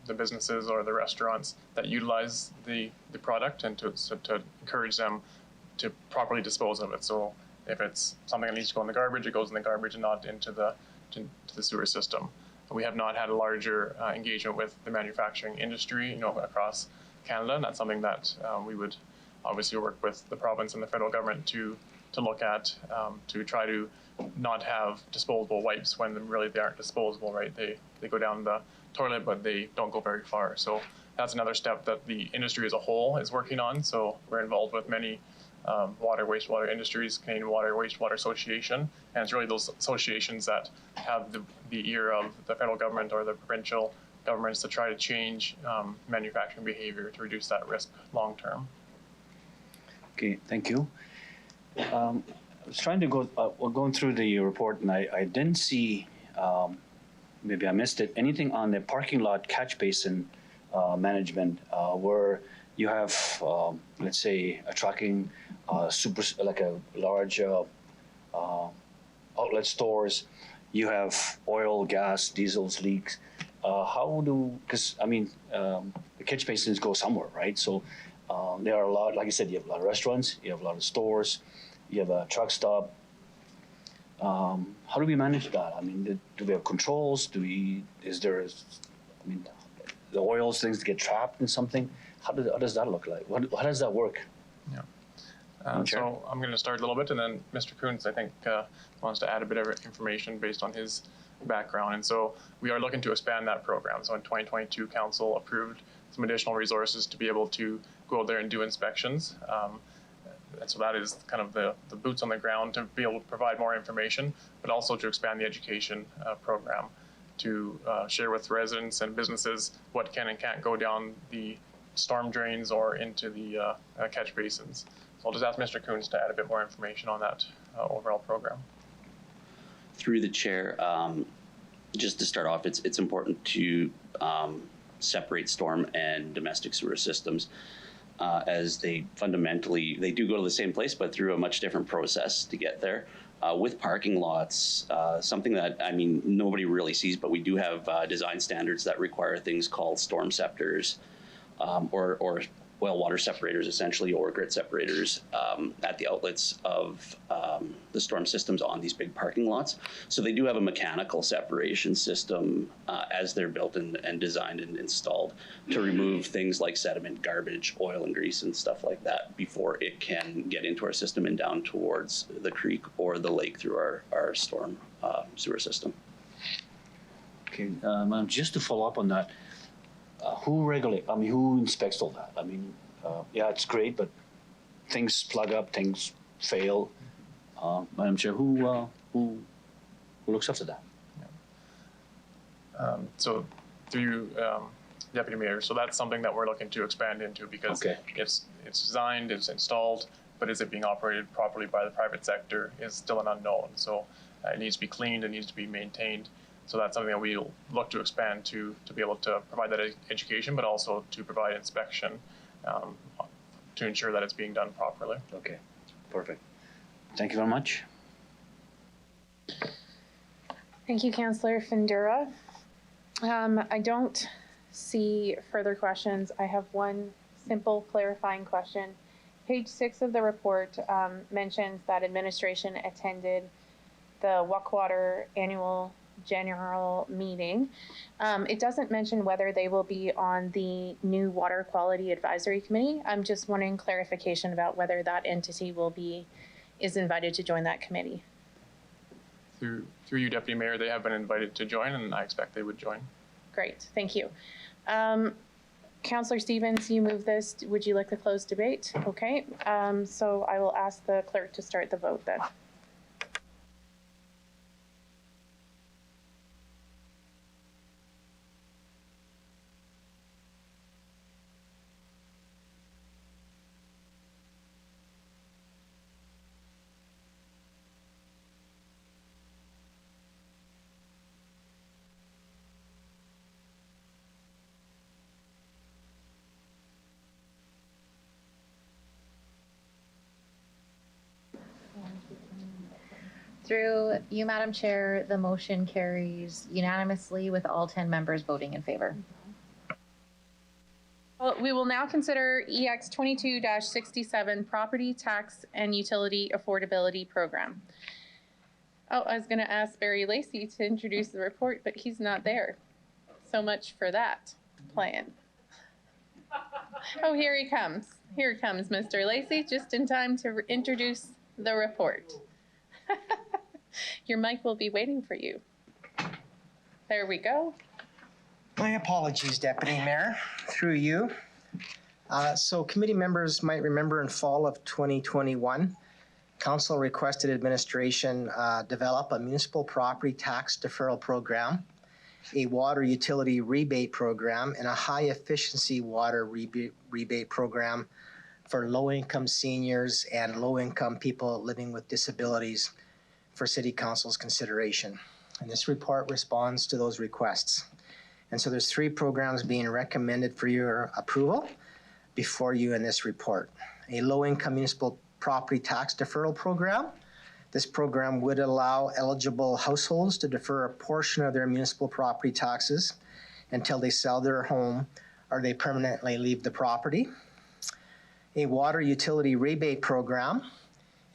the businesses or the restaurants that utilize the product, and to encourage them to properly dispose of it. So if it's something that needs to go in the garbage, it goes in the garbage and not into the sewer system. We have not had a larger engagement with the manufacturing industry, across Canada, and that's something that we would obviously work with the province and the federal government to look at, to try to not have disposable wipes when really they aren't disposable, right? They go down the toilet, but they don't go very far. So that's another step that the industry as a whole is working on. So we're involved with many water, wastewater industries, Canadian Water, Wastewater Association, and it's really those associations that have the ear of the federal government or the provincial governments to try to change manufacturing behavior to reduce that risk long term. Okay, thank you. I was trying to going through the report, and I didn't see, maybe I missed it, anything on the parking lot catch basin management, where you have, let's say, a trucking, like a large outlet stores. You have oil, gas, diesels, leaks. Because the catch basins go somewhere, right? So there are a lot, like I said, you have a lot of restaurants, you have a lot of stores, you have a truck stop. How do we manage that? Do we have controls? The oils, things get trapped in something? How does that look like? How does that work? Yeah. So I'm going to start a little bit, and then Mr. Kuntz, I think, wants to add a bit of information based on his background. And so we are looking to expand that program. So in 2022, Council approved some additional resources to be able to go out there and do inspections. And so that is kind of the boots on the ground to be able to provide more information, but also to expand the education program to share with residents and businesses what can and can't go down the storm drains or into the catch basins. So I'll just ask Mr. Kuntz to add a bit more information on that overall program. Through the chair, just to start off, it's important to separate storm and domestic sewer systems, as they fundamentally, they do go to the same place, but through a much different process to get there. With parking lots, something that, nobody really sees, but we do have design standards that require things called storm scepters, or oil water separators, essentially, or grit separators at the outlets of the storm systems on these big parking lots. So they do have a mechanical separation system as they're built and designed and installed to remove things like sediment, garbage, oil and grease and stuff like that before it can get into our system and down towards the creek or the lake through our storm sewer system. Okay, just to follow up on that, who inspects all that? Yeah, it's great, but things plug up, things fail. Madam Chair, who looks after that? So through you, Deputy Mayor, so that's something that we're looking to expand into, because it's designed, it's installed, but is it being operated properly by the private sector is still an unknown. So it needs to be cleaned, it needs to be maintained. So that's something that we'll look to expand to be able to provide that education, but also to provide inspection to ensure that it's being done properly. Okay, perfect. Thank you very much. Thank you, Councillor Findura. I don't see further questions. I have one simple clarifying question. Page 6 of the report mentions that administration attended the Waukwater Annual General Meeting. It doesn't mention whether they will be on the new Water Quality Advisory Committee. I'm just wanting clarification about whether that entity is invited to join that committee. Through you, Deputy Mayor, they have been invited to join, and I expect they would join. Great, thank you. Councillor Stevens, you move this. Would you like to close debate? Okay, so I will ask the clerk to start the vote then. Through you, Madam Chair, the motion carries unanimously with all 10 members voting in favor. Well, we will now consider EX 22-67 Property Tax and Utility Affordability Program. Oh, I was going to ask Barry Lacey to introduce the report, but he's not there. So much for that plan. Oh, here he comes. Here comes Mr. Lacey, just in time to introduce the report. Your mic will be waiting for you. There we go. My apologies, Deputy Mayor, through you. So committee members might remember in fall of 2021, Council requested administration develop a municipal property tax deferral program, a water utility rebate program, and a high efficiency water rebate program for low-income seniors and low-income people living with disabilities for City Council's consideration. And this report responds to those requests. And so there's 3 programs being recommended for your approval before you in this report. A low-income municipal property tax deferral program. This program would allow eligible households to defer a portion of their municipal property taxes until they sell their home or they permanently leave the property. A water utility rebate program,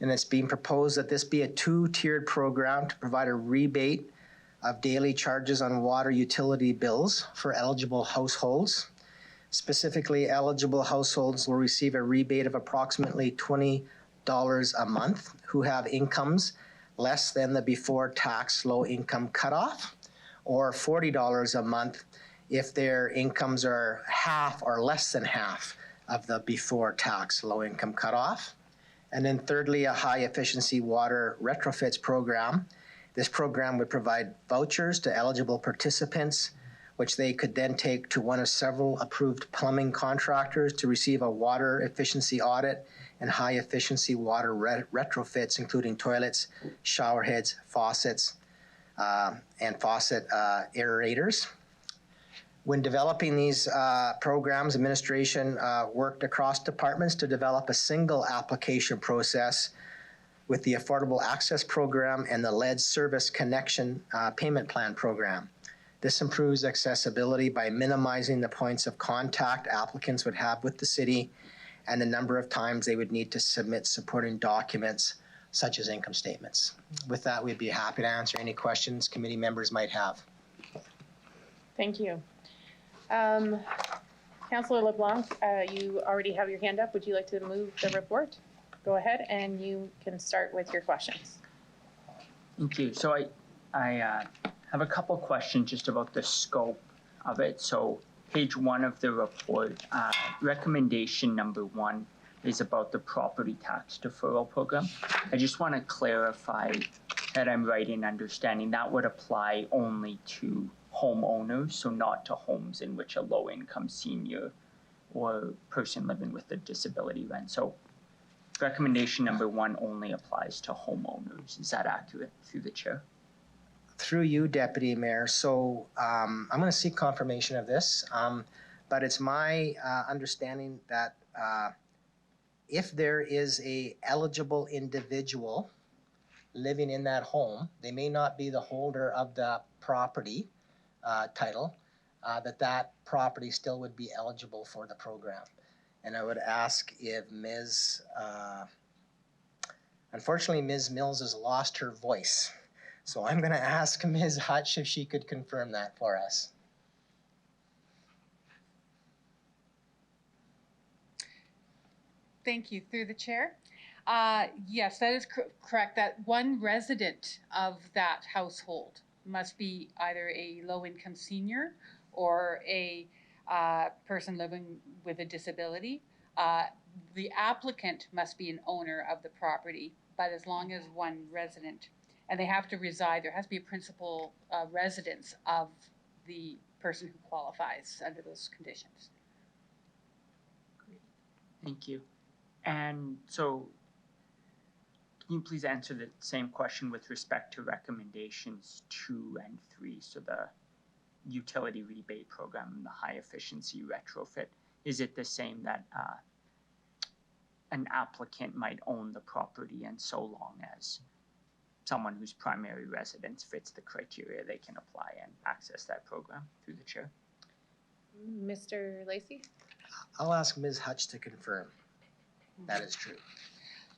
and it's being proposed that this be a 2-tiered program to provide a rebate of daily charges on water utility bills for eligible households. Specifically, eligible households will receive a rebate of approximately $20 a month who have incomes less than the before tax low income cutoff, or $40 a month if their incomes are half or less than half of the before tax low income cutoff. And then thirdly, a high efficiency water retrofits program. This program would provide vouchers to eligible participants, which they could then take to one of several approved plumbing contractors to receive a water efficiency audit and high efficiency water retrofits, including toilets, shower heads, faucets, and faucet aerators. When developing these programs, administration worked across departments to develop a single application process with the Affordable Access Program and the LED Service Connection Payment Plan Program. This improves accessibility by minimizing the points of contact applicants would have with the city and the number of times they would need to submit supporting documents such as income statements. With that, we'd be happy to answer any questions committee members might have. Thank you. Councillor LeBlanc, you already have your hand up. Would you like to move the report? Go ahead and you can start with your questions. Thank you. So I have a couple questions just about the scope of it. So page 1 of the report, recommendation number 1 is about the property tax deferral program. I just want to clarify that I'm right in understanding that would apply only to homeowners, so not to homes in which a low-income senior or person living with a disability rent. So recommendation number 1 only applies to homeowners. Is that accurate through the chair? Through you, Deputy Mayor. So I'm going to seek confirmation of this, but it's my understanding that if there is a eligible individual living in that home, they may not be the holder of the property title, that property still would be eligible for the program. And I would ask if unfortunately, Ms. Mills has lost her voice. So I'm going to ask Ms. Hutch if she could confirm that for us. Thank you. Through the chair. Yes, that is correct. That one resident of that household must be either a low-income senior or a person living with a disability. The applicant must be an owner of the property, but as long as one resident, and they have to reside, there has to be a principal residence of the person who qualifies under those conditions. Thank you. And so, can you please answer the same question with respect to recommendations 2 and 3? So the utility rebate program and the high efficiency retrofit. Is it the same that an applicant might own the property, and so long as someone whose primary residence fits the criteria, they can apply and access that program? Through the chair. Mr. Lacey? I'll ask Ms. Hutch to confirm that is true.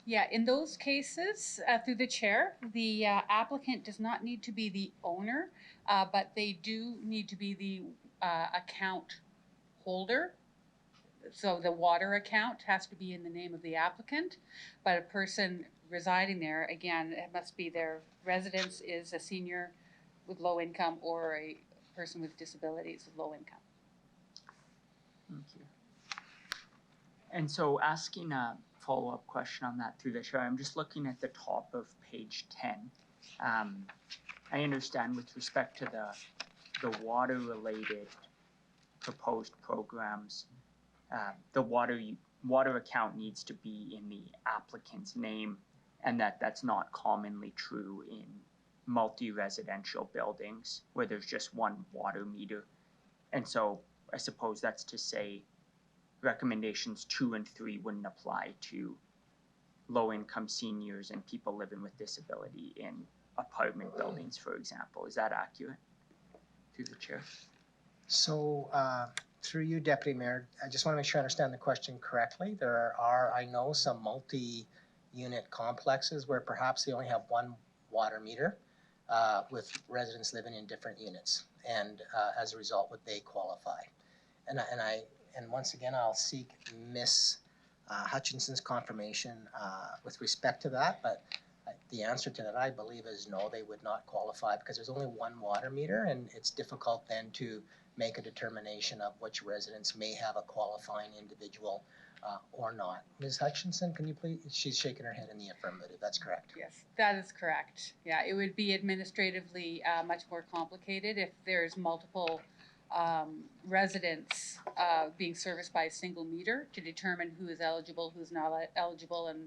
Yeah, in those cases, through the chair, the applicant does not need to be the owner, but they do need to be the account holder. So the water account has to be in the name of the applicant, but a person residing there, again, it must be their residence is a senior with low income or a person with disabilities with low income. Thank you. And so, asking a follow-up question on that through the chair, I'm just looking at the top of page 10. I understand with respect to the water-related proposed programs, the water account needs to be in the applicant's name, and that's not commonly true in multi-residential buildings where there's just one water meter. And so I suppose that's to say recommendations 2 and 3 wouldn't apply to low-income seniors and people living with disability in apartment buildings, for example. Is that accurate? Through the chair. So through you, Deputy Mayor, I just want to make sure I understand the question correctly. There are, I know, some multi-unit complexes where perhaps they only have one water meter with residents living in different units, and as a result, would they qualify? And once again, I'll seek Ms. Hutchinson's confirmation with respect to that, but the answer to that, I believe, is no, they would not qualify because there's only one water meter, and it's difficult then to make a determination of which residents may have a qualifying individual or not. Ms. Hutchinson, can you please, she's shaking her head in the affirmative, that's correct. Yes, that is correct. Yeah, it would be administratively much more complicated if there's multiple residents being serviced by a single meter to determine who is eligible, who's not eligible, and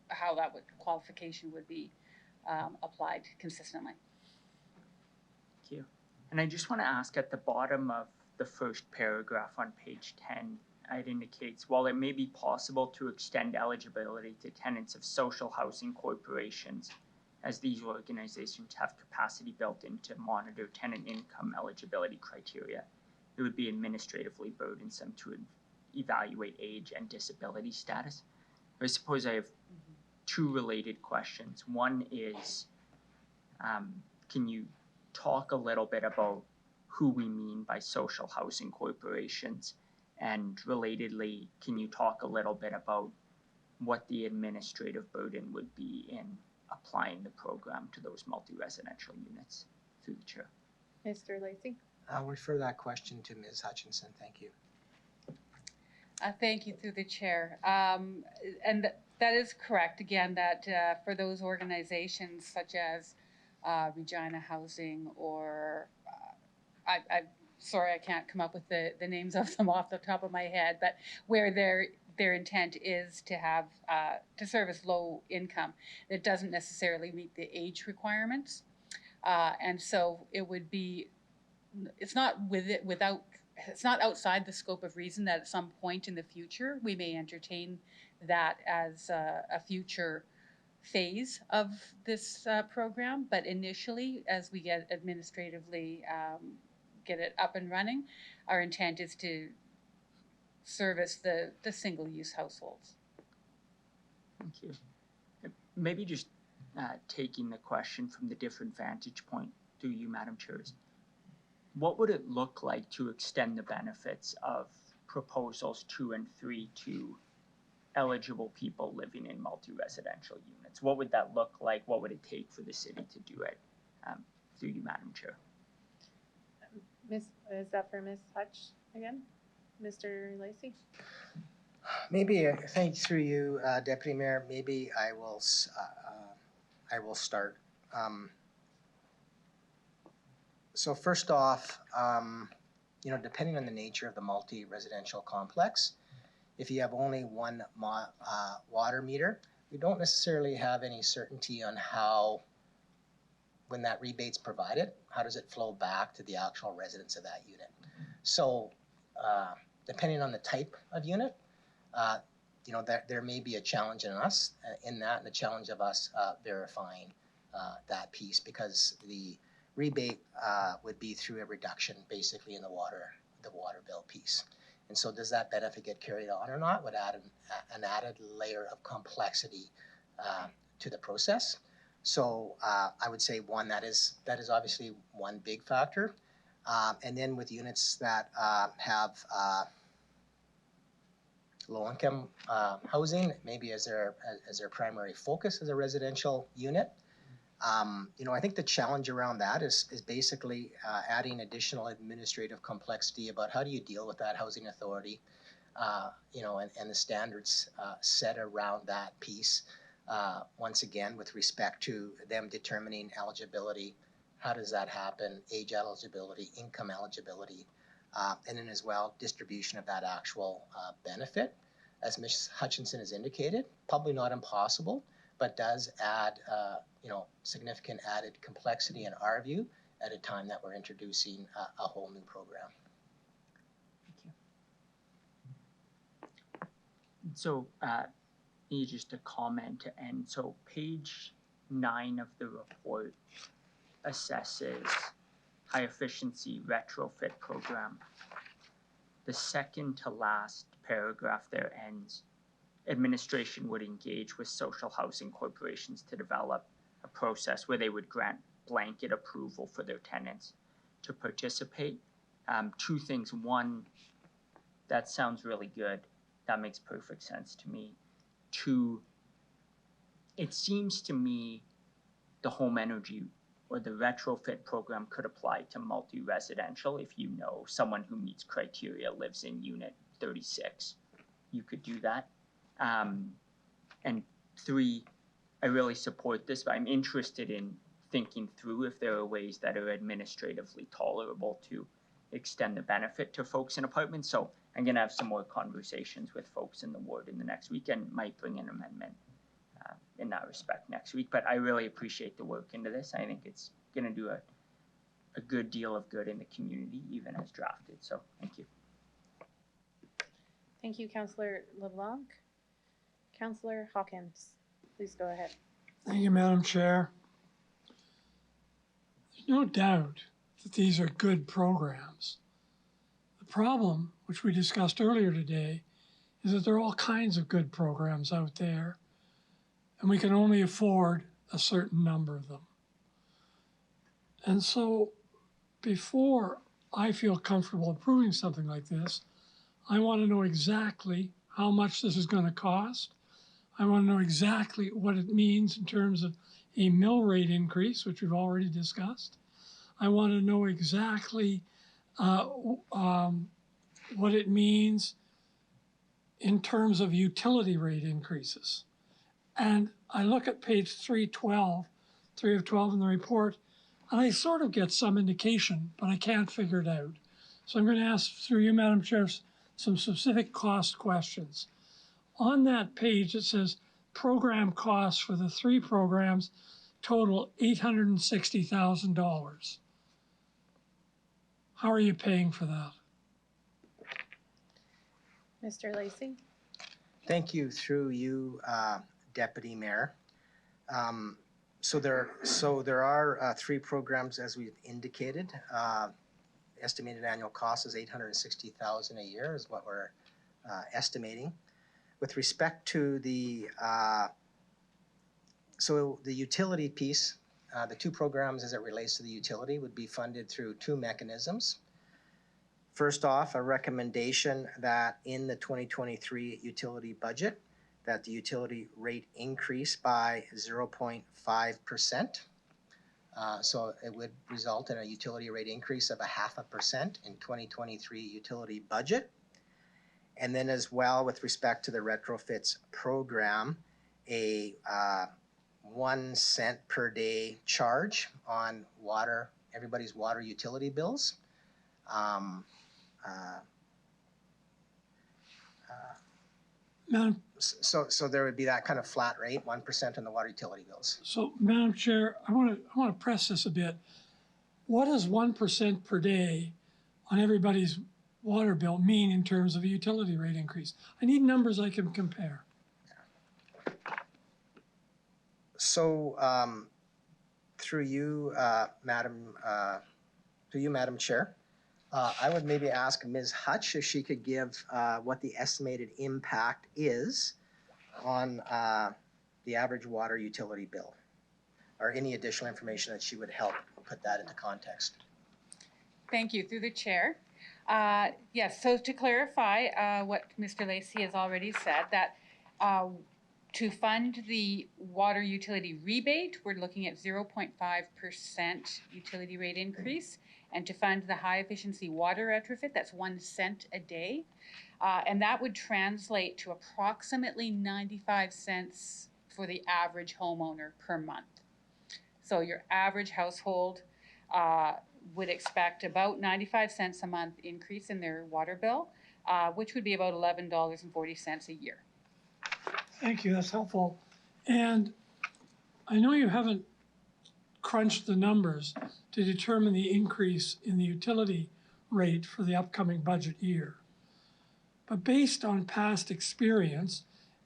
how that qualification would be applied consistently. Thank you. And I just want to ask, at the bottom of the first paragraph on page 10, it indicates, while it may be possible to extend eligibility to tenants of social housing corporations, as these organizations have capacity built in to monitor tenant income eligibility criteria, it would be administratively burdensome to evaluate age and disability status. I suppose I have two related questions. One is, can you talk a little bit about who we mean by social housing corporations? And relatedly, can you talk a little bit about what the administrative burden would be in applying the program to those multi-residential units? Through the chair. Mr. Lacey? I'll refer that question to Ms. Hutchinson, thank you. Thank you, through the chair. And that is correct, again, that for those organizations such as Regina Housing or I'm sorry, I can't come up with the names of them off the top of my head, but where their intent is to have to service low income, it doesn't necessarily meet the age requirements, and so it would be. It's not it's not outside the scope of reason that at some point in the future we may entertain that as a future phase of this program, but initially, as we get administratively get it up and running, our intent is to service the single-use households. Thank you. Maybe just taking the question from the different vantage point through you, Madam Chair, is what would it look like to extend the benefits of proposals 2 and 3 to eligible people living in multi-residential units? What would that look like? What would it take for the city to do it? Through you, Madam Chair. Is that for Ms. Hutch again? Mr. Lacey? Maybe, thanks through you, Deputy Mayor, maybe I will start. So first off, depending on the nature of the multi-residential complex, if you have only one water meter, we don't necessarily have any certainty on how, when that rebate's provided, how does it flow back to the actual residents of that unit? So depending on the type of unit, there may be a challenge in us in that, and a challenge of us verifying that piece, because the rebate would be through a reduction basically in the water bill piece. And so does that benefit get carried on or not would add an added layer of complexity to the process. So I would say one, that is obviously one big factor. And then with units that have low-income housing, maybe as their primary focus as a residential unit. I think the challenge around that is basically adding additional administrative complexity about how do you deal with that housing authority, and the standards set around that piece. Once again, with respect to them determining eligibility, how does that happen? Age eligibility, income eligibility, and then as well, distribution of that actual benefit. As Ms. Hutchinson has indicated, probably not impossible, but does add significant added complexity in our view at a time that we're introducing a whole new program. Thank you. So just a comment to end. So page 9 of the report assesses high efficiency retrofit program. The second to last paragraph there ends, administration would engage with social housing corporations to develop a process where they would grant blanket approval for their tenants to participate. Two things. One, that sounds really good. That makes perfect sense to me. Two, it seems to me the home energy or the retrofit program could apply to multi-residential. If you know someone who meets criteria lives in unit 36, you could do that. And three, I really support this, but I'm interested in thinking through if there are ways that are administratively tolerable to extend the benefit to folks in apartments. So I'm going to have some more conversations with folks in the ward in the next week and might bring an amendment in that respect next week. But I really appreciate the work into this. I think it's going to do a good deal of good in the community, even as drafted. So thank you. Thank you, Councillor LeBlanc. Councillor Hawkins, please go ahead. Thank you, Madam Chair. There's no doubt that these are good programs. The problem, which we discussed earlier today, is that there are all kinds of good programs out there, and we can only afford a certain number of them. And so before I feel comfortable approving something like this, I want to know exactly how much this is going to cost. I want to know exactly what it means in terms of a mill rate increase, which we've already discussed. I want to know exactly what it means in terms of utility rate increases. And I look at page 3 of 12 in the report, and I sort of get some indication, but I can't figure it out. So I'm going to ask, through you, Madam Chair, some specific cost questions. On that page, it says program costs for the 3 programs total $860,000. How are you paying for that? Mr. Lacey? Thank you, through you, Deputy Mayor. So there are 3 programs, as we've indicated. Estimated annual cost is $860,000 a year is what we're estimating. With respect to the So the utility piece, the two programs as it relates to the utility would be funded through two mechanisms. First off, a recommendation that in the 2023 utility budget, that the utility rate increase by 0.5%. So it would result in a utility rate increase of 0.5% in 2023 utility budget. And then as well, with respect to the retrofits program, a 1 cent per day charge on water, everybody's water utility bills. Madam, So there would be that kind of flat rate, 1% on the water utility bills. so Madam Chair, I want to press this a bit. What does 1% per day on everybody's water bill mean in terms of a utility rate increase? I need numbers I can compare. So through you, Madam Chair, I would maybe ask Ms. Hutch if she could give what the estimated impact is on the average water utility bill, or any additional information that she would help put that into context. Thank you. Through the chair. Yes, so to clarify what Mr. Lacey has already said, that to fund the water utility rebate, we're looking at 0.5% utility rate increase. And to fund the high efficiency water retrofit, that's 1 cent a day. And that would translate to approximately 95 cents for the average homeowner per month. So your average household would expect about 95 cents a month increase in their water bill, which would be about $11.40 a year. Thank you, that's helpful. And I know you haven't crunched the numbers to determine the increase in the utility rate for the upcoming budget year. But based on past experience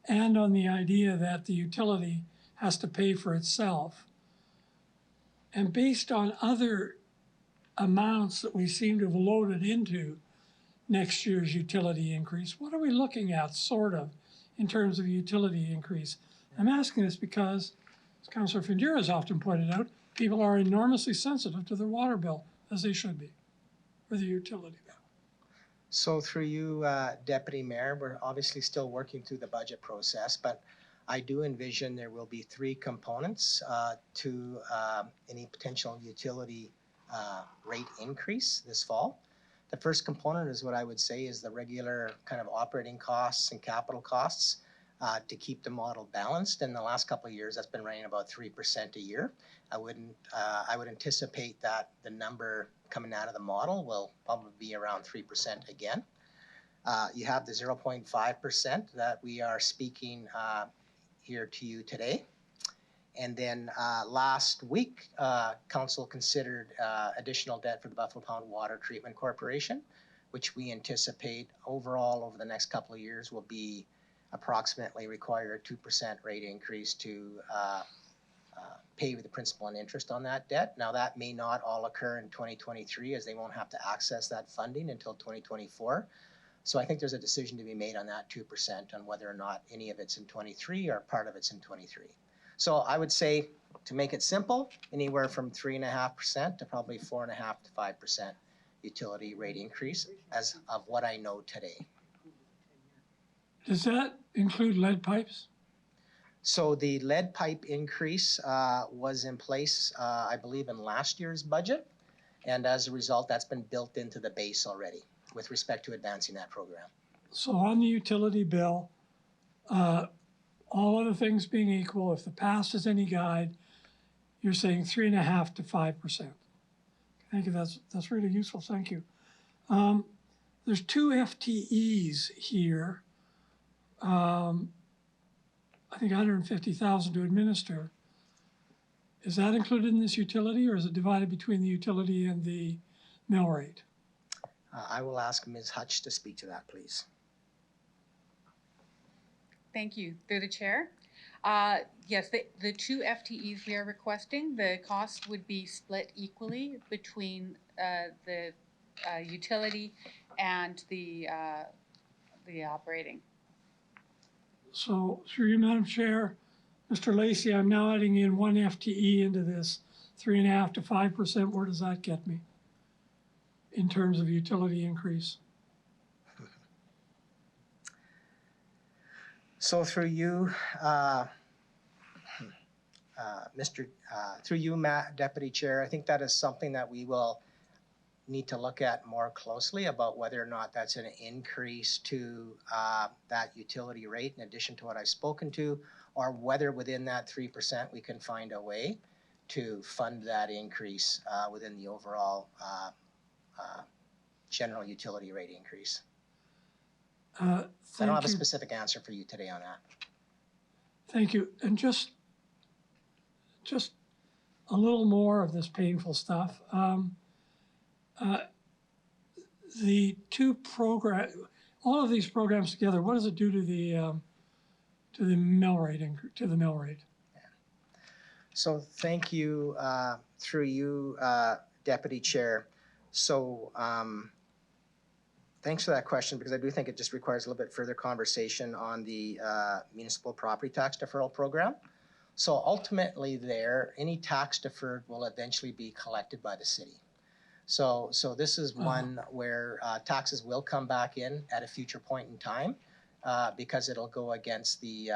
and on the idea that the utility has to pay for itself, and based on other amounts that we seem to have loaded into next year's utility increase, what are we looking at, sort of, in terms of utility increase? I'm asking this because, as Councillor Findura has often pointed out, people are enormously sensitive to their water bill, as they should be, or the utility bill. So through you, Deputy Mayor, we're obviously still working through the budget process, but I do envision there will be three components to any potential utility rate increase this fall. The first component is what I would say is the regular kind of operating costs and capital costs to keep the model balanced. In the last couple of years, that's been running about 3% a year. I would anticipate that the number coming out of the model will probably be around 3% again. You have the 0.5% that we are speaking here to you today. And then last week, Council considered additional debt for the Buffalo Pound Water Treatment Corporation, which we anticipate overall over the next couple of years will be approximately require a 2% rate increase to pay the principal and interest on that debt. Now that may not all occur in 2023 as they won't have to access that funding until 2024. So I think there's a decision to be made on that 2% on whether or not any of it's in 23 or part of it's in 23. So I would say, to make it simple, anywhere from 3.5% to probably 4.5% to 5% utility rate increase as of what I know today. Does that include lead pipes? So the lead pipe increase was in place, I believe, in last year's budget. And as a result, that's been built into the base already with respect to advancing that program. So on the utility bill, all other things being equal, if the past is any guide, you're saying 3.5% to 5%. Thank you, that's really useful, thank you. There's 2 FTEs here. I think 150,000 to administer. Is that included in this utility, or is it divided between the utility and the mill rate? I will ask Ms. Hutch to speak to that, please. Thank you. Through the chair. Yes, the 2 FTEs we are requesting, the cost would be split equally between the utility and the operating. So through you, Madam Chair, Mr. Lacey, I'm now adding in 1 FTE into this, 3.5% to 5%. Where does that get me in terms of utility increase? So through you, through you, Matt, Deputy Chair, I think that is something that we will need to look at more closely about whether or not that's an increase to that utility rate in addition to what I've spoken to, or whether within that 3% we can find a way to fund that increase within the overall general utility rate increase. I don't have a specific answer for you today on that. Thank you. And just a little more of this painful stuff. The two all of these programs together, what does it do to the mill rate? Yeah. So thank you, through you, Deputy Chair. So thanks for that question, because I do think it just requires a little bit further conversation on the municipal property tax deferral program. So ultimately there, any tax deferred will eventually be collected by the city. So this is one where taxes will come back in at a future point in time because it'll go against the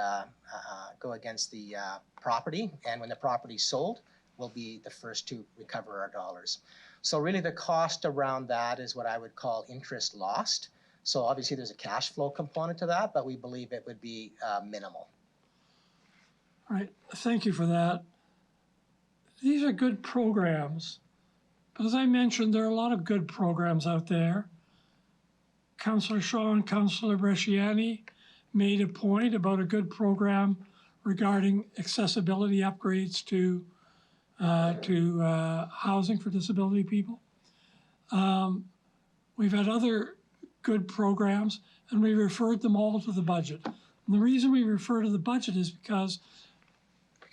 property, and when the property's sold, we'll be the first to recover our dollars. So really the cost around that is what I would call interest lost. So obviously there's a cash flow component to that, but we believe it would be minimal. All right, thank you for that. These are good programs, but as I mentioned, there are a lot of good programs out there. Councillor Shaw and Councillor Bresciani made a point about a good program regarding accessibility upgrades to housing for disability people. We've had other good programs, and we referred them all to the budget. And the reason we refer to the budget is because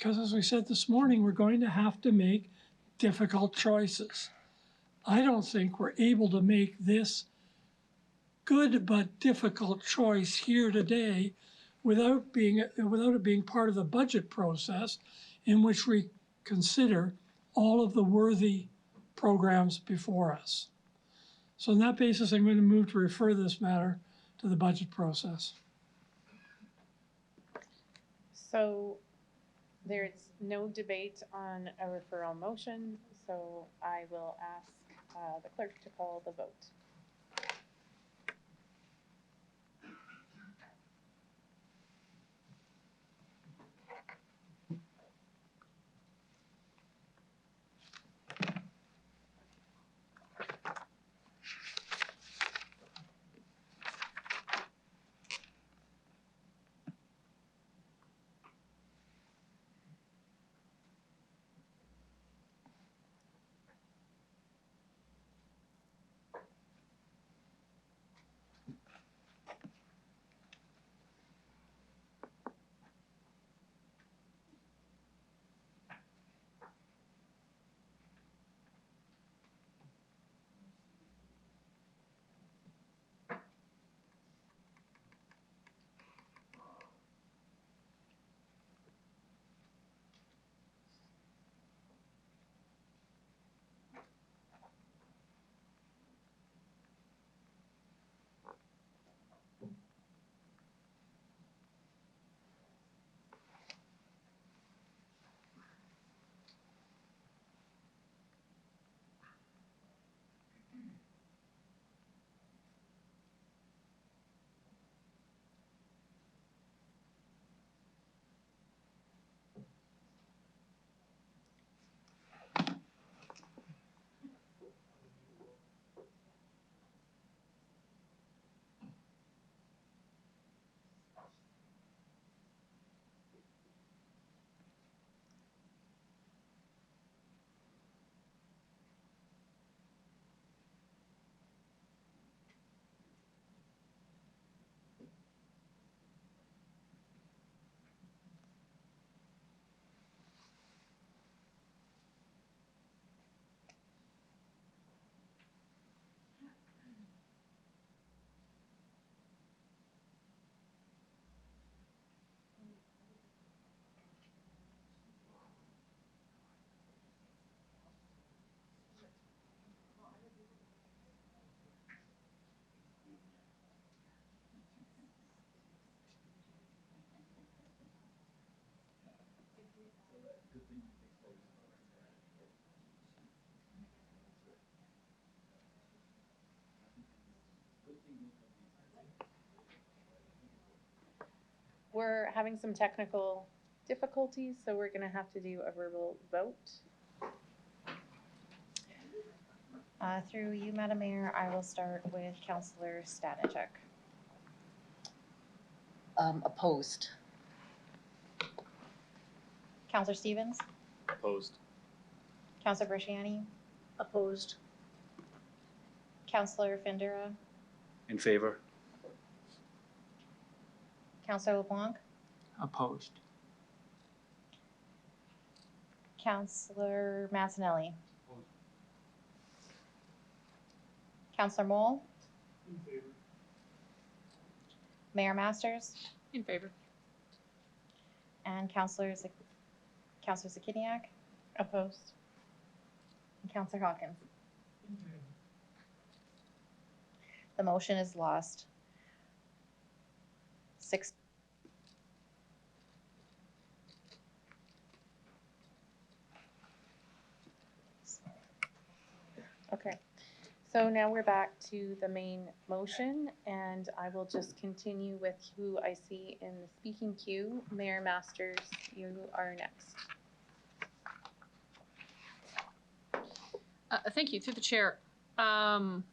as we said this morning, we're going to have to make difficult choices. I don't think we're able to make this good but difficult choice here today without it being part of the budget process in which we consider all of the worthy programs before us. So on that basis, I'm going to move to refer this matter to the budget process. So there's no debate on a referral motion, so I will ask the clerk to call the vote. We're having some technical difficulties, so we're gonna have to do a verbal vote. Through you, Madam Mayor, I will start with Councillor Stanachek. Opposed. Councillor Stevens? Opposed. Councillor Bresciani? Opposed. Councillor Findera? In favor? Councillor LeBlanc? Opposed. Councillor Massanelli? Councillor Mole? In favor. Mayor Masters? In favor. And Councillor Zakiniak? Opposed. And Councillor Hawkins? The motion is lost. 6. Okay, so now we're back to the main motion, and I will just continue with who I see in the speaking queue. Mayor Masters, you are next. Thank you. Through the chair. I'm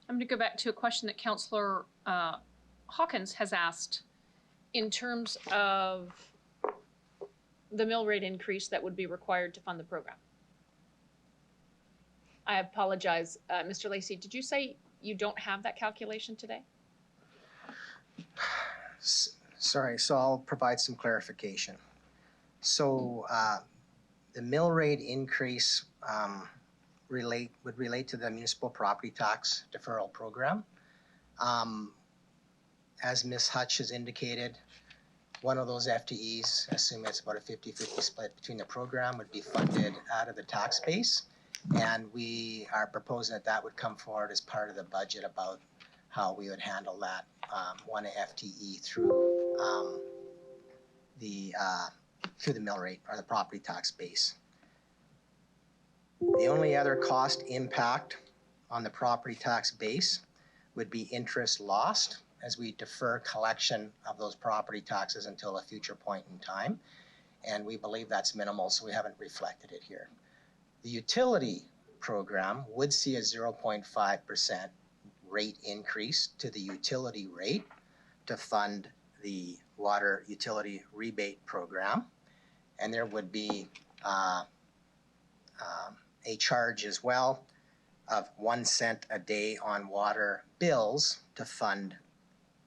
going to go back to a question that Councillor Hawkins has asked in terms of the mill rate increase that would be required to fund the program. I apologize, Mr. Lacey, did you say you don't have that calculation today? Sorry, so I'll provide some clarification. So the mill rate increase would relate to the municipal property tax deferral program. As Ms. Hutch has indicated, one of those FTEs, assuming it's about a 50-50 split between the program, would be funded out of the tax base. And we are proposing that would come forward as part of the budget about how we would handle that one FTE through the mill rate or the property tax base. The only other cost impact on the property tax base would be interest lost as we defer collection of those property taxes until a future point in time. And we believe that's minimal, so we haven't reflected it here. The utility program would see a 0.5% rate increase to the utility rate to fund the water utility rebate program. And there would be a charge as well of 1 cent a day on water bills to fund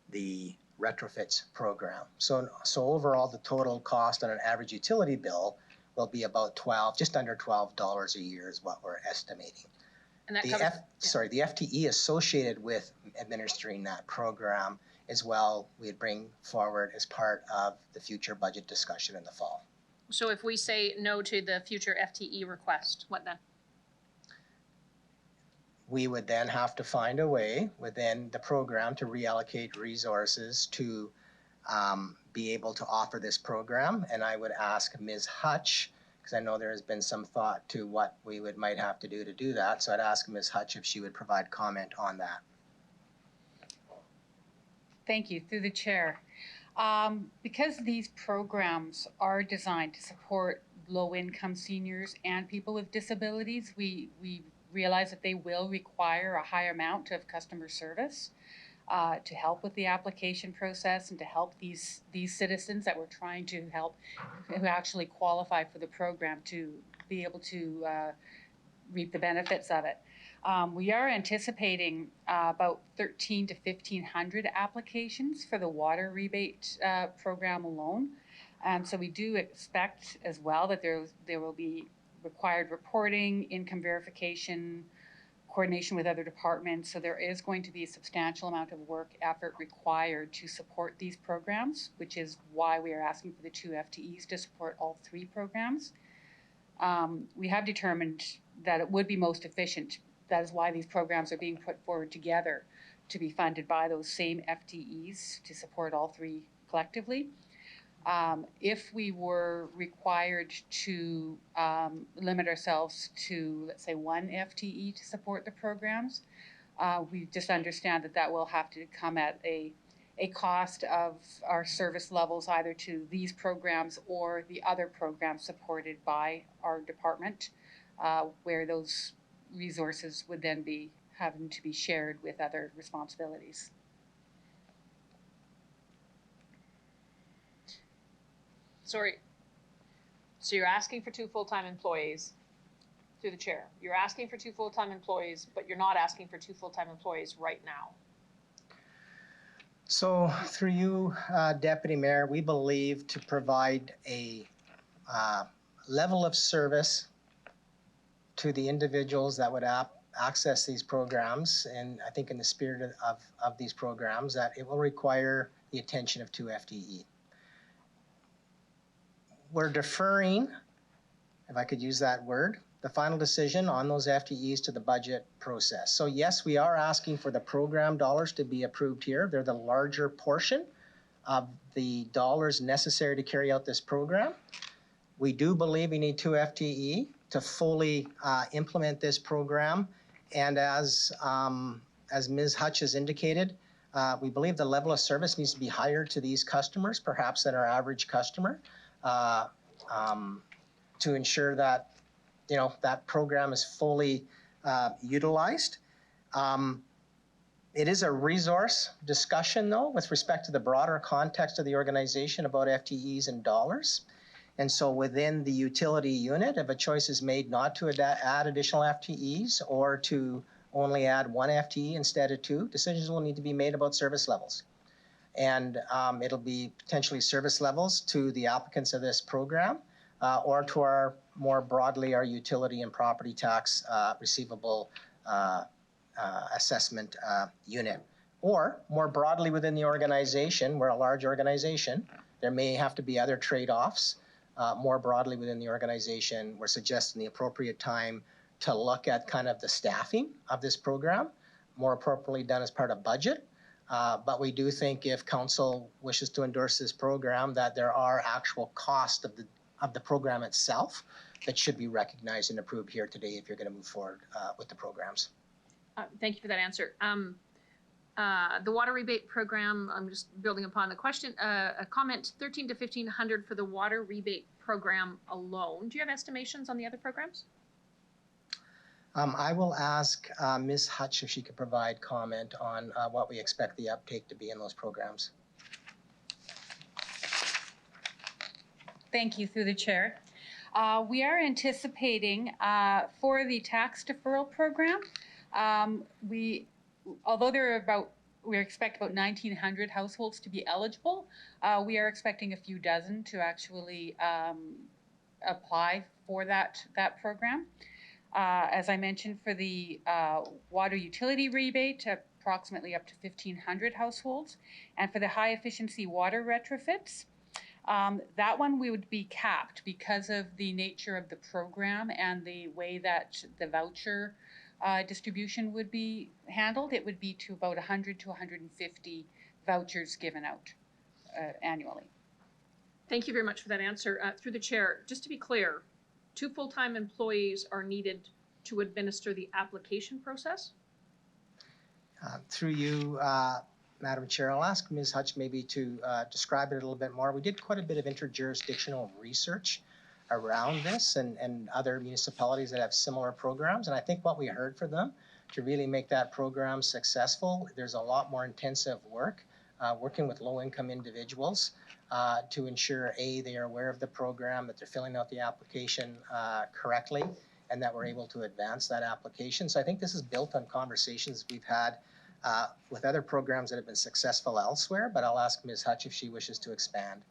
the retrofits program. So overall, the total cost on an average utility bill will be about just under $12 a year is what we're estimating. And that the covers, the FTE associated with administering that program as well, we'd bring forward as part of the future budget discussion in the fall. so if we say no to the future FTE request, what then? We would then have to find a way within the program to reallocate resources to be able to offer this program. And I would ask Ms. Hutch, because I know there has been some thought to what we might have to do that. So I'd ask Ms. Hutch if she would provide comment on that. Thank you. Through the chair. Because these programs are designed to support low-income seniors and people with disabilities, we realize that they will require a higher amount of customer service to help with the application process and to help these citizens that we're trying to help who actually qualify for the program to be able to reap the benefits of it. We are anticipating about 1,300 to 1,500 applications for the water rebate program alone. So we do expect as well that there will be required reporting, income verification, coordination with other departments. So there is going to be a substantial amount of work effort required to support these programs, which is why we are asking for the 2 FTEs to support all 3 programs. We have determined that it would be most efficient. That is why these programs are being put forward together to be funded by those same FTEs to support all 3 collectively. If we were required to limit ourselves to, let's say, 1 FTE to support the programs, we just understand that will have to come at a a cost of our service levels either to these programs or the other programs supported by our department, where those resources would then be having to be shared with other responsibilities. Sorry. So you're asking for 2 full-time employees through the chair. You're asking for 2 full-time employees, but you're not asking for 2 full-time employees right now. So through you, Deputy Mayor, we believe to provide a level of service to the individuals that would access these programs, and I think in the spirit of these programs, that it will require the attention of 2 FTE. We're deferring, if I could use that word, the final decision on those FTEs to the budget process. So yes, we are asking for the program dollars to be approved here. They're the larger portion of the dollars necessary to carry out this program. We do believe we need 2 FTE to fully implement this program. And as Ms. Hutch has indicated, we believe the level of service needs to be higher to these customers, perhaps than our average customer, to ensure that that program is fully utilized. It is a resource discussion, though, with respect to the broader context of the organization about FTEs and dollars. And so within the utility unit, if a choice is made not to add additional FTEs or to only add 1 FTE instead of 2, decisions will need to be made about service levels. And it'll be potentially service levels to the applicants of this program or to our more broadly our utility and property tax receivable assessment unit. Or more broadly within the organization, we're a large organization, there may have to be other trade-offs. More broadly within the organization, we're suggesting the appropriate time to look at kind of the staffing of this program, more appropriately done as part of budget. But we do think if council wishes to endorse this program, that there are actual costs of the program itself that should be recognized and approved here today if you're going to move forward with the programs. Thank you for that answer. The water rebate program, I'm just building upon the question, a comment, $1,300 to $1,500 for the water rebate program alone. Do you have estimations on the other programs? I will ask Ms. Hutch if she could provide comment on what we expect the uptake to be in those programs. Thank you, through the chair. We are anticipating for the tax deferral program, although we expect about 1,900 households to be eligible, we are expecting a few dozen to actually apply for that program. As I mentioned, for the water utility rebate, approximately up to 1,500 households. And for the high efficiency water retrofits, that one we would be capped because of the nature of the program and the way that the voucher distribution would be handled. It would be to about 100 to 150 vouchers given out annually. Thank you very much for that answer. Through the chair, just to be clear, 2 full-time employees are needed to administer the application process? Through you, Madam Chair, I'll ask Ms. Hutch maybe to describe it a little bit more. We did quite a bit of interjurisdictional research around this and other municipalities that have similar programs. And I think what we heard from them to really make that program successful, there's a lot more intensive work working with low-income individuals to ensure, A, they are aware of the program, that they're filling out the application correctly, and that we're able to advance that application. So I think this is built on conversations we've had with other programs that have been successful elsewhere, but I'll ask Ms. Hutch if she wishes to expand.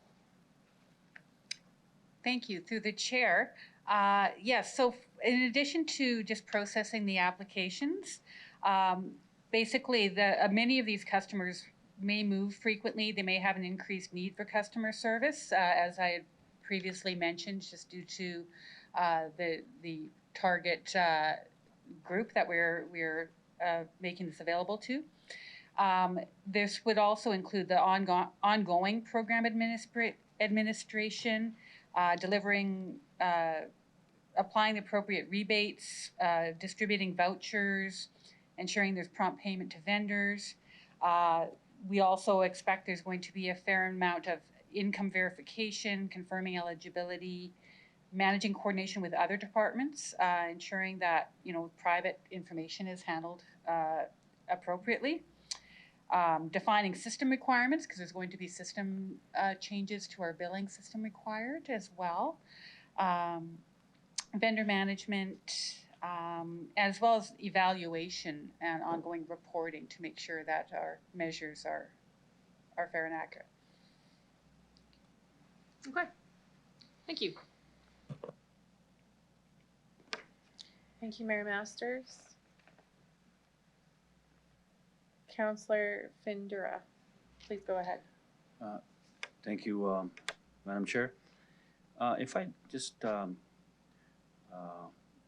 Thank you. Through the chair, yes, so in addition to just processing the applications, basically many of these customers may move frequently. They may have an increased need for customer service, as I had previously mentioned, just due to the target group that we're making this available to. This would also include the ongoing program administration, delivering, applying the appropriate rebates, distributing vouchers, ensuring there's prompt payment to vendors. We also expect there's going to be a fair amount of income verification, confirming eligibility, managing coordination with other departments, ensuring that private information is handled appropriately. Defining system requirements, because there's going to be system changes to our billing system required as well. Vendor management, as well as evaluation and ongoing reporting to make sure that our measures are fair and accurate. Okay. Thank you. Thank you, Mayor Masters. Councillor Findura, please go ahead. Thank you, Madam Chair. If I just,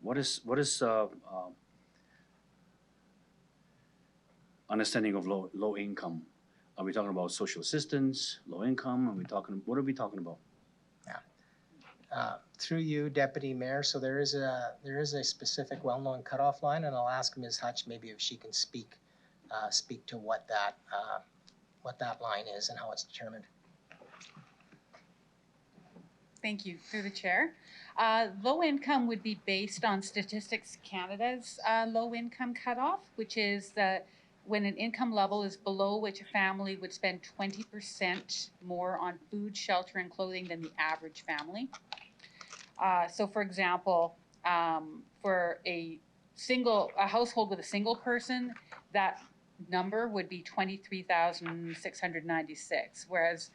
what is understanding of low income? Are we talking about social assistance, low income? What are we talking about? Through you, Deputy Mayor, so there is a specific well-known cutoff line, and I'll ask Ms. Hutch maybe if she can speak to what that line is and how it's determined. Thank you. Through the chair. Low income would be based on Statistics Canada's low income cutoff, which is when an income level is below which a family would spend 20% more on food, shelter, and clothing than the average family. So for example, for a household with a single person, that number would be $23,696, whereas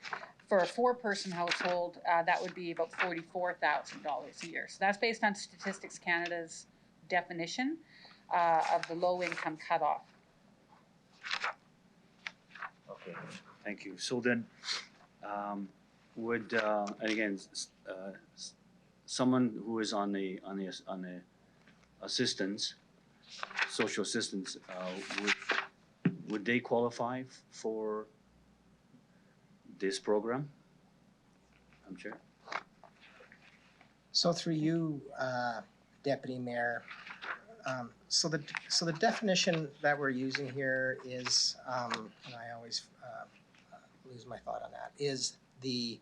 for a 4-person household, that would be about $44,000 a year. So that's based on Statistics Canada's definition of the low income cutoff. Okay, thank you. So then, would and again, someone who is on the assistance, social assistance, would they qualify for this program? I'm sure. So through you, Deputy Mayor, so the definition that we're using here is, and I always lose my thought on that, is the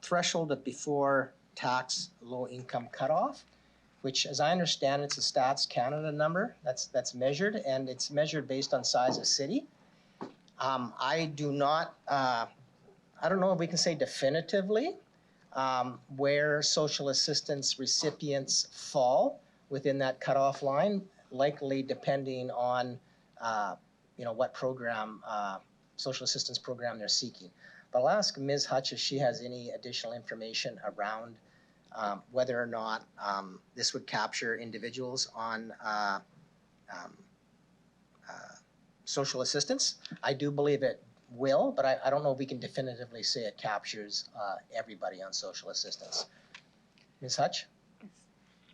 threshold of before tax low income cutoff, which, as I understand, it's a Stats Canada number that's measured, and it's measured based on size of city. I don't know if we can say definitively where social assistance recipients fall within that cutoff line, likely depending on what program, social assistance program they're seeking. But I'll ask Ms. Hutch if she has any additional information around whether or not this would capture individuals on social assistance. I do believe it will, but I don't know if we can definitively say it captures everybody on social assistance. Ms. Hutch?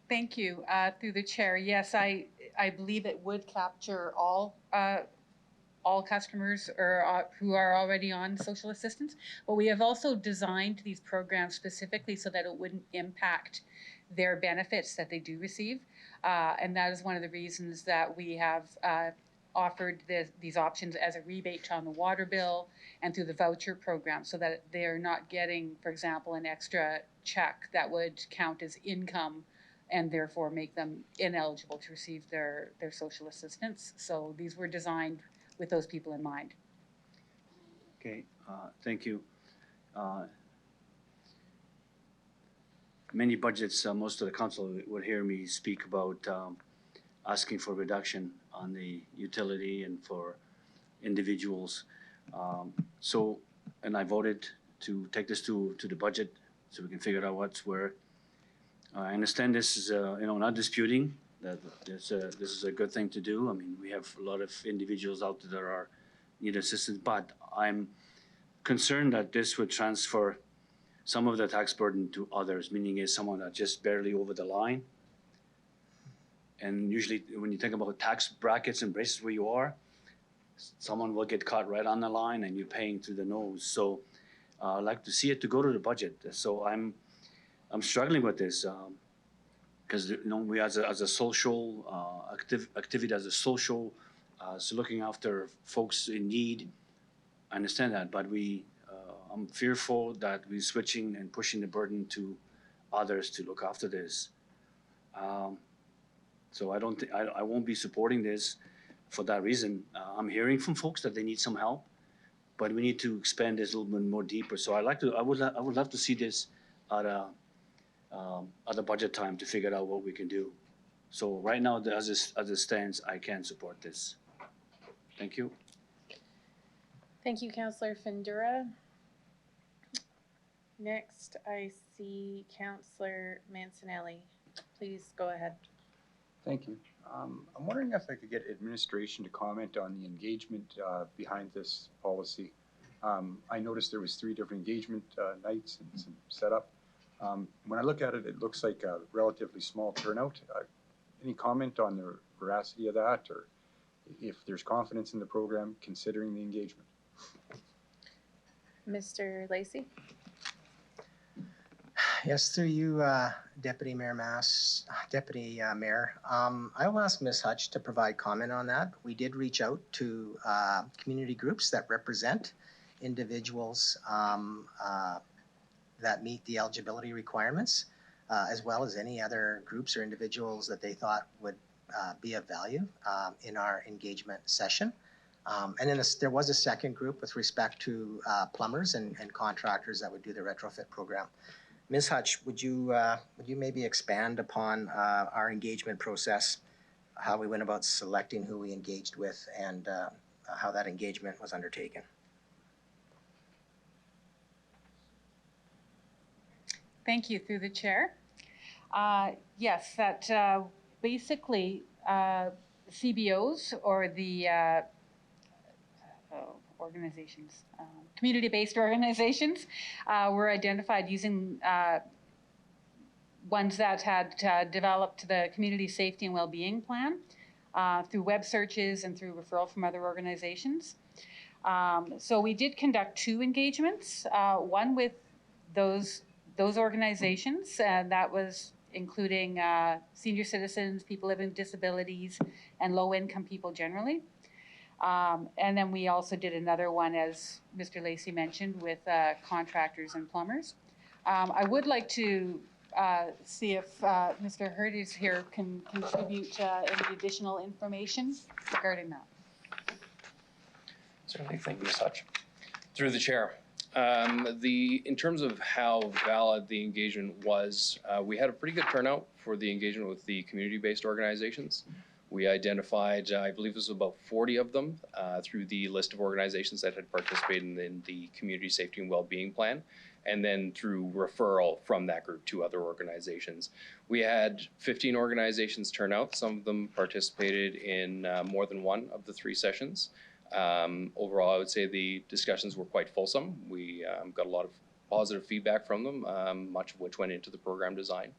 Thank you. Through the chair, yes, I believe it would capture all customers who are already on social assistance, but we have also designed these programs specifically so that it wouldn't impact their benefits that they do receive, and that is one of the reasons that we have offered these options as a rebate on the water bill and through the voucher program, so that they're not getting, for example, an extra check that would count as income and therefore make them ineligible to receive their social assistance. So these were designed with those people in mind. Okay, thank you. Many budgets, most of the council would hear me speak about asking for reduction on the utility and for individuals. And I voted to take this to the budget so we can figure out what's where. I understand this is, not disputing that this is a good thing to do. I mean, we have a lot of individuals out there that need assistance, but I'm concerned that this would transfer some of the tax burden to others, meaning is someone that's just barely over the line. And usually when you think about tax brackets and braces where you are, someone will get caught right on the line and you're paying through the nose. So I'd like to see it to go to the budget. So I'm struggling with this because we as a social activity, as a social So looking after folks in need, I understand that, but I'm fearful that we're switching and pushing the burden to others to look after this. So I don't think I won't be supporting this for that reason. I'm hearing from folks that they need some help, but we need to expand this a little bit more deeper. So I would love to see this at a budget time to figure out what we can do. So right now, as it stands, I can't support this. Thank you. Thank you, Councillor Findura. Next, I see Councillor Mancinelli. Please go ahead. Thank you. I'm wondering if I could get administration to comment on the engagement behind this policy. I noticed there was 3 different engagement nights and some setup. When I look at it, it looks like a relatively small turnout. Any comment on the veracity of that, or if there's confidence in the program considering the engagement? Mr. Lacey? Yes, through you, Deputy Mayor Mass, Deputy Mayor. I will ask Ms. Hutch to provide comment on that. We did reach out to community groups that represent individuals that meet the eligibility requirements, as well as any other groups or individuals that they thought would be of value in our engagement session. And then there was a second group with respect to plumbers and contractors that would do the retrofit program. Ms. Hutch, would you maybe expand upon our engagement process, how we went about selecting who we engaged with, and how that engagement was undertaken? Thank you, through the chair. Yes, that basically CBOs, or the organizations, community-based organizations, were identified using ones that had developed the community safety and well-being plan through web searches and through referral from other organizations. So we did conduct 2 engagements, one with those organizations, and that was including senior citizens, people living with disabilities, and low-income people generally. And then we also did another one, as Mr. Lacey mentioned, with contractors and plumbers. I would like to see if Mr. Hurd here can contribute any additional information regarding that. Certainly, thank you, Ms. Hutch. Through the chair. In terms of how valid the engagement was, we had a pretty good turnout for the engagement with the community-based organizations. We identified, I believe it was about 40 of them through the list of organizations that had participated in the Community Safety and Wellbeing Plan, and then through referral from that group to other organizations. We had 15 organizations turn out. Some of them participated in more than one of the 3 sessions. Overall, I would say the discussions were quite fulsome. We got a lot of positive feedback from them, much of which went into the program design.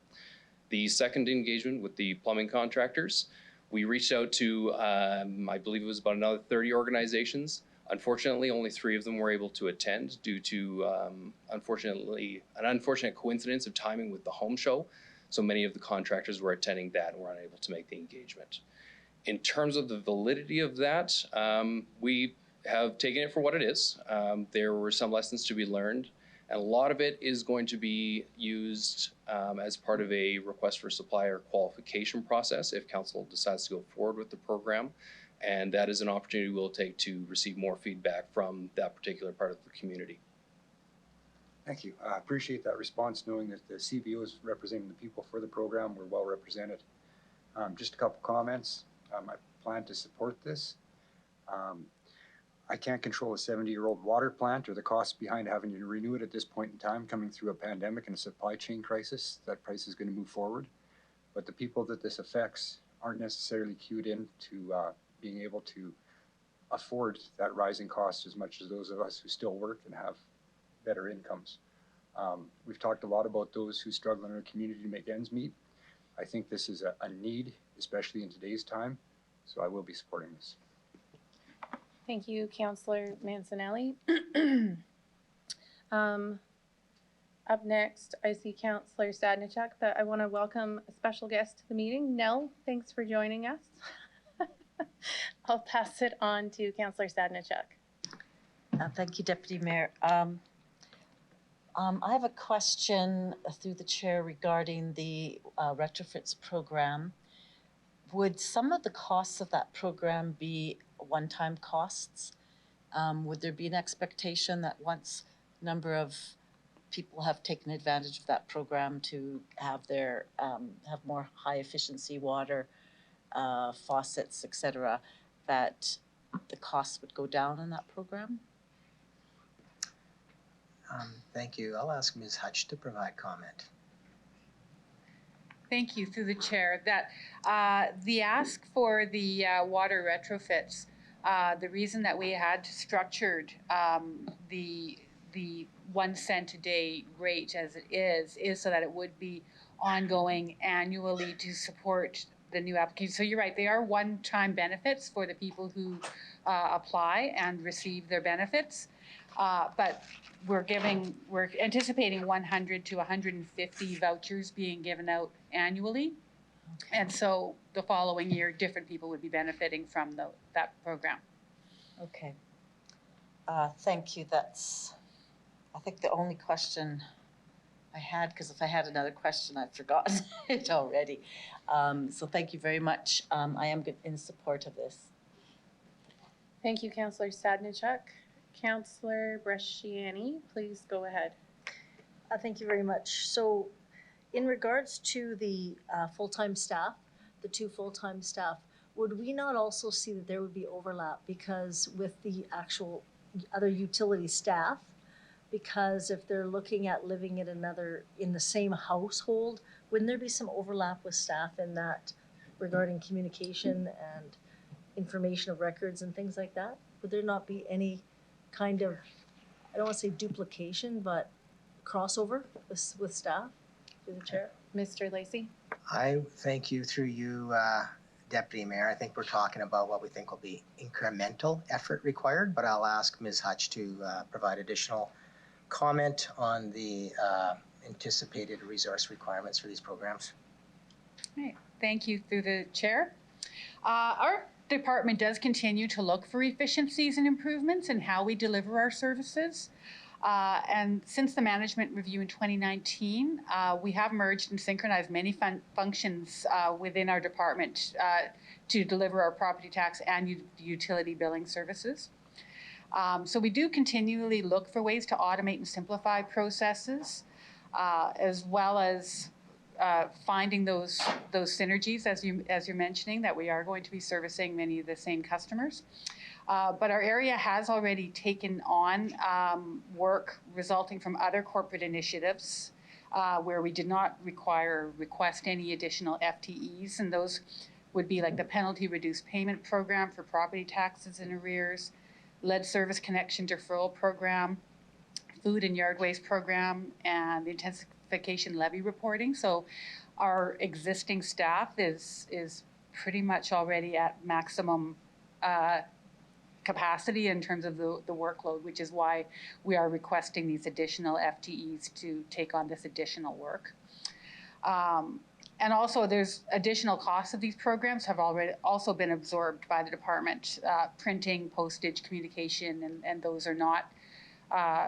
The second engagement with the plumbing contractors, we reached out to, I believe it was about another 30 organizations. Unfortunately, only 3 of them were able to attend due to, an unfortunate coincidence of timing with the home show. So many of the contractors were attending that and were unable to make the engagement. In terms of the validity of that, we have taken it for what it is. There were some lessons to be learned, and a lot of it is going to be used as part of a request for supplier qualification process if council decides to go forward with the program. And that is an opportunity we'll take to receive more feedback from that particular part of the community. Thank you. I appreciate that response, knowing that the CBOs representing the people for the program were well represented. Just a couple comments. I plan to support this. I can't control a 70-year-old water plant or the costs behind having to renew it at this point in time, coming through a pandemic and a supply chain crisis. That price is going to move forward. But the people that this affects aren't necessarily cued in to being able to afford that rising cost as much as those of us who still work and have better incomes. We've talked a lot about those who struggle in our community to make ends meet. I think this is a need, especially in today's time, so I will be supporting this. Thank you, Councillor Mancinelli. Up next, I see Councillor Stadnichuk, but I want to welcome a special guest to the meeting. Nell, thanks for joining us. I'll pass it on to Councillor Stadnichuk. Thank you, Deputy Mayor. I have a question through the chair regarding the retrofits program. Would some of the costs of that program be one-time costs? Would there be an expectation that once a number of people have taken advantage of that program to have their have more high efficiency water, faucets, etc., that the costs would go down in that program? Thank you. I'll ask Ms. Hutch to provide comment. Thank you, through the chair. That the ask for the water retrofits, the reason that we had structured the 1 cent a day rate as it is so that it would be ongoing annually to support the new application. So you're right, they are one-time benefits for the people who apply and receive their benefits. But we're anticipating 100 to 150 vouchers being given out annually. And so the following year, different people would be benefiting from that program. Okay. Thank you. That's, I think, the only question I had, because if I had another question, I'd forgotten it already. So thank you very much. I am in support of this. Thank you, Councillor Stadnichuk. Councillor Bresciani, please go ahead. Thank you very much. So in regards to the full-time staff, the 2 full-time staff, would we not also see that there would be overlap because with the actual other utility staff, because if they're looking at living in the same household, wouldn't there be some overlap with staff in that regarding communication and information of records and things like that? Would there not be any kind of, I don't want to say duplication, but crossover with staff through the chair? Mr. Lacey? I thank you through you, Deputy Mayor. I think we're talking about what we think will be incremental effort required, but I'll ask Ms. Hutch to provide additional comment on the anticipated resource requirements for these programs. Right. Thank you, through the chair. Our department does continue to look for efficiencies and improvements in how we deliver our services. And since the management review in 2019, we have merged and synchronized many functions within our department to deliver our property tax and utility billing services. So we do continually look for ways to automate and simplify processes, as well as finding those synergies, as you're mentioning, that we are going to be servicing many of the same customers. But our area has already taken on work resulting from other corporate initiatives where we did not request any additional FTEs, and those would be like the penalty reduced payment program for property taxes in arrears, lead service connection deferral program, food and yard waste program, and the intensification levy reporting. So our existing staff is pretty much already at maximum capacity in terms of the workload, which is why we are requesting these additional FTEs to take on this additional work. And also there's additional costs of these programs have already also been absorbed by the department, printing, postage, communication, and those are not,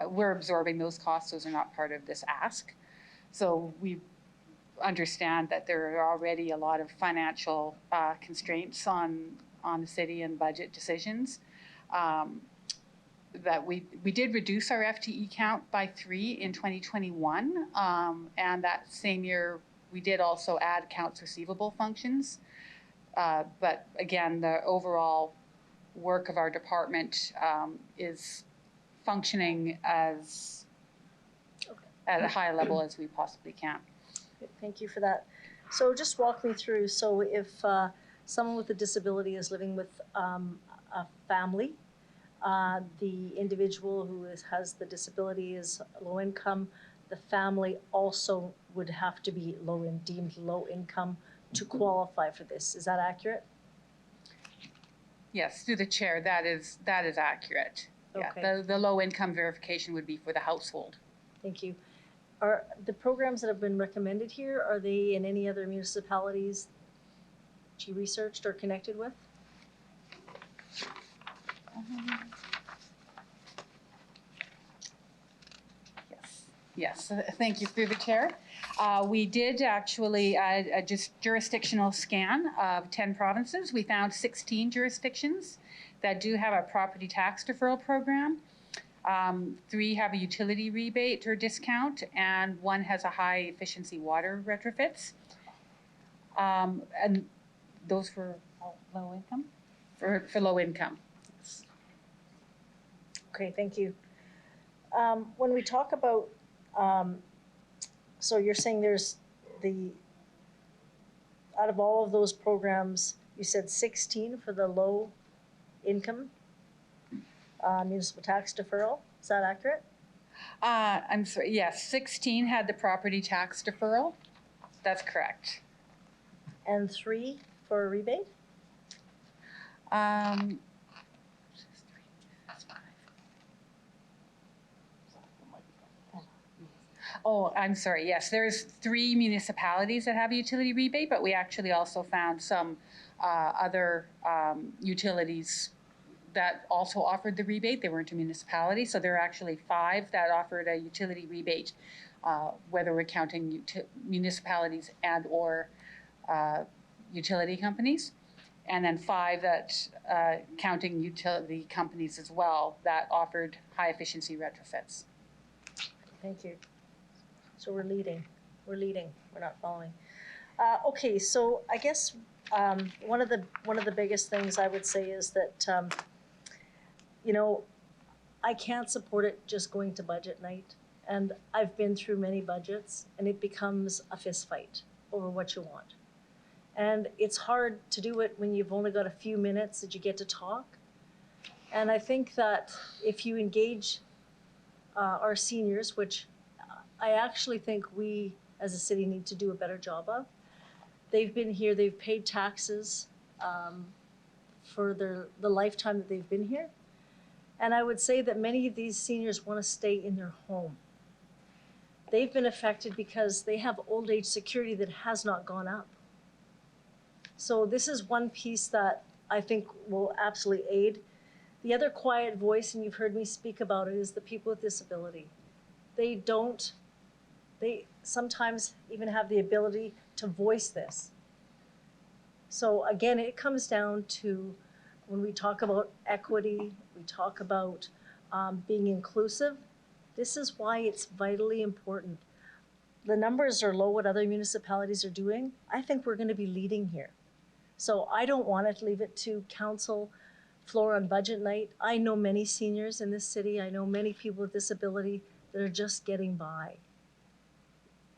we're absorbing those costs, those are not part of this ask. So we understand that there are already a lot of financial constraints on the city and budget decisions. That we did reduce our FTE count by 3 in 2021, and that same year we did also add accounts receivable functions. But again, the overall work of our department is functioning as at a high level as we possibly can. Thank you for that. So just walk me through. So if someone with a disability is living with a family, the individual who has the disability is low income, the family also would have to be deemed low income to qualify for this. Is that accurate? Yes, through the chair, that is accurate. Okay. Yeah, the low income verification would be for the household. Thank you. Are the programs that have been recommended here, are they in any other municipalities that you researched or connected with? Yes, thank you through the chair. We did actually just jurisdictional scan of 10 provinces. We found 16 jurisdictions that do have a property tax deferral program. 3 have a utility rebate or discount, and 1 has a high efficiency water retrofits. And those for low income? For low income. Okay, thank you. When we talk about, so you're saying there's out of all of those programs, you said 16 for the low income municipal tax deferral. Is that accurate? I'm sorry, yes, 16 had the property tax deferral. That's correct. And 3 for a rebate? Oh, I'm sorry. Yes, there's 3 municipalities that have a utility rebate, but we actually also found some other utilities that also offered the rebate. They weren't a municipality, so there are actually 5 that offered a utility rebate, whether we're counting municipalities and or utility companies, and then 5 that counting utility companies as well that offered high efficiency retrofits. Thank you. So we're leading, we're not following. Okay, so I guess one of the biggest things I would say is that, you know, I can't support it just going to budget night. And I've been through many budgets, and it becomes a fist fight over what you want. And it's hard to do it when you've only got a few minutes that you get to talk. And I think that if you engage our seniors, which I actually think we as a city need to do a better job of. They've been here, they've paid taxes for the lifetime that they've been here. And I would say that many of these seniors want to stay in their home. They've been affected because they have old age security that has not gone up. So this is one piece that I think will absolutely aid. The other quiet voice, and you've heard me speak about it, is the people with disability. They sometimes even have the ability to voice this. So again, it comes down to when we talk about equity, we talk about being inclusive, this is why it's vitally important. The numbers are low, what other municipalities are doing. I think we're going to be leading here. So I don't want to leave it to council floor on budget night. I know many seniors in this city. I know many people with disability that are just getting by.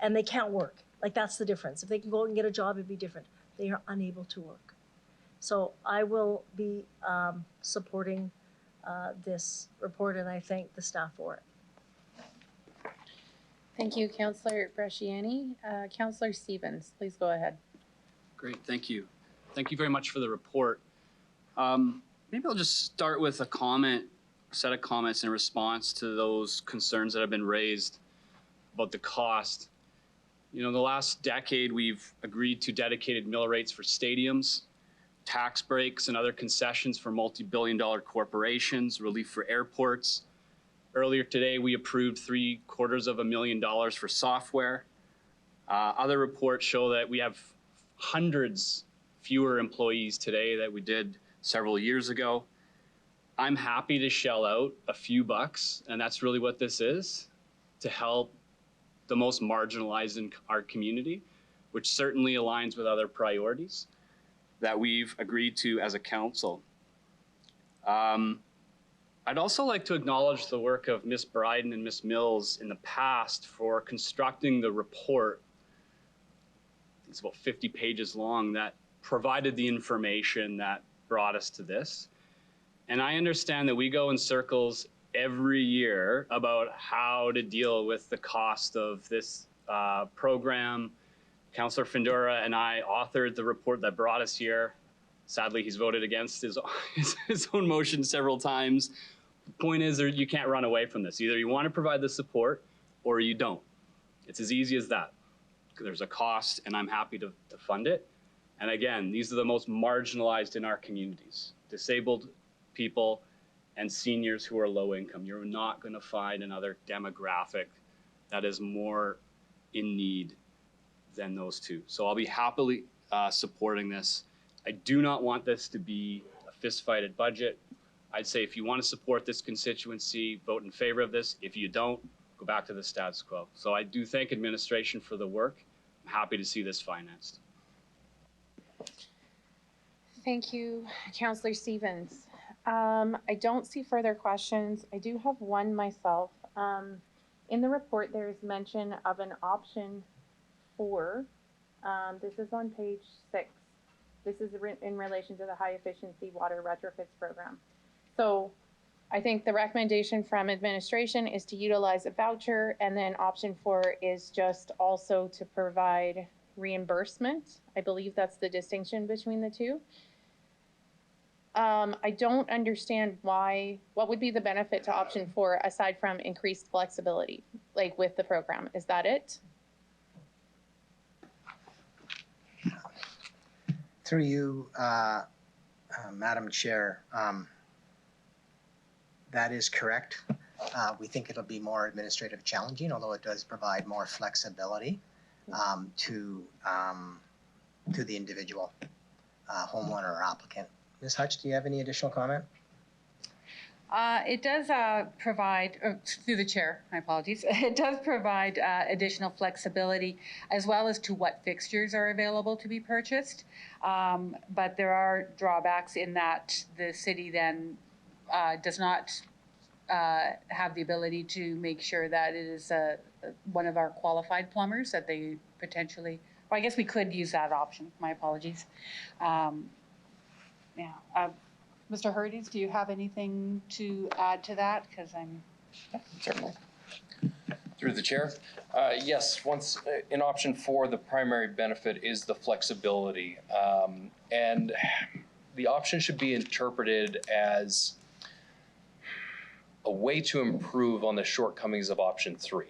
And they can't work. Like, that's the difference. If they can go out and get a job, it'd be different. They are unable to work. So I will be supporting this report, and I thank the staff for it. Thank you, Councillor Bresciani. Councillor Stevens, please go ahead. Great, thank you. Thank you very much for the report. Maybe I'll just start with a set of comments in response to those concerns that have been raised about the cost. You know, in the last decade, we've agreed to dedicated mill rates for stadiums, tax breaks and other concessions for multi-billion-dollar corporations, relief for airports. Earlier today, we approved $750,000 for software. Other reports show that we have hundreds fewer employees today than we did several years ago. I'm happy to shell out a few bucks, and that's really what this is, to help the most marginalized in our community, which certainly aligns with other priorities that we've agreed to as a council. I'd also like to acknowledge the work of Ms. Bryden and Ms. Mills in the past for constructing the report. It's about 50 pages long that provided the information that brought us to this. And I understand that we go in circles every year about how to deal with the cost of this program. Councillor Findura and I authored the report that brought us here. Sadly, he's voted against his own motion several times. The point is, you can't run away from this. Either you want to provide the support or you don't. It's as easy as that. There's a cost, and I'm happy to fund it. And again, these are the most marginalized in our communities. Disabled people and seniors who are low income. You're not going to find another demographic that is more in need than those two. So I'll be happily supporting this. I do not want this to be a fistfighted budget. I'd say if you want to support this constituency, vote in favor of this. If you don't, go back to the status quo. So I do thank administration for the work. I'm happy to see this financed. Thank you, Councillor Stevens. I don't see further questions. I do have one myself. In the report, there is mention of an option 4. This is on page 6. This is in relation to the high efficiency water retrofits program. So I think the recommendation from administration is to utilize a voucher, and then option 4 is just also to provide reimbursement. I believe that's the distinction between the two. I don't understand what would be the benefit to option 4 aside from increased flexibility, like with the program. Is that it? Through you, Madam Chair, that is correct. We think it'll be more administrative challenging, although it does provide more flexibility to the individual homeowner or applicant. Ms. Hutch, do you have any additional comment? It does provide, through the chair, my apologies, it does provide additional flexibility as well as to what fixtures are available to be purchased. But there are drawbacks in that the city then does not have the ability to make sure that it is one of our qualified plumbers that they potentially, well, I guess we could use that option, my apologies. Mr. Hurdes, do you have anything to add to that? Because I'm... Certainly. Through the chair. Yes, once in option 4, the primary benefit is the flexibility. And the option should be interpreted as a way to improve on the shortcomings of option 3.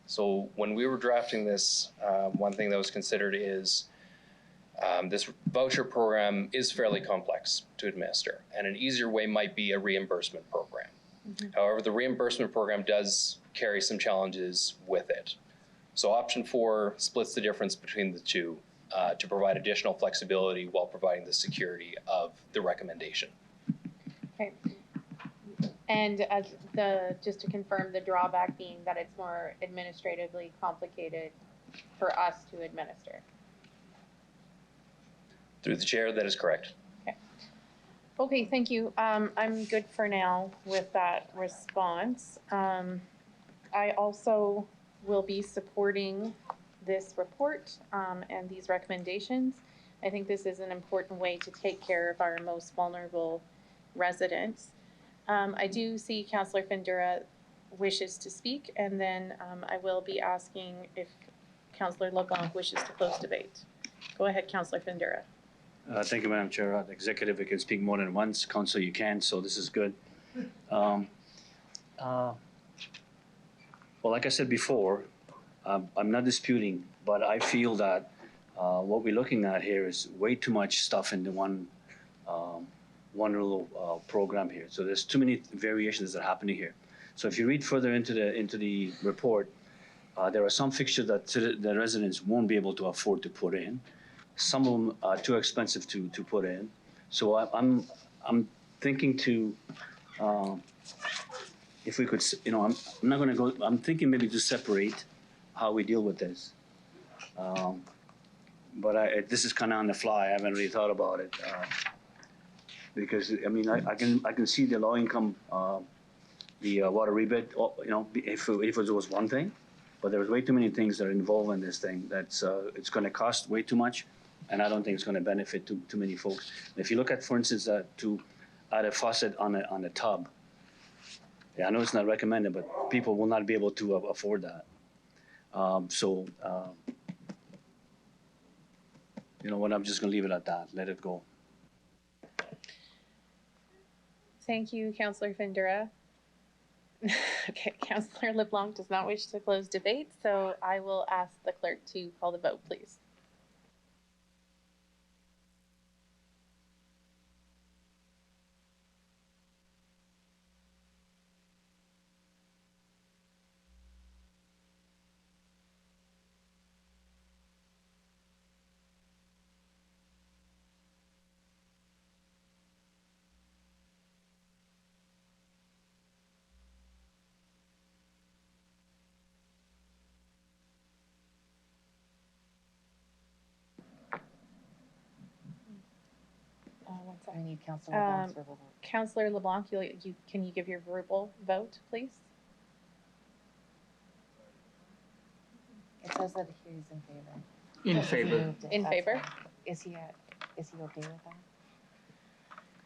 So when we were drafting this, one thing that was considered is this voucher program is fairly complex to administer, and an easier way might be a reimbursement program. However, the reimbursement program does carry some challenges with it. So option 4 splits the difference between the two to provide additional flexibility while providing the security of the recommendation. Okay. And just to confirm, the drawback being that it's more administratively complicated for us to administer. Through the chair, that is correct. Okay, thank you. I'm good for now with that response. I also will be supporting this report and these recommendations. I think this is an important way to take care of our most vulnerable residents. I do see Councillor Findura wishes to speak, and then I will be asking if Councillor LeBlanc wishes to close debate. Go ahead, Councillor Findura. Thank you, Madam Chair. The executive, it can speak more than once. Council, you can, so this is good. Well, like I said before, I'm not disputing, but I feel that what we're looking at here is way too much stuff in the one little program here. So there's too many variations that are happening here. So if you read further into the report, there are some fixtures that the residents won't be able to afford to put in. Some of them are too expensive to put in. So I'm thinking to, if we could, I'm not going to go. I'm thinking maybe to separate how we deal with this. But this is kind of on the fly. I haven't really thought about it because I mean I can see the low income, the water rebate. If it was one thing, but there's way too many things that are involved in this thing. That's it's going to cost way too much. And I don't think it's going to benefit too many folks. If you look at, for instance, to add a faucet on a tub, yeah, I know it's not recommended, but people will not be able to afford that. You know what? I'm just going to leave it at that. Let it go. Thank you, Councillor Findura. Okay, Councillor LeBlanc does not wish to close debate, so I will ask the clerk to call the vote, please. We need Councillor LeBlanc's verbal vote. Councillor LeBlanc, can you give your verbal vote, please? It says that he's in favor. In Because he favor. moved it. In That's favor? fine. Is he okay with that?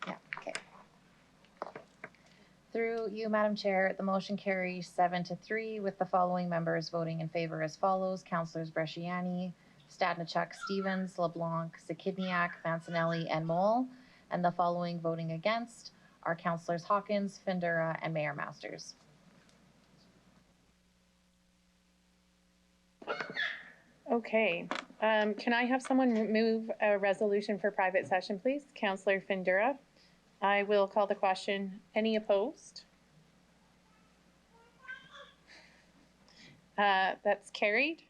Yeah, okay. Through you, Madam Chair, the motion carries 7-3 with the following members voting in favor as follows. Councillors Bresciani, Stadnichuk, Stevens, LeBlanc, Zakidniak, Mancinelli, and Mole. And the following voting against are Councillors Hawkins, Findura, and Mayor Masters. Okay, can I have someone move a resolution for private session, please? Councillor Findura. I will call the question. Any opposed? That's carried.